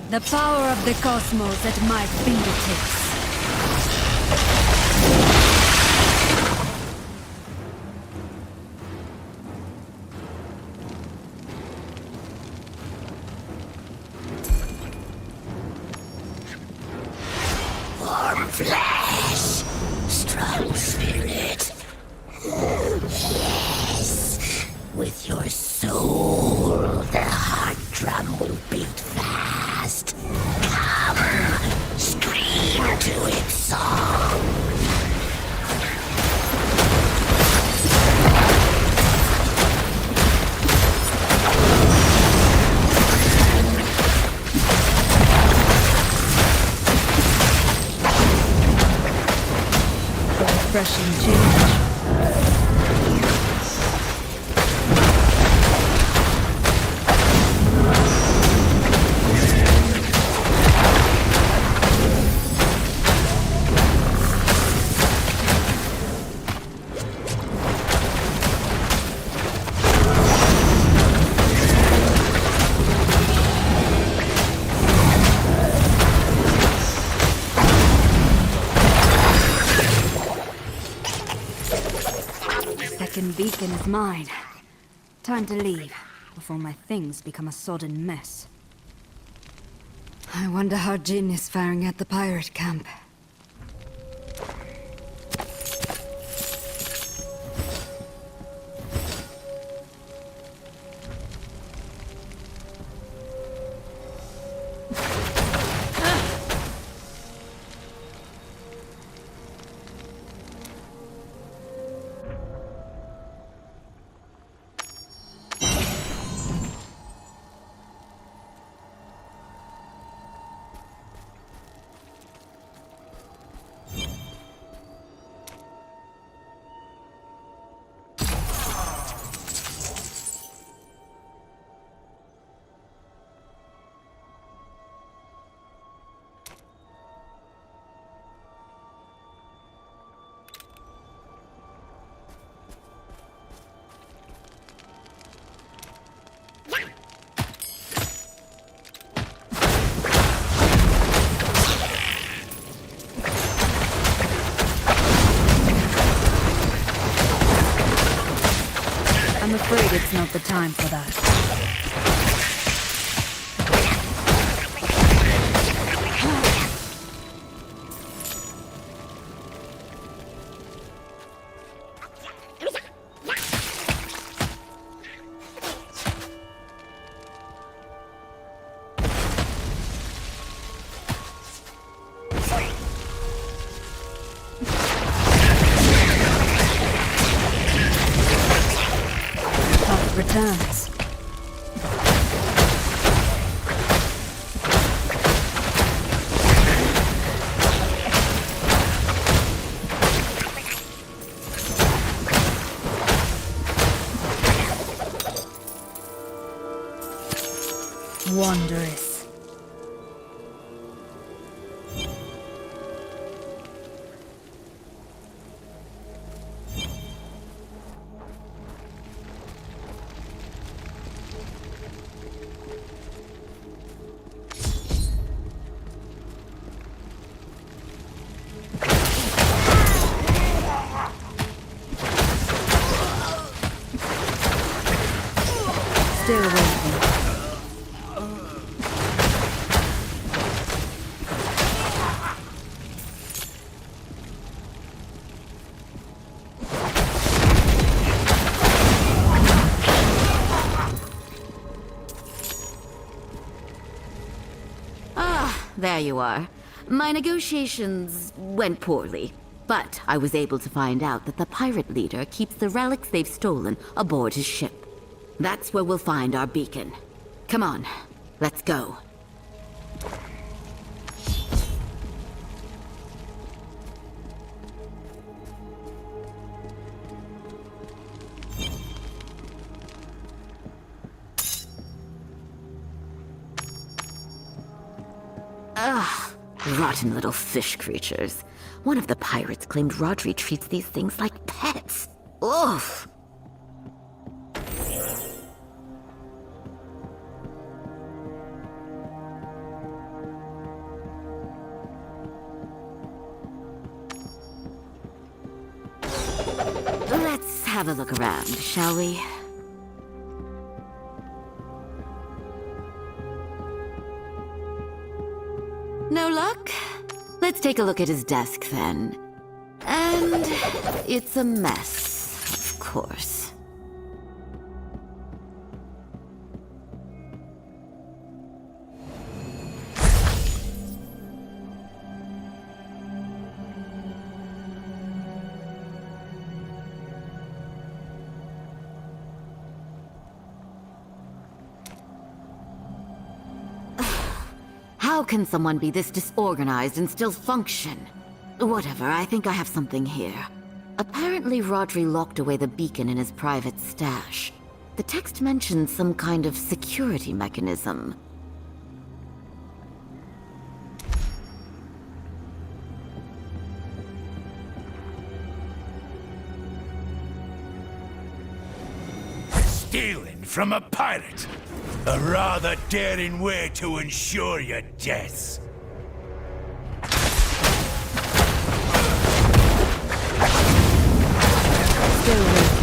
The power of the cosmos at my fingertips. Warm flesh, strong spirit. Yes, with your soul, the heart drum will beat fast. Come, scream to its song. Refreshing change. Second beacon is mine. Time to leave, before my things become a sodden mess. I wonder how Jin is faring at the pirate camp. I'm afraid it's not the time for that. hands. Wondrous. Still waiting. There you are. My negotiations went poorly, but I was able to find out that the pirate leader keeps the relics they've stolen aboard his ship. That's where we'll find our beacon. Come on, let's go. Ugh, rotten little fish creatures. One of the pirates claimed Rodri treats these things like pets. Oof! Let's have a look around, shall we? No luck? Let's take a look at his desk then. And it's a mess, of course. How can someone be this disorganized and still function? Whatever, I think I have something here. Apparently Rodri locked away the beacon in his private stash. The text mentions some kind of security mechanism. Stealing from a pirate? A rather daring way to ensure your death. Still waiting.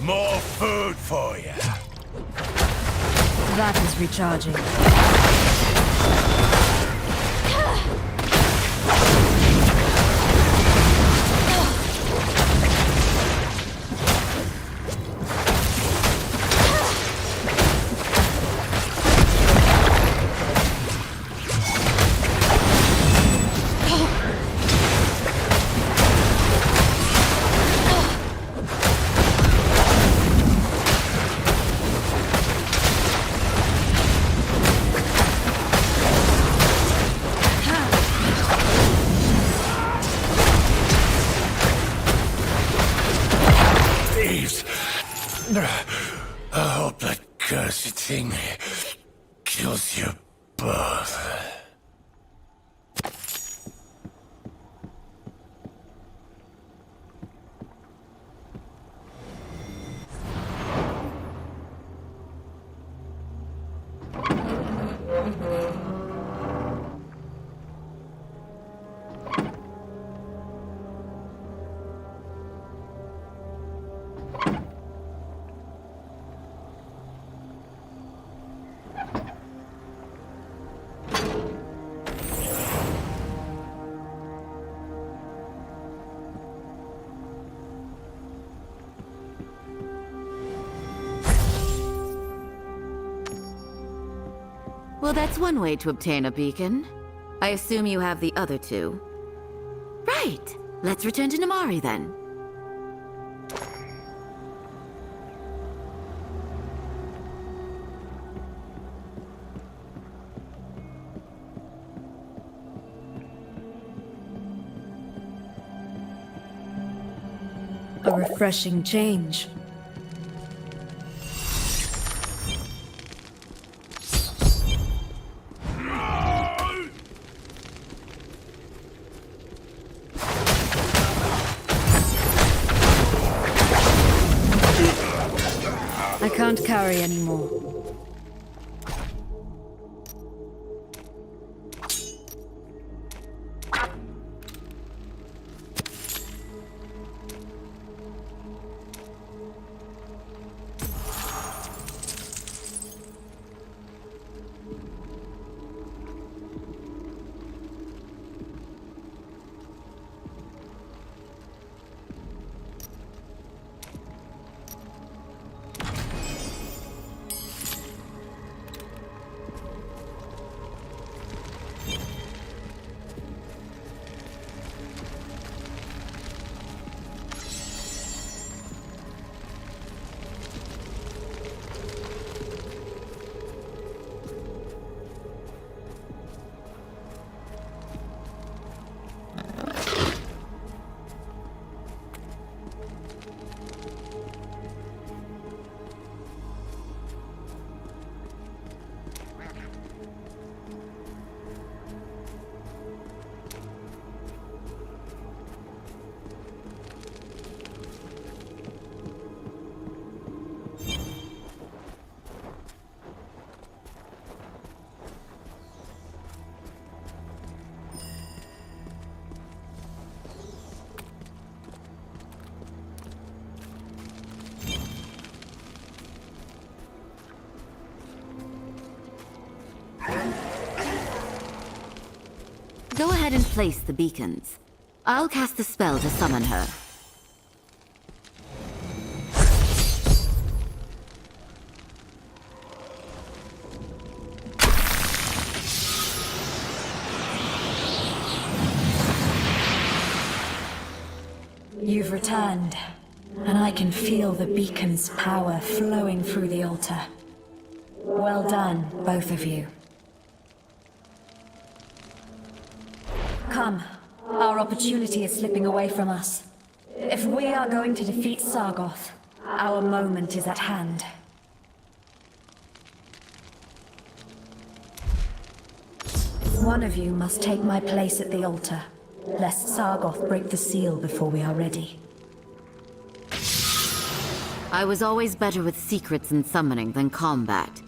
More food for you. That is recharging. I hope that cursed thing kills you both. Well, that's one way to obtain a beacon. I assume you have the other two. Right. Let's return to Namari then. A refreshing change. I can't carry anymore. Go ahead and place the beacons. I'll cast the spell to summon her. You've returned, and I can feel the beacon's power flowing through the altar. Well done, both of you. Come, our opportunity is slipping away from us. If we are going to defeat Sargoth, our moment is at hand. One of you must take my place at the altar, lest Sargoth break the seal before we are ready. I was always better with secrets and summoning than combat.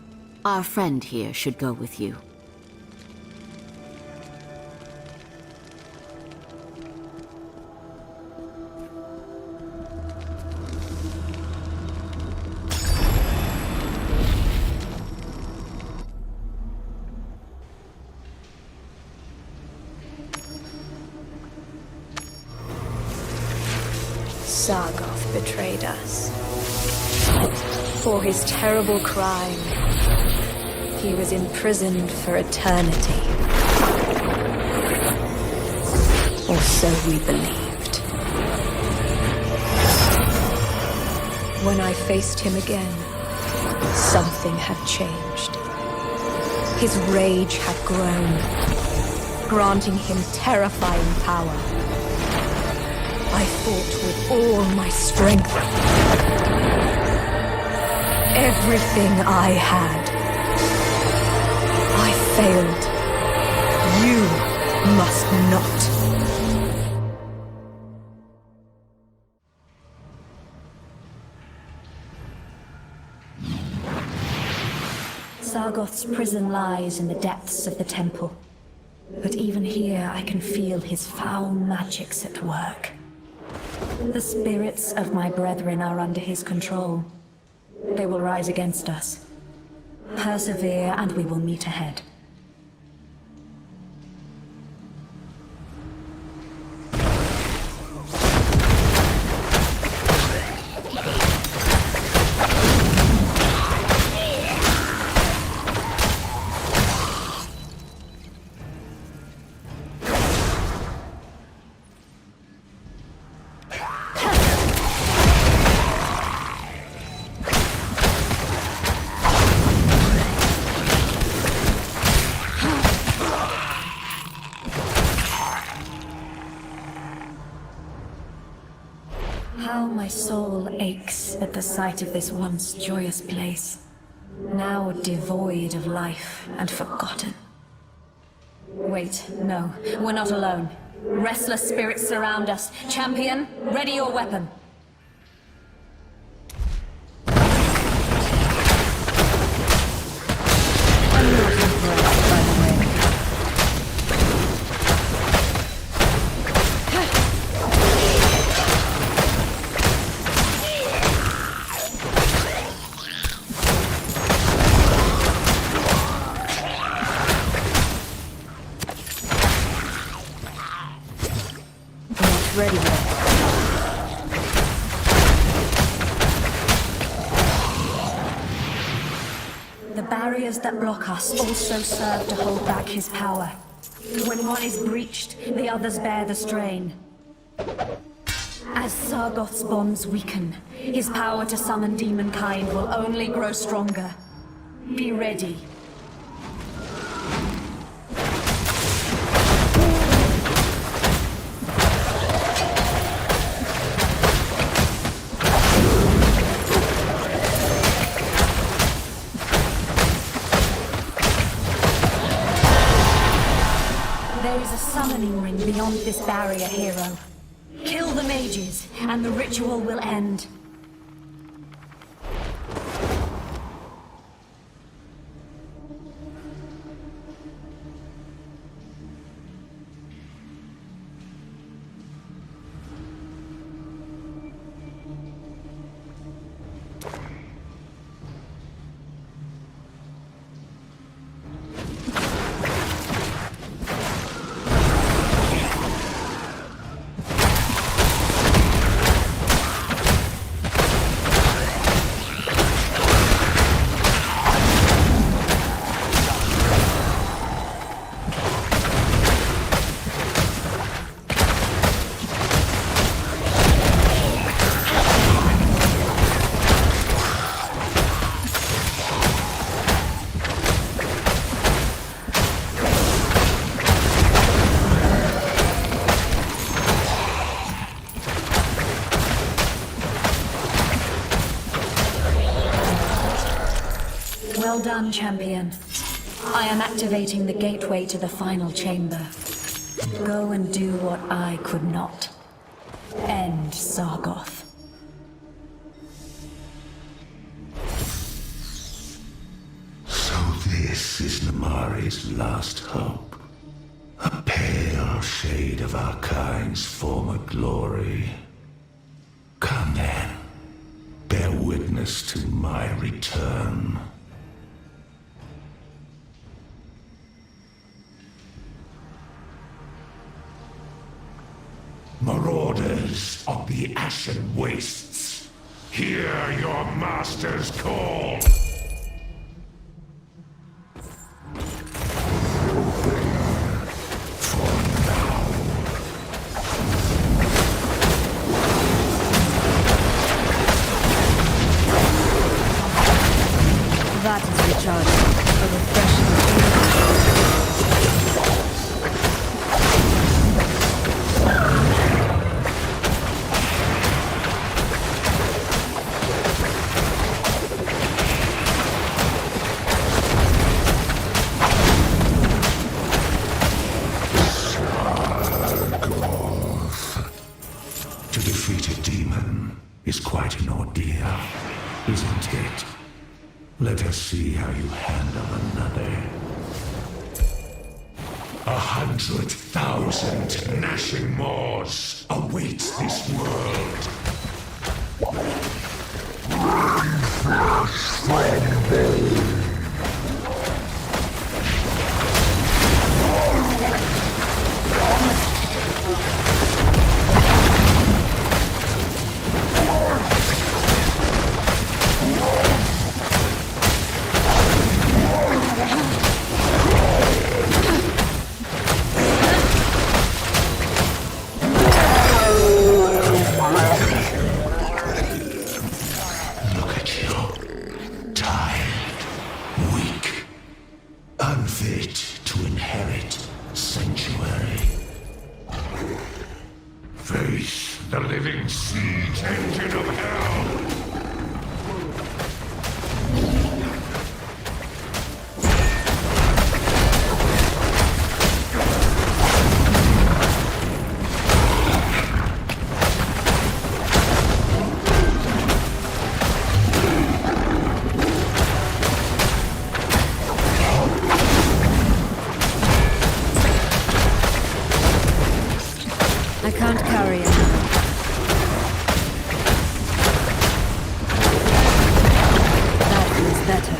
Our friend here should go with you. Sargoth betrayed us. For his terrible crime, he was imprisoned for eternity. Or so we believed. When I faced him again, something had changed. His rage had grown, granting him terrifying power. I fought with all my strength. Everything I had. I failed. You must not. Sargoth's prison lies in the depths of the temple. But even here I can feel his foul magics at work. The spirits of my brethren are under his control. They will rise against us. Persevere and we will meet ahead. soul aches at the sight of this once joyous place, now devoid of life and forgotten. Wait, no, we're not alone. Restless spirits surround us. Champion, ready your weapon. I'm not impressed, by the way. Ready yet. The barriers that block us also serve to hold back his power. When one is breached, the others bear the strain. As Sargoth's bonds weaken, his power to summon demonkind will only grow stronger. Be ready. Summoning ring beyond this barrier, hero. Kill the mages, and the ritual will end. Well done, champion. I am activating the gateway to the final chamber. Go and do what I could not. End Sargoth. So this is Namari's last hope. A pale shade of our kind's former glory. Come then, bear witness to my return. Marauders of the Ashen Wastes, hear your master's call! That is recharging. A refreshing. To defeat a demon is quite an ordeal, isn't it? Let us see how you handle another. 100,000 gnashing maws awaits this world. Look at you. Tired, weak, unfit to inherit sanctuary. Face the living siege engine of hell! I can't carry it. That feels better.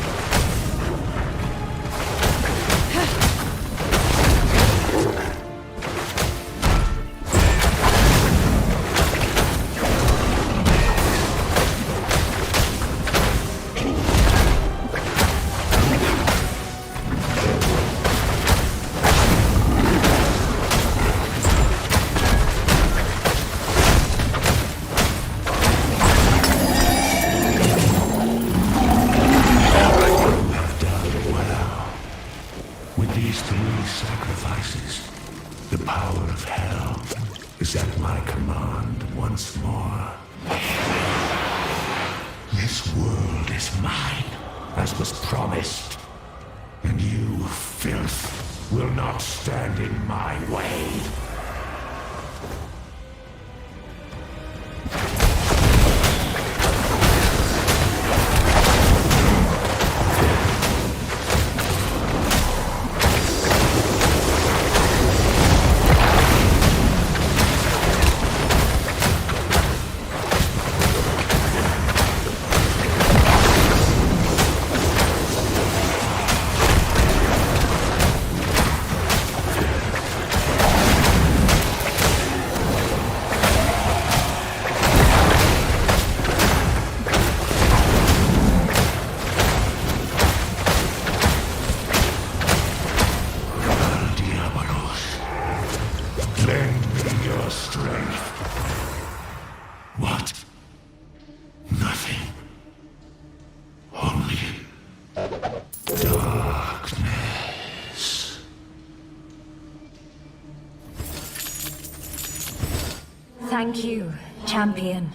Thank you, champion.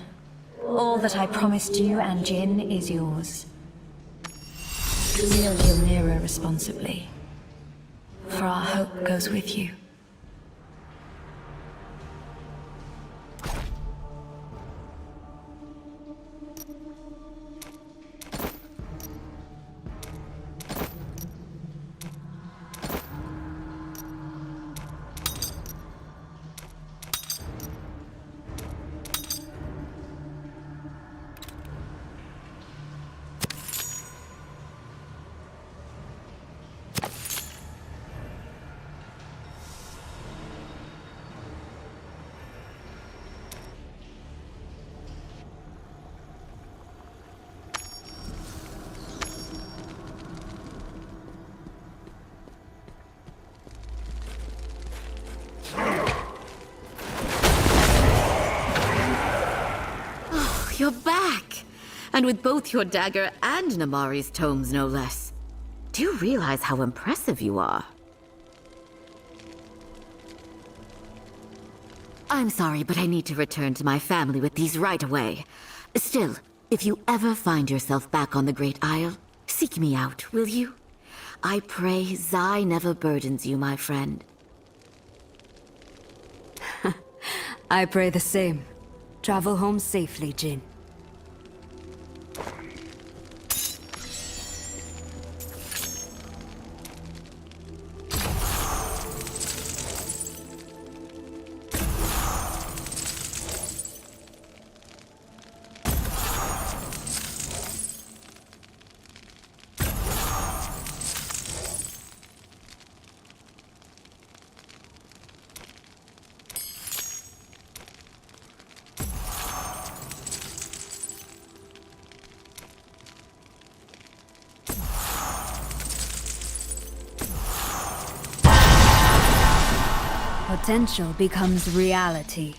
All that I promised you and Jin is yours. Wield your mirror responsibly, for our hope goes with you. You're back! And with both your dagger and Namari's tomes, no less. Do you realize how impressive you are? I'm sorry, but I need to return to my family with these right away. Still, if you ever find yourself back on the Great Isle, seek me out, will you? I pray Zai never burdens you, my friend. I pray the same. Travel home safely, Jin. Potential becomes reality.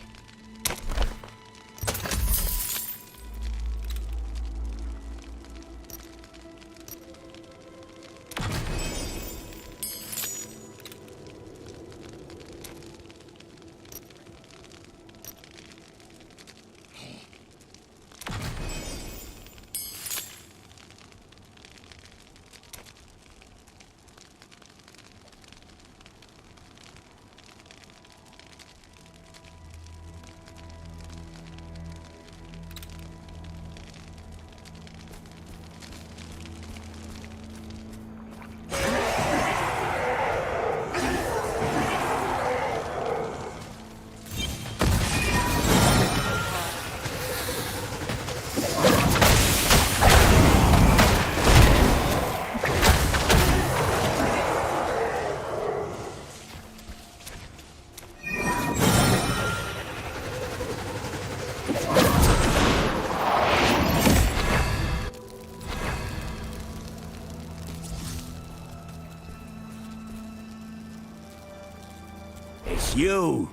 It's you.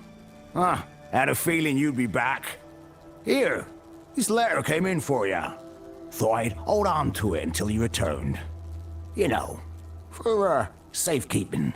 Huh, had a feeling you'd be back. Here, this letter came in for you. Thought I'd hold on to it until you returned. You know, for, safekeeping.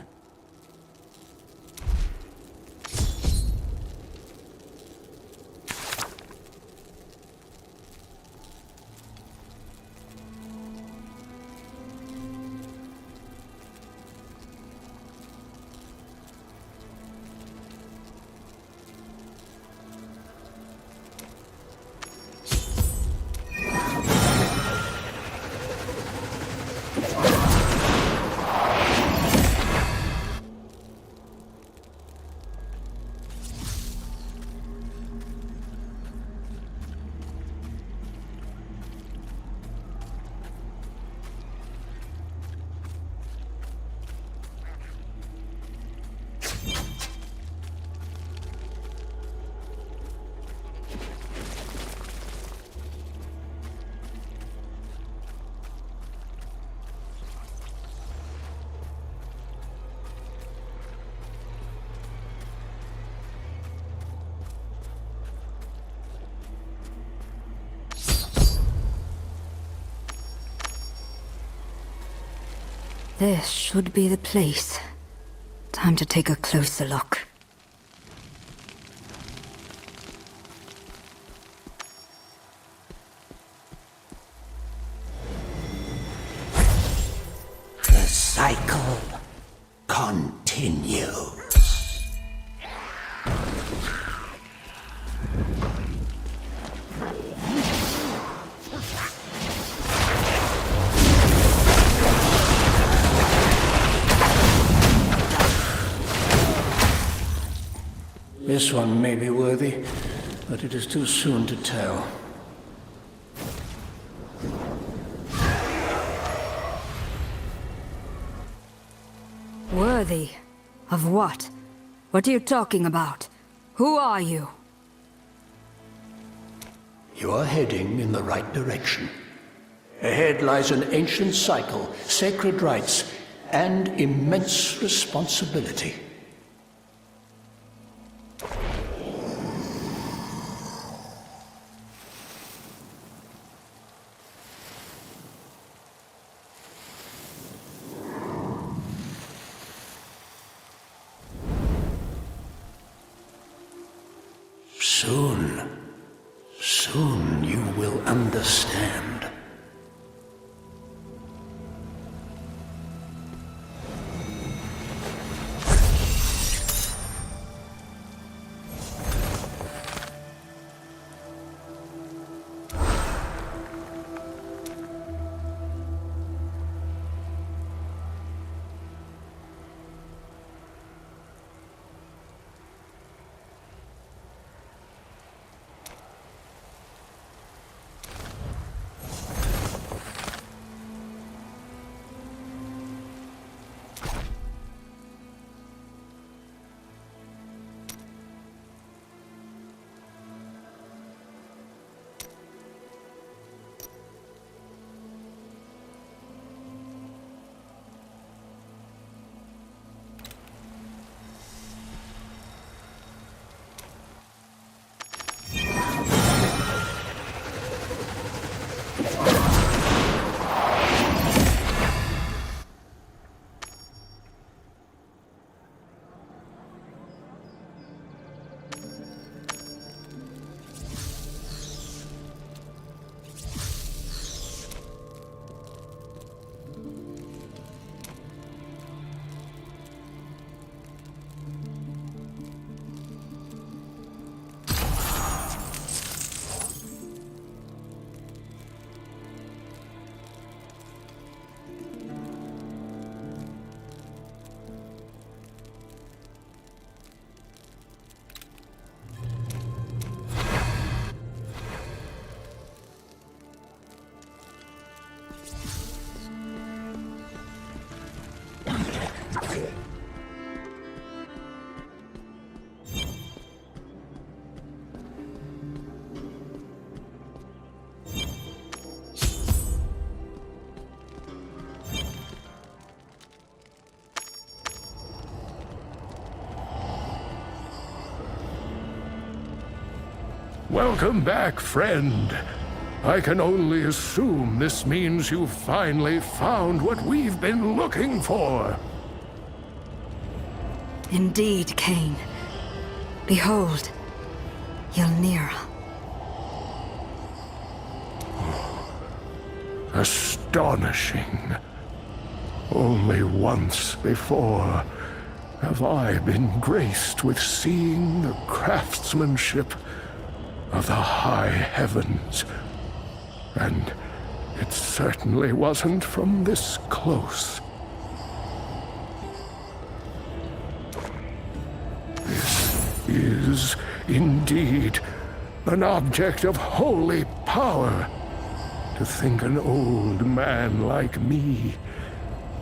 This should be the place. Time to take a closer look. The cycle continues. This one may be worthy, but it is too soon to tell. Worthy? Of what? What are you talking about? Who are you? You are heading in the right direction. Ahead lies an ancient cycle, sacred rites, and immense responsibility. Soon you will understand. Welcome back, friend. I can only assume this means you've finally found what we've been looking for. Indeed, Cain. Behold, Ylnira. Astonishing. Only once before have I been graced with seeing the craftsmanship of the high heavens. And it certainly wasn't from this close. This is indeed an object of holy power. To think an old man like me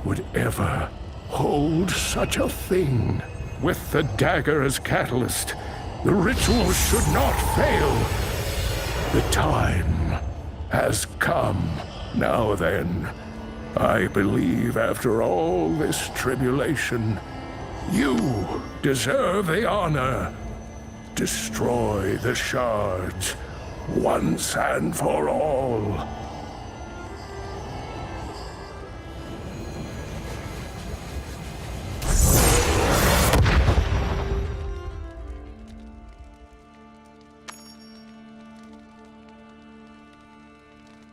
would ever hold such a thing. With the dagger as catalyst, the ritual should not fail. The time has come. Now then, I believe after all this tribulation, you deserve the honor. Destroy the shards once and for all.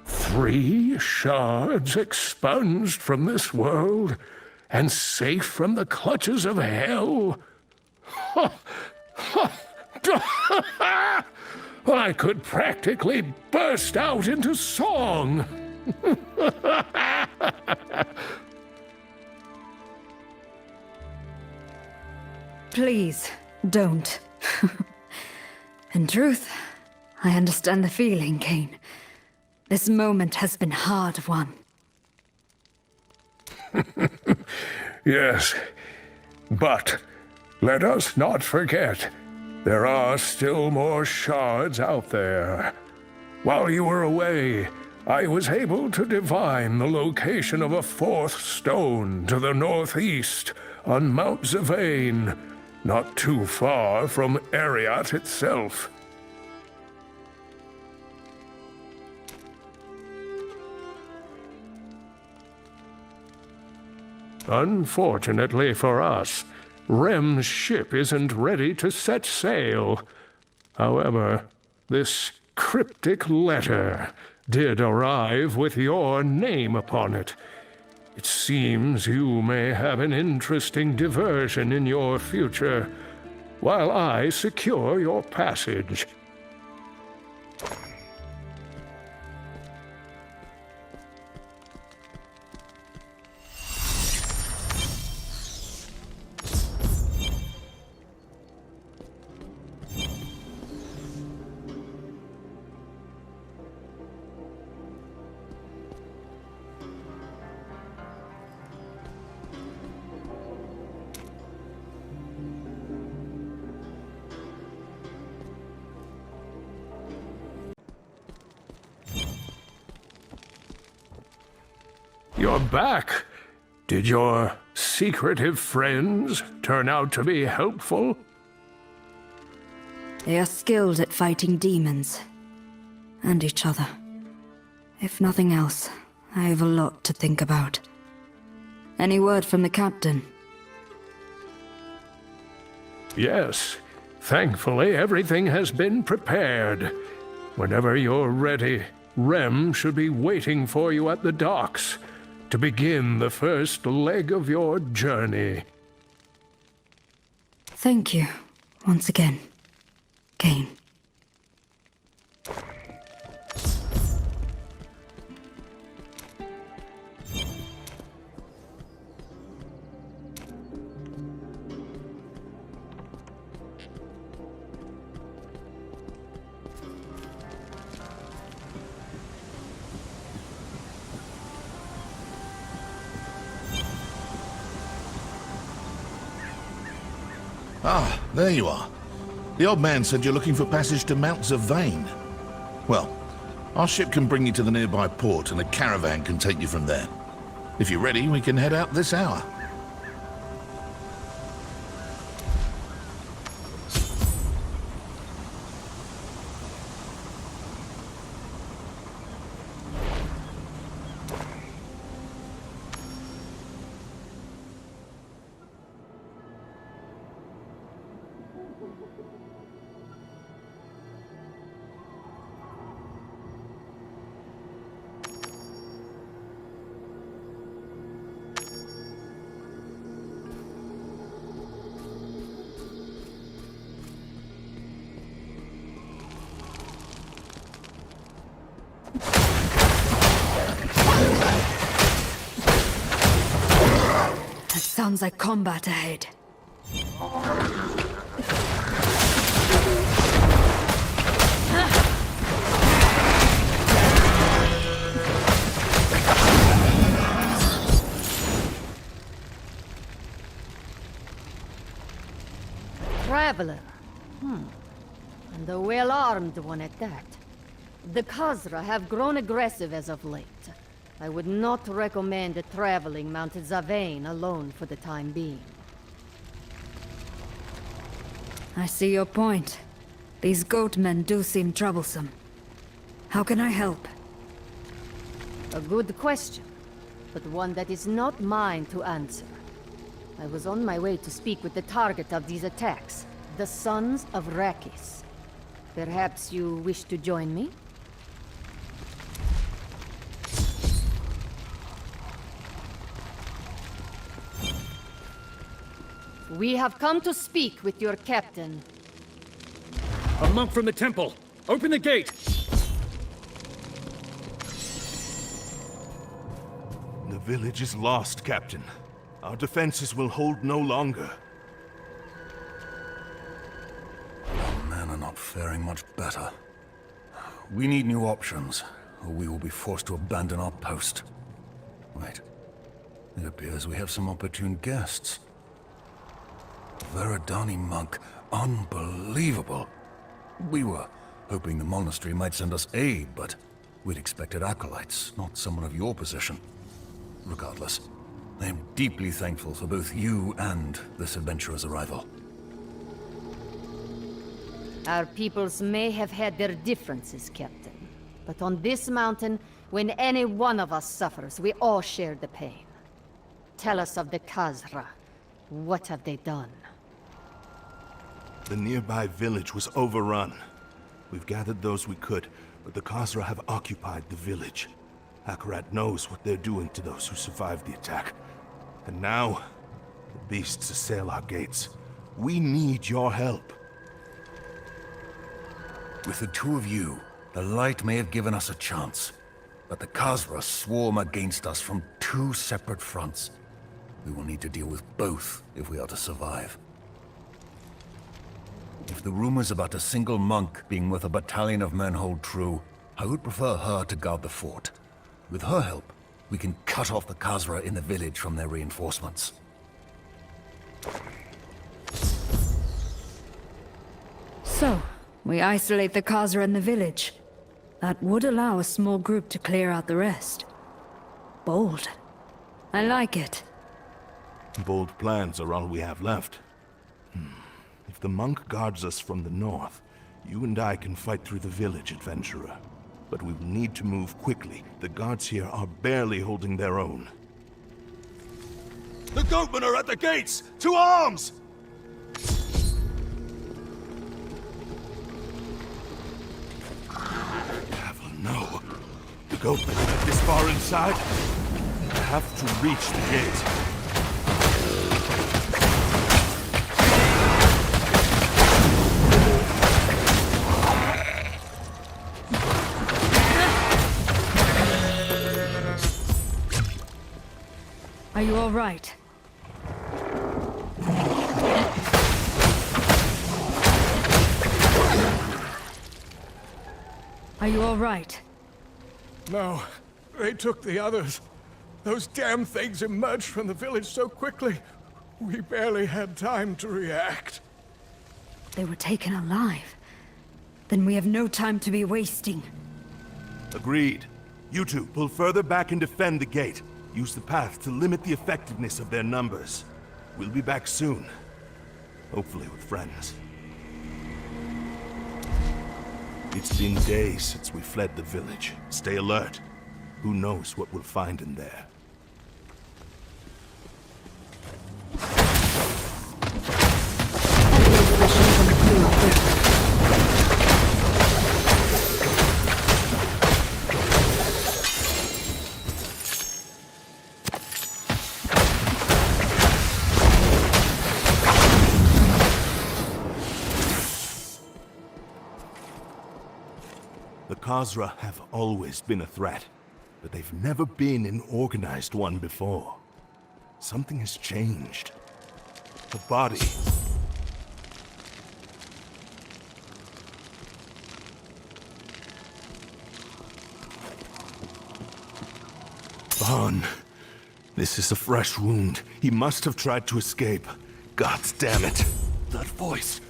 Three shards expunged from this world and safe from the clutches of hell? I could practically burst out into song. Please, don't. In truth, I understand the feeling, Cain. This moment has been hard won. Yes, but let us not forget, there are still more shards out there. While you were away, I was able to divine the location of a fourth stone to the northeast on Mount Zavain, not too far from Ariat itself. Unfortunately for us, Rem's ship isn't ready to set sail. However, this cryptic letter did arrive with your name upon it. It seems you may have an interesting diversion in your future, while I secure your passage. You're back. Did your secretive friends turn out to be helpful? They are skilled at fighting demons. And each other. If nothing else, I have a lot to think about. Any word from the captain? Yes. Thankfully, everything has been prepared. Whenever you're ready, Rem should be waiting for you at the docks to begin the first leg of your journey. Thank you, once again, Cain. Ah, there you are. The old man said you're looking for passage to Mount Zavain. Well, our ship can bring you to the nearby port and a caravan can take you from there. If you're ready, we can head out this hour. Sounds like combat ahead. Traveler. And a well-armed one at that. The Khazra have grown aggressive as of late. I would not recommend traveling Mount Zavain alone for the time being. I see your point. These goatmen do seem troublesome. How can I help? A good question, but one that is not mine to answer. I was on my way to speak with the target of these attacks, the Sons of Rakis. Perhaps you wish to join me? We have come to speak with your captain. A monk from the temple! Open the gate! The village is lost, Captain. Our defenses will hold no longer. Our men are not faring much better. We need new options, or we will be forced to abandon our post. Wait. It appears we have some opportune guests. Veridani monk. Unbelievable. We were hoping the monastery might send us aid, but we'd expected acolytes, not someone of your position. Regardless, I am deeply thankful for both you and this adventurer's arrival. Our peoples may have had their differences, Captain. But on this mountain, when any one of us suffers, we all share the pain. Tell us of the Khazra. What have they done? The nearby village was overrun. We've gathered those we could, but the Khazra have occupied the village. Akarat knows what they're doing to those who survived the attack. And now, the beasts assail our gates. We need your help. With the two of you, the light may have given us a chance. But the Khazra swarm against us from two separate fronts. We will need to deal with both if we are to survive. If the rumors about a single monk being with a battalion of men hold true, I would prefer her to guard the fort. With her help, we can cut off the Khazra in the village from their reinforcements. So, we isolate the Khazra in the village. That would allow a small group to clear out the rest. Bold. I like it. Bold plans are all we have left. If the monk guards us from the north, you and I can fight through the village, adventurer. But we will need to move quickly. The guards here are barely holding their own. The goatmen are at the gates! To arms! No. The goatmen are this far inside? I have to reach the gate. Are you all right? Are you all right? No, they took the others. Those damn things emerged from the village so quickly. We barely had time to react. They were taken alive. Then we have no time to be wasting. Agreed. You two, pull further back and defend the gate. Use the path to limit the effectiveness of their numbers. We'll be back soon. Hopefully with friends. It's been days since we fled the village. Stay alert. Who knows what we'll find in there. Mission complete. Khazra have always been a threat, but they've never been an organized one before. Something has changed. The body. Vaughn. This is a fresh wound. He must have tried to escape. God damn it. That voice.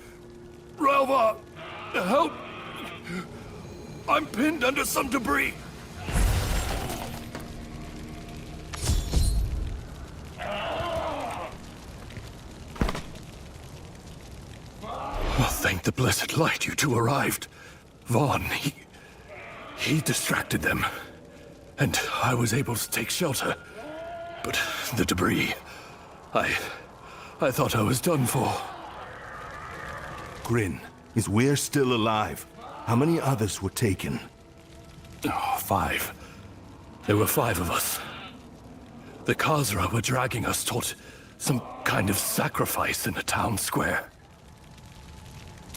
Ralva! Help! I'm pinned under some debris. Oh, thank the blessed light you two arrived. Vaughn, he distracted them. And I was able to take shelter. But the debris... I thought I was done for. Grin, is Weir still alive? How many others were taken? Oh, 5. There were 5 of us. The Khazra were dragging us toward some kind of sacrifice in the town square.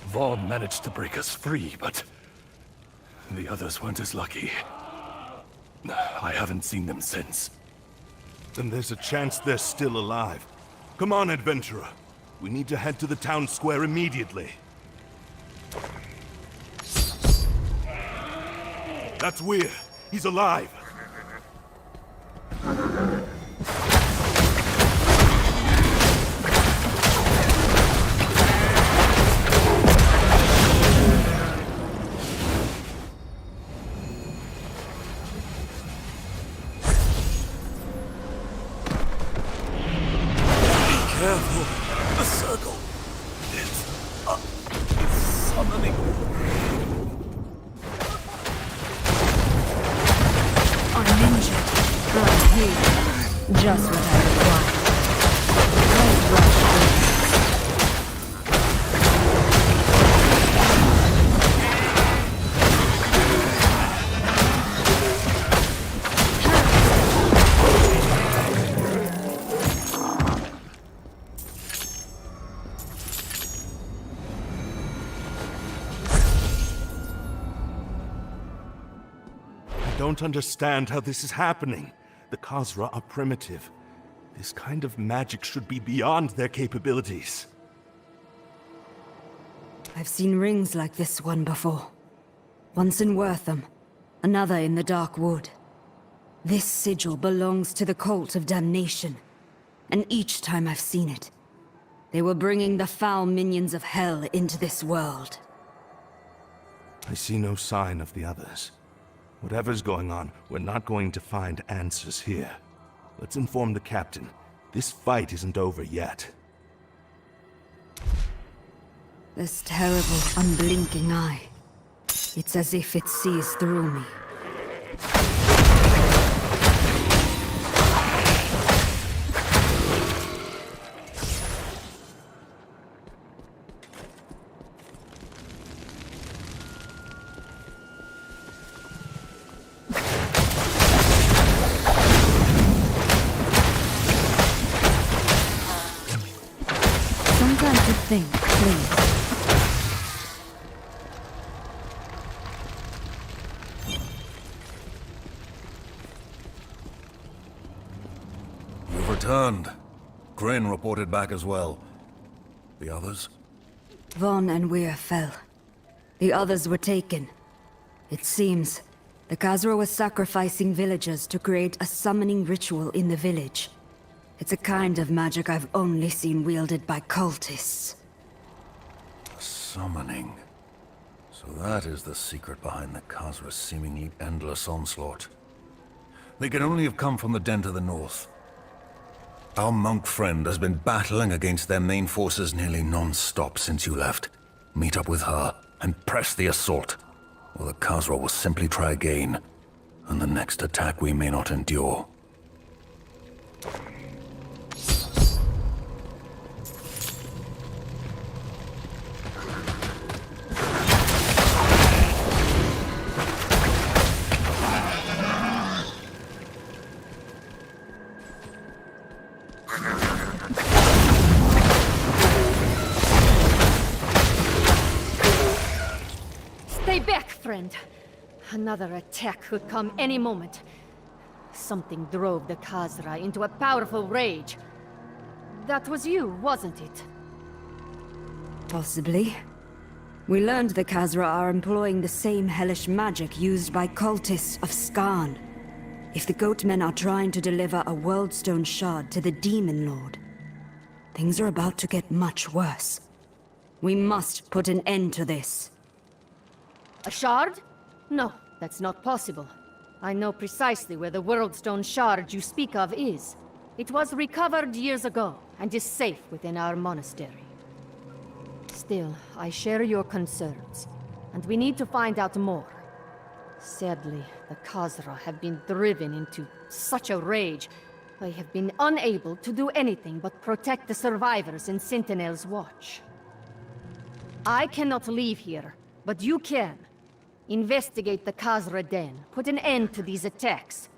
Vaughn managed to break us free, but the others weren't as lucky. I haven't seen them since. Then there's a chance they're still alive. Come on, adventurer. We need to head to the town square immediately. That's Weir. He's alive. Careful. The circle. It's summoning. I'm injured, but here, just what I require. Let's rush in. I don't understand how this is happening. The Khazra are primitive. This kind of magic should be beyond their capabilities. I've seen rings like this one before. Once in Wortham, another in the Dark Wood. This sigil belongs to the cult of Damnation, and each time I've seen it, they were bringing the foul minions of hell into this world. I see no sign of the others. Whatever's going on, we're not going to find answers here. Let's inform the captain. This fight isn't over yet. This terrible, unblinking eye. It's as if it sees through me. Sometimes you think, please. You've returned. Grin reported back as well. The others? Vaughn and Weir fell. The others were taken. It seems the Khazra was sacrificing villagers to create a summoning ritual in the village. It's a kind of magic I've only seen wielded by cultists. Summoning. So that is the secret behind the Khazra's seemingly endless onslaught. They can only have come from the den to the north. Our monk friend has been battling against their main forces nearly non-stop since you left. Meet up with her and press the assault, or the Khazra will simply try again, and the next attack we may not endure. Stay back, friend. Another attack could come any moment. Something drove the Khazra into a powerful rage. That was you, wasn't it? Possibly. We learned the Khazra are employing the same hellish magic used by cultists of Skarn. If the Goatmen are trying to deliver a Worldstone shard to the Demon Lord, things are about to get much worse. We must put an end to this. A shard? No, that's not possible. I know precisely where the Worldstone shard you speak of is. It was recovered years ago, and is safe within our monastery. Still, I share your concerns, and we need to find out more. Sadly, the Khazra have been driven into such a rage, they have been unable to do anything but protect the survivors in Sentinel's watch. I cannot leave here, but you can. Investigate the Khazra den, put an end to these attacks.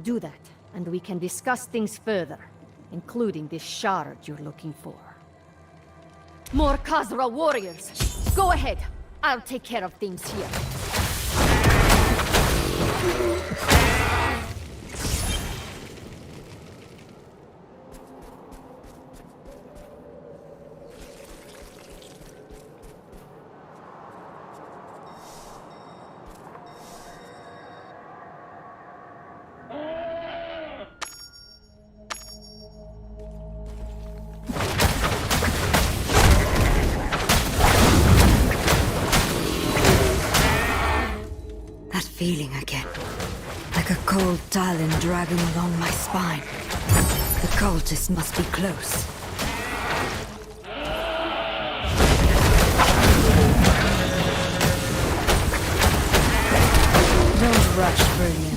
Do that, and we can discuss things further, including this shard you're looking for. More Khazra warriors! Go ahead! I'll take care of things here. Feeling again. Like a cold talon dragging along my spine. The cultists must be close. Don't rush brilliance.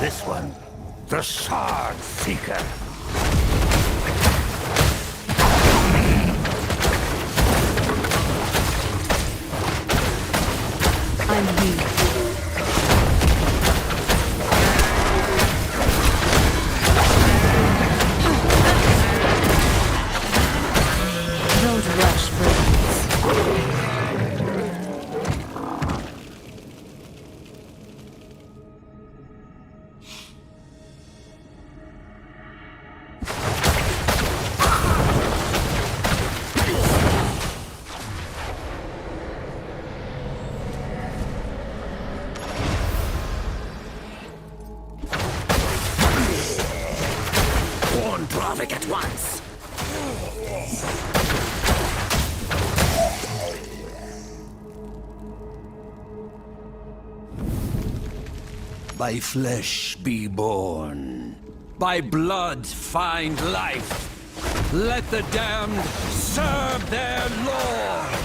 This one, the Sword Seeker. I'm here. Don't rush, brilliance. At once. By flesh be born, by blood find life. Let the damned serve their lord.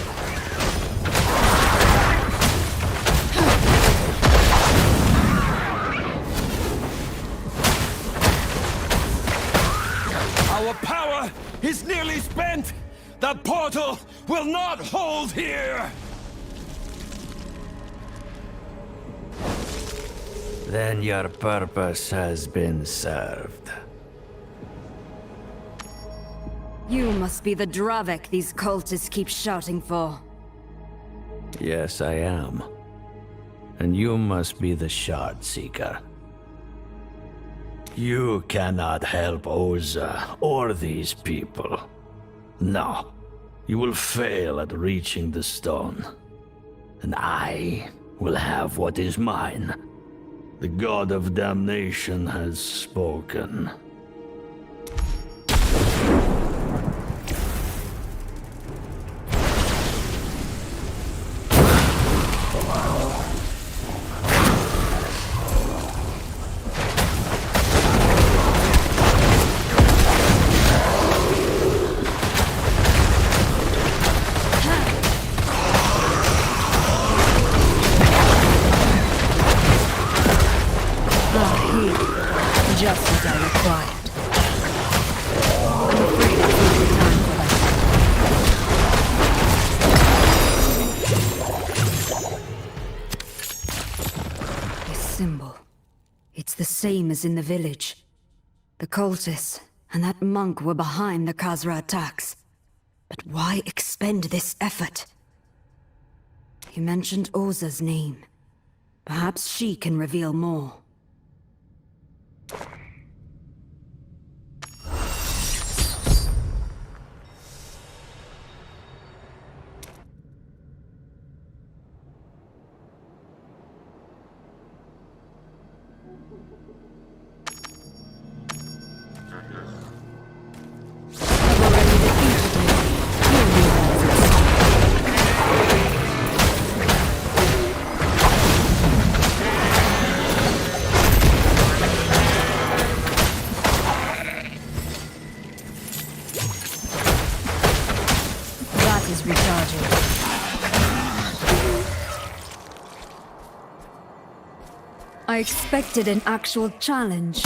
Our power is nearly spent. The portal will not hold here. Then your purpose has been served. You must be the Dravek these cultists keep shouting for. Yes, I am. And you must be the Shard Seeker. You cannot help Oza or these people. No. You will fail at reaching the stone. And I will have what is mine. The God of Damnation has spoken. same as in the village. The cultists and that monk were behind the Khazra attacks. But why expend this effort? He mentioned Orza's name. Perhaps she can reveal more. I expected an actual challenge.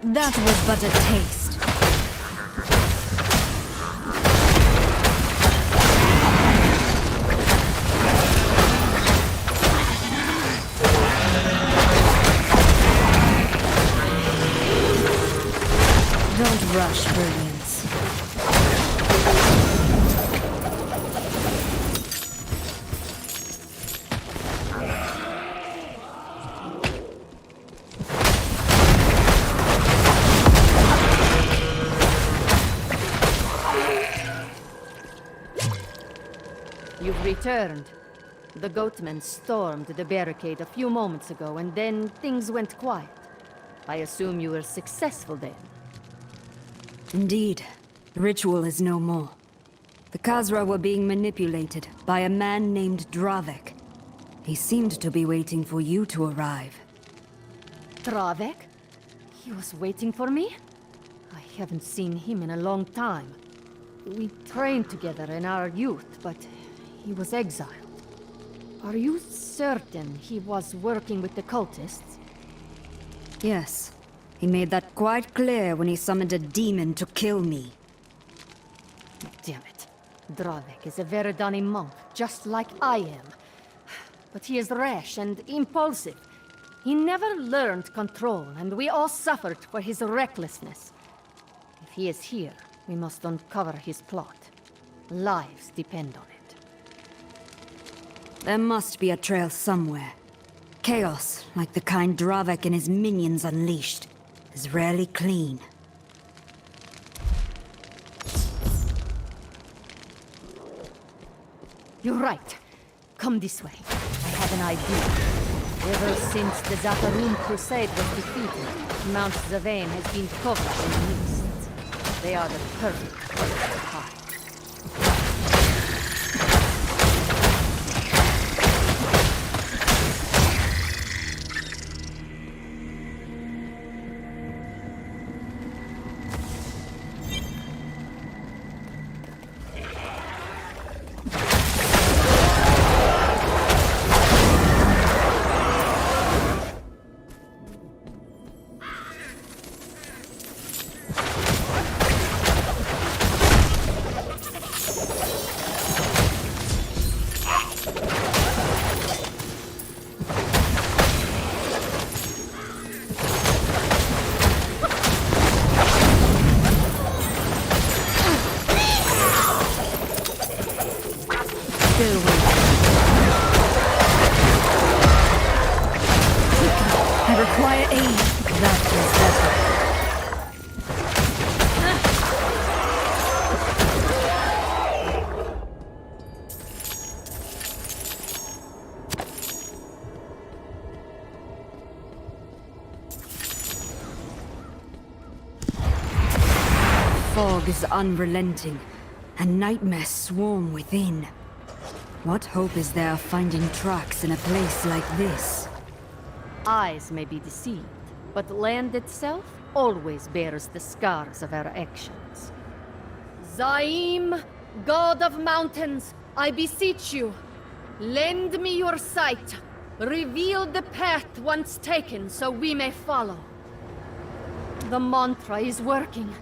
That was but a taste. Don't rush, brilliance. You've returned. The goatmen stormed the barricade a few moments ago, and then things went quiet. I assume you were successful then. Indeed. The ritual is no more. The Khazra were being manipulated by a man named Dravek. He seemed to be waiting for you to arrive. Dravek? He was waiting for me? I haven't seen him in a long time. We trained together in our youth, but he was exiled. Are you certain he was working with the cultists? Yes. He made that quite clear when he summoned a demon to kill me. Damn it. Dravek is a Veridani monk, just like I am. But he is rash and impulsive. He never learned control, and we all suffered for his recklessness. If he is here, we must uncover his plot. Lives depend on it. There must be a trail somewhere. Chaos, like the kind Dravek and his minions unleashed, is rarely clean. You're right. Come this way. I have an idea. Ever since the Zavain crusade was defeated, Mount Zavain has been covered in mists. They are the perfect place to hide. I require aid. That is better. Fog is unrelenting. and nightmares swarm within. What hope is there of finding tracks in a place like this? Eyes may be deceived, but land itself always bears the scars of our actions. Zaim, god of mountains, I beseech you, lend me your sight. Reveal the path once taken so we may follow. The mantra is working.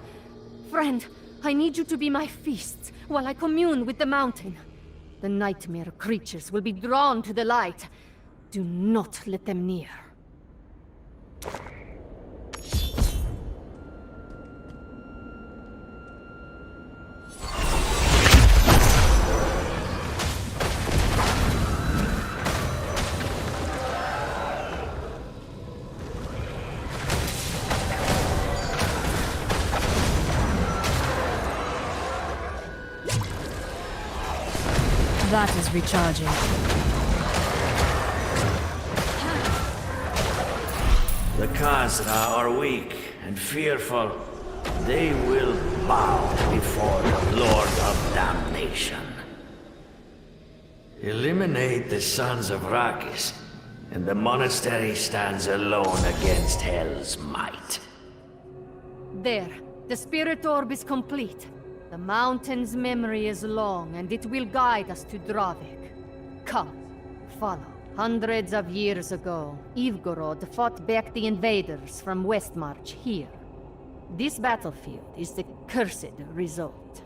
Friend, I need you to be my feast while I commune with the mountain. The nightmare creatures will be drawn to the light. Do not let them near. That is recharging. The Khazra are weak and fearful. They will bow before the Lord of Damnation. Eliminate the sons of Rakis, and the monastery stands alone against Hell's might. There, the spirit orb is complete. The mountain's memory is long, and it will guide us to Dravik. Come, follow. Hundreds of years ago, Ivgorod fought back the invaders from Westmarch here. This battlefield is the cursed result.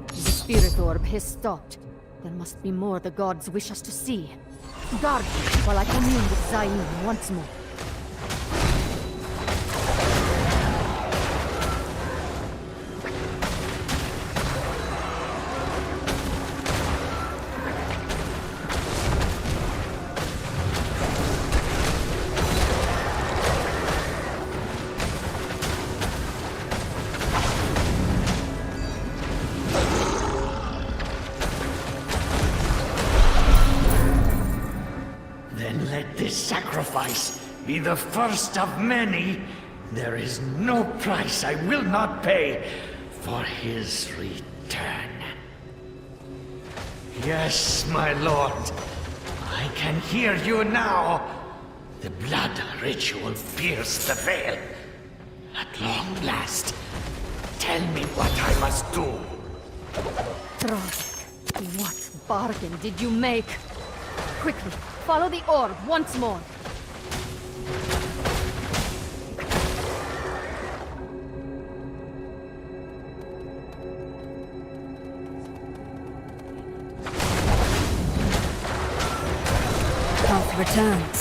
The spirit orb has stopped. There must be more the gods wish us to see. Guard me while I commune with Zain once more. Be the first of many. There is no price I will not pay for his return. Yes, my lord. I can hear you now. The blood ritual pierced the veil. At long last, tell me what I must do. Dravik, what bargain did you make? Quickly, follow the orb once more. Path returns.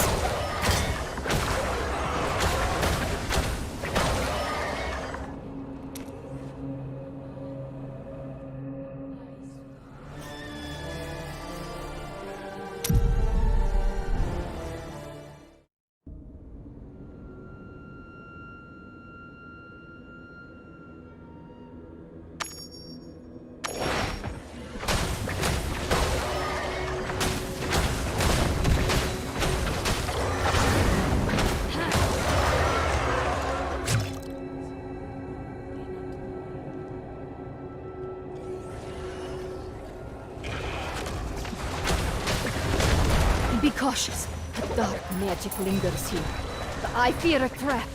Be cautious. The dark magic lingers here. I fear a trap.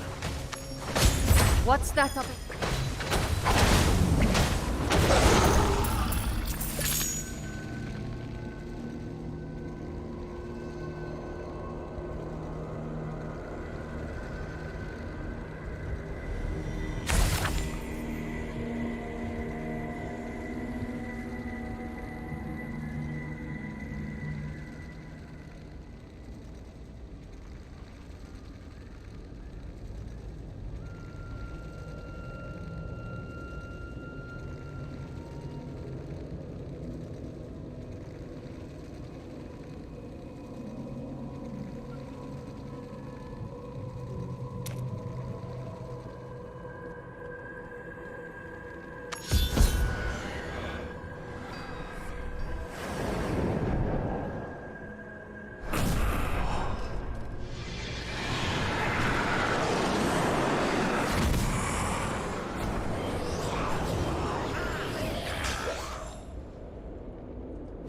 What's that up?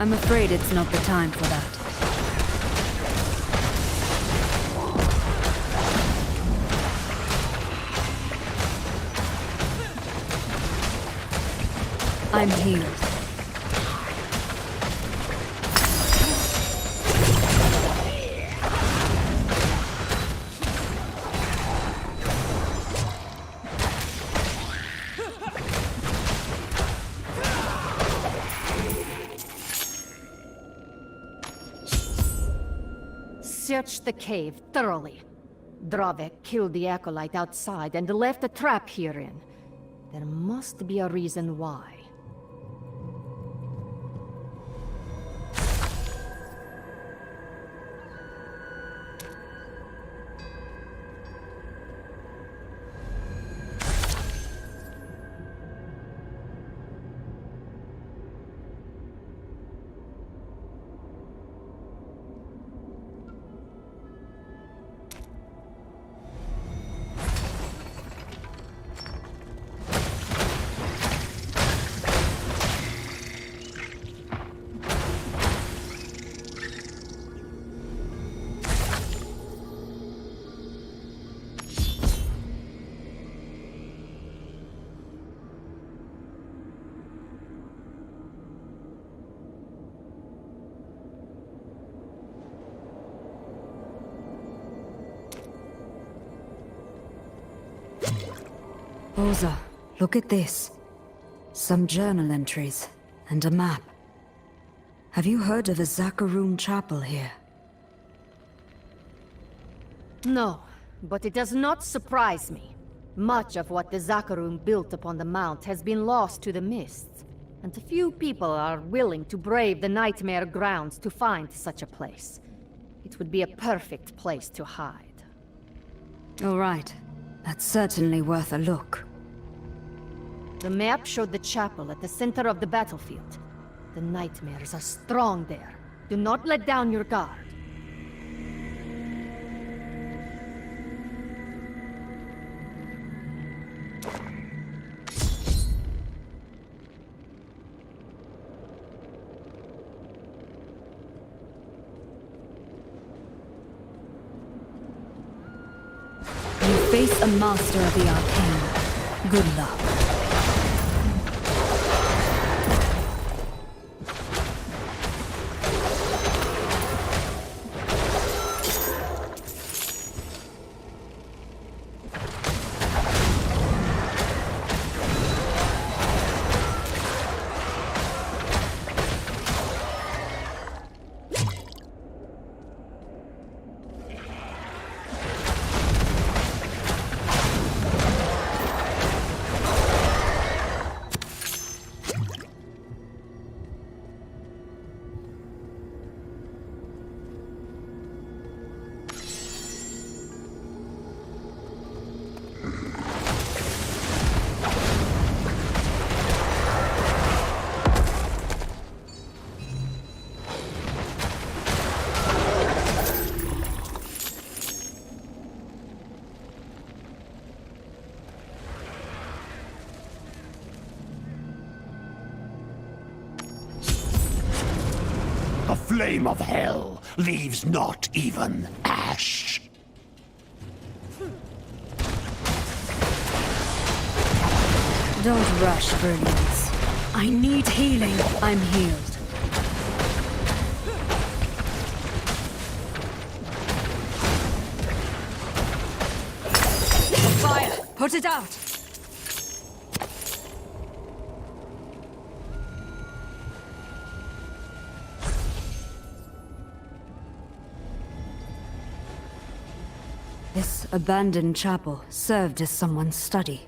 I'm afraid it's not the time for that. I'm healed. Search the cave thoroughly. Dravek killed the acolyte outside and left a trap herein. There must be a reason why. Oza, look at this. Some journal entries and a map. Have you heard of a Zakarum chapel here? No, but it does not surprise me. Much of what the Zakarum built upon the mount has been lost to the mists, and a few people are willing to brave the nightmare grounds to find such a place. It would be a perfect place to hide. All right. That's certainly worth a look. The map showed the chapel at the center of the battlefield. The nightmares are strong there. Do not let down your guard. You face a master of the arcane. Good luck. The flame of hell leaves not even ash. Don't rush, brilliance. I need healing. I'm healed. Fire! Put it out! This abandoned chapel served as someone's study.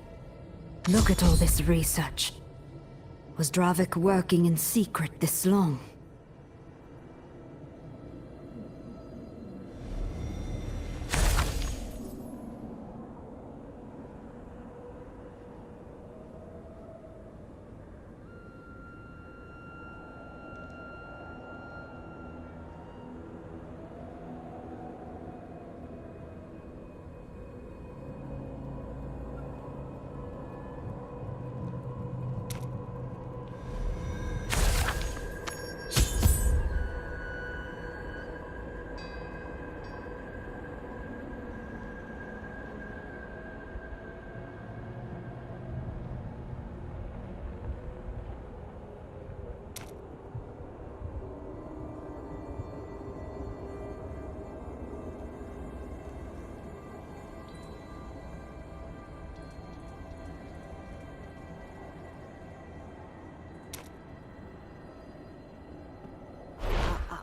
Look at all this research. Was Dravik working in secret this long?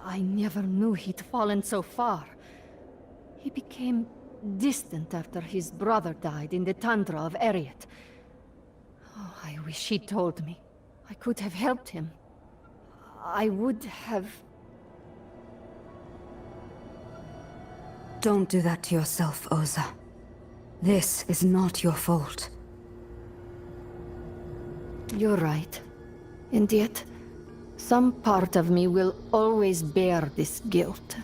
I never knew he'd fallen so far. He became distant after his brother died in the Tundra of Eriot. Oh, I wish he'd told me. I could have helped him. I would have... Don't do that to yourself, Oza. This is not your fault. You're right. And yet, some part of me will always bear this guilt.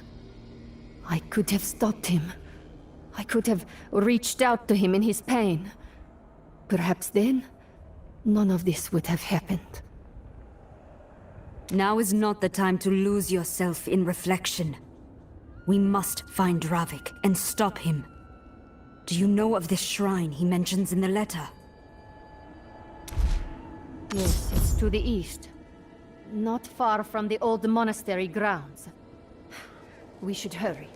I could have stopped him. I could have reached out to him in his pain. Perhaps then, none of this would have happened. Now is not the time to lose yourself in reflection. We must find Ravik and stop him. Do you know of this shrine he mentions in the letter? Yes, it's to the east. Not far from the old monastery grounds. We should hurry.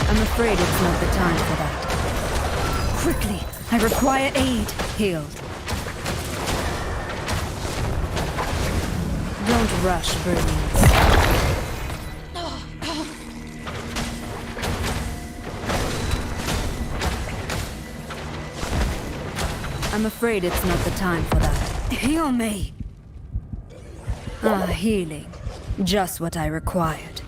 I'm afraid it's not the time for that. Quickly! I require aid! Healed. Don't rush, brilliance. I'm afraid it's not the time for that. Heal me! Ah, healing. Just what I required.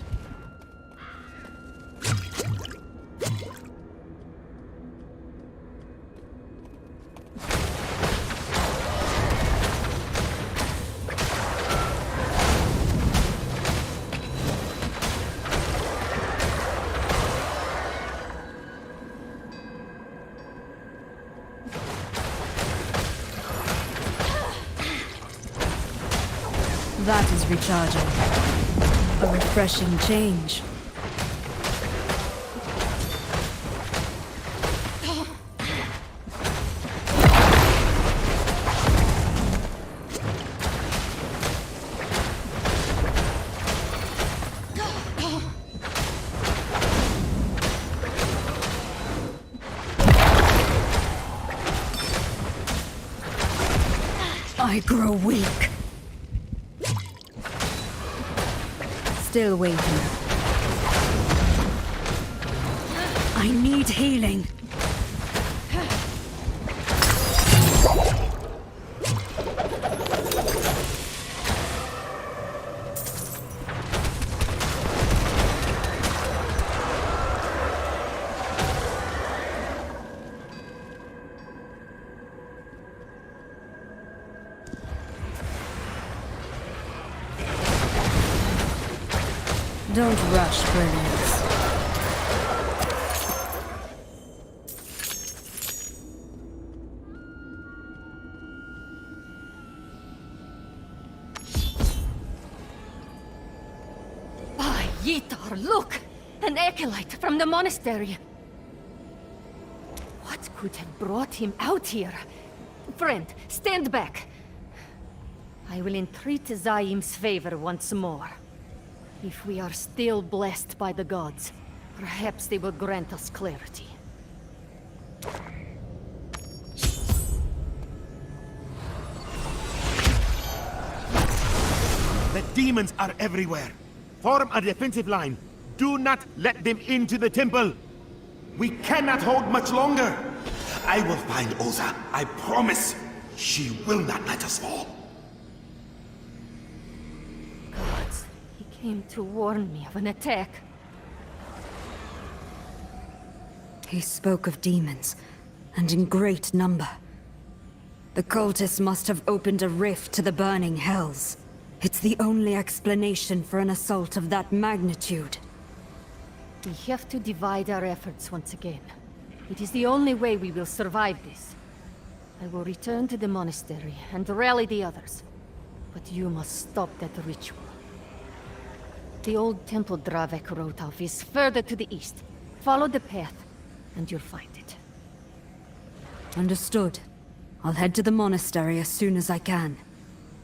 That is recharging. A refreshing change. I grow weak. Still waiting. I need healing. Don't rush, brilliance. By Yitar, look! An acolyte from the monastery. What could have brought him out here? Friend, stand back. I will entreat Zaim's favor once more. If we are still blessed by the gods, perhaps they will grant us clarity. The demons are everywhere. Form a defensive line. Do not let them into the temple. We cannot hold much longer. I will find Oza. I promise. She will not let us fall. Came to warn me of an attack. He spoke of demons, and in great number. The cultists must have opened a rift to the burning hells. It's the only explanation for an assault of that magnitude. We have to divide our efforts once again. It is the only way we will survive this. I will return to the monastery and rally the others. But you must stop that ritual. The old temple Dravek wrote of is further to the east. Follow the path, and you'll find it. Understood. I'll head to the monastery as soon as I can.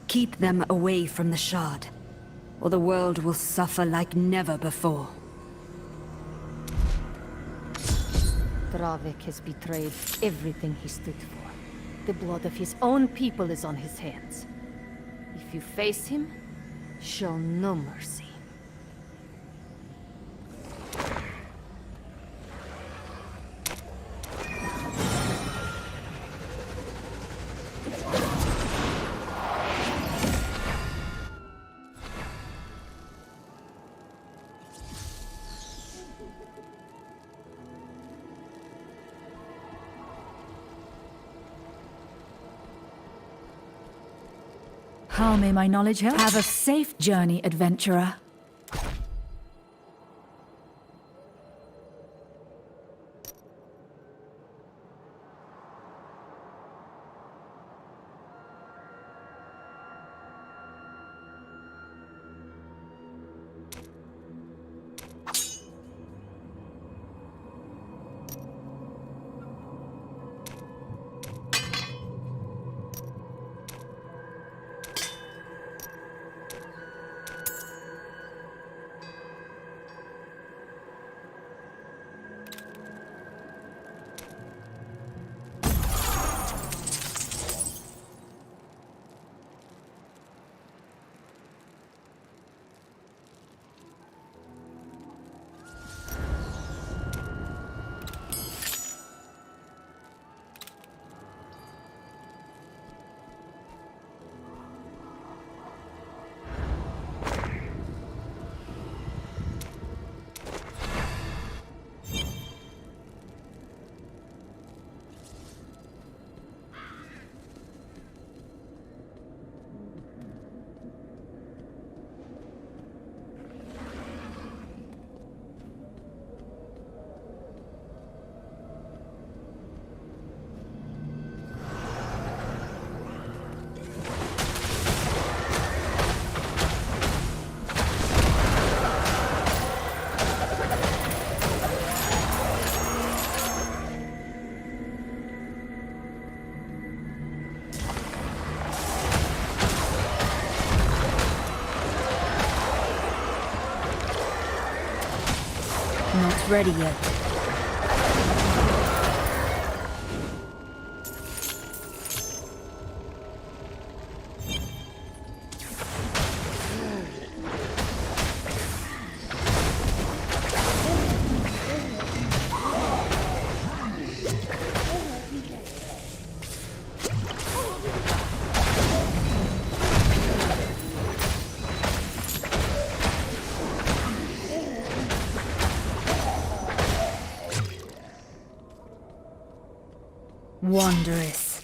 Keep them away from the shard. or the world will suffer like never before. Dravik has betrayed everything he stood for. The blood of his own people is on his hands. If you face him, show no mercy. How may my knowledge help? Have a safe journey, adventurer. Not ready yet. Wondrous.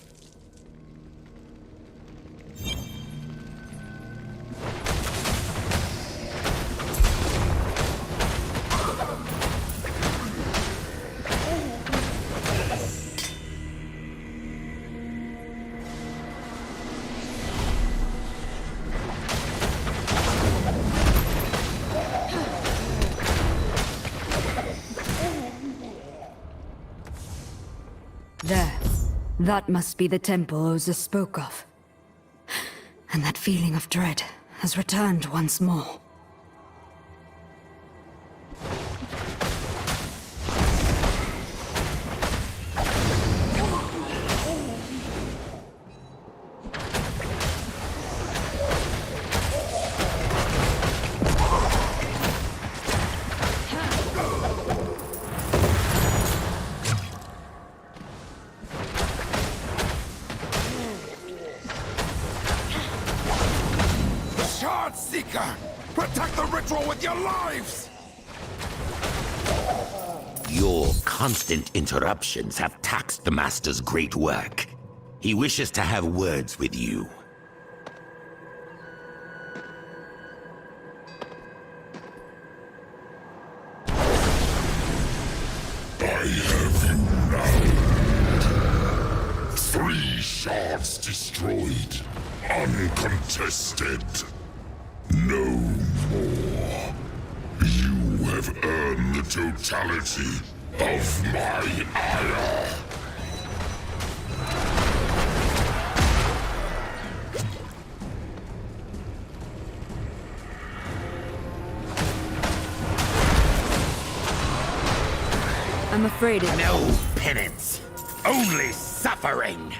There. That must be the temple Oza spoke of. And that feeling of dread has returned once more. Protect the ritual with your lives! Your constant interruptions have taxed the Master's great work. He wishes to have words with you. I have you now. 3 shards destroyed, uncontested. No more. You have earned the totality of my ire. I'm afraid it... No penance, only suffering.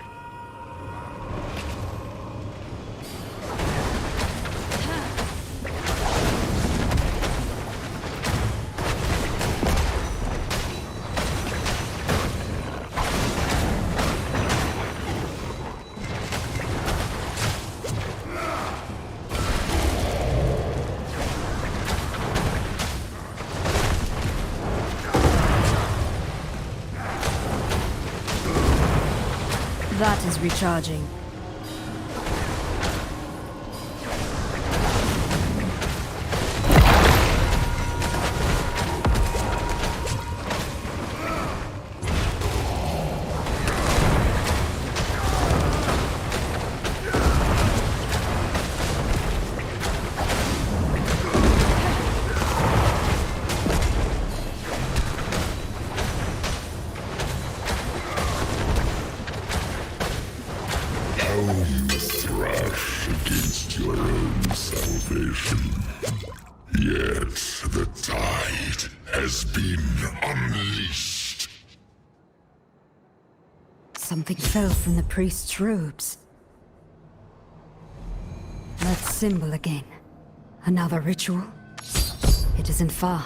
That is recharging. Yet the tide has been unleashed. Something fell from the priest's robes. That symbol again. Another ritual? It isn't far.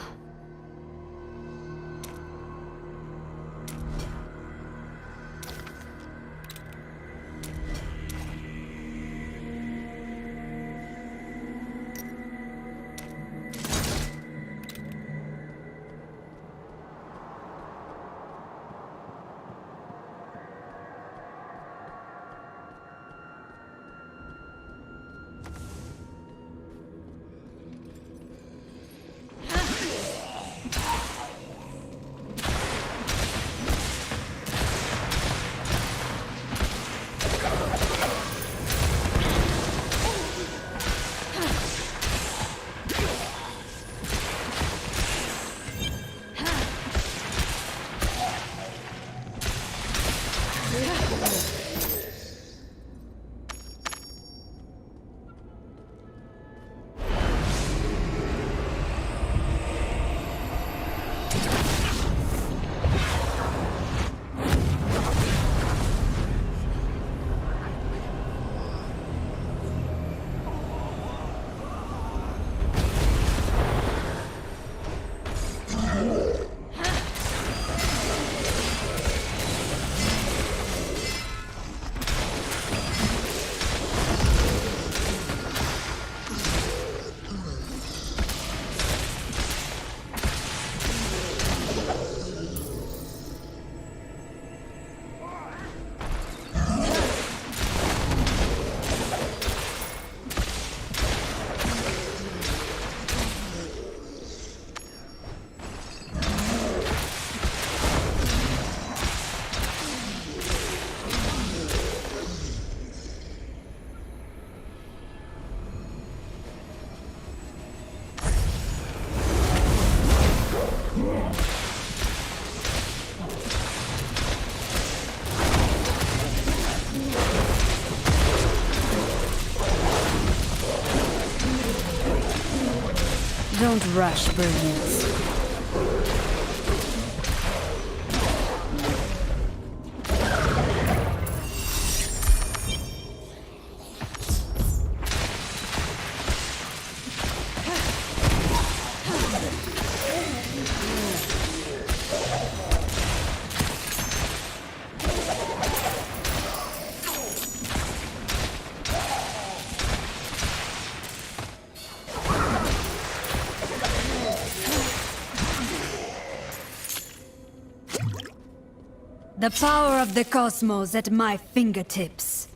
Don't rush brilliance. The power of the cosmos at my fingertips.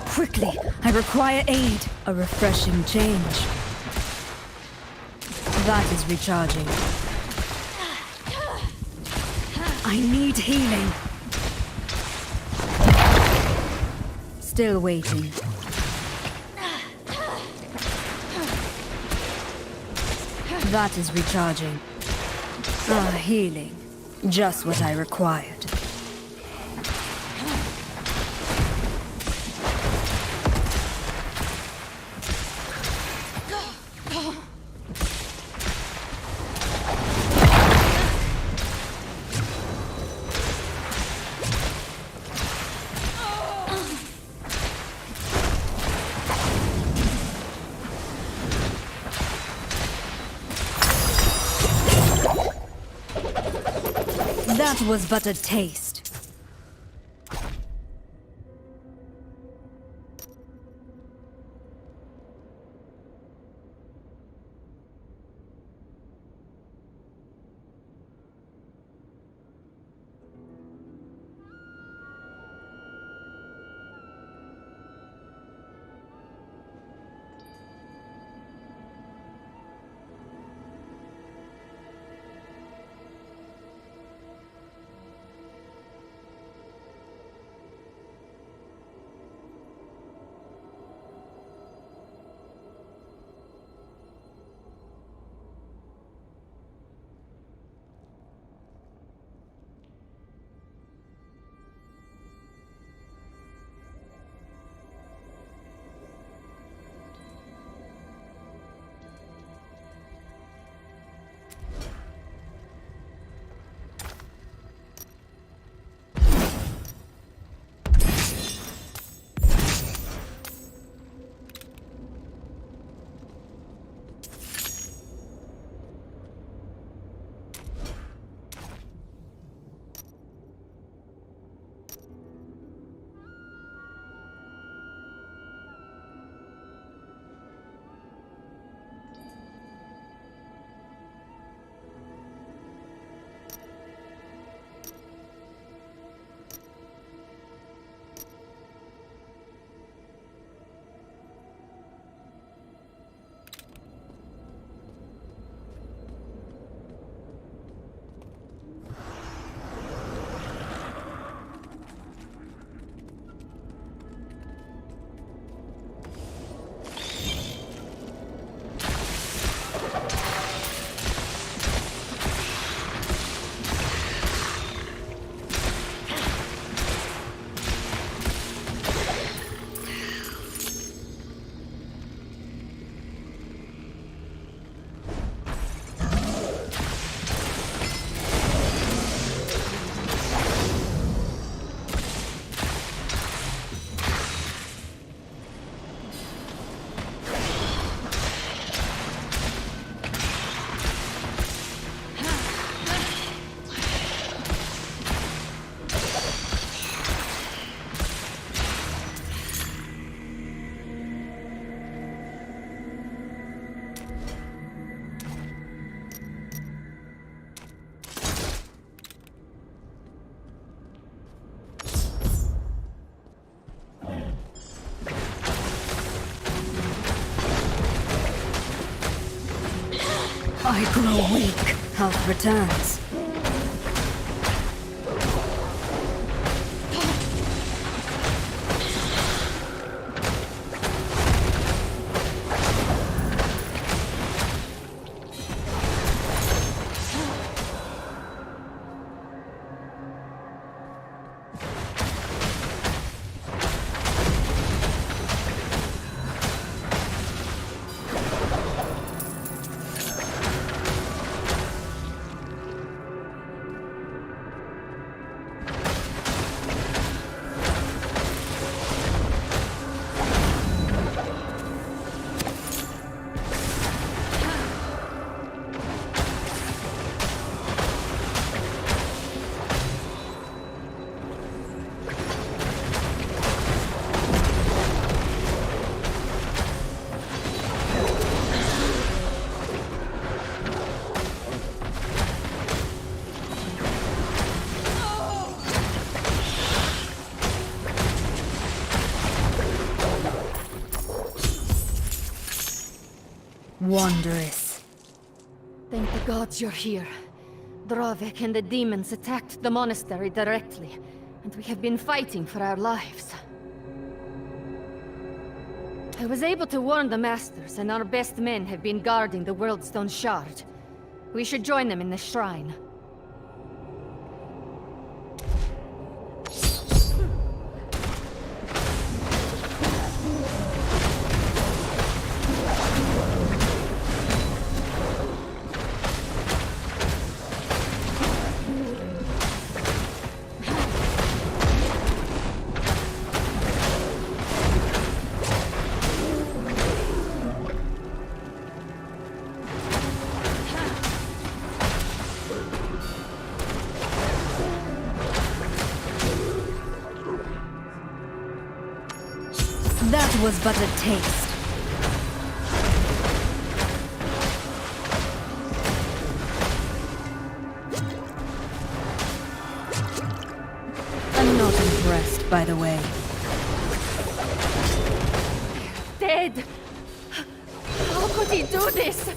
Quickly, I require aid. A refreshing change. That is recharging. I need healing. Still waiting. That is recharging. Ah, healing. Just what I required. That was but a taste. I grow weak. Health returns. Wondrous. Thank the gods you're here. Dravik and the demons attacked the monastery directly, and we have been fighting for our lives. I was able to warn the Masters, and our best men have been guarding the Worldstone Shard. We should join them in the shrine. That was but a taste. I'm not impressed, by the way. Dead! How could he do this?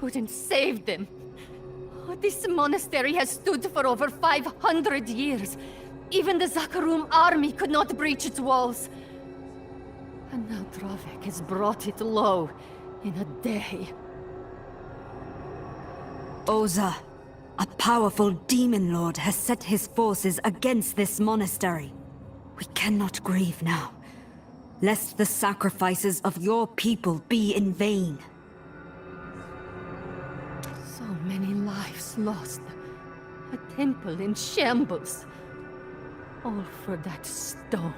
Couldn't save them. Oh, this monastery has stood for over 500 years. Even the Zakarum army could not breach its walls. And now Dravek has brought it low in a day. Oza, a powerful demon lord has set his forces against this monastery. We cannot grieve now, lest the sacrifices of your people be in vain. So many lives lost. A temple in shambles. All for that stone.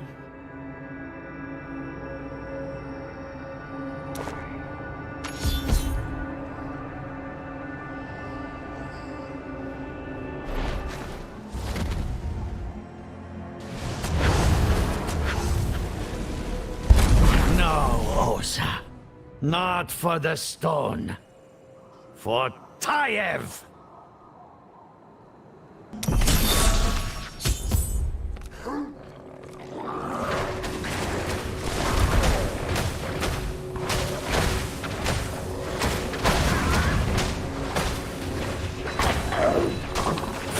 No, Osa. Not for the stone. For Tayev!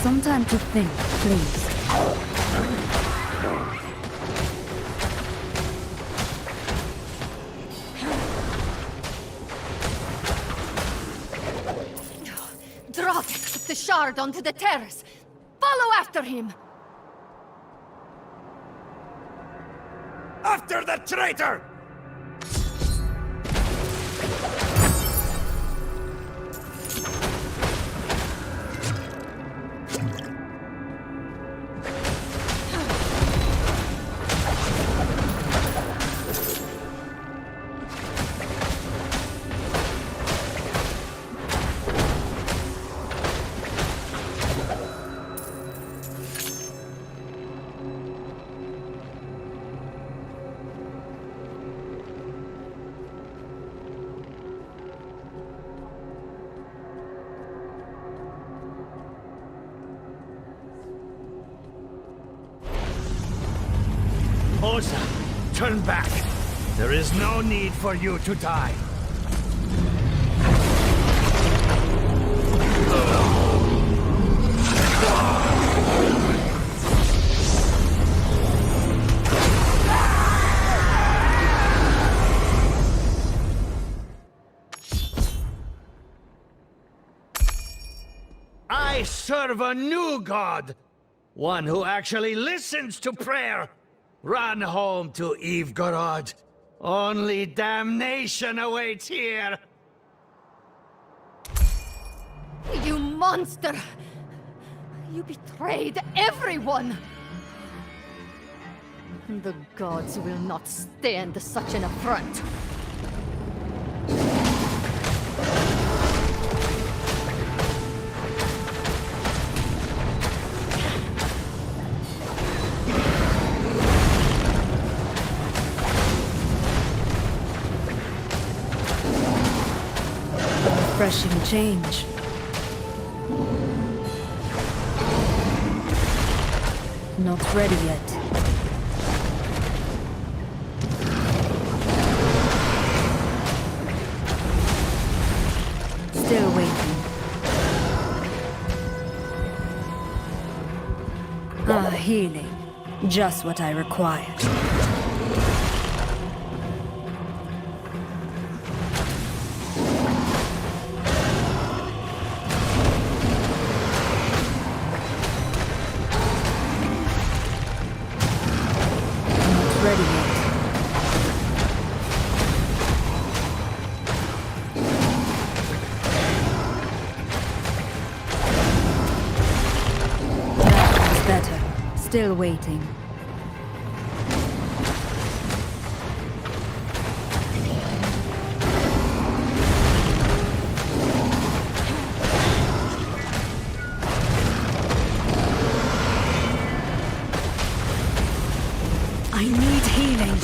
Some time to think, please. Dravek took the shard onto the terrace. Follow after him! After the traitor! Osa, turn back. There is no need for you to die. I serve a new god. One who actually listens to prayer. Run home to Ivgorod. Only damnation awaits here. You monster! You betrayed everyone! The gods will not stand such an affront. Refreshing change. Not ready yet. Still waiting. Ah, healing. Just what I required. Not ready yet. Better. Still waiting. I need healing.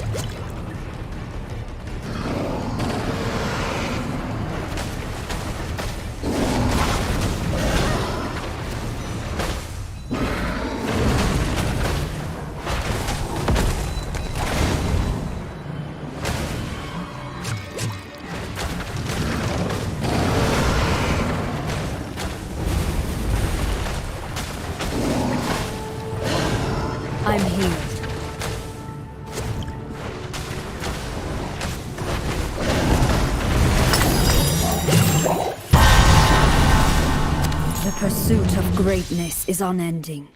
I'm healed. The pursuit of greatness is unending.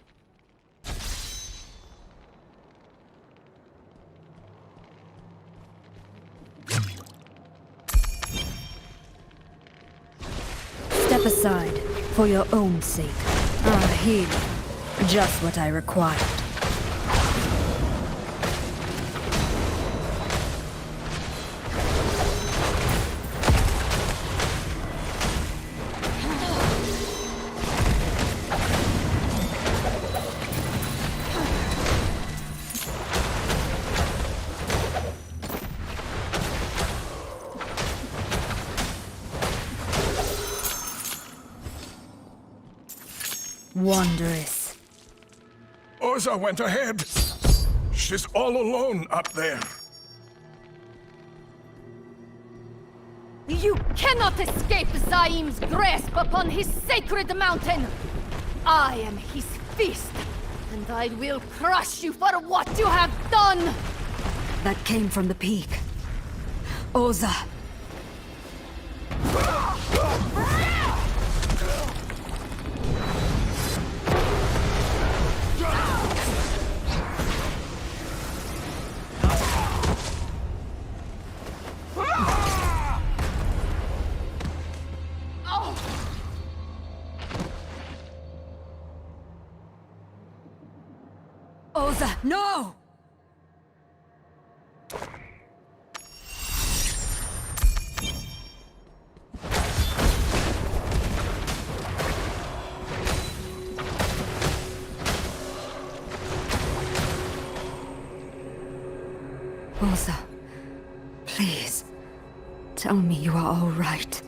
Step aside, for your own sake. Ah, healing. Just what I required. Wondrous. Oza went ahead. She's all alone up there. You cannot escape Zaim's grasp upon his sacred mountain! I am his fist, and I will crush you for what you have done! That came from the peak. Oza. Oza, no! Oza, please, tell me you are all right.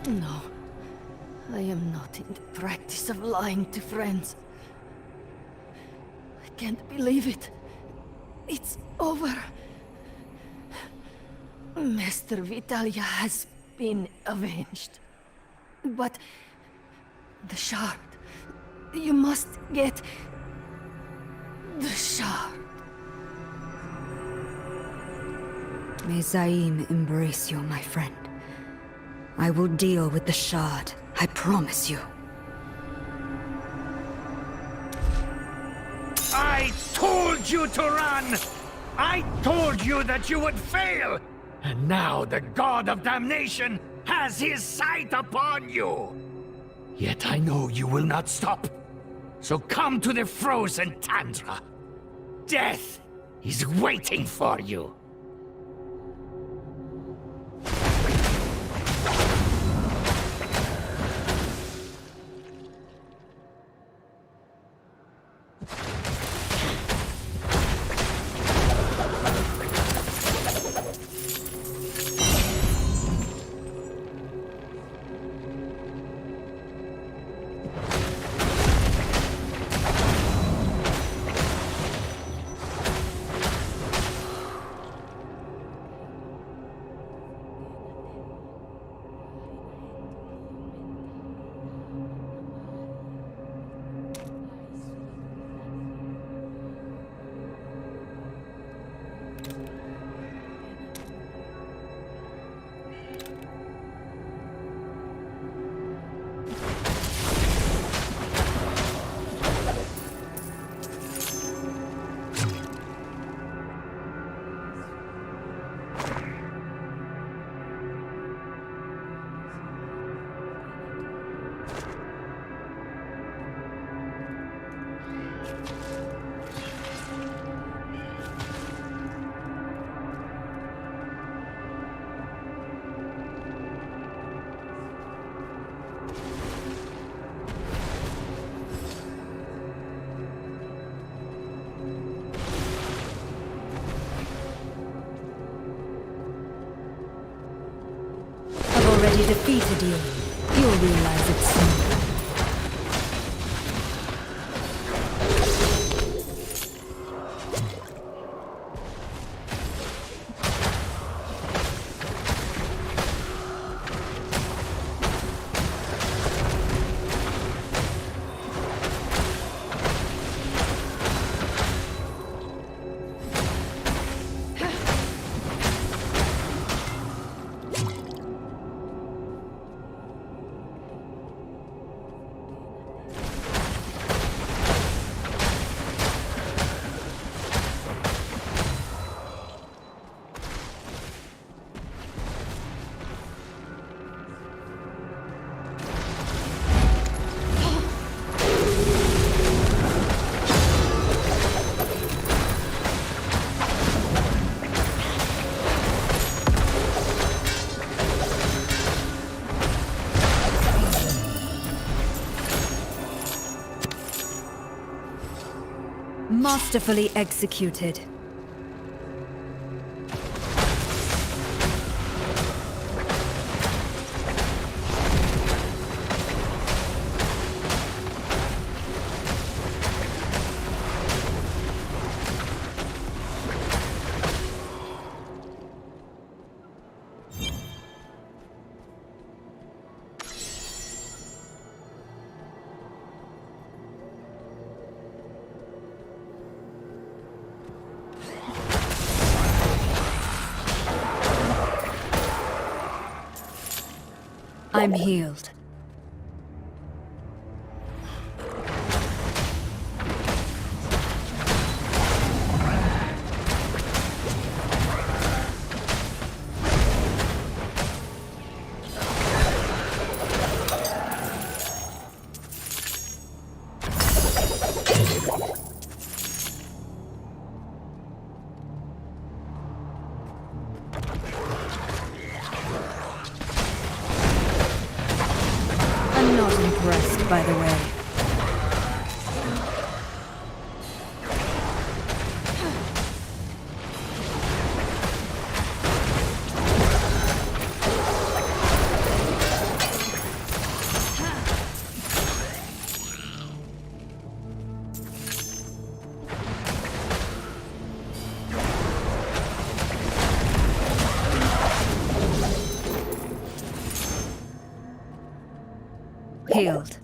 No, I am not in the practice of lying to friends. I can't believe it. It's over. Master Vitalia has been avenged. But the shard. You must get the shard. May Zaim embrace you, my friend. I will deal with the shard, I promise you. I told you to run! I told you that you would fail! And now the God of Damnation has his sight upon you! Yet I know you will not stop. So come to the frozen Tundra. Death is waiting for you. already defeated you. You'll realize it soon. Masterfully executed. I'm healed. By the way. Healed.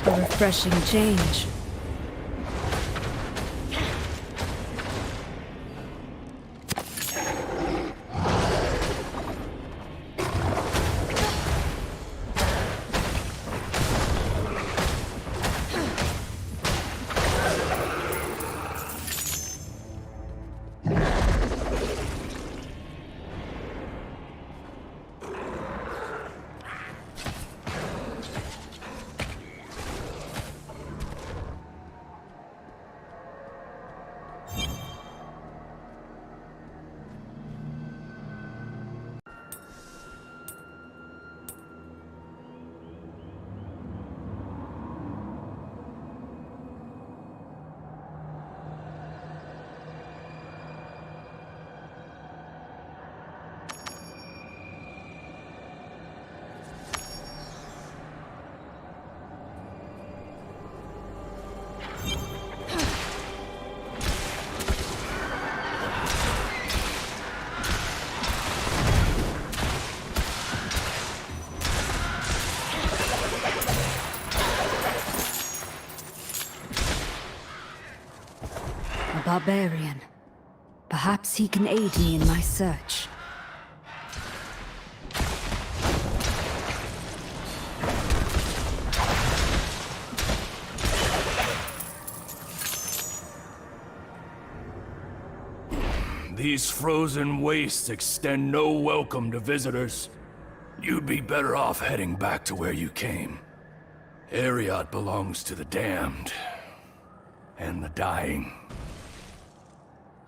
A refreshing change. Barbarian. Perhaps he can aid me in my search. These frozen wastes extend no welcome to visitors. You'd be better off heading back to where you came. Ariat belongs to the damned. And the dying.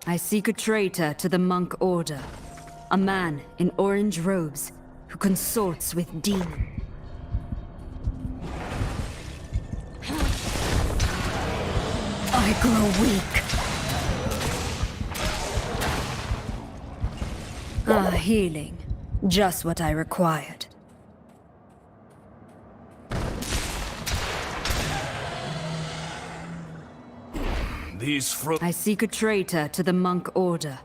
I seek a traitor to the monk order. A man in orange robes who consorts with demons. I grow weak. Ah, healing. Just what I required. I seek a traitor to the monk order.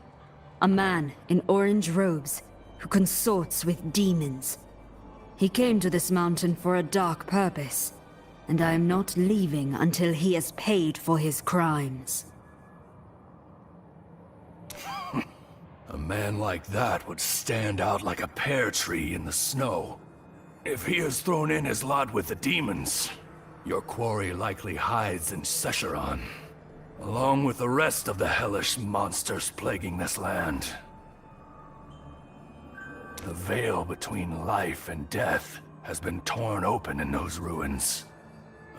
A man in orange robes who consorts with demons. He came to this mountain for a dark purpose, and I am not leaving until he has paid for his crimes. A man like that would stand out like a pear tree in the snow. If he has thrown in his lot with the demons, your quarry likely hides in Shassar, along with the rest of the hellish monsters plaguing this land. The veil between life and death has been torn open in those ruins.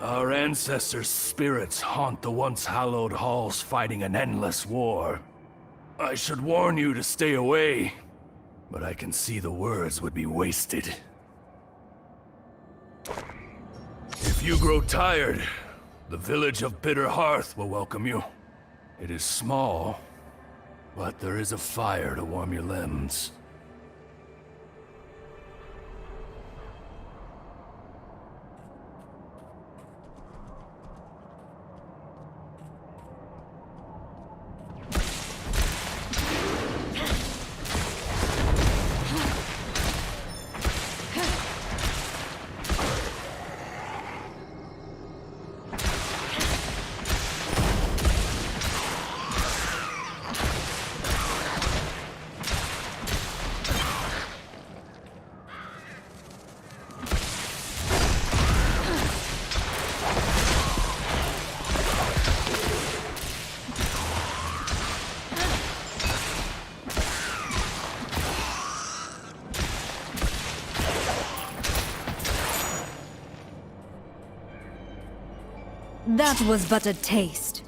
Our ancestors' spirits haunt the once hallowed halls fighting an endless war. I should warn you to stay away, but I can see the words would be wasted. If you grow tired, the village of Bitter Hearth will welcome you. It is small, but there is a fire to warm your limbs. That was but a taste.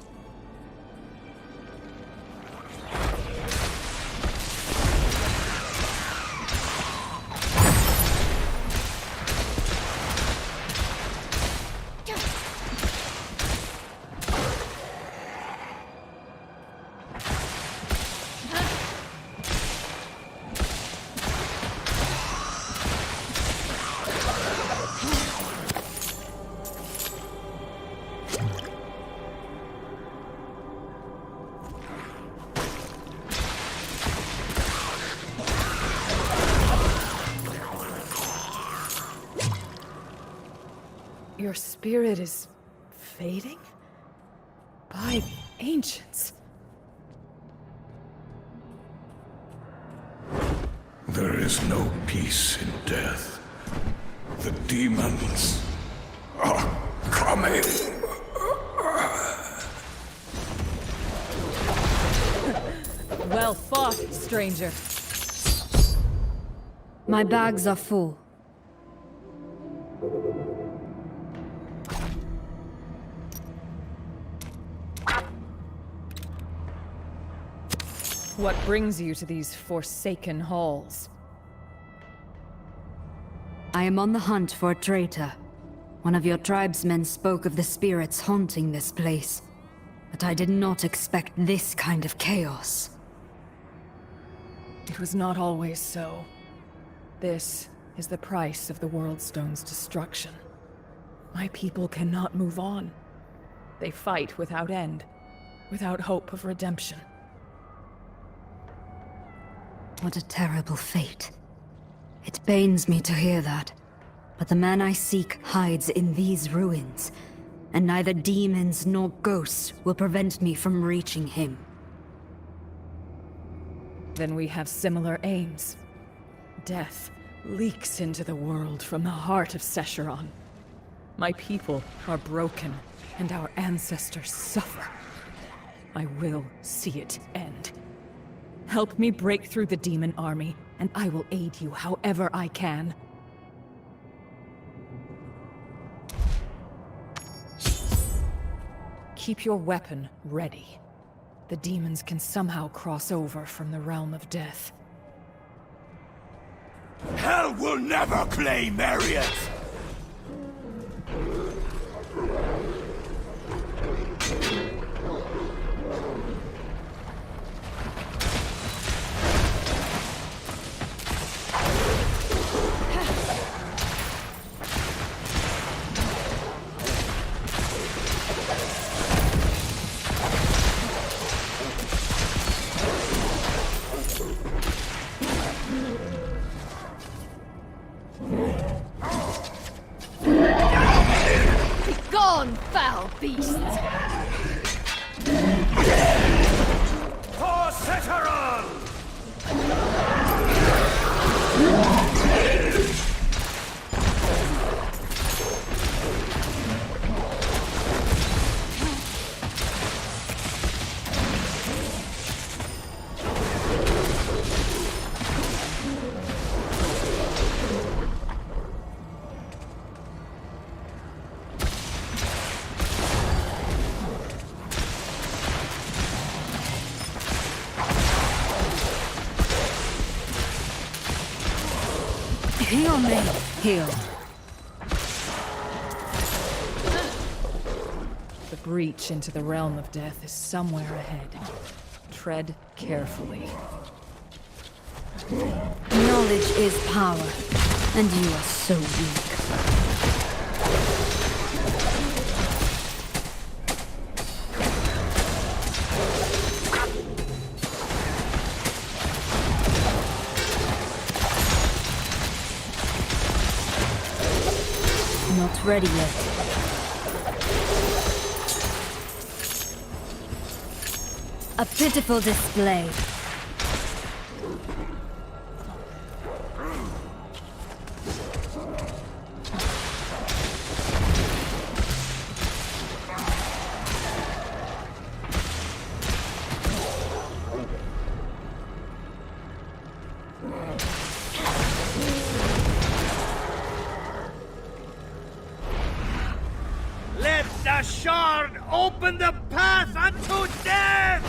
Your spirit is fading? By the ancients. There is no peace in death. The demons are coming. Well fought, stranger. My bags are full. What brings you to these forsaken halls? I am on the hunt for a traitor. One of your tribesmen spoke of the spirits haunting this place, but I did not expect this kind of chaos. It was not always so. This is the price of the Worldstone's destruction. My people cannot move on. They fight without end, without hope of redemption. What a terrible fate. It pains me to hear that, but the man I seek hides in these ruins, and neither demons nor ghosts will prevent me from reaching him. Then we have similar aims. Death leaks into the world from the heart of Shassar. My people are broken, and our ancestors suffer. I will see it end. Help me break through the demon army, and I will aid you however I can. Keep your weapon ready. the demons can somehow cross over from the realm of death. Hell will never claim Marriott! Gone, foul beasts! For Setteron! Heal me. Heal. The breach into the realm of death is somewhere ahead. Tread carefully. Knowledge is power, and you are so weak. Not ready yet. A pitiful display. Let the shard open the path unto death!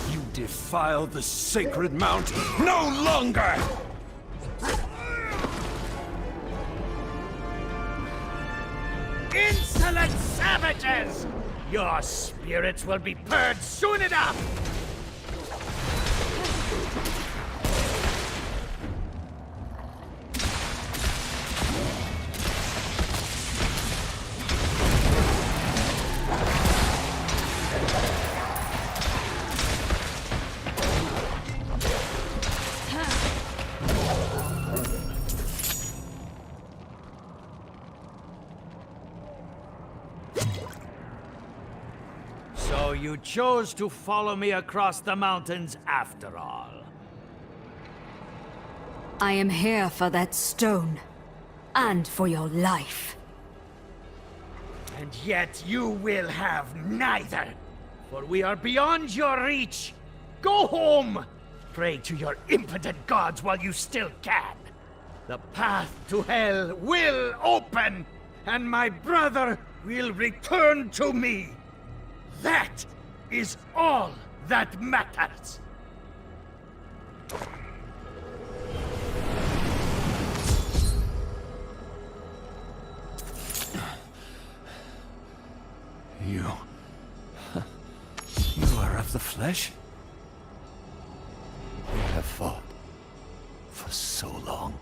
You defile the sacred mount no longer! Insolent savages! Your spirits will be purged soon enough! So you chose to follow me across the mountains after all. I am here for that stone. And for your life. And yet you will have neither. For we are beyond your reach. Go home! Pray to your impotent gods while you still can. The path to hell will open, and my brother will return to me. That is all that matters. You are of the flesh? We have fought for so long.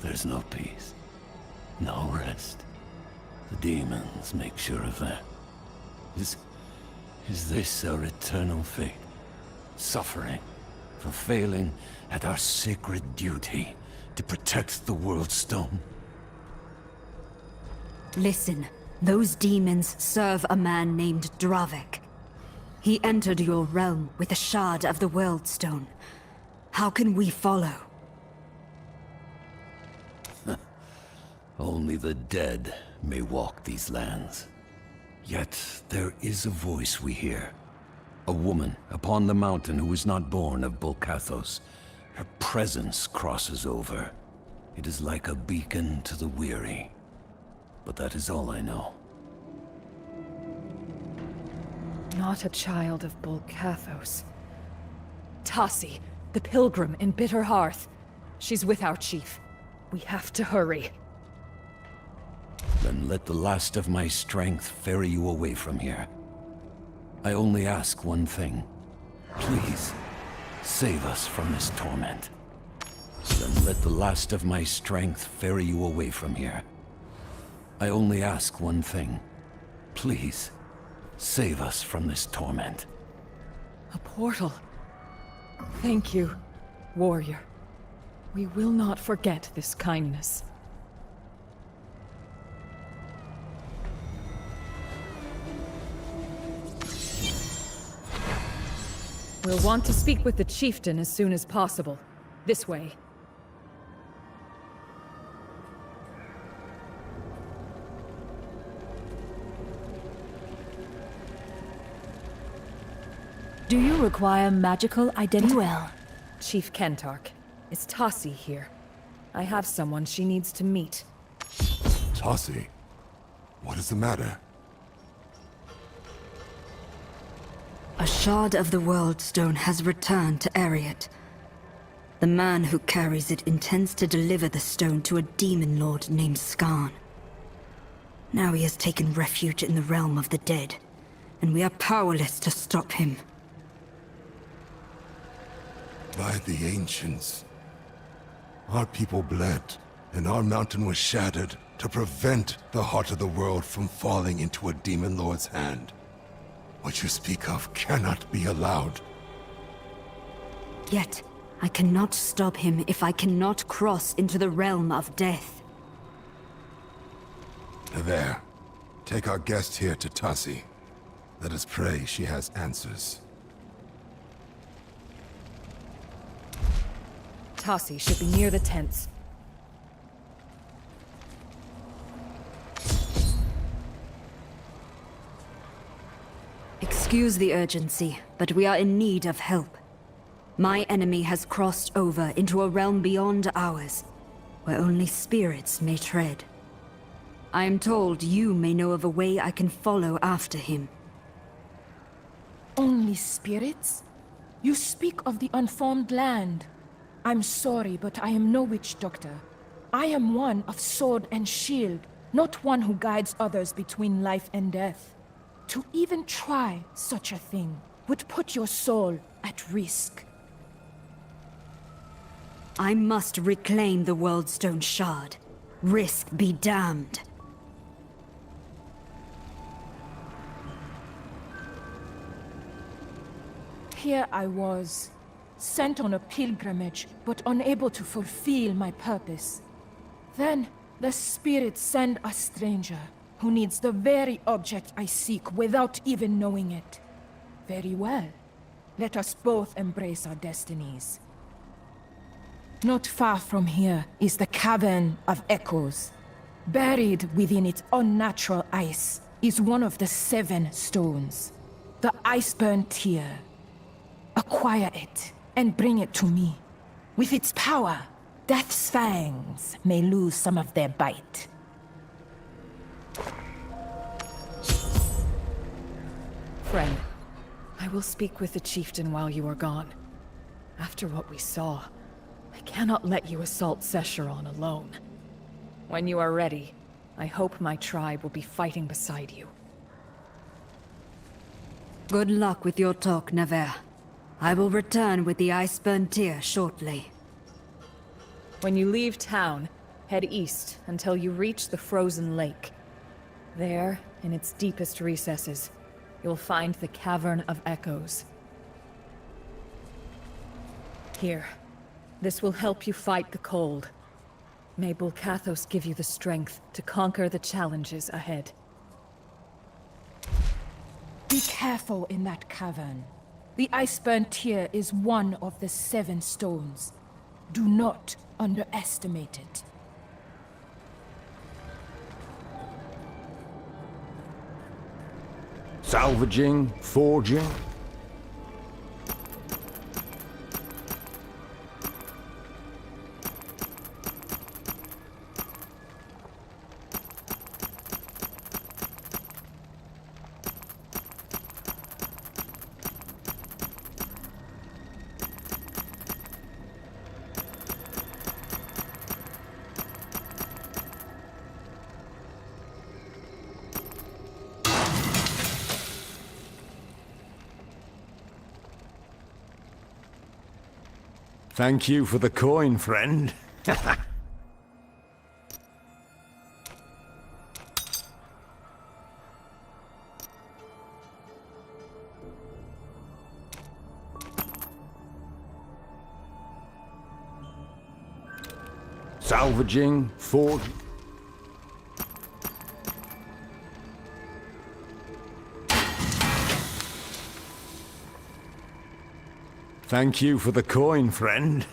There's no peace, no rest. The demons make sure of that. Is this our eternal fate? Suffering for failing at our sacred duty to protect the World Stone? Listen, those demons serve a man named Dravik. He entered your realm with a shard of the World Stone. How can we follow? Only the dead may walk these lands. Yet there is a voice we hear. A woman upon the mountain who is not born of Bolcathos. Her presence crosses over. It is like a beacon to the weary. but that is all I know. Not a child of Bulkathos. Tassi, the pilgrim in Bitter Hearth. She's with our chief. We have to hurry. Then let the last of my strength ferry you away from here. I only ask one thing. Please, save us from this torment. Then let the last of my strength ferry you away from here. I only ask one thing. Please, save us from this torment. A portal. Thank you, warrior. We will not forget this kindness. We'll want to speak with the chieftain as soon as possible. This way. Do you require magical identity? Well, Chief Kentark, is Tassi here? I have someone she needs to meet. Tassi? What is the matter? A shard of the World Stone has returned to Ariat. The man who carries it intends to deliver the stone to a demon lord named Skarn. Now he has taken refuge in the realm of the dead, and we are powerless to stop him. By the ancients. Our people bled, and our mountain was shattered to prevent the heart of the world from falling into a demon lord's hand. What you speak of cannot be allowed. Yet, I cannot stop him if I cannot cross into the realm of death. There. Take our guest here to Tassi. Let us pray she has answers. Tassi should be near the tents. Excuse the urgency, but we are in need of help. My enemy has crossed over into a realm beyond ours, where only spirits may tread. I am told you may know of a way I can follow after him. Only spirits? You speak of the unformed land. I'm sorry, but I am no witch doctor. I am one of sword and shield, not one who guides others between life and death. To even try such a thing would put your soul at risk. I must reclaim the Worldstone Shard. Risk be damned. Here I was, sent on a pilgrimage, but unable to fulfill my purpose. Then, the spirits send a stranger, who needs the very object I seek without even knowing it. Very well. Let us both embrace our destinies. Not far from here is the Cavern of Echoes. Buried within its unnatural ice is one of the 7 stones. The Iceburn Tear. Acquire it, and bring it to me. With its power, Death's fangs may lose some of their bite. Friend, I will speak with the chieftain while you are gone. After what we saw, I cannot let you assault Sescheron alone. When you are ready, I hope my tribe will be fighting beside you. Good luck with your talk, Nevere. I will return with the Iceburn Tear shortly. When you leave town, head east until you reach the frozen lake. There, in its deepest recesses, you'll find the Cavern of Echoes. Here, this will help you fight the cold. May Bulkathos give you the strength to conquer the challenges ahead. Be careful in that cavern. The Iceburn Tear is one of the 7 stones. Do not underestimate it. Salvaging, forging. Thank you for the coin, friend. Salvaging, forge... Thank you for the coin, friend.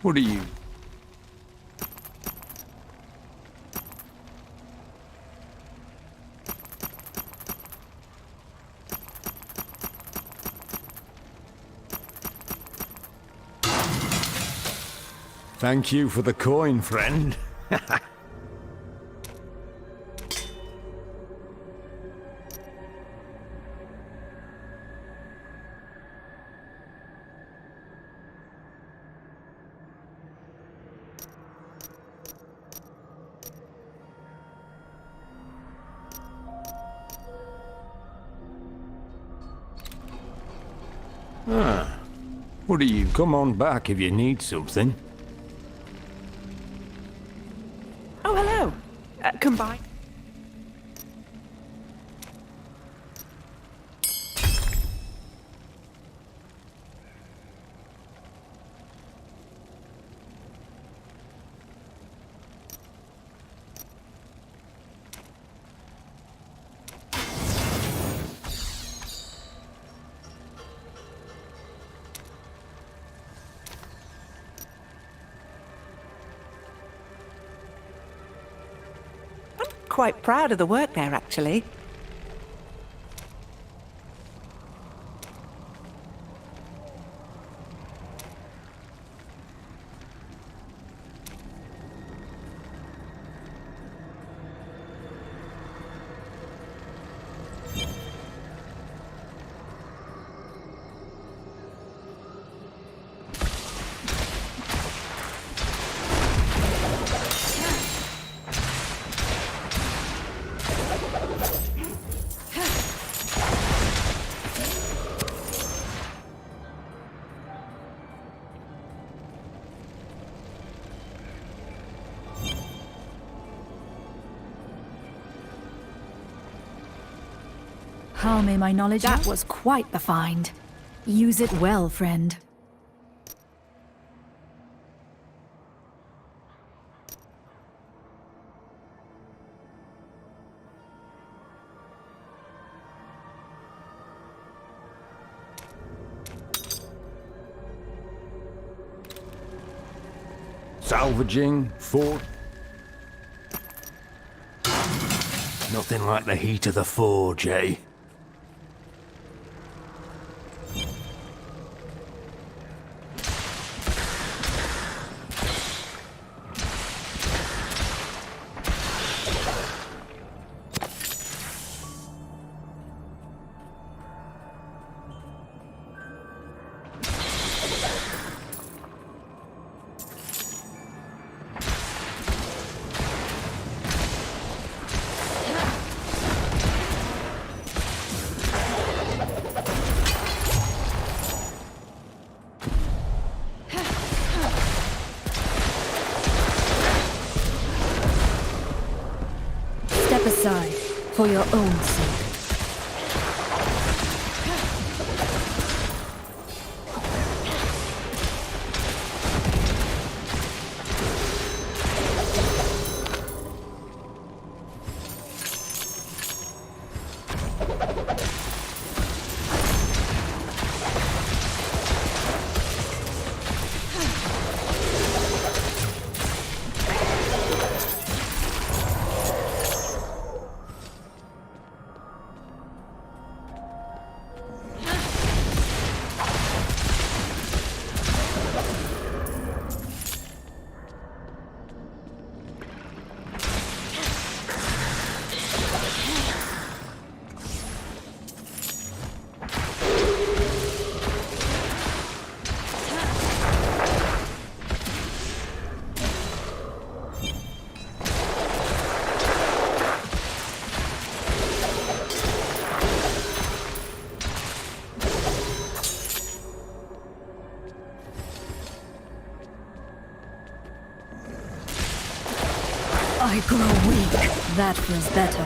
What are you? Thank you for the coin, friend. What are you? Come on back if you need something. Oh, hello. Combine. Quite proud of the work there, actually. How may my knowledge... That was quite the find. Use it well, friend. Salvaging, forge... Nothing like the heat of the forge, eh? Step aside, for your own sake. I grow weak. That feels better.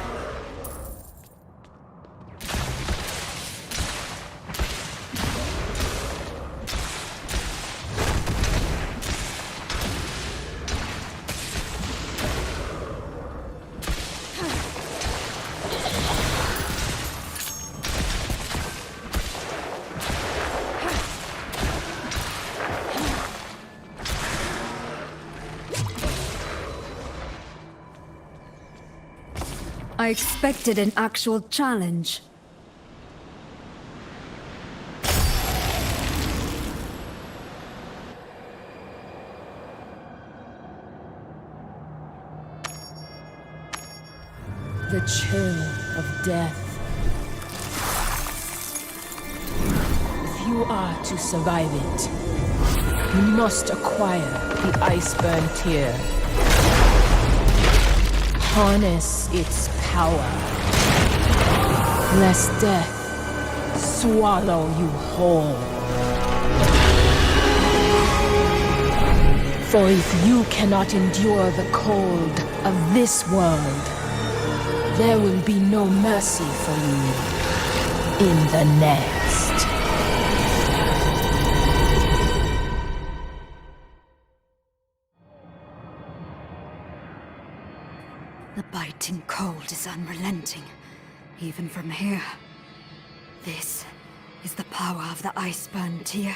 I expected an actual challenge. The chill of death. If you are to survive it, you must acquire the Iceburn Tear. Harness its power, lest death swallow you whole. For if you cannot endure the cold of this world, there will be no mercy for you in the next. The biting cold is unrelenting, even from here. This is the power of the Iceburn Tear.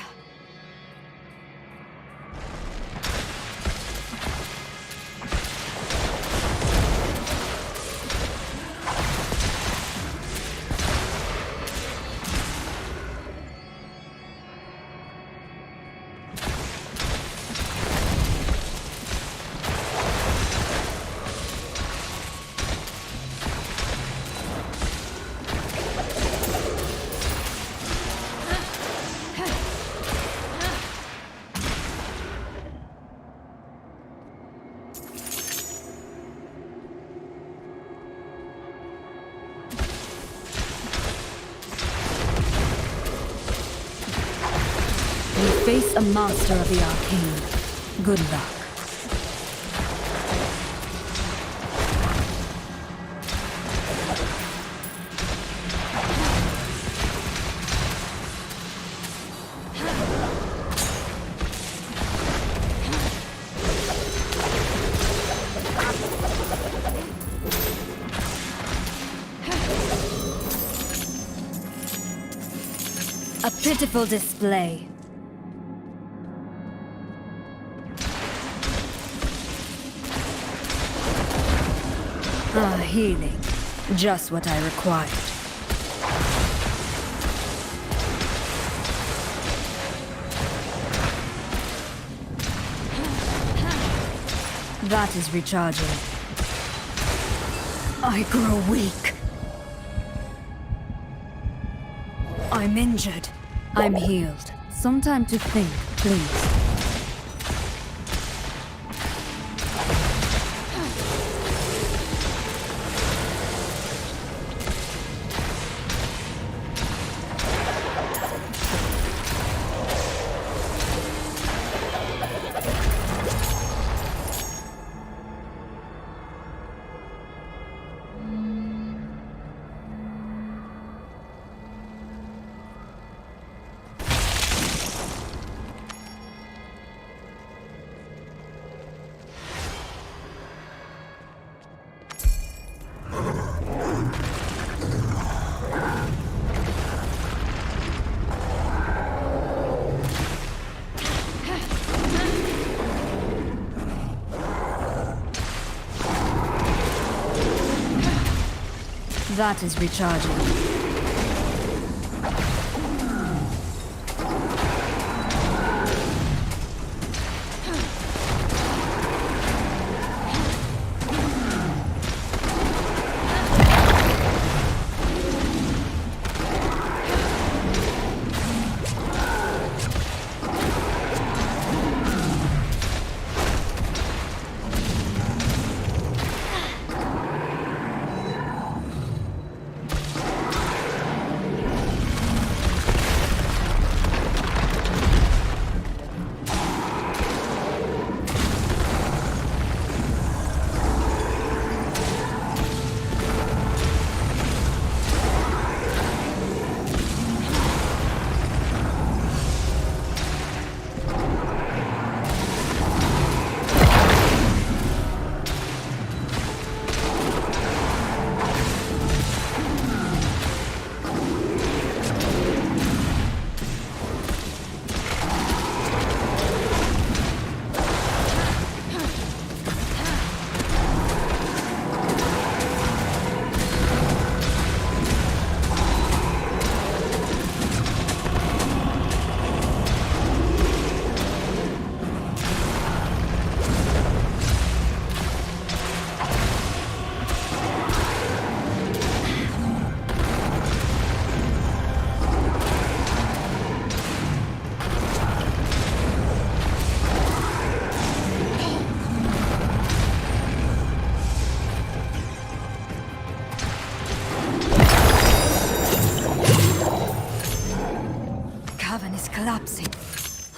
Face a master of the arcane. Good luck. A pitiful display. Healing. Just what I required. That is recharging. I grow weak. I'm injured. I'm healed. Some time to think, please. That is recharging.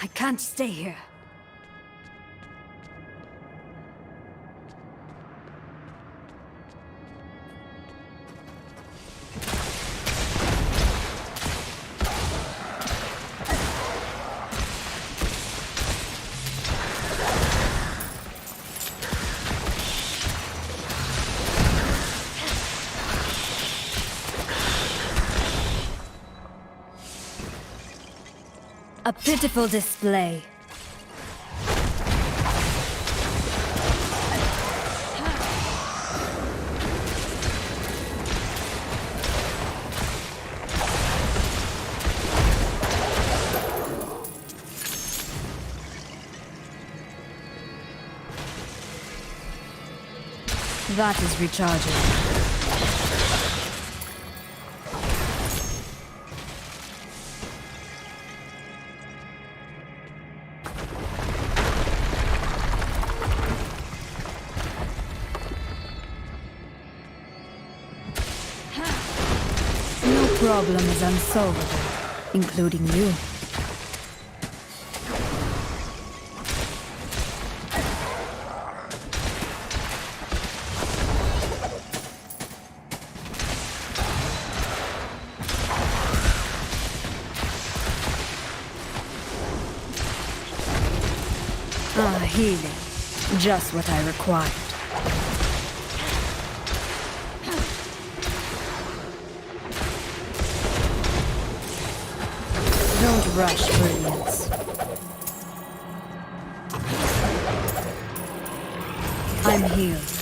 I can't stay here. A pitiful display. That is recharging. Problem is unsolvable, including you. Healing. Just what I required. Don't rush brilliance. I'm healed.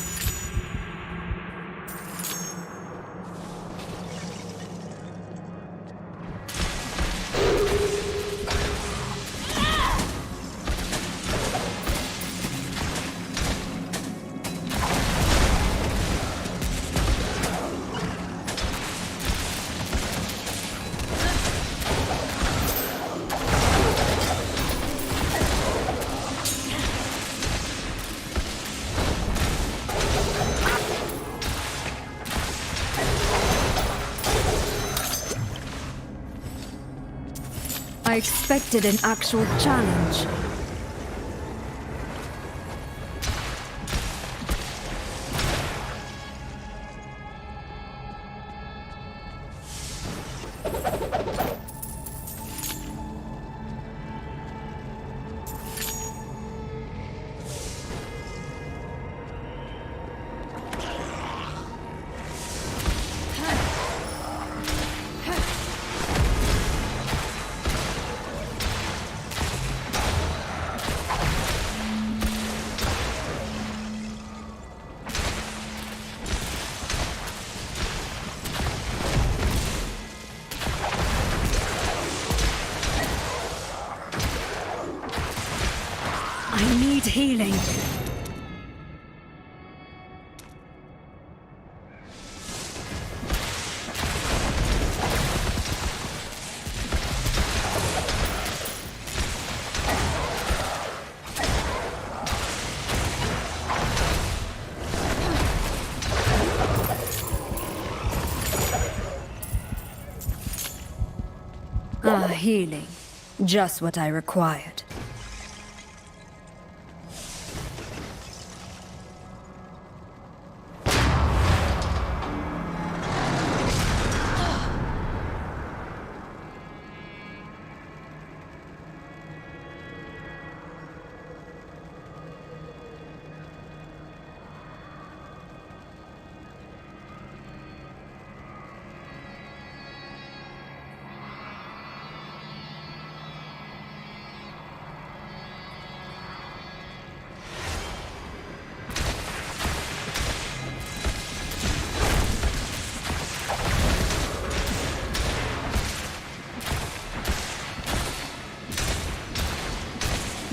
I expected an actual challenge. I need healing. Healing. Just what I required.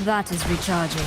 That is recharging.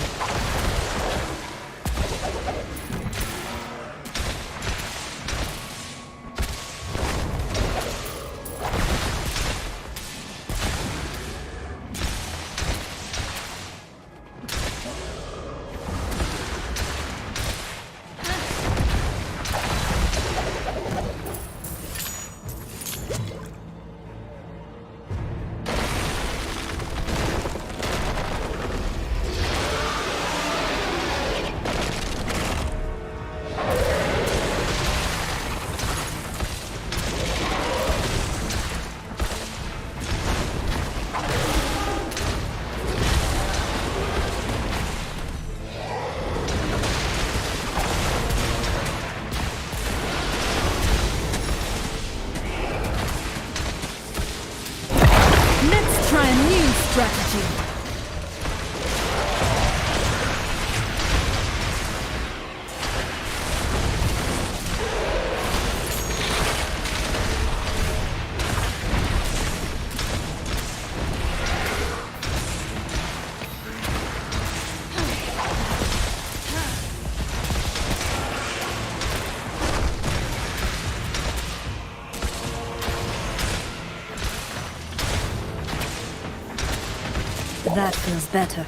That feels better.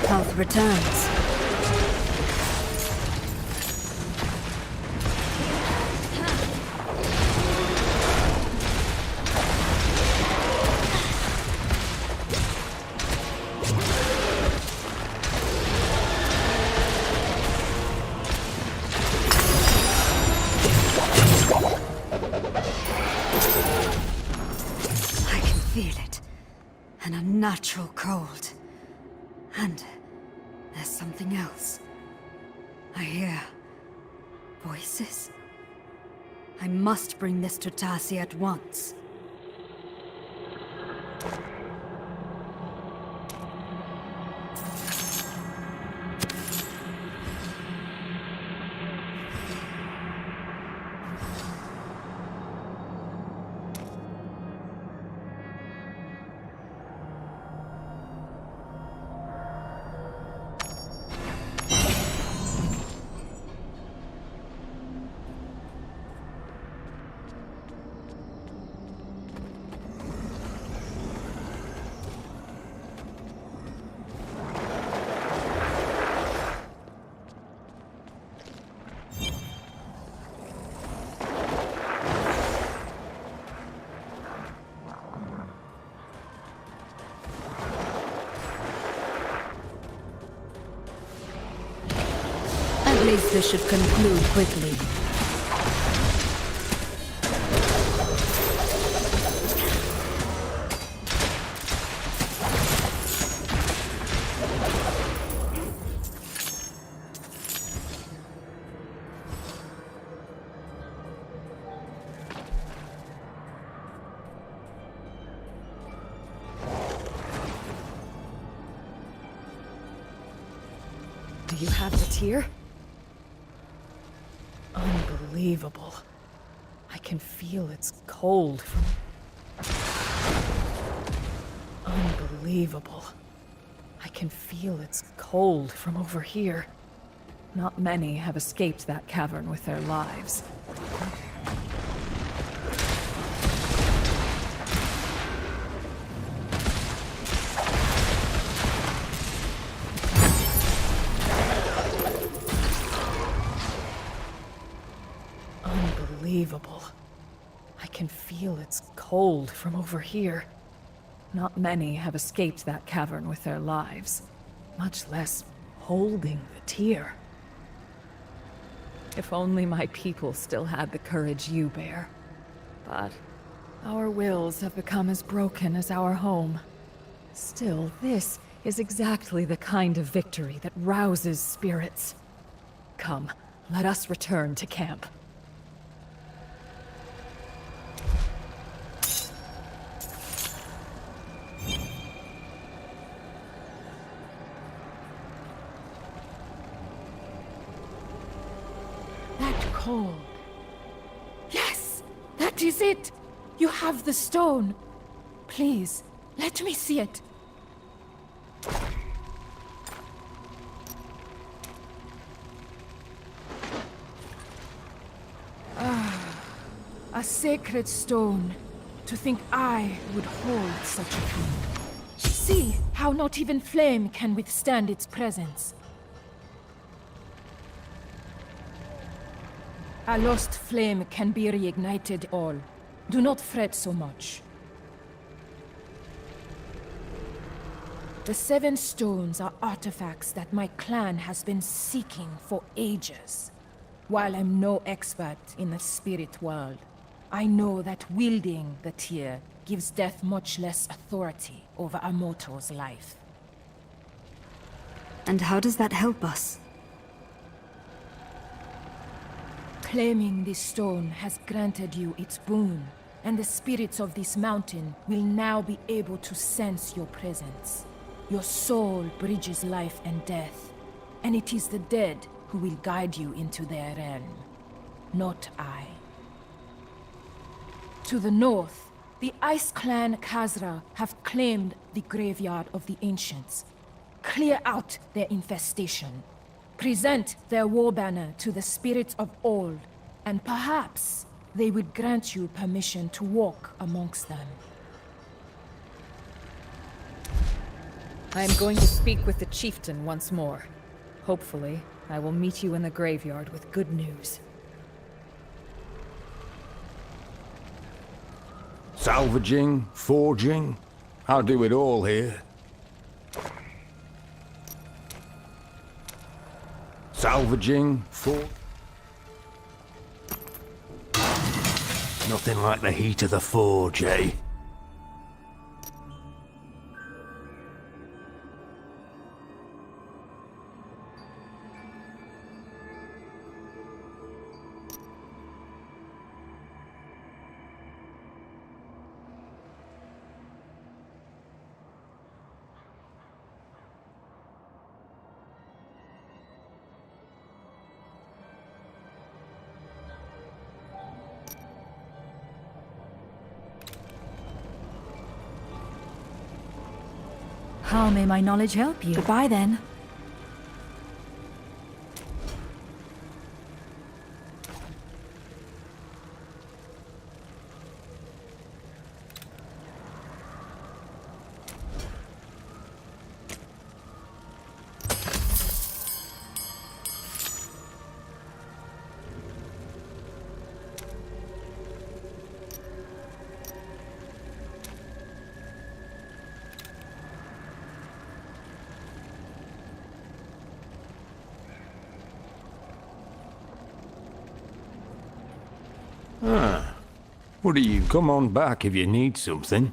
Health returns. I can feel it. An unnatural cold. And there's something else. I hear voices. I must bring this to Tassi at once. At least this should conclude quickly. Do you have the tear? Unbelievable. I can feel it's cold from... Unbelievable. I can feel it's cold from over here. Not many have escaped that cavern with their lives. Unbelievable. I can feel it's cold from over here. Not many have escaped that cavern with their lives, much less holding the tear. If only my people still had the courage you bear. But our wills have become as broken as our home. Still, this is exactly the kind of victory that rouses spirits. Come, let us return to camp. Cold. Yes, that is it. You have the stone. Please, let me see it. Ah, a sacred stone. To think I would hold such a thing. See how not even flame can withstand its presence. A lost flame can be reignited all. Do not fret so much. The 7 stones are artifacts that my clan has been seeking for ages. While I'm no expert in the spirit world, I know that wielding the tear gives death much less authority over a mortal's life. And how does that help us? Claiming this stone has granted you its boon, and the spirits of this mountain will now be able to sense your presence. Your soul bridges life and death, and it is the dead who will guide you into their realm, not I. To the north, the Ice Clan Khazra have claimed the graveyard of the ancients. Clear out their infestation. Present their war banner to the spirits of old, and perhaps they would grant you permission to walk amongst them. I am going to speak with the chieftain once more. Hopefully, I will meet you in the graveyard with good news. Salvaging, forging, I'll do it all here. Salvaging, Nothing like the heat of the forge, eh? How may my knowledge help you? Goodbye then. What do you come on back if you need something?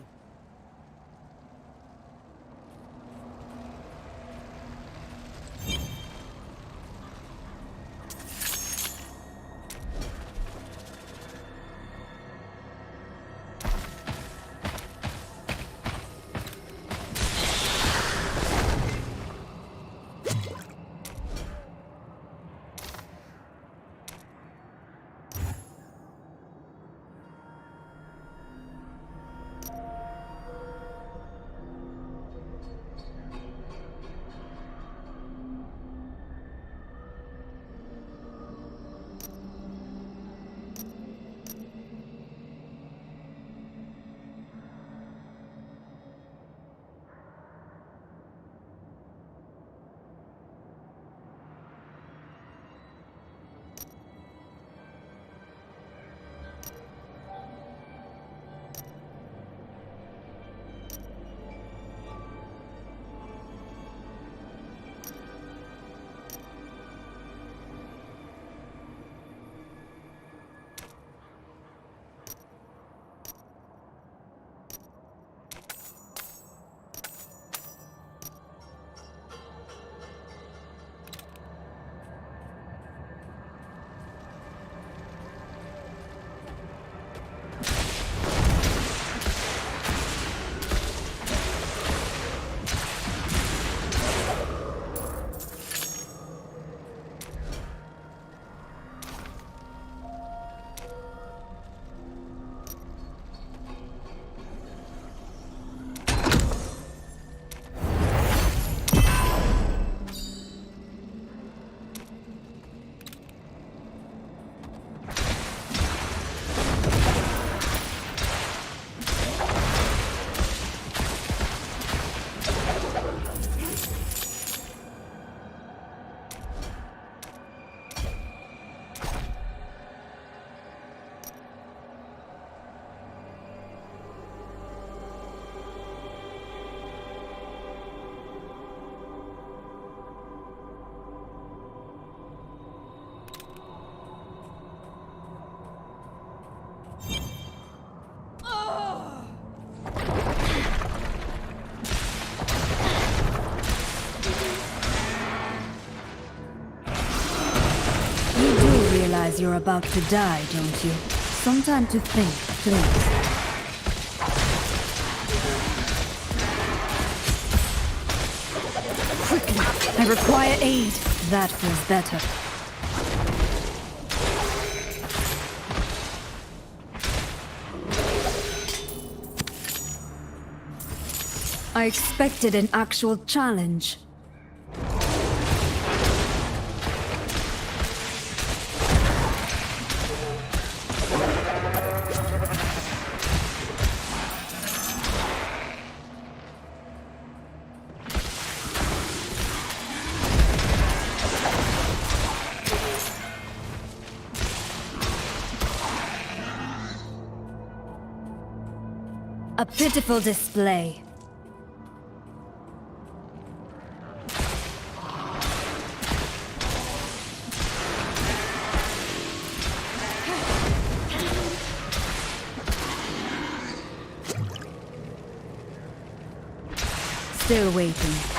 realize you're about to die, don't you? Some time to think, please. Quickly! I require aid! That feels better. I expected an actual challenge. A pitiful display. Still waiting.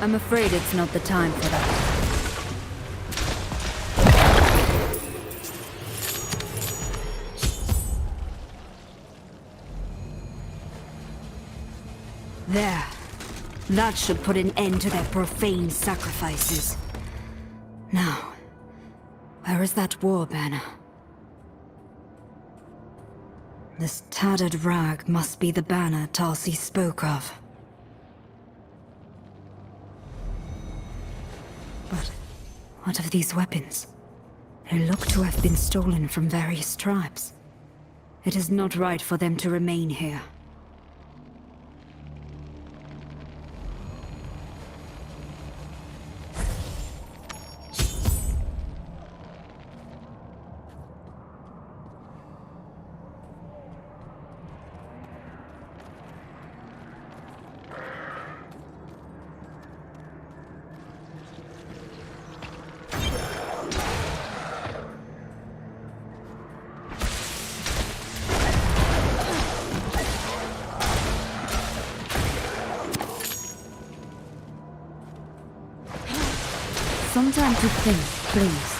I'm afraid it's not the time for that. There. That should put an end to their profane sacrifices. Now, where is that war banner? This tattered rag must be the banner Tarsi spoke of. But what of these weapons? They look to have been stolen from various tribes. It is not right for them to remain here. Some time to think, please.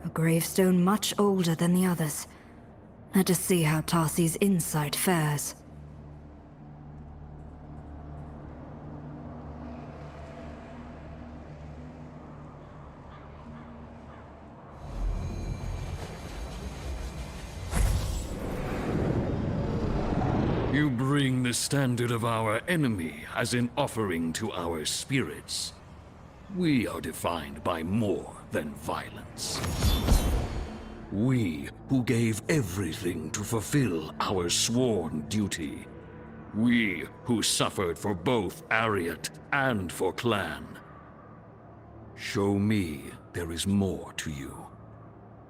A gravestone much older than the others. Let us see how Tarsi's insight fares. You bring the standard of our enemy as an offering to our spirits. We are defined by more than violence. We who gave everything to fulfill our sworn duty. We who suffered for both Ariat and for Clan. Show me there is more to you.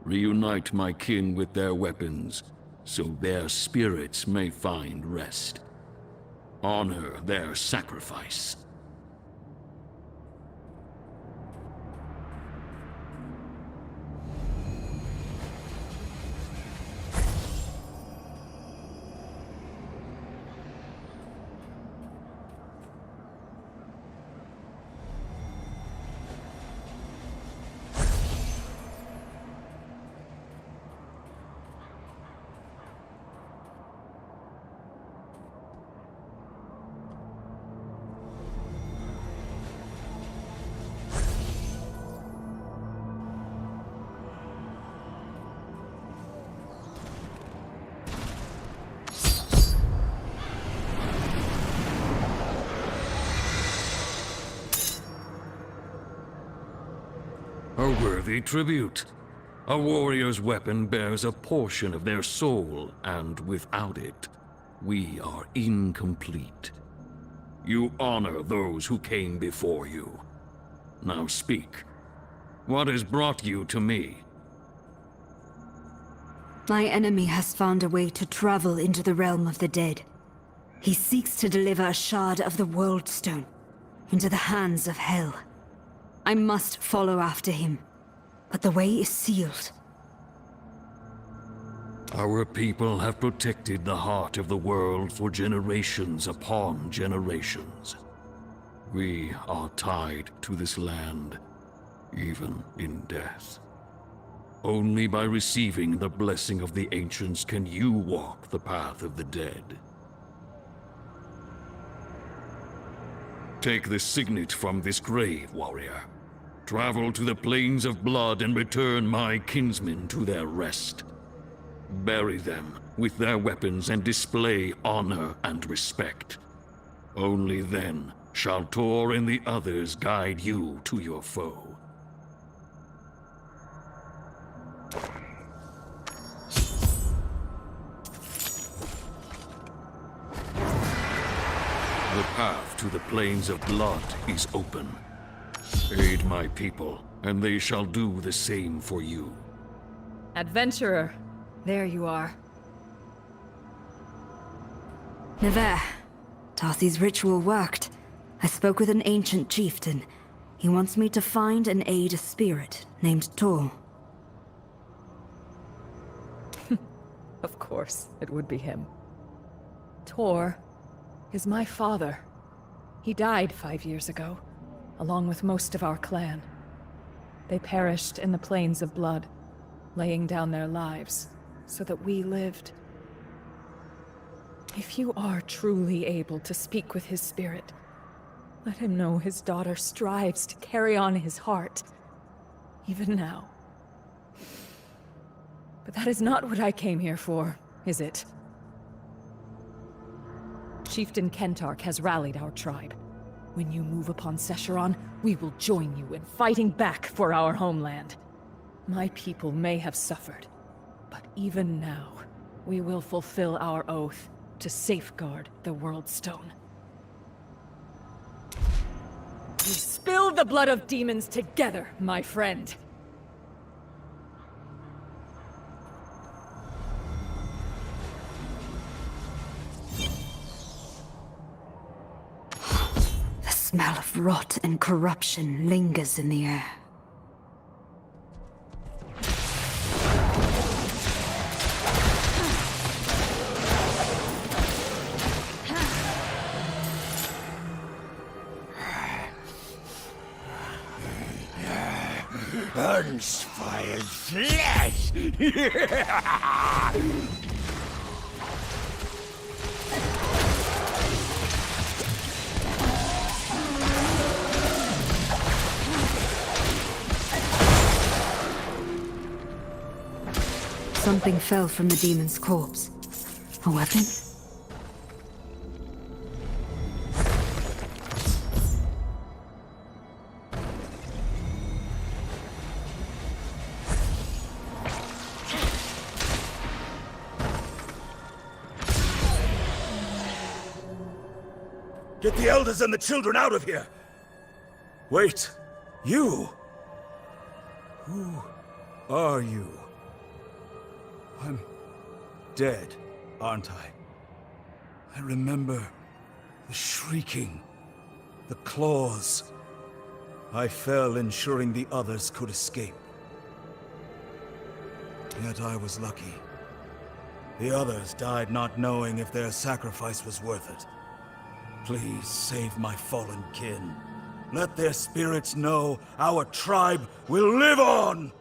Reunite my kin with their weapons, so their spirits may find rest. Honor their sacrifice. A worthy tribute. A warrior's weapon bears a portion of their soul, and without it, we are incomplete. You honor those who came before you. Now speak. What has brought you to me? My enemy has found a way to travel into the realm of the dead. He seeks to deliver a shard of the World Stone into the hands of Hell. I must follow after him, but the way is sealed. Our people have protected the heart of the world for generations upon generations. We are tied to this land, even in death. Only by receiving the blessing of the ancients can you walk the path of the dead. Take the signet from this grave, warrior. Travel to the plains of blood and return my kinsmen to their rest. Bury them with their weapons and display honor and respect. Only then shall Tor and the others guide you to your foe. The path to the plains of blood is open. Aid my people, and they shall do the same for you. Adventurer, there you are. Never. Tarthy's ritual worked. I spoke with an ancient chieftain. He wants me to find and aid a spirit named Tor. Of course, it would be him. Tor is my father. He died 5 years ago, along with most of our clan. They perished in the plains of blood, laying down their lives so that we lived. If you are truly able to speak with his spirit, let him know his daughter strives to carry on his heart, even now. But that is not what I came here for, is it? Chieftain Kentark has rallied our tribe. When you move upon Sescheron, we will join you in fighting back for our homeland. My people may have suffered, but even now, we will fulfill our oath to safeguard the World Stone. We spill the blood of demons together, my friend. The smell of rot and corruption lingers in the air. Unspoiled flesh! Something fell from the demon's corpse. A weapon? Get the elders and the children out of here! Wait, you? Who are you? I'm dead, aren't I? I remember the shrieking, the claws. I fell ensuring the others could escape. Yet I was lucky. The others died not knowing if their sacrifice was worth it. Please save my fallen kin. Let their spirits know our tribe will live on!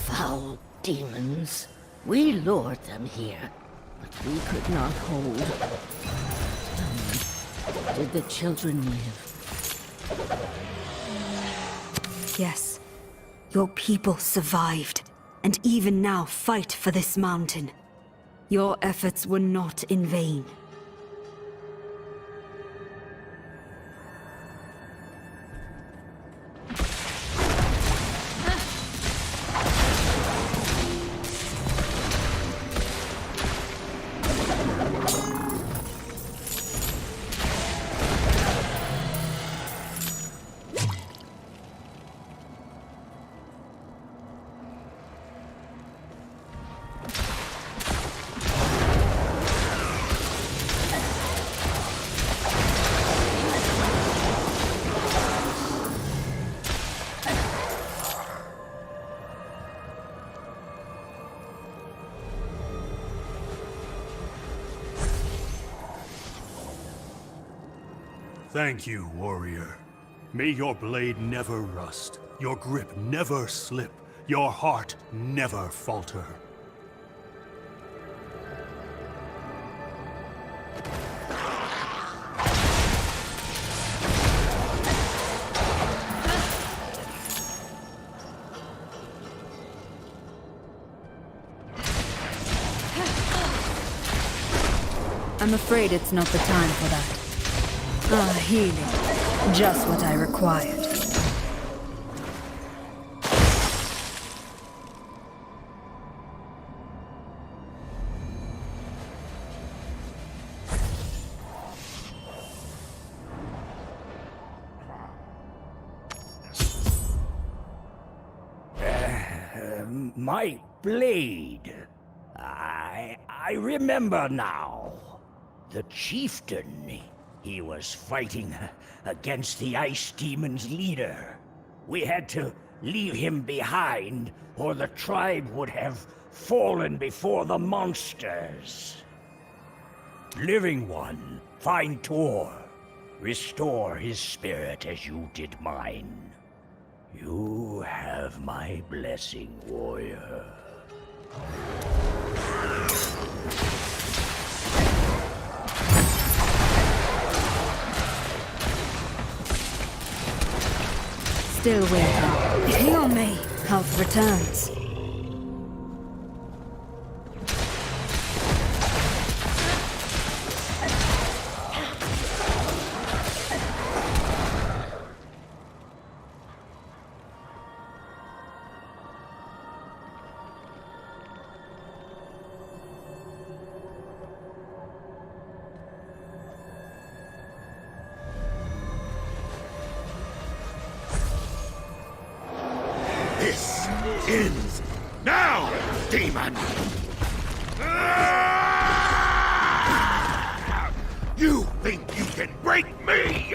Foul demons. We lured them here, but we could not hold. Tell me, did the children live? Yes. Your people survived, and even now fight for this mountain. Your efforts were not in vain. Thank you, warrior. May your blade never rust, your grip never slip, your heart never falter. I'm afraid it's not the time for that. Ah, healing. Just what I required. My blade. I remember now. The chieftain. He was fighting against the Ice Demon's leader. We had to leave him behind, or the tribe would have fallen before the monsters. Living One, find Tor. Restore his spirit as you did mine. You have my blessing, warrior. Still waiting. Heal me. Health returns. This ends now, demon! You think you can break me?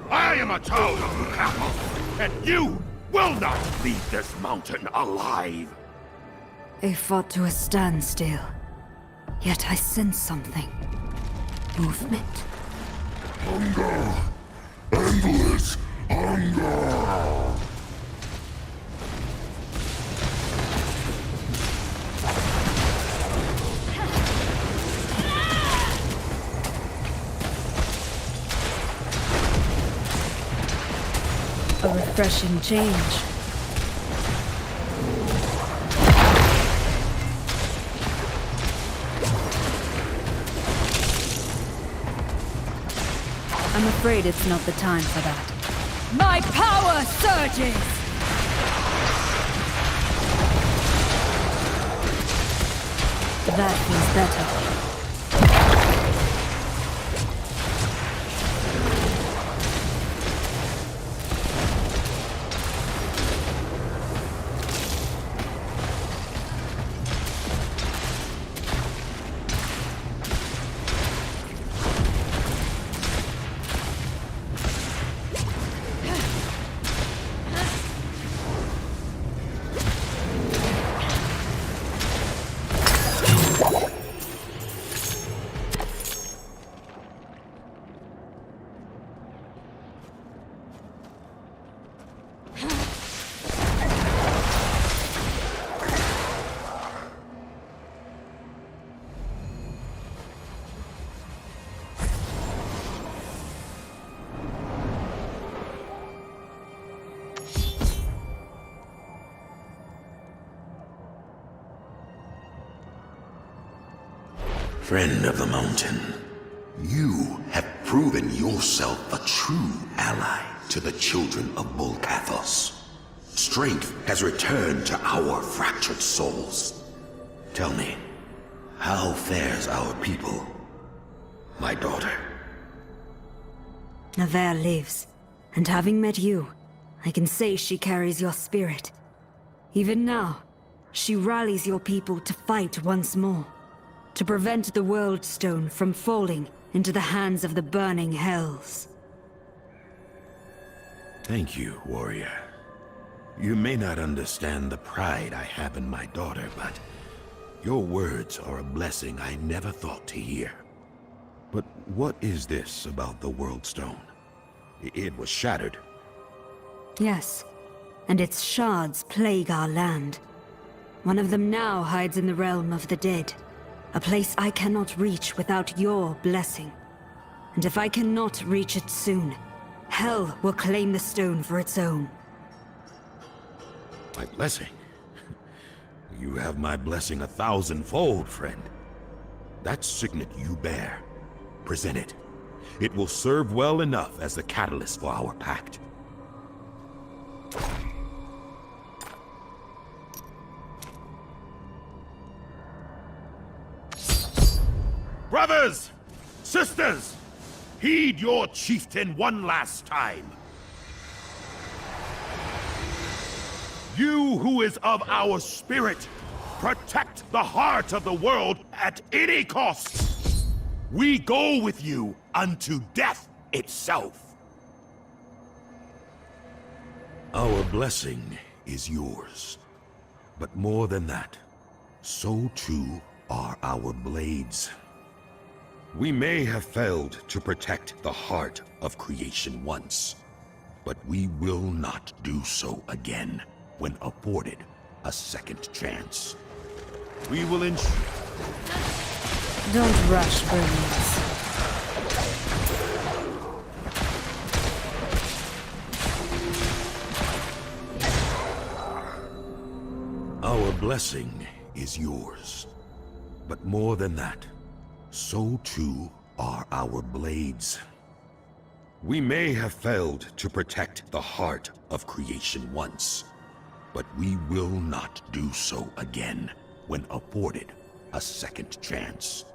I am a child of Kappa, and you will not leave this mountain alive! They fought to a standstill. Yet I sense something. Movement. Hunger! Endless hunger! refreshing change. I'm afraid it's not the time for that. My power surges! That feels better. Friend of the Mountain, you have proven yourself a true ally to the children of Bolcathos. Strength has returned to our fractured souls. Tell me, how fares our people, my daughter? Navarre lives, and having met you, I can say she carries your spirit. Even now, she rallies your people to fight once more. To prevent the World Stone from falling into the hands of the burning hells. Thank you, warrior. You may not understand the pride I have in my daughter, but your words are a blessing I never thought to hear. But what is this about the World Stone? It was shattered. Yes, and its shards plague our land. One of them now hides in the realm of the dead. A place I cannot reach without your blessing. And if I cannot reach it soon, Hell will claim the stone for its own. My blessing? You have my blessing 1,000-fold, friend. That signet you bear, present it. It will serve well enough as the catalyst for our pact. Brothers! Sisters! Heed your chieftain one last time. You who is of our spirit, protect the heart of the world at any cost. We go with you unto death itself. Our blessing is yours. But more than that, so too are our blades. We may have failed to protect the heart of creation once, but we will not do so again when afforded a second chance. We will ensure... Don't rush, Burmese. Our blessing is yours. But more than that, so too are our blades. We may have failed to protect the heart of creation once, but we will not do so again when afforded a second chance.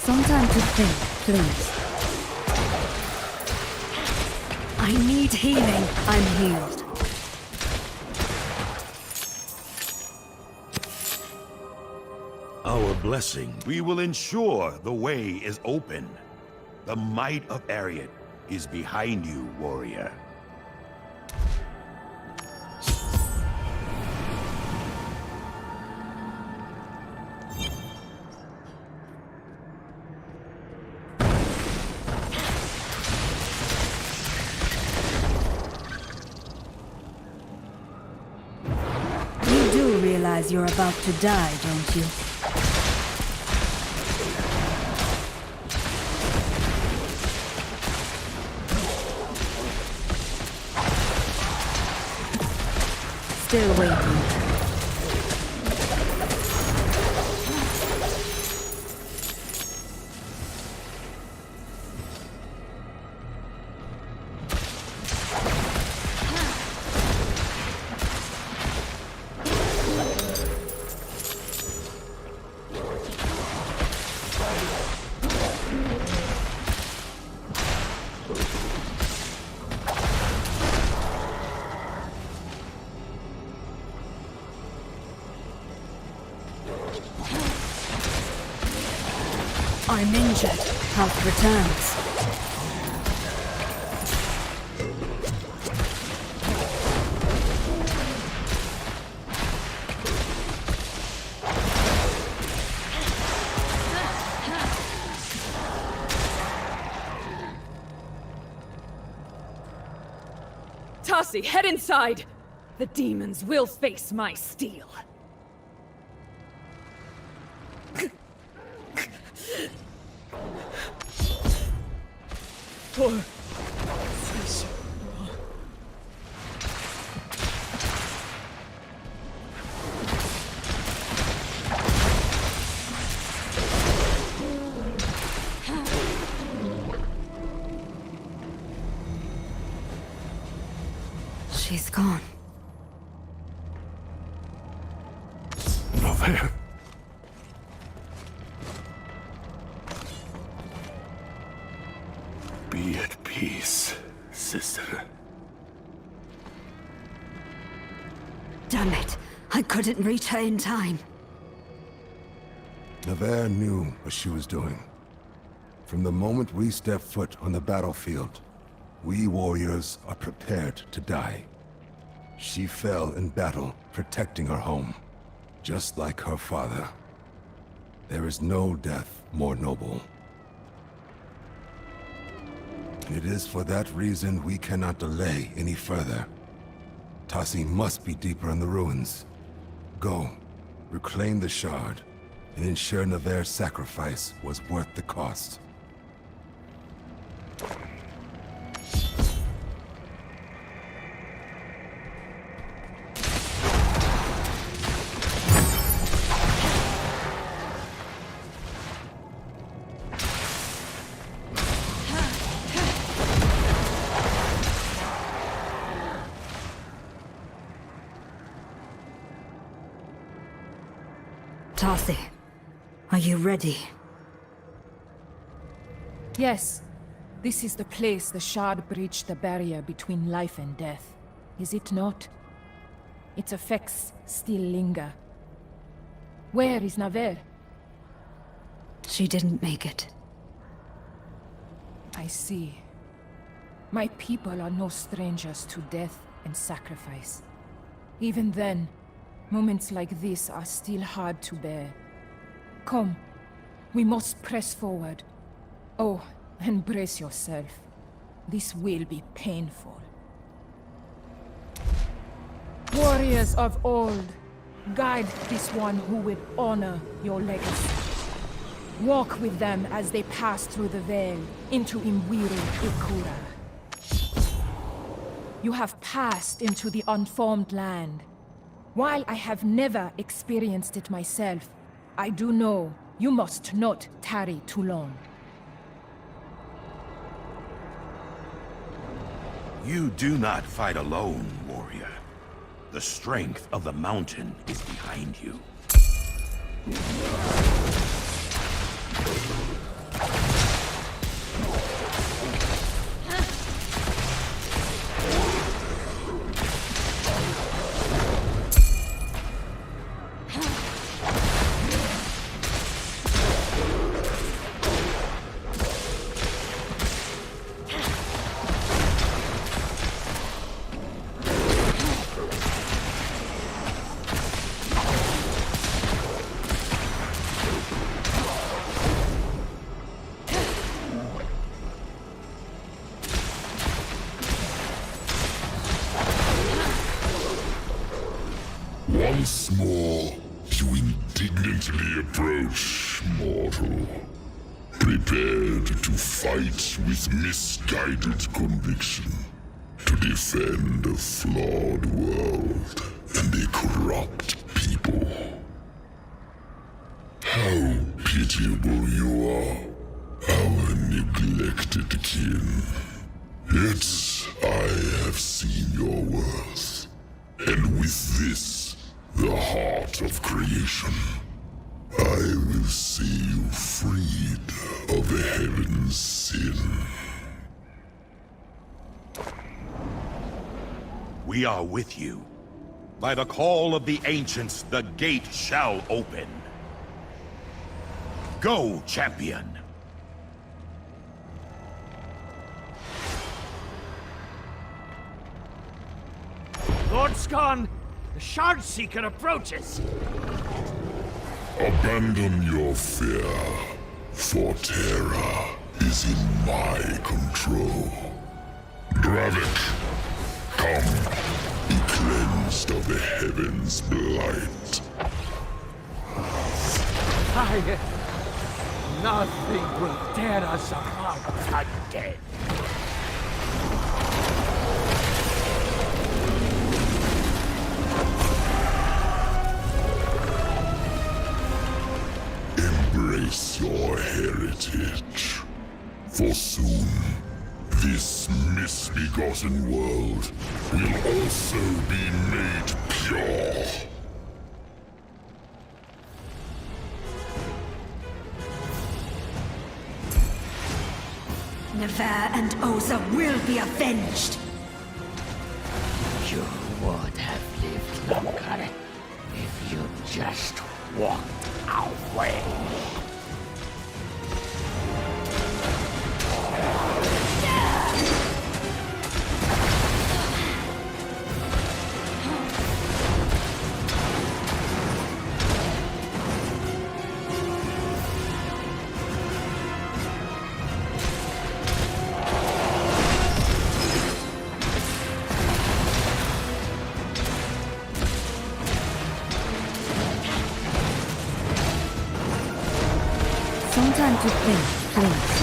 Some time to think, please. I need healing. I'm healed. Our blessing, we will ensure the way is open. The might of Ariad is behind you, warrior. You do realize you're about to die, don't you? still waiting. I'm injured. Health returns. Tassi, head inside! The demons will face my steel. She's gone. Nowhere. Be at peace, sister. Damn it! I couldn't reach her in time. Navarre knew what she was doing. From the moment we step foot on the battlefield, we warriors are prepared to die. She fell in battle, protecting her home, just like her father. There is no death more noble. It is for that reason we cannot delay any further. Tassi must be deeper in the ruins. Go, reclaim the shard, and ensure Navarre's sacrifice was worth the cost. Tassi, are you ready? Yes. This is the place the shard breached the barrier between life and death. Is it not? Its effects still linger. Where is Navarre? She didn't make it. I see. My people are no strangers to death and sacrifice. Even then, moments like this are still hard to bear. Come, we must press forward. Oh, and brace yourself. This will be painful. Warriors of old, guide this one who will honor your legacy. Walk with them as they pass through the veil into Imwiru Ikura. You have passed into the unformed land. While I have never experienced it myself, I do know you must not tarry too long. You do not fight alone, warrior. The strength of the mountain is behind you. Once more, you indignantly approach, mortal. Prepared to fight with misguided conviction. To defend a flawed world and a corrupt people. How pitiable you are, our neglected kin. Yet I have seen your worth, and with this, the heart of creation, I will see you freed of the heaven's sin. We are with you. By the call of the ancients, the gate shall open. Go, champion! Lord Skarn, the Shard Seeker approaches. Abandon your fear, for Terra is in my control. Dravik, come, be cleansed of the heavens' blight. Nothing will tear us apart again. Embrace your heritage, for soon this misbegotten world will also be made pure. Nevaeh and Oza will be avenged! You would have lived longer if you just walked away. Some time to think, please.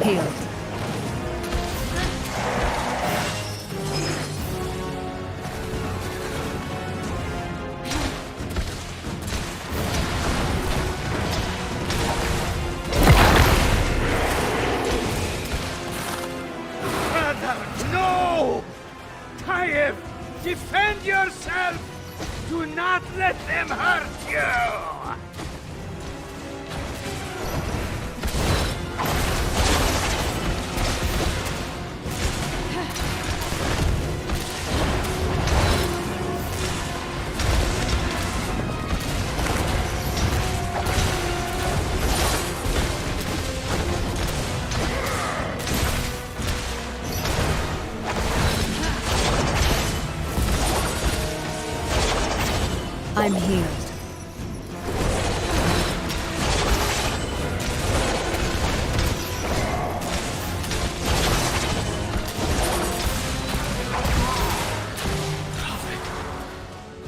Healed. Brother, no! Tayev, defend yourself! Do not let them hurt you! I'm healed.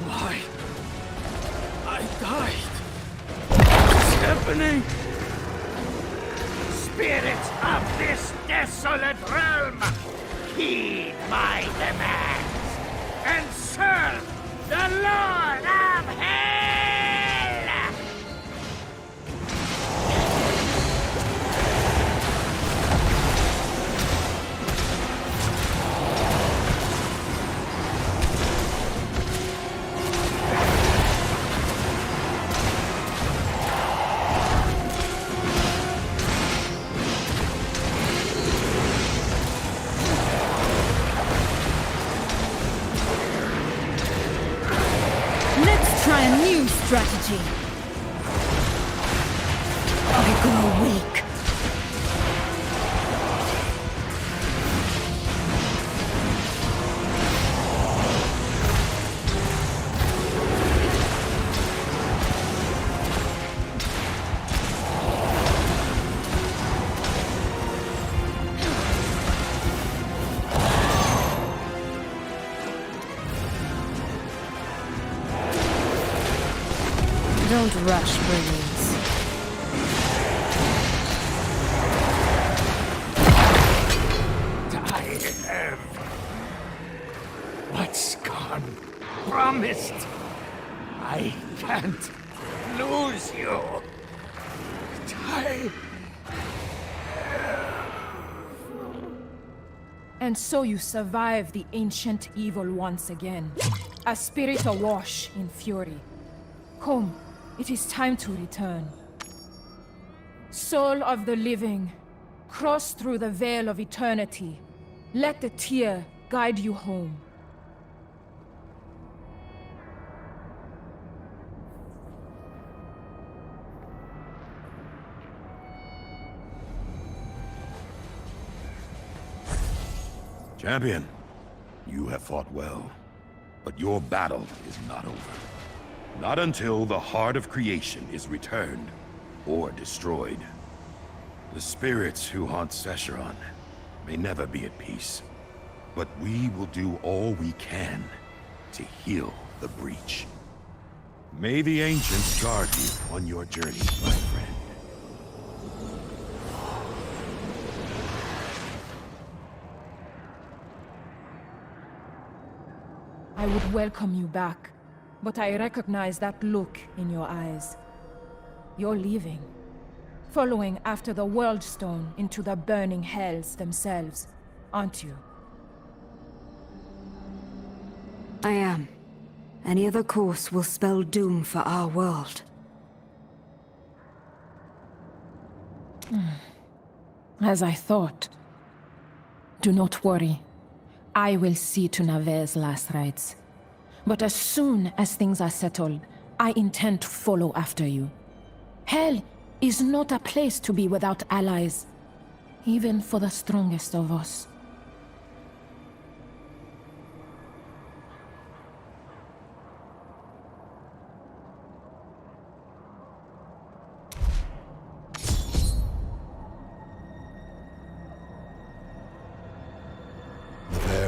Why? I died. What's happening? Spirits of this desolate realm, heed my demands and serve the Lord of Hell! Try a new strategy. I grow weak. Don't rush brilliance. Shassar promised. I can't lose you. And so you survive the ancient evil once again. A spirit awash in fury. Come, it is time to return. Soul of the living, cross through the veil of eternity. Let the tear guide you home. Champion, you have fought well, but your battle is not over. Not until the heart of creation is returned or destroyed. The spirits who haunt Sesharon may never be at peace, but we will do all we can to heal the breach. May the ancients guard you on your journey, my friend. I would welcome you back, but I recognize that look in your eyes. You're leaving, following after the World Stone into the burning hells themselves, aren't you? I am. Any other course will spell doom for our world. As I thought. Do not worry. I will see to Nave's last rites. But as soon as things are settled, I intend to follow after you. Hell is not a place to be without allies, even for the strongest of us.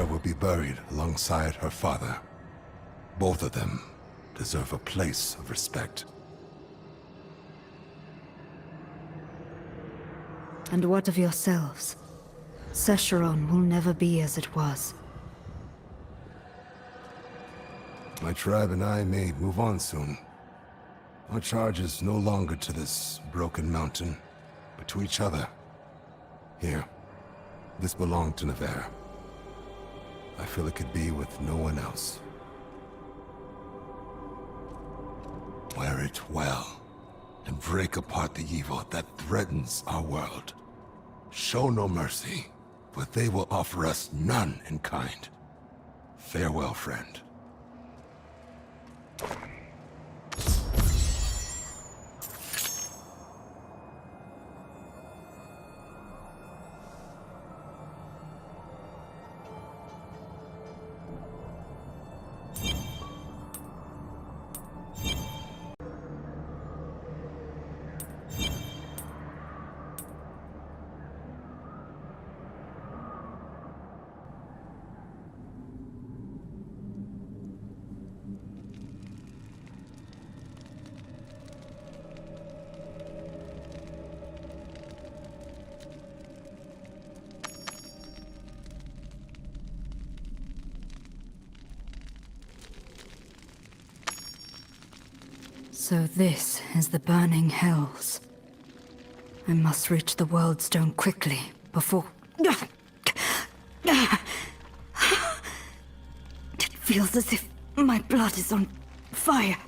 Will be buried alongside her father. Both of them deserve a place of respect. And what of yourselves? Sesharon will never be as it was. My tribe and I may move on soon. Our charge is no longer to this broken mountain, but to each other. Here, this belonged to Navarre. I feel it could be with no one else. Wear it well, and break apart the evil that threatens our world. Show no mercy, but they will offer us none in kind. Farewell, friend. So this is the burning hells. I must reach the World Stone quickly, before... It feels as if my blood is on fire.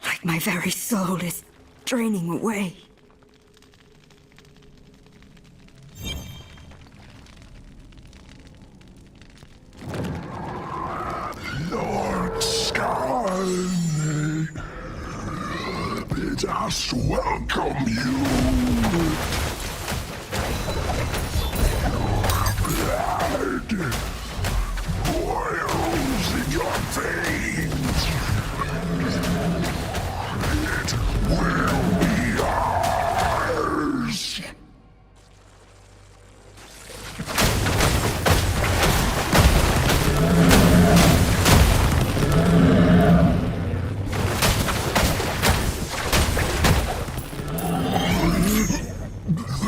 Like my very soul is draining away. Let us welcome you. Blood boils in your veins. It will be ours.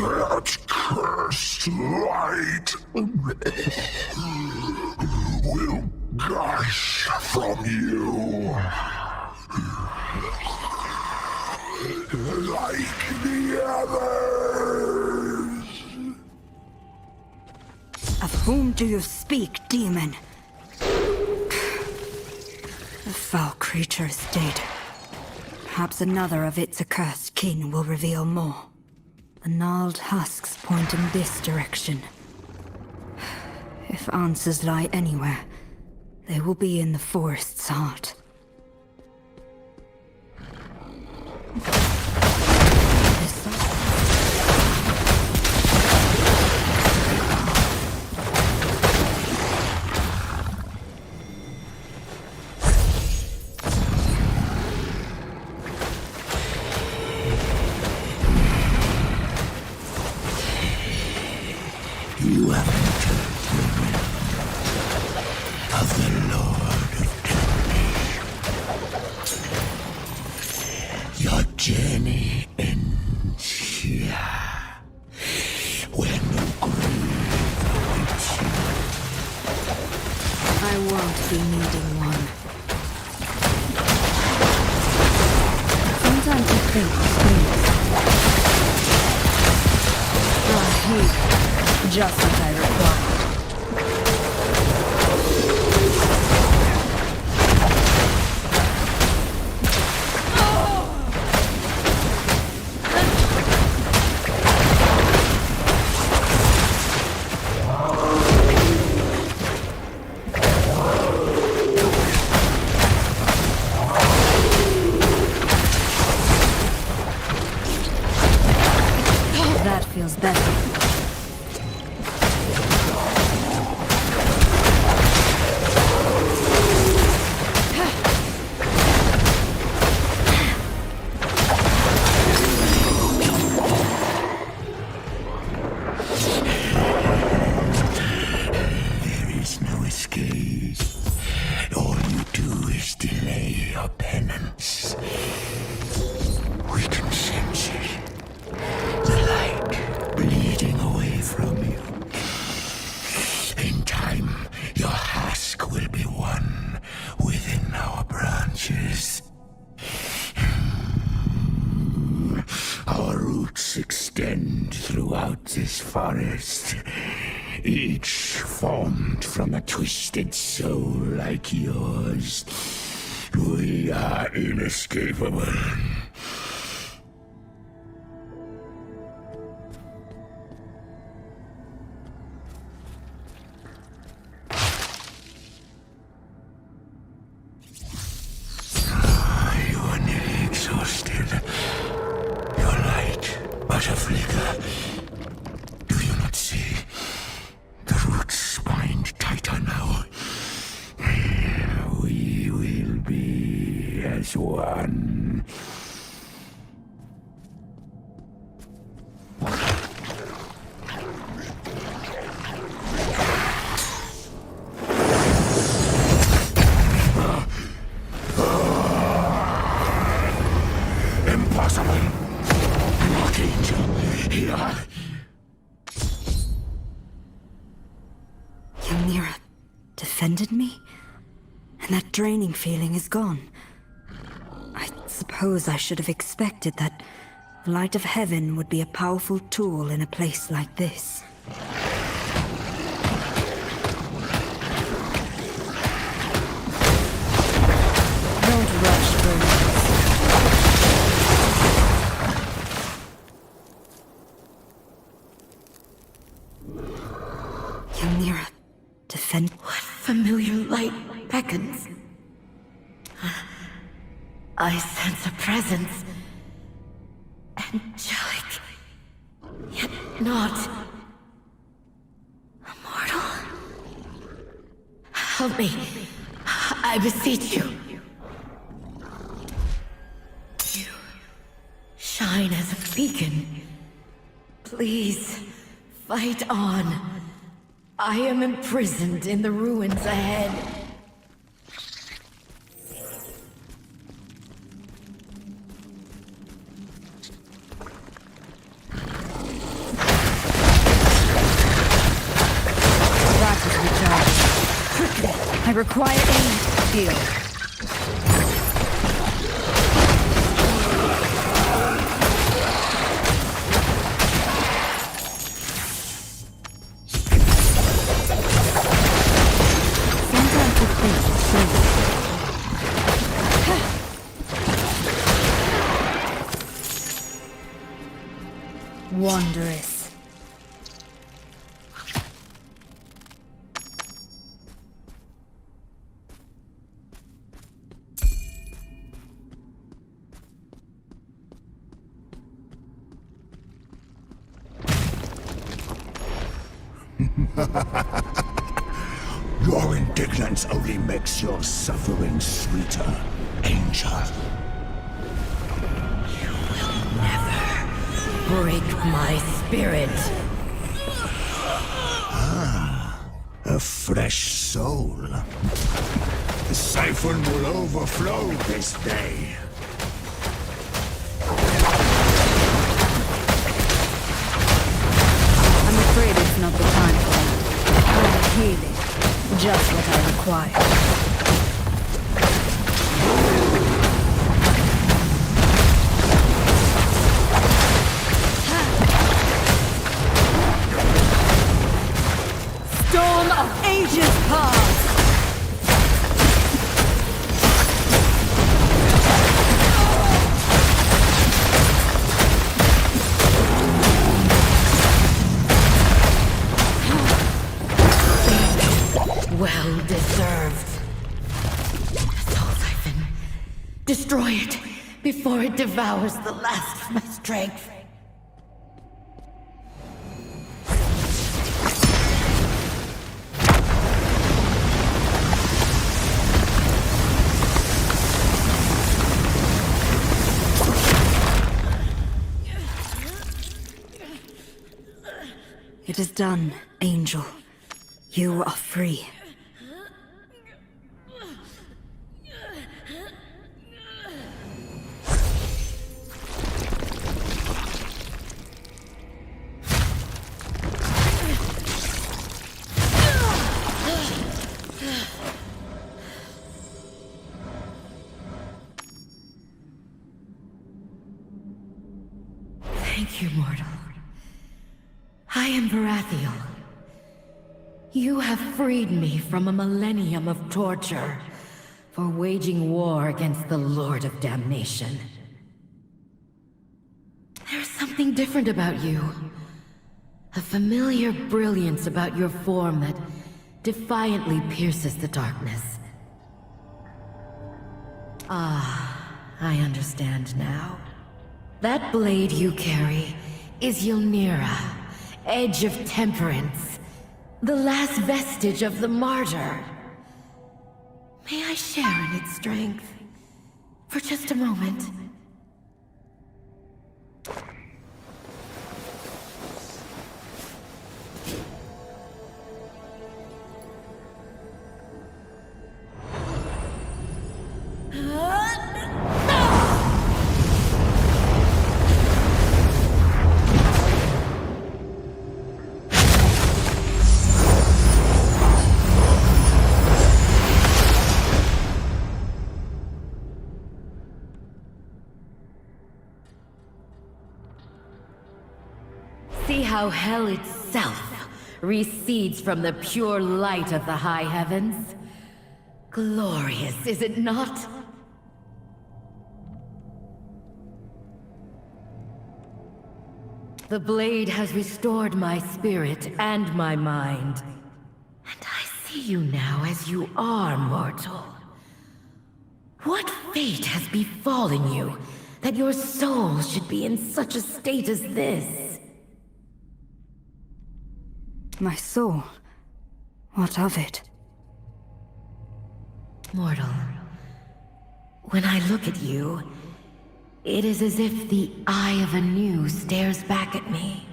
That cursed light from you. Like the others. Of whom do you speak, demon? The foul creature is dead. Perhaps another of its accursed kin will reveal more. The gnarled husks point in this direction. If answers lie anywhere, they will be in the forest's heart. You have entered the realm of the Lord of Damnation. Your journey ends here, where no grave awaits you. I won't be needing one. Sometimes you think things. Here. Just what I require. That feels better. Extend throughout this forest, each formed from a twisted soul like yours. We are inescapable. You are nearly exhausted. Your light but a flicker. Do you not see? The roots bind tighter now. We will be as one. Impossible. Archangel, here. Ymnira defended me? And that draining feeling is gone. I suppose I should have expected that the light of heaven would be a powerful tool in a place like this. Don't rush, Bruno. Ymnira, defend... What familiar light beckons? I sense a presence. Angelic. Yet not. Immortal? Help me. I beseech you. You shine as a beacon. Please, fight on. I am imprisoned in the ruins ahead. That is recharged. Quickly, I require aid. skill. Sometimes it thinks it's true. Wondrous. Your indignance only makes your suffering sweeter, Angel. You will never break my spirit. Ah, a fresh soul. The siphon will overflow this day. I'm afraid it's not the time for that. I'm healing. Just what I require. Storm of ages past! Well deserved. Soul Siphon. Destroy it before it devours the last of my strength. It is done, Angel. You are free. Thank you, mortal. I am Varathiel. You have freed me from a millennium of torture for waging war against the Lord of Damnation. There's something different about you. A familiar brilliance about your form that defiantly pierces the darkness. Ah, I understand now. That blade you carry is Ylnira, Edge of Temperance, the last vestige of the martyr. May I share in its strength? For just a moment. See how hell itself recedes from the pure light of the high heavens? Glorious, is it not? The blade has restored my spirit and my mind. And I see you now as you are, mortal. What fate has befallen you that your soul should be in such a state as this? My soul? What of it? Mortal, when I look at you, it is as if the eye of Anu stares back at me.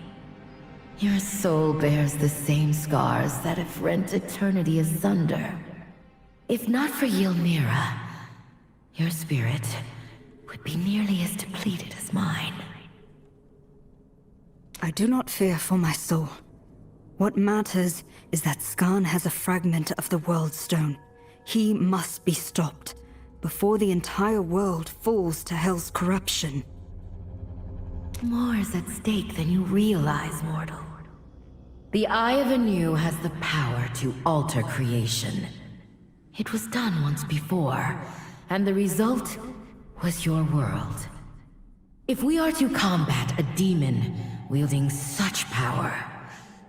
Your soul bears the same scars that have rent eternity asunder. If not for Ylnira, your spirit would be nearly as depleted as mine. I do not fear for my soul. What matters is that Skarn has a fragment of the World Stone. He must be stopped before the entire world falls to Hell's corruption. More is at stake than you realize, mortal. The Eye of Anu has the power to alter creation. It was done once before, and the result was your world. If we are to combat a demon wielding such power,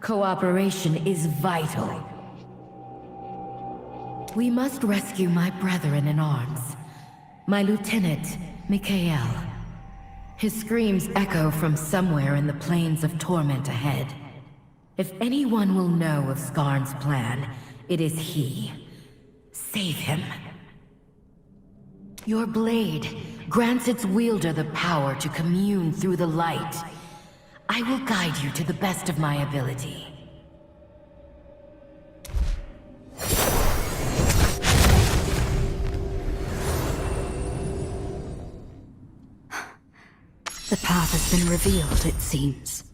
cooperation is vital. We must rescue my brethren in arms. My lieutenant, Mikael. His screams echo from somewhere in the plains of torment ahead. If anyone will know of Skarn's plan, it is he. Save him. Your blade grants its wielder the power to commune through the light. I will guide you to the best of my ability. The path has been revealed, it seems.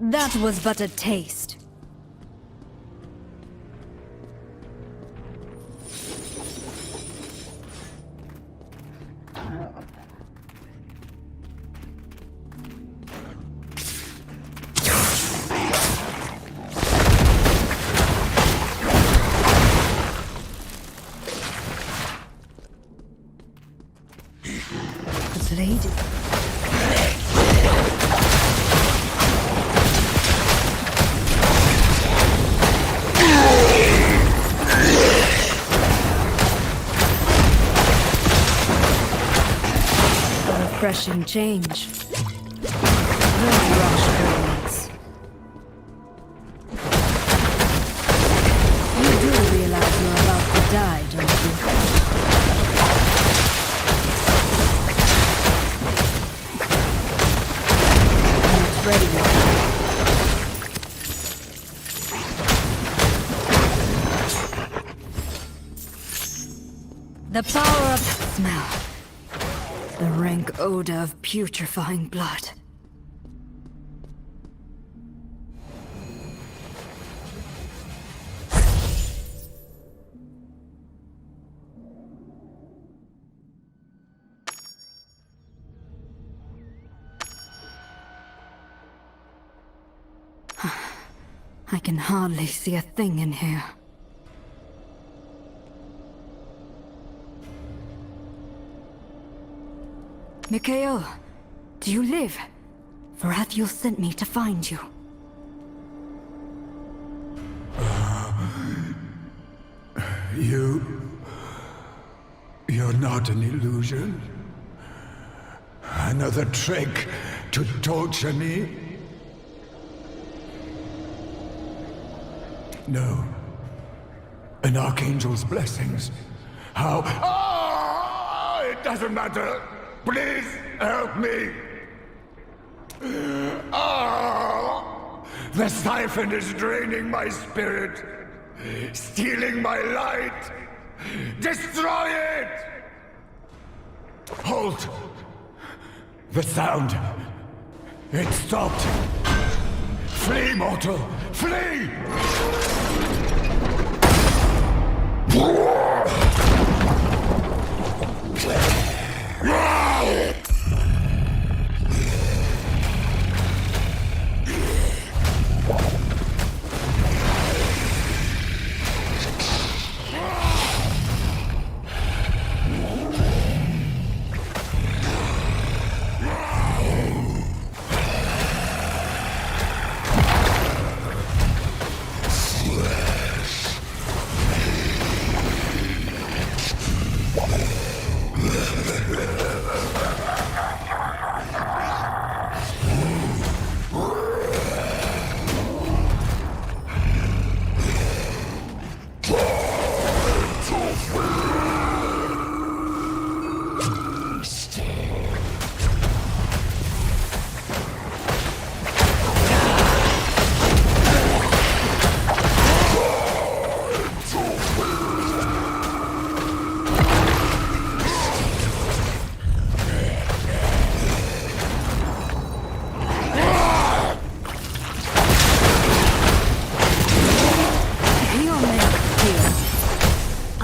That was but a taste. The lady. Refreshing change. Don't rush girls. You do realize you're about to die, don't you? I'm not ready yet. The power of smell. The rank odor of putrefying blood. I can hardly see a thing in here. Mikael, do you live? Varathiel sent me to find you. You're not an illusion. Another trick to torture me? No. An Archangel's blessings. How? Oh, it doesn't matter. Please help me! Oh, the siphon is draining my spirit, stealing my light. Destroy it! Halt! The sound. It stopped. Flee, mortal! Flee!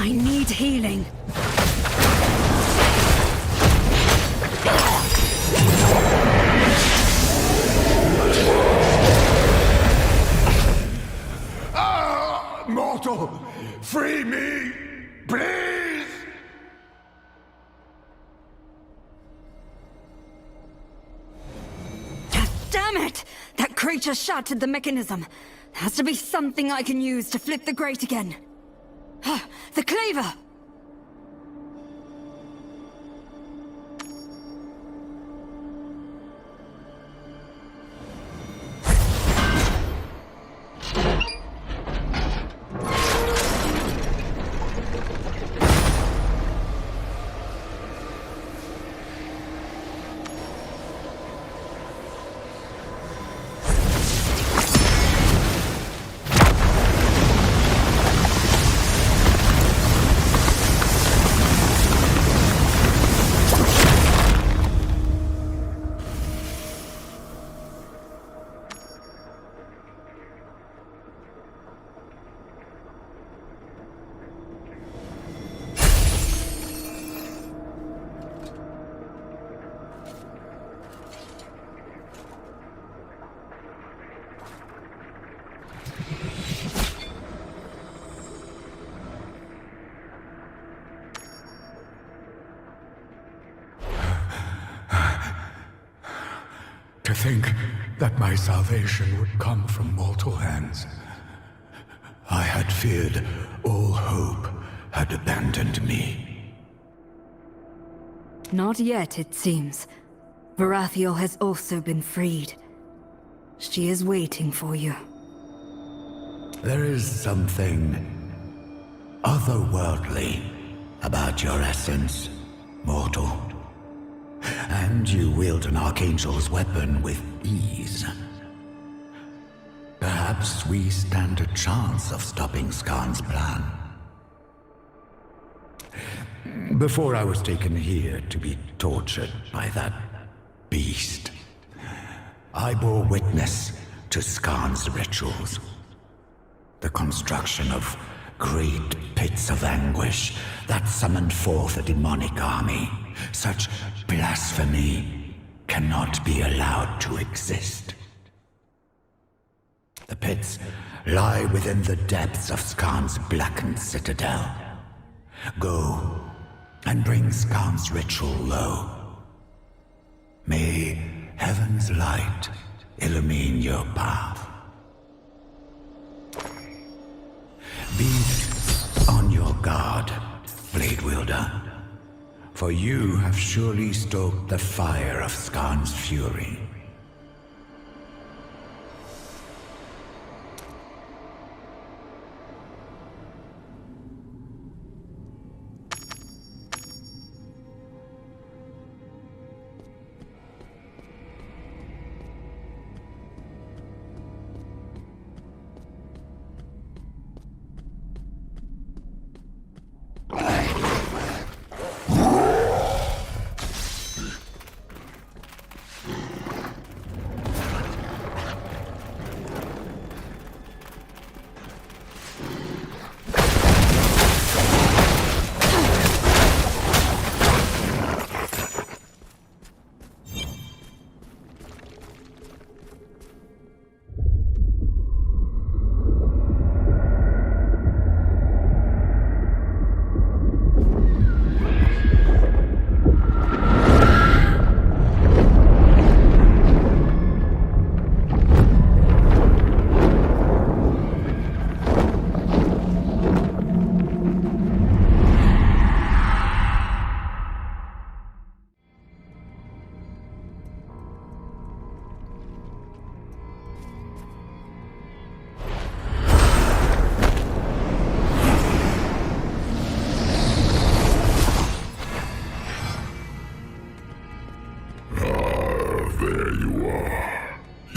I need healing. Mortal! Free me! Please! Damn it! That creature shattered the mechanism. There has to be something I can use to flip the grate again. The cleaver! To think that my salvation would come from mortal hands. I had feared all hope had abandoned me. Not yet, it seems. Varathiel has also been freed. She is waiting for you. There is something otherworldly about your essence, mortal. And you wield an Archangel's weapon with ease. Perhaps we stand a chance of stopping Skarn's plan. Before I was taken here to be tortured by that beast, I bore witness to Skarn's rituals. The construction of great pits of anguish that summoned forth a demonic army. Such blasphemy cannot be allowed to exist. The pits lie within the depths of Skarn's blackened citadel. Go and bring Skarn's ritual low. May heaven's light illumine your path. Be on your guard, Blade Wielder, for you have surely stoked the fire of Skarn's fury.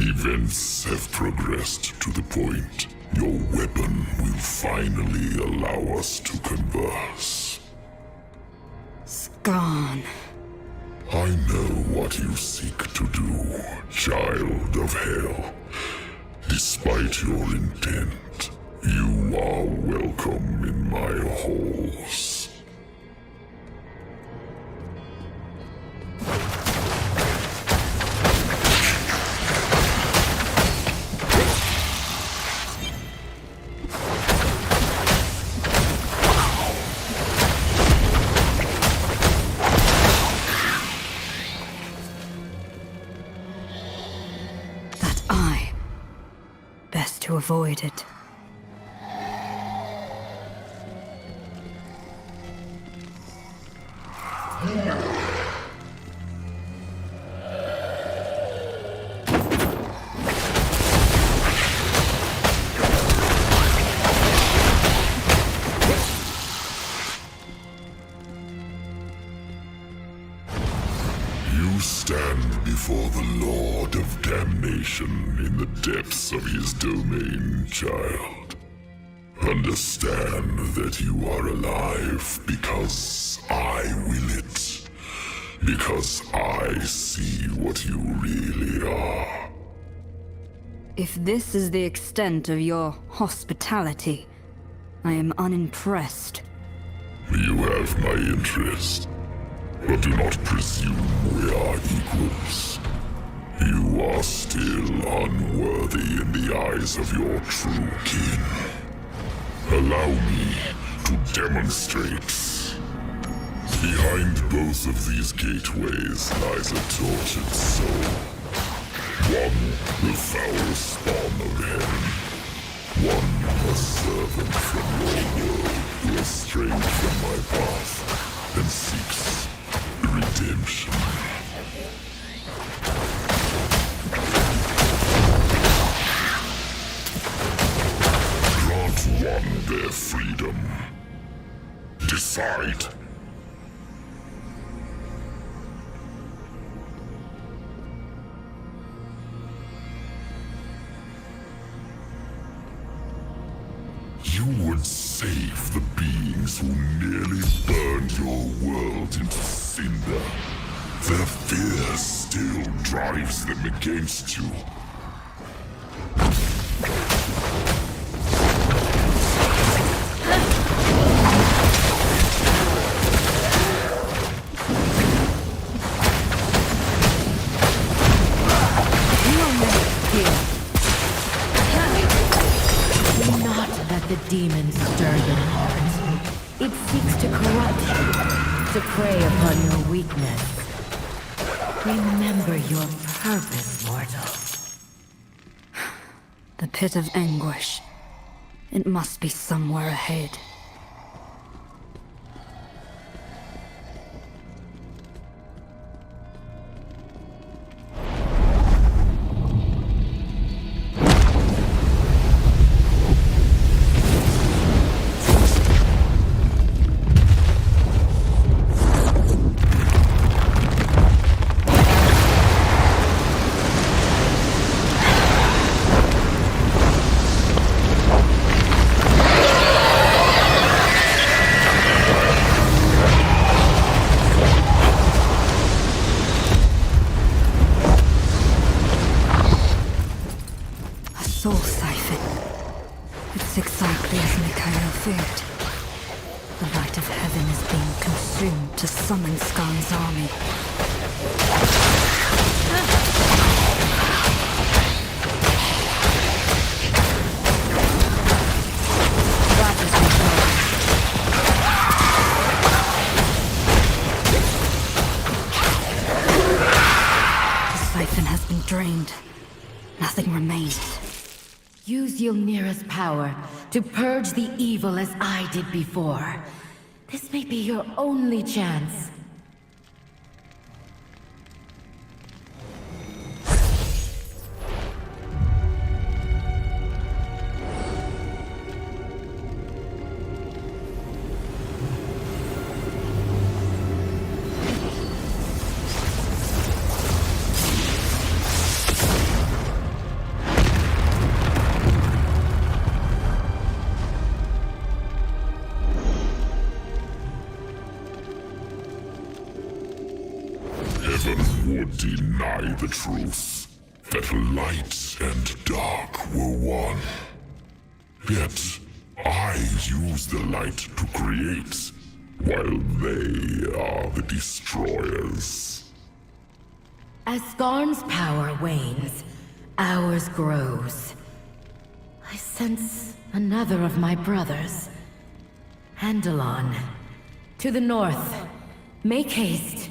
Events have progressed to the point your weapon will finally allow us to converse. Skarn. I know what you seek to do, child of hell. Despite your intent, you are welcome. welcome in my halls. To avoid it. You stand before the Lord of Damnation in the depths of his domain, child. Understand that you are alive because I will it. Because I see what you really are. If this is the extent of your hospitality, I am unimpressed. You have my interest. But do not presume we are equals. You are still unworthy in the eyes of your true kin. Allow me to demonstrate. Behind both of these gateways lies a tortured soul. One, the foul spawn of heaven. One, a servant from your world who has strayed from my path and seeks redemption. Grant one their freedom. Decide. You would save the beings who nearly burned your world into cinder. Their fear still drives them against you. The demon stir your heart. It seeks to corrupt you, to prey upon your weakness. Remember your purpose, mortal. The pit of anguish. It must be somewhere ahead. Use Ylnira's power to purge the evil as I did before. This may be your only chance. Deny the truth, that light and dark were one. Yet, I use the light to create, while they are the destroyers. As Skarn's power wanes, ours grows. I sense another of my brothers. Andalon. To the north. Make haste.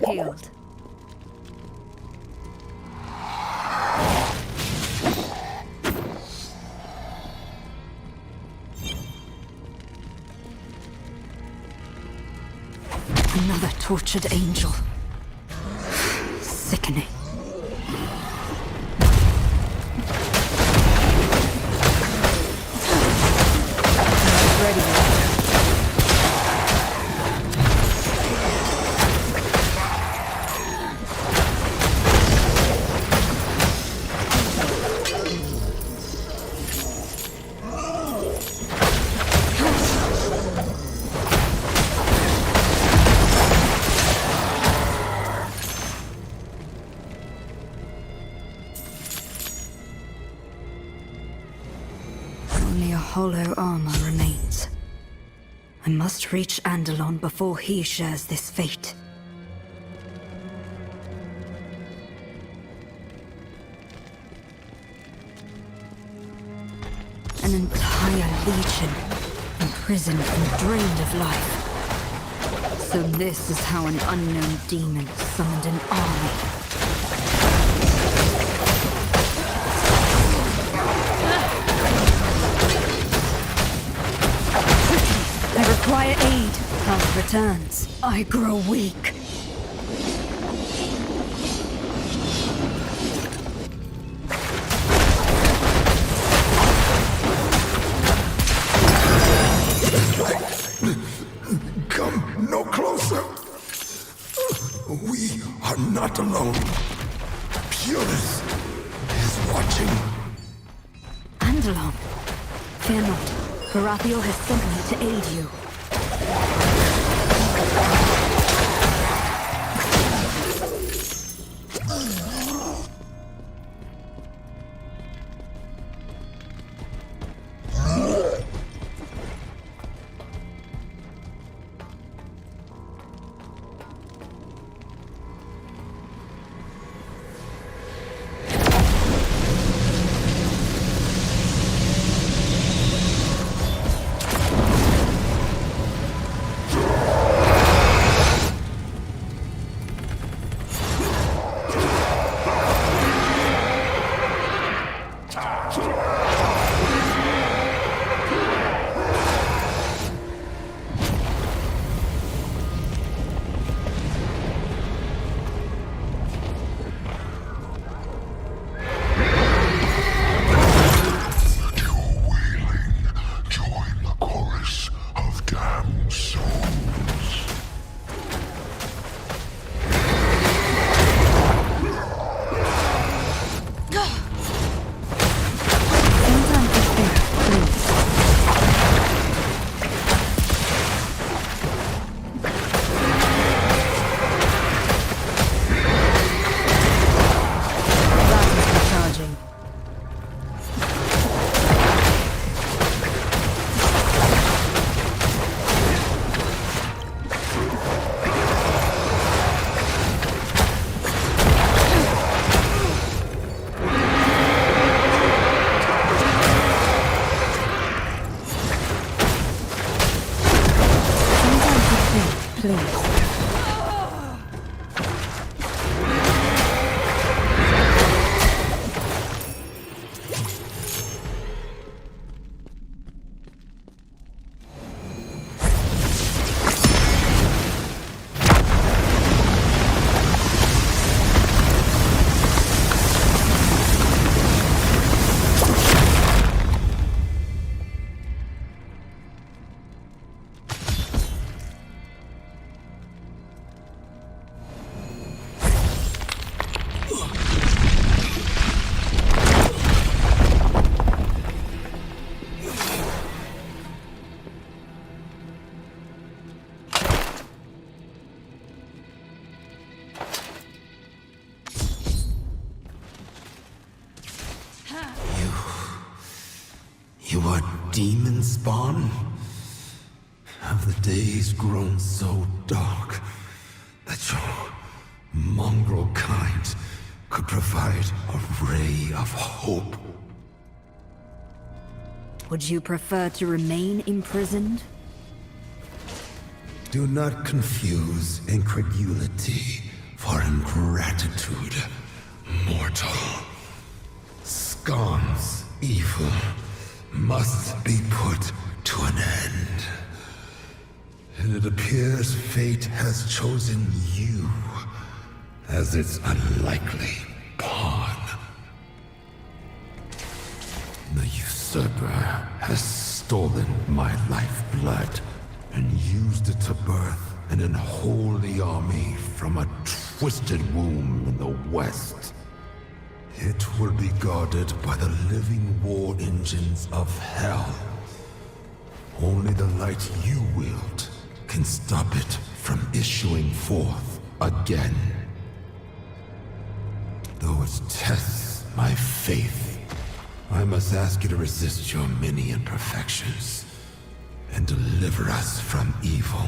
Healed. Another tortured angel. Sickening. Hollow armor remains. I must reach Andalon before he shares this fate. An entire legion, imprisoned and drained of life. So this is how an unknown demon summoned an army. I require aid. Health returns. I grow weak. Come no closer. We are not alone. Purus is watching. Andalon, fear not. Baratheon has sent me to aid you. demon spawn? Have the days grown so dark that your mongrel kind could provide a ray of hope? Would you prefer to remain imprisoned? Do not confuse incredulity for ingratitude, mortal. Scon's evil must be put to an end. And it appears fate has chosen you as its unlikely pawn. The usurper has stolen my lifeblood and used it to birth an unholy army from a twisted womb in the west. It will be guarded by the living war engines of hell. Only the light you wield can stop it from issuing forth again. Though it tests my faith, I must ask you to resist your many imperfections and deliver us from evil.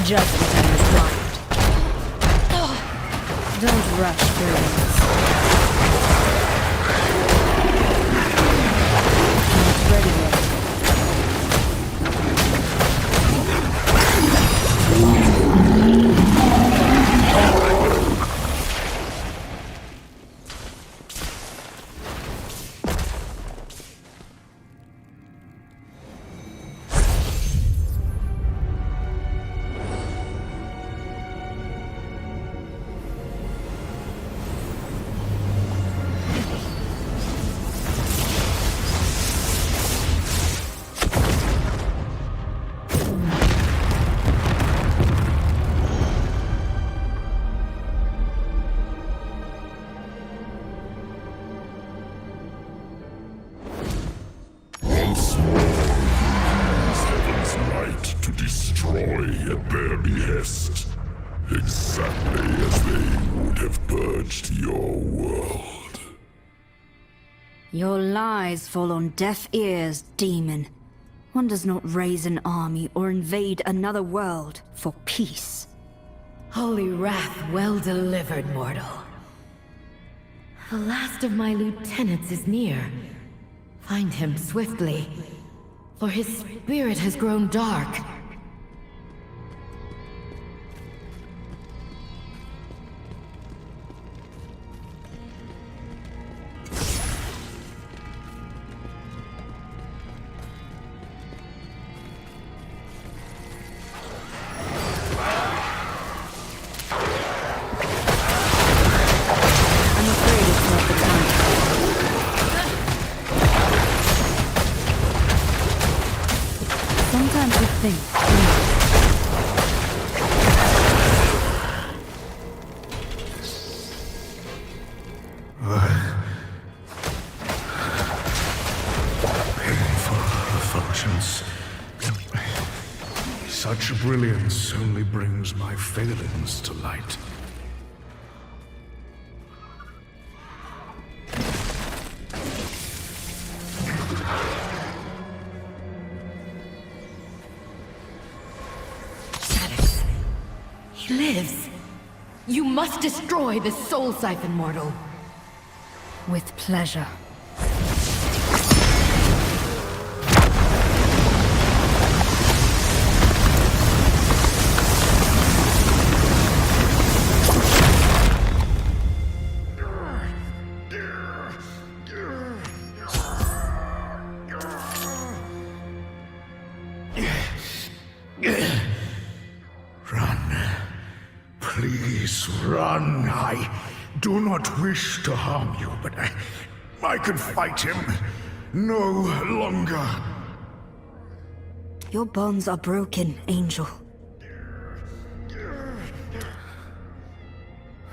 Just as I required. Don't rush through this. Not ready yet. At their behest, exactly as they would have purged your world. Your lies fall on deaf ears, demon. One does not raise an army or invade another world for peace. Holy wrath well delivered, mortal. The last of my lieutenants is near. Find him swiftly, for his spirit has grown dark. I'm afraid it's not the time. think clearly. Painful reflections. Such brilliance only brings my failings to light. He lives. You must destroy this soul siphon, mortal. With pleasure. Please run. I do not wish to harm you, but I can fight him no longer. Your bonds are broken, Angel.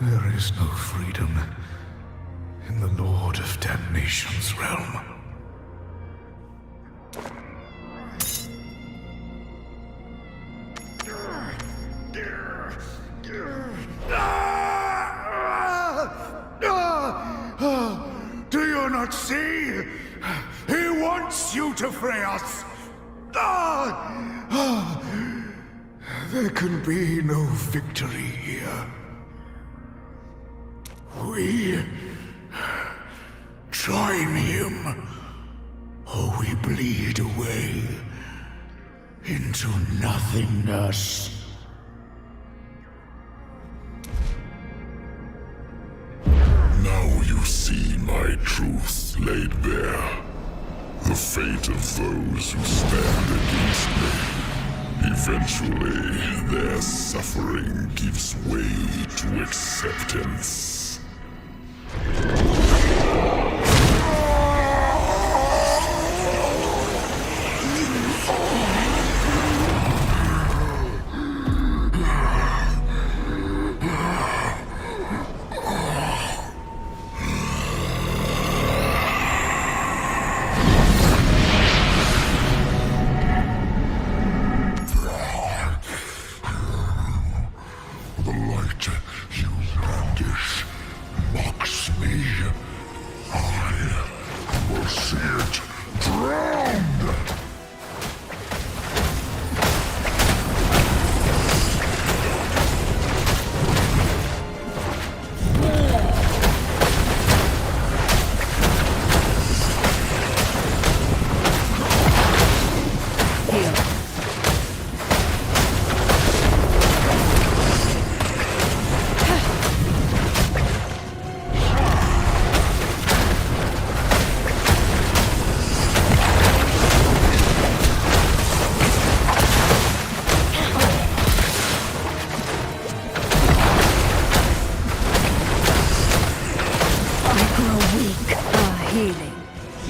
There is no freedom in the Lord of Damnation's realm. Do you not see? He wants you to free us! There can be no victory here. We join him, or we bleed away into nothingness. Now you see my truths laid bare. The fate of those who stand against me. Eventually, their suffering gives way to acceptance.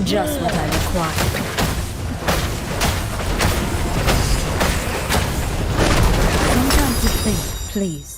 Just what I require. Sometimes you think, please.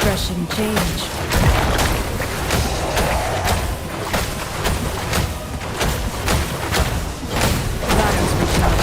Refreshing change. Battles return.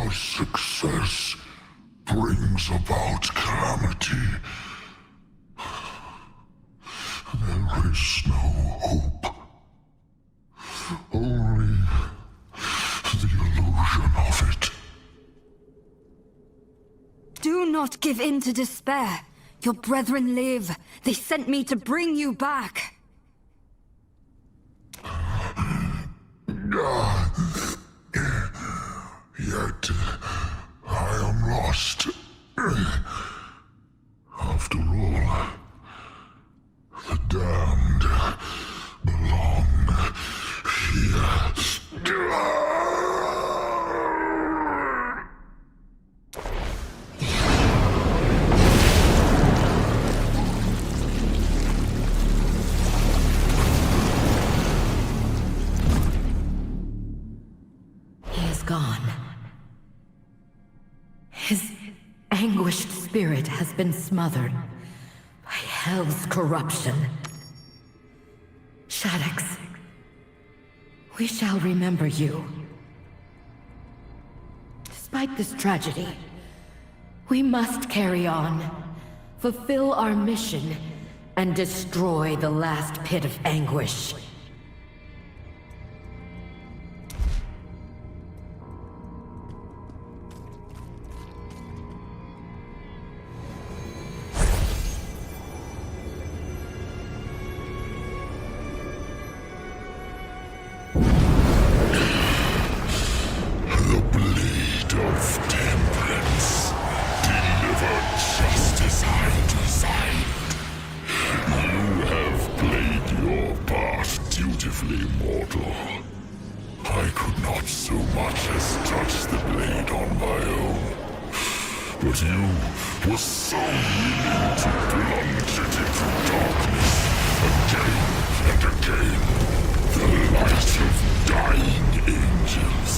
Our success brings about calamity. There is no hope. Only the illusion of it. Do not give in to despair. Your brethren live. They sent me to bring you back. Yet I am lost. After all, the damned belong here. He is gone. His anguished spirit has been smothered by hell's corruption. Shaddix, we shall remember you. Despite this tragedy, we must carry on, fulfill our mission, and destroy the last pit of anguish. But you were so willing to plunge it into darkness again and again. The light of dying angels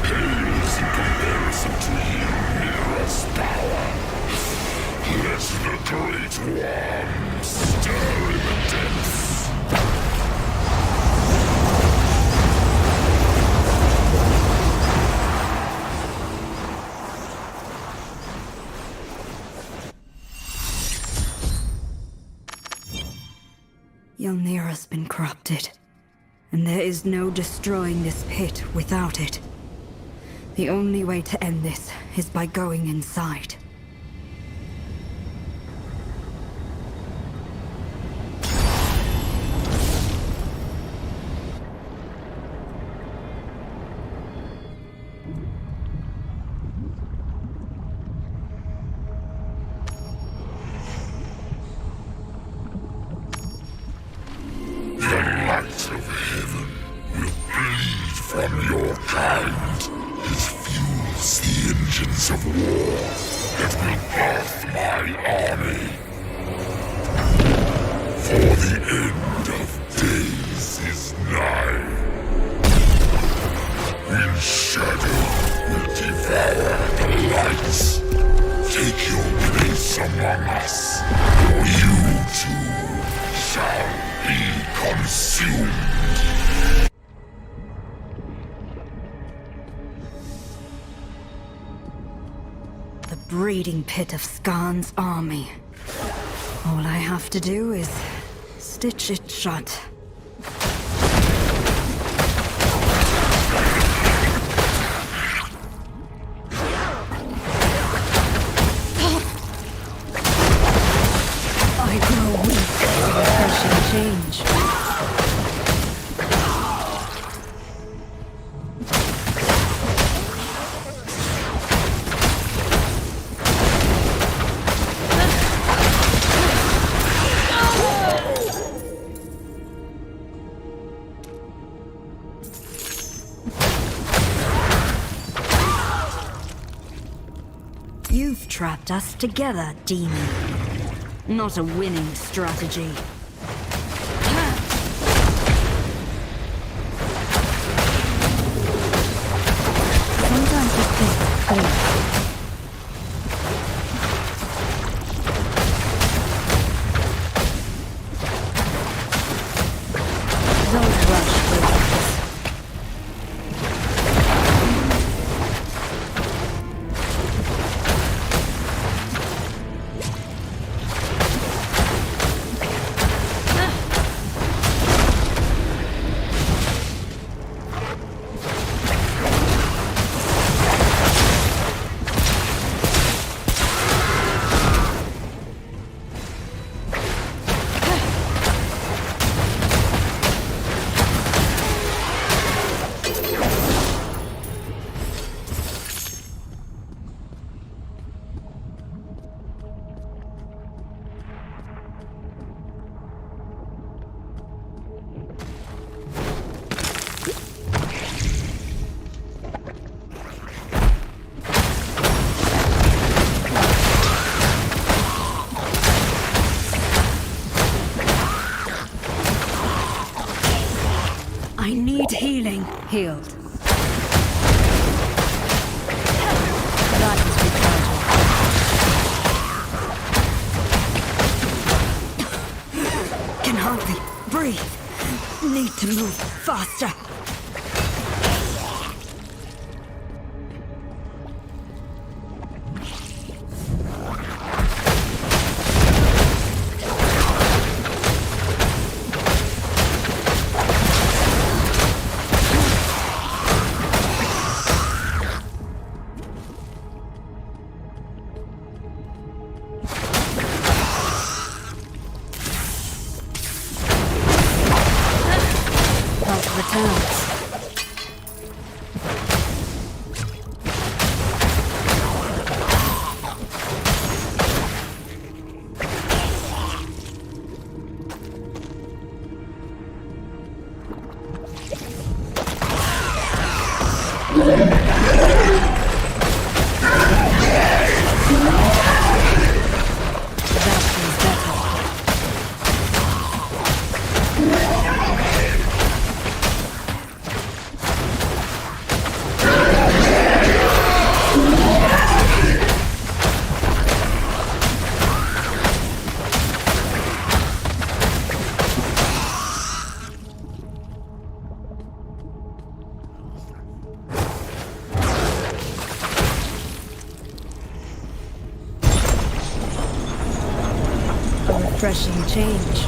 pales in comparison to you, Mira's power. Let the Great One stir in the depths. Ylnira's been corrupted, and there is no destroying this pit without it. The only way to end this is by going inside. Of war that will birth my army. For the end of days is nigh. In shadow will devour the lights. Take your place among us, or you too shall be consumed. Breeding pit of Skarn's army. All I have to do is stitch it shut. I grow weak with refreshing change. You've trapped us together, demon. Not a winning strategy. Sometimes this is clear. Don't rush through this. I need healing. Healed. That is recharging. Can hardly breathe. Need to move faster. Refreshing change.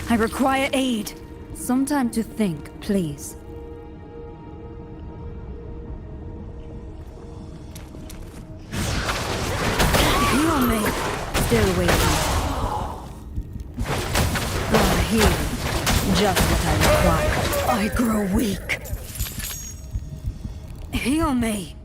I require aid. Some time to think, please. Heal me. Still waiting. Healing. Just what I require. I grow weak. Heal me.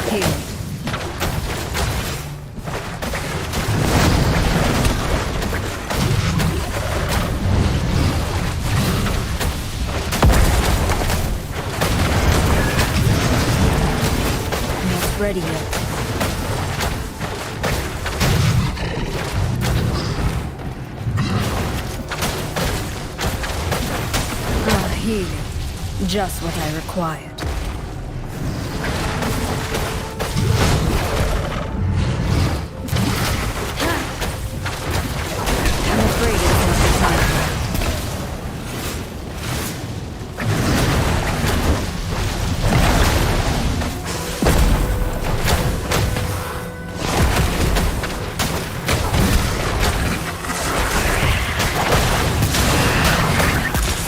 Here. Not ready yet. Here. Just what I required. I'm afraid it's not the time for that.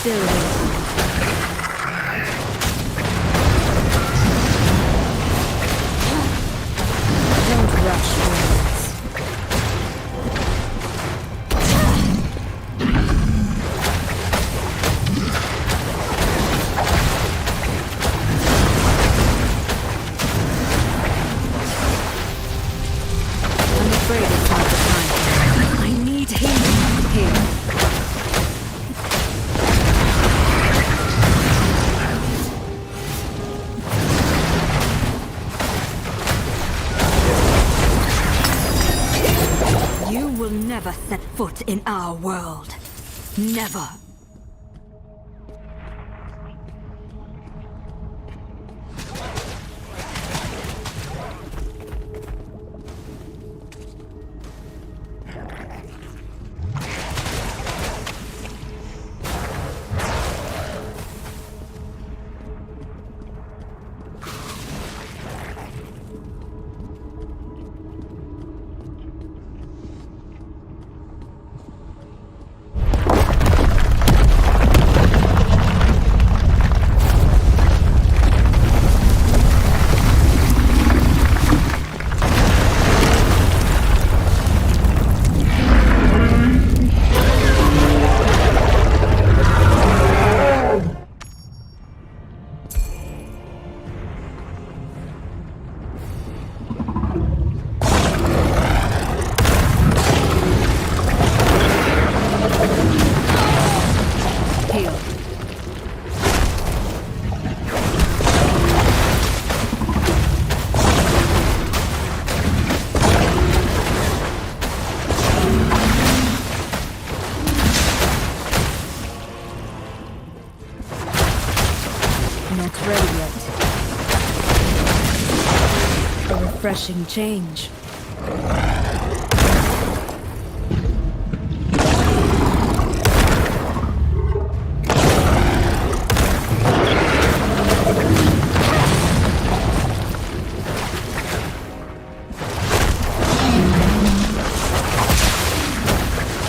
Still waiting. Never set foot in our world. Never. Not ready yet. A refreshing change.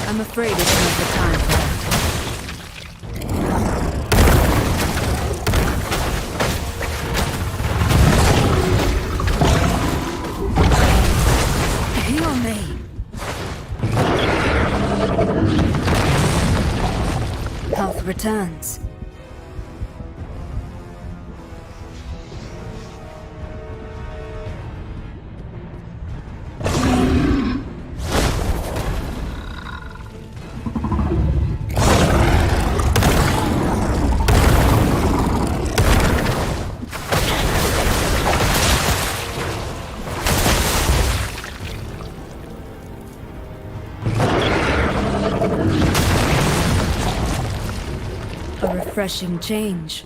I'm afraid it's not the time for that. Heal me. Health returns. A refreshing change.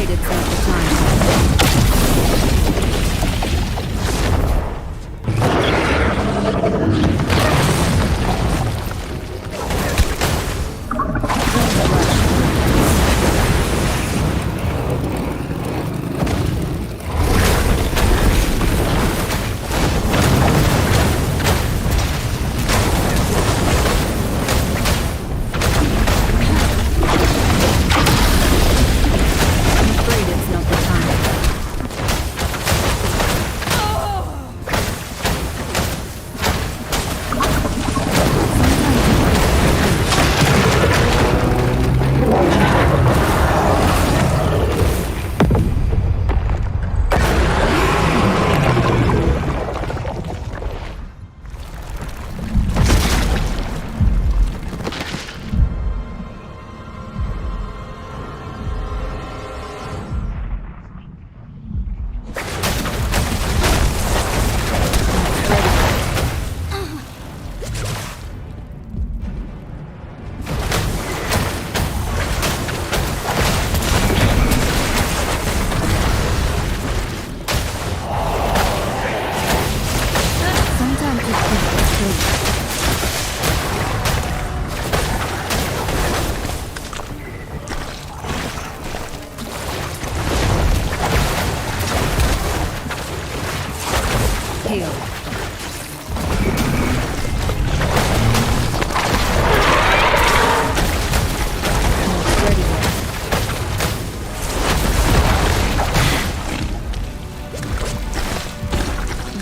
afraid it's not the time.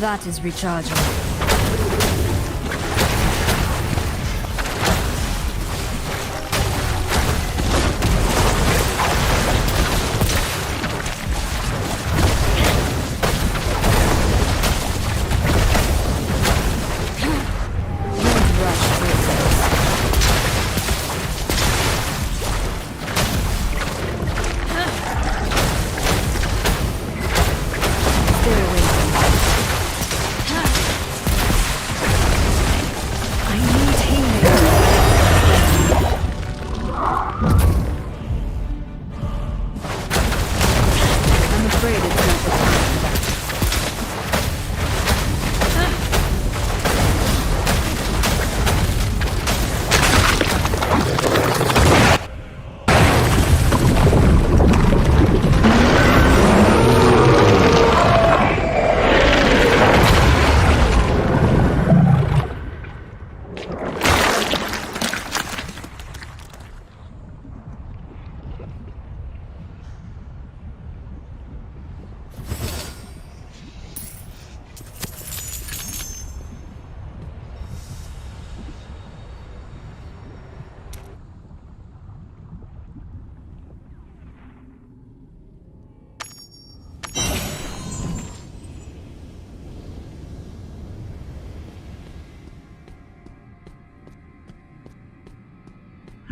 That is recharging.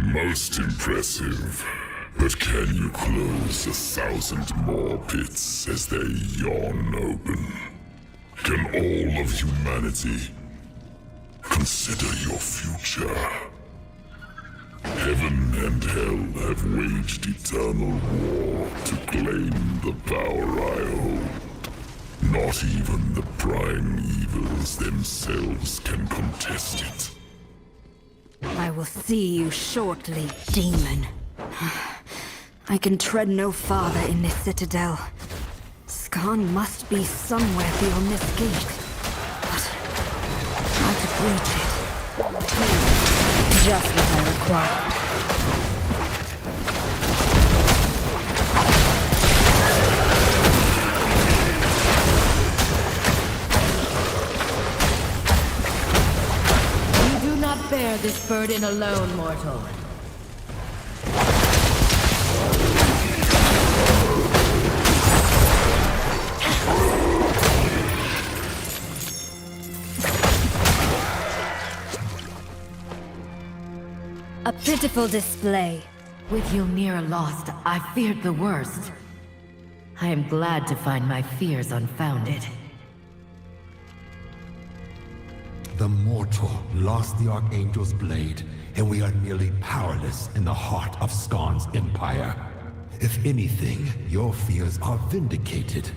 Most impressive. But can you close 1,000 more pits as they yawn open? Can all of humanity consider your future? Heaven and hell have waged eternal war to claim the power I hold. Not even the prime evils themselves can contest it. I will see you shortly, demon. I can tread no farther in this citadel. Skarn must be somewhere beyond this gate. But how to breach it? Just what I require. Bear this burden alone, mortal. A pitiful display. With Ylnir lost, I feared the worst. I am glad to find my fears unfounded. The mortal lost the Archangel's blade, and we are nearly powerless in the heart of Skarn's empire. If anything, your fears are vindicated.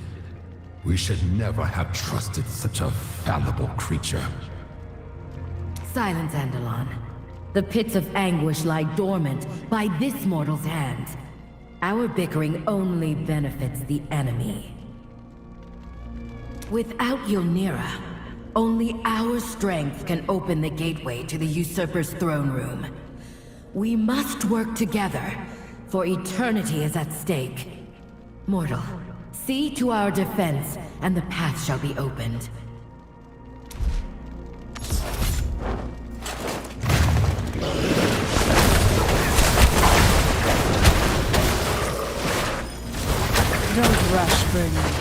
We should never have trusted such a fallible creature. Silence, Andalon. The pits of anguish lie dormant by this mortal's hand. Our bickering only benefits the enemy. Without Ylnira, only our strength can open the gateway to the usurper's throne room. We must work together, for eternity is at stake. Mortal, see to our defense, and the path shall be opened. Don't rush, Bernard.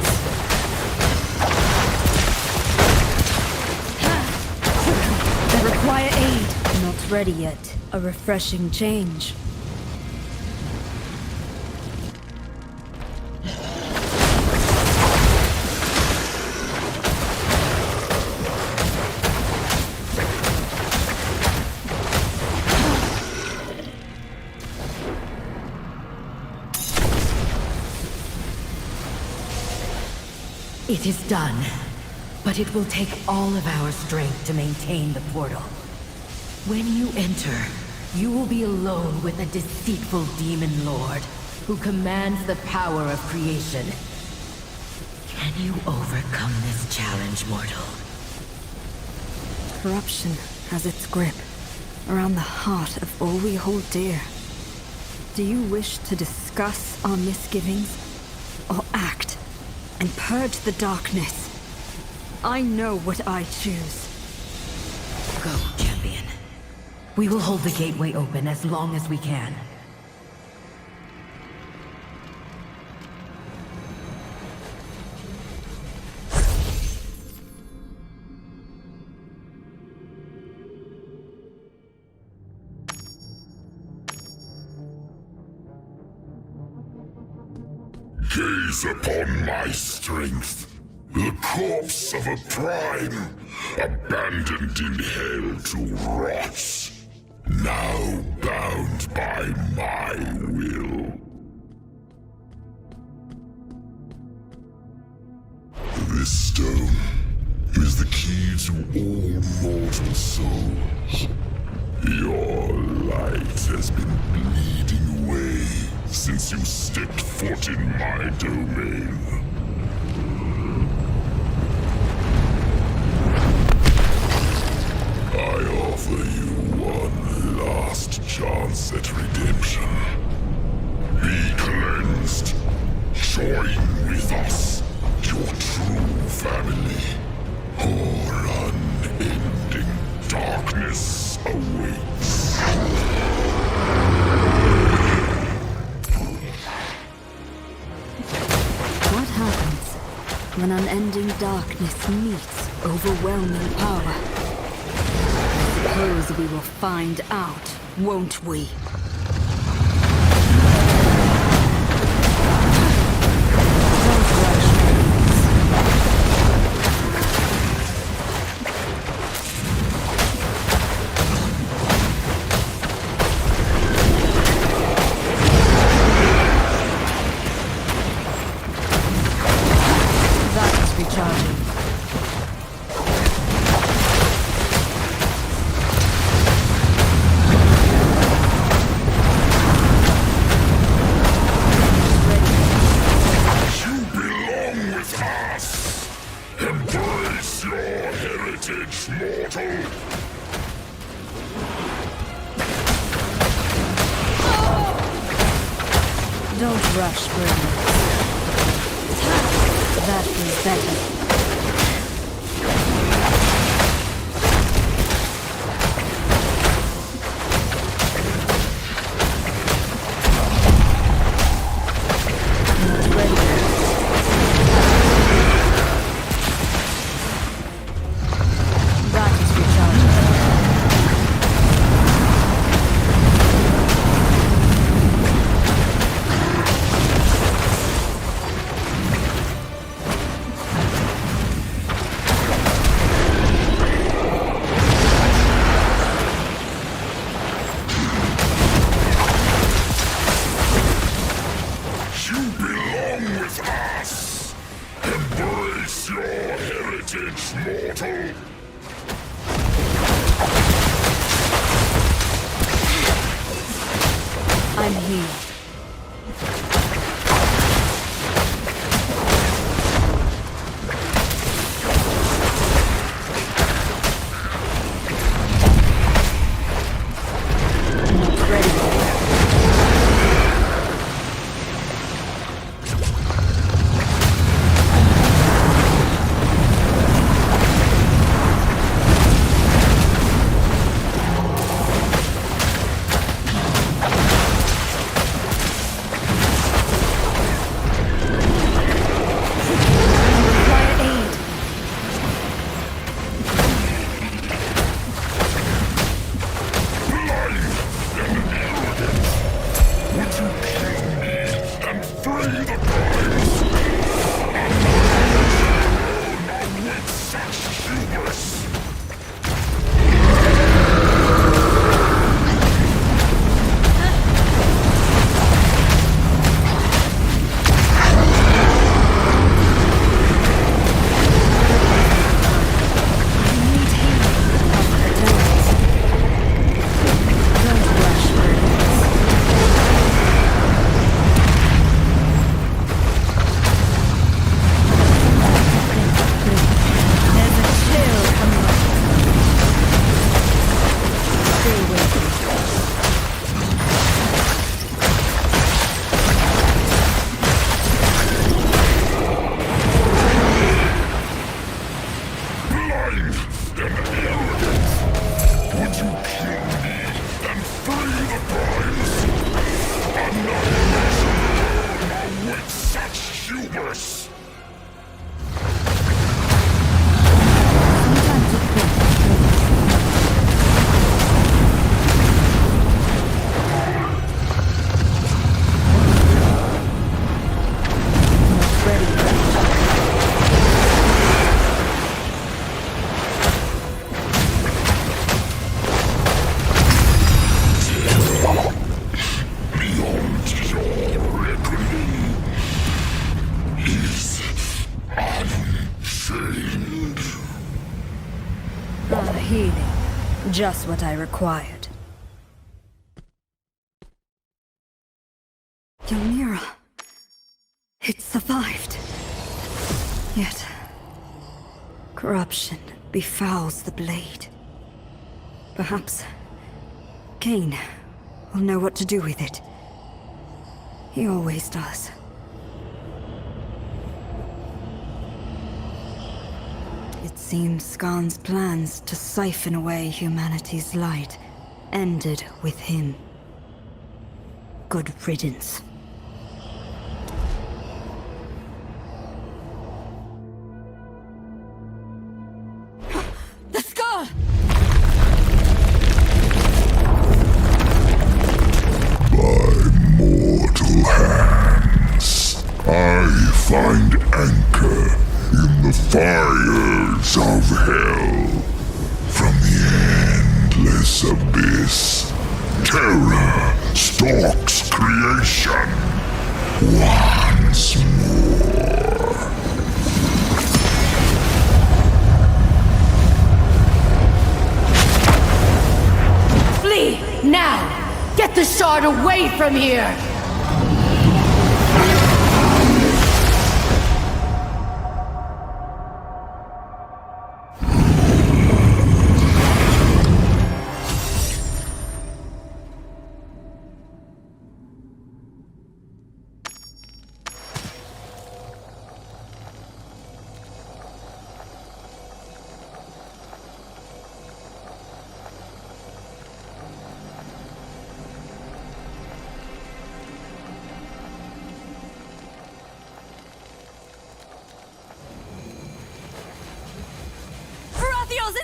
I require aid. Not ready yet. A refreshing change. It is done, but it will take all of our strength to maintain the portal. When you enter, you will be alone with a deceitful demon lord who commands the power of creation. Can you overcome this challenge, mortal? Corruption has its grip around the heart of all we hold dear. Do you wish to discuss our misgivings, or act and purge the darkness? I know what I choose. Go, champion. We will hold the gateway open as long as we can. Gaze upon my strength, the corpse of a prime, abandoned in hell to rot, now bound by my will. This stone is the key to all mortal souls. Your light has been bleeding away since you stepped foot in my domain. I offer you one last chance at redemption. Be cleansed. Join with us, your true family, or unending darkness awaits. What happens when unending darkness meets overwhelming power? I suppose we will find out, won't we? Don't rush, Bernard. That feels better. You belong with us! Embrace your heritage, mortal! I'm here. Just what I required. Ylmira. It survived. Yet, corruption befouls the blade. Perhaps Cain will know what to do with it. He always does. It seems Skarn's plans to siphon away humanity's light ended with him. Good riddance. The skull! By mortal hands, I find anchor in the fires of hell. From the endless abyss, terror stalks creation once more. Flee! Now! Get the shard away from here!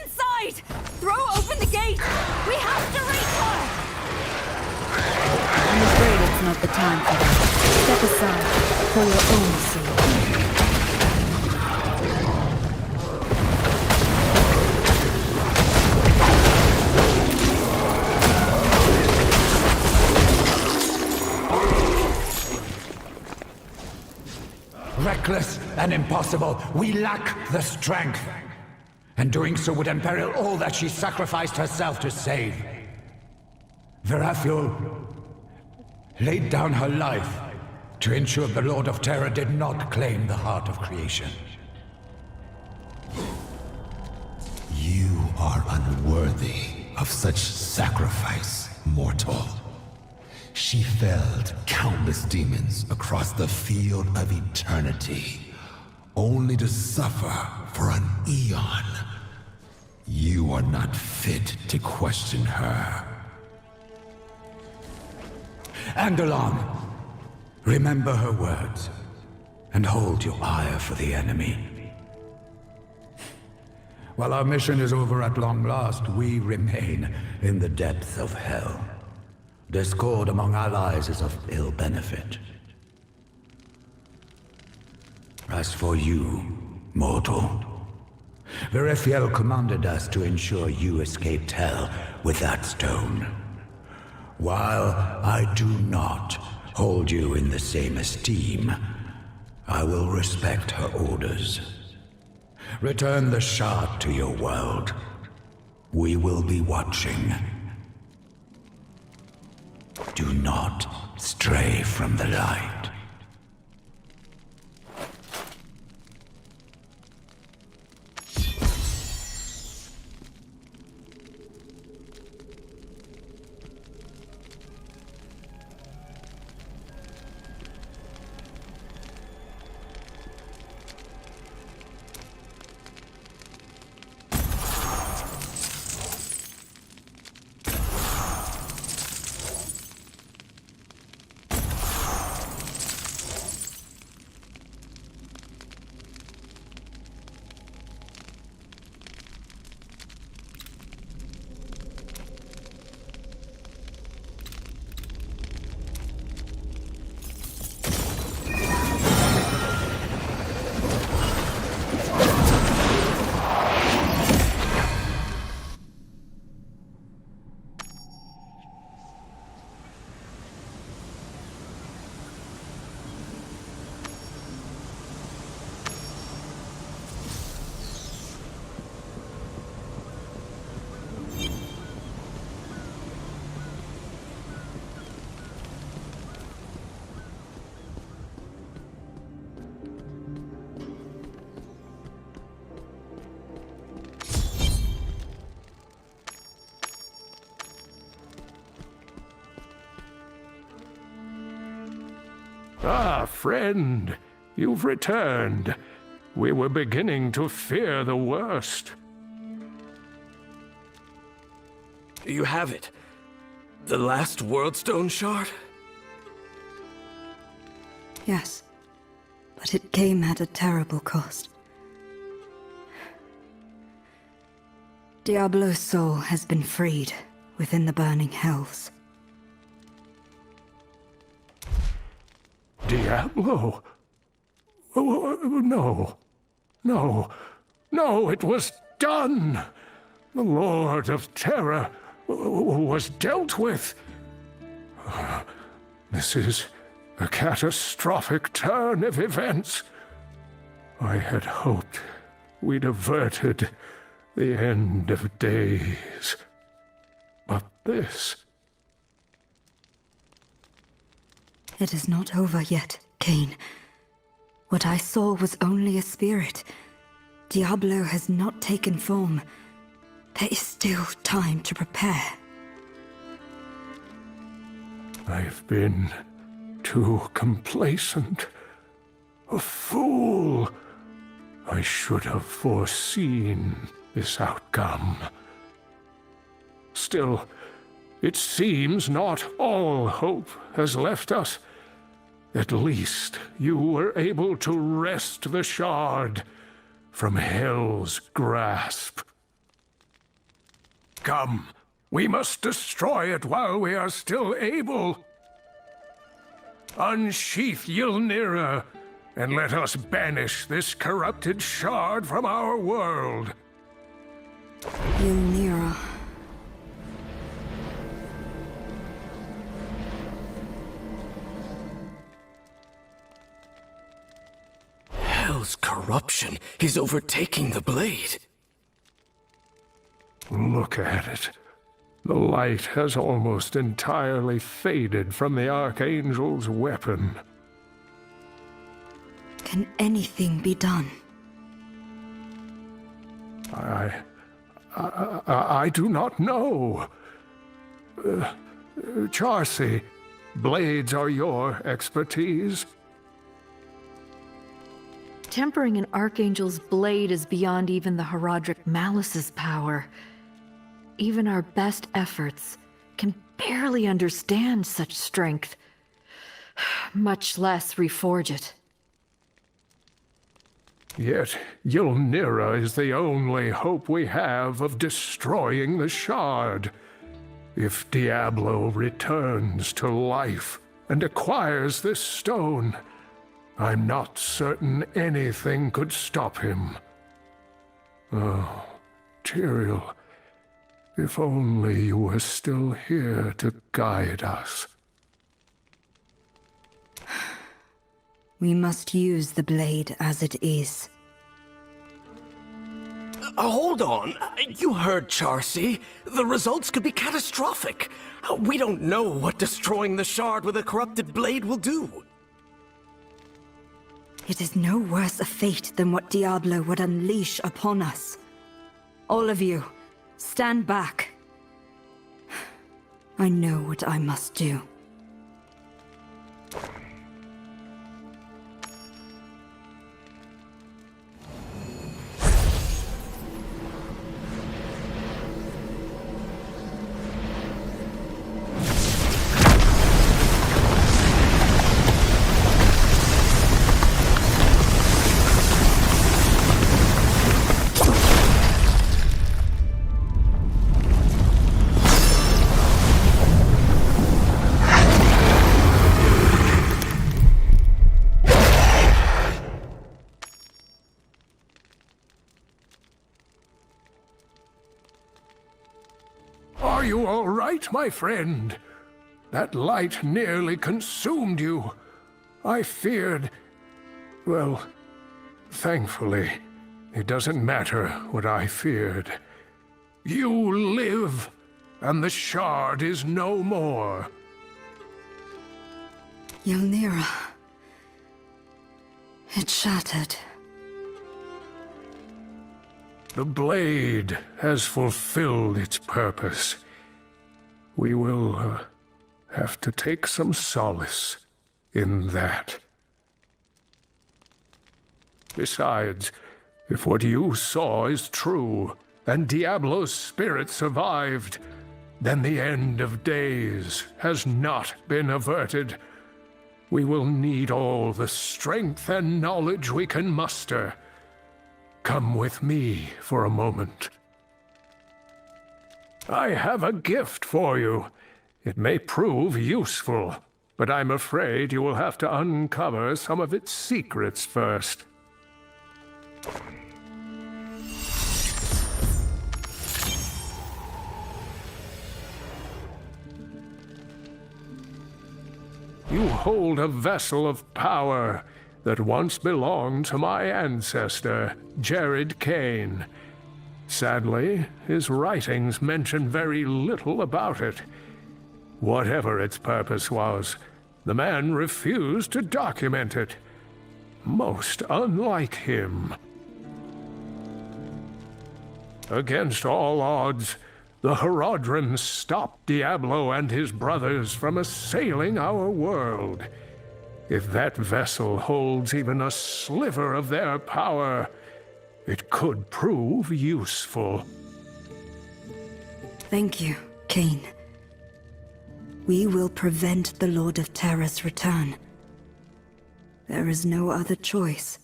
Inside! Throw open the gate! We have to reach her! I'm afraid it's not the time for that. Step aside, for your own sake. reckless and impossible. We lack the strength. And doing so would imperil all that she sacrificed herself to save. Verathul laid down her life to ensure the Lord of Terror did not claim the heart of creation. You are unworthy of such sacrifice, mortal. She felled countless demons across the field of eternity, only to suffer for an eon. You are not fit to question her. Andalon, remember her words, and hold your ire for the enemy. While our mission is over at long last, we remain in the depths of hell. Discord among allies is of ill benefit. As for you, mortal, Verethiel commanded us to ensure you escaped hell with that stone. While I do not hold you in the same esteem, I will respect her orders. Return the shard to your world. We will be watching. Do not stray from the light. Ah, friend, you've returned. We were beginning to fear the worst. You have it. The last Worldstone shard? Yes, but it came at a terrible cost. Diablo's soul has been freed within the burning hells. Diablo? Oh, no. No. No, it was done! The Lord of Terror was dealt with. This is a catastrophic turn of events. I had hoped we'd averted the end of days. But this... It is not over yet, Cain. What I saw was only a spirit. Diablo has not taken form. There is still time to prepare. I've been too complacent. A fool. I should have foreseen this outcome. Still, it seems not all hope has left us. At least you were able to wrest the shard from Hell's grasp. Come, we must destroy it while we are still able. Unsheath Ylnira, and let us banish this corrupted shard from our world. Ylnira. Hell's corruption is overtaking the blade. Look at it. The light has almost entirely faded from the Archangel's weapon. Can anything be done? I do not know. Charcy, blades are your expertise. Tempering an Archangel's blade is beyond even the Herodric Malice's power. Even our best efforts can barely understand such strength, much less reforge it. Yet Ylnira is the only hope we have of destroying the Shard. If Diablo returns to life and acquires this stone, I'm not certain anything could stop him. Oh, Tyrael, if only you were still here to guide us. We must use the blade as it is. Hold on. You heard Charcy. The results could be catastrophic. We don't know what destroying the Shard with a corrupted blade will do. It is no worse a fate than what Diablo would unleash upon us. All of you, stand back. I know what I must do. Are you all right, my friend? That light nearly consumed you. I feared... Well, thankfully, it doesn't matter what I feared. You live, and the Shard is no more. Ylnira. It shattered. The blade has fulfilled its purpose. We will have to take some solace in that. Besides, if what you saw is true, and Diablo's spirit survived, then the end of days has not been averted. We will need all the strength and knowledge we can muster. Come with me for a moment. I have a gift for you. It may prove useful, but I'm afraid you will have to uncover some of its secrets first. You hold a vessel of power that once belonged to my ancestor, Jared Kane. Sadly, his writings mention very little about it. Whatever its purpose was, the man refused to document it. Most unlike him. Against all odds, the Herodrins stopped Diablo and his brothers from assailing our world. If that vessel holds even a sliver of their power, it could prove useful. Thank you, Kane. We will prevent the Lord of Terror's return. There is no other choice.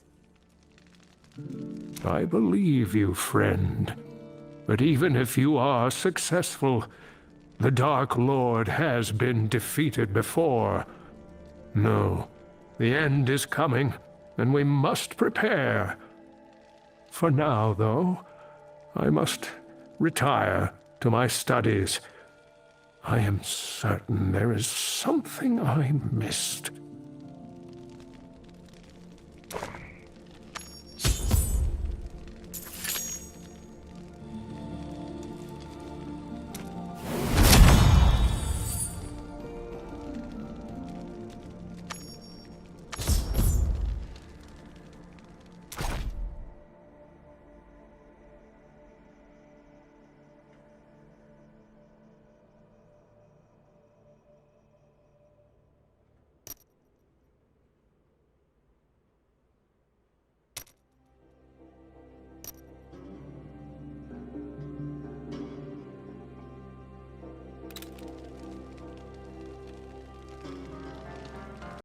I believe you, friend. But even if you are successful, the Dark Lord has been defeated before. No, the end is coming, and we must prepare. For now, though, I must retire to my studies. I am certain there is something I missed.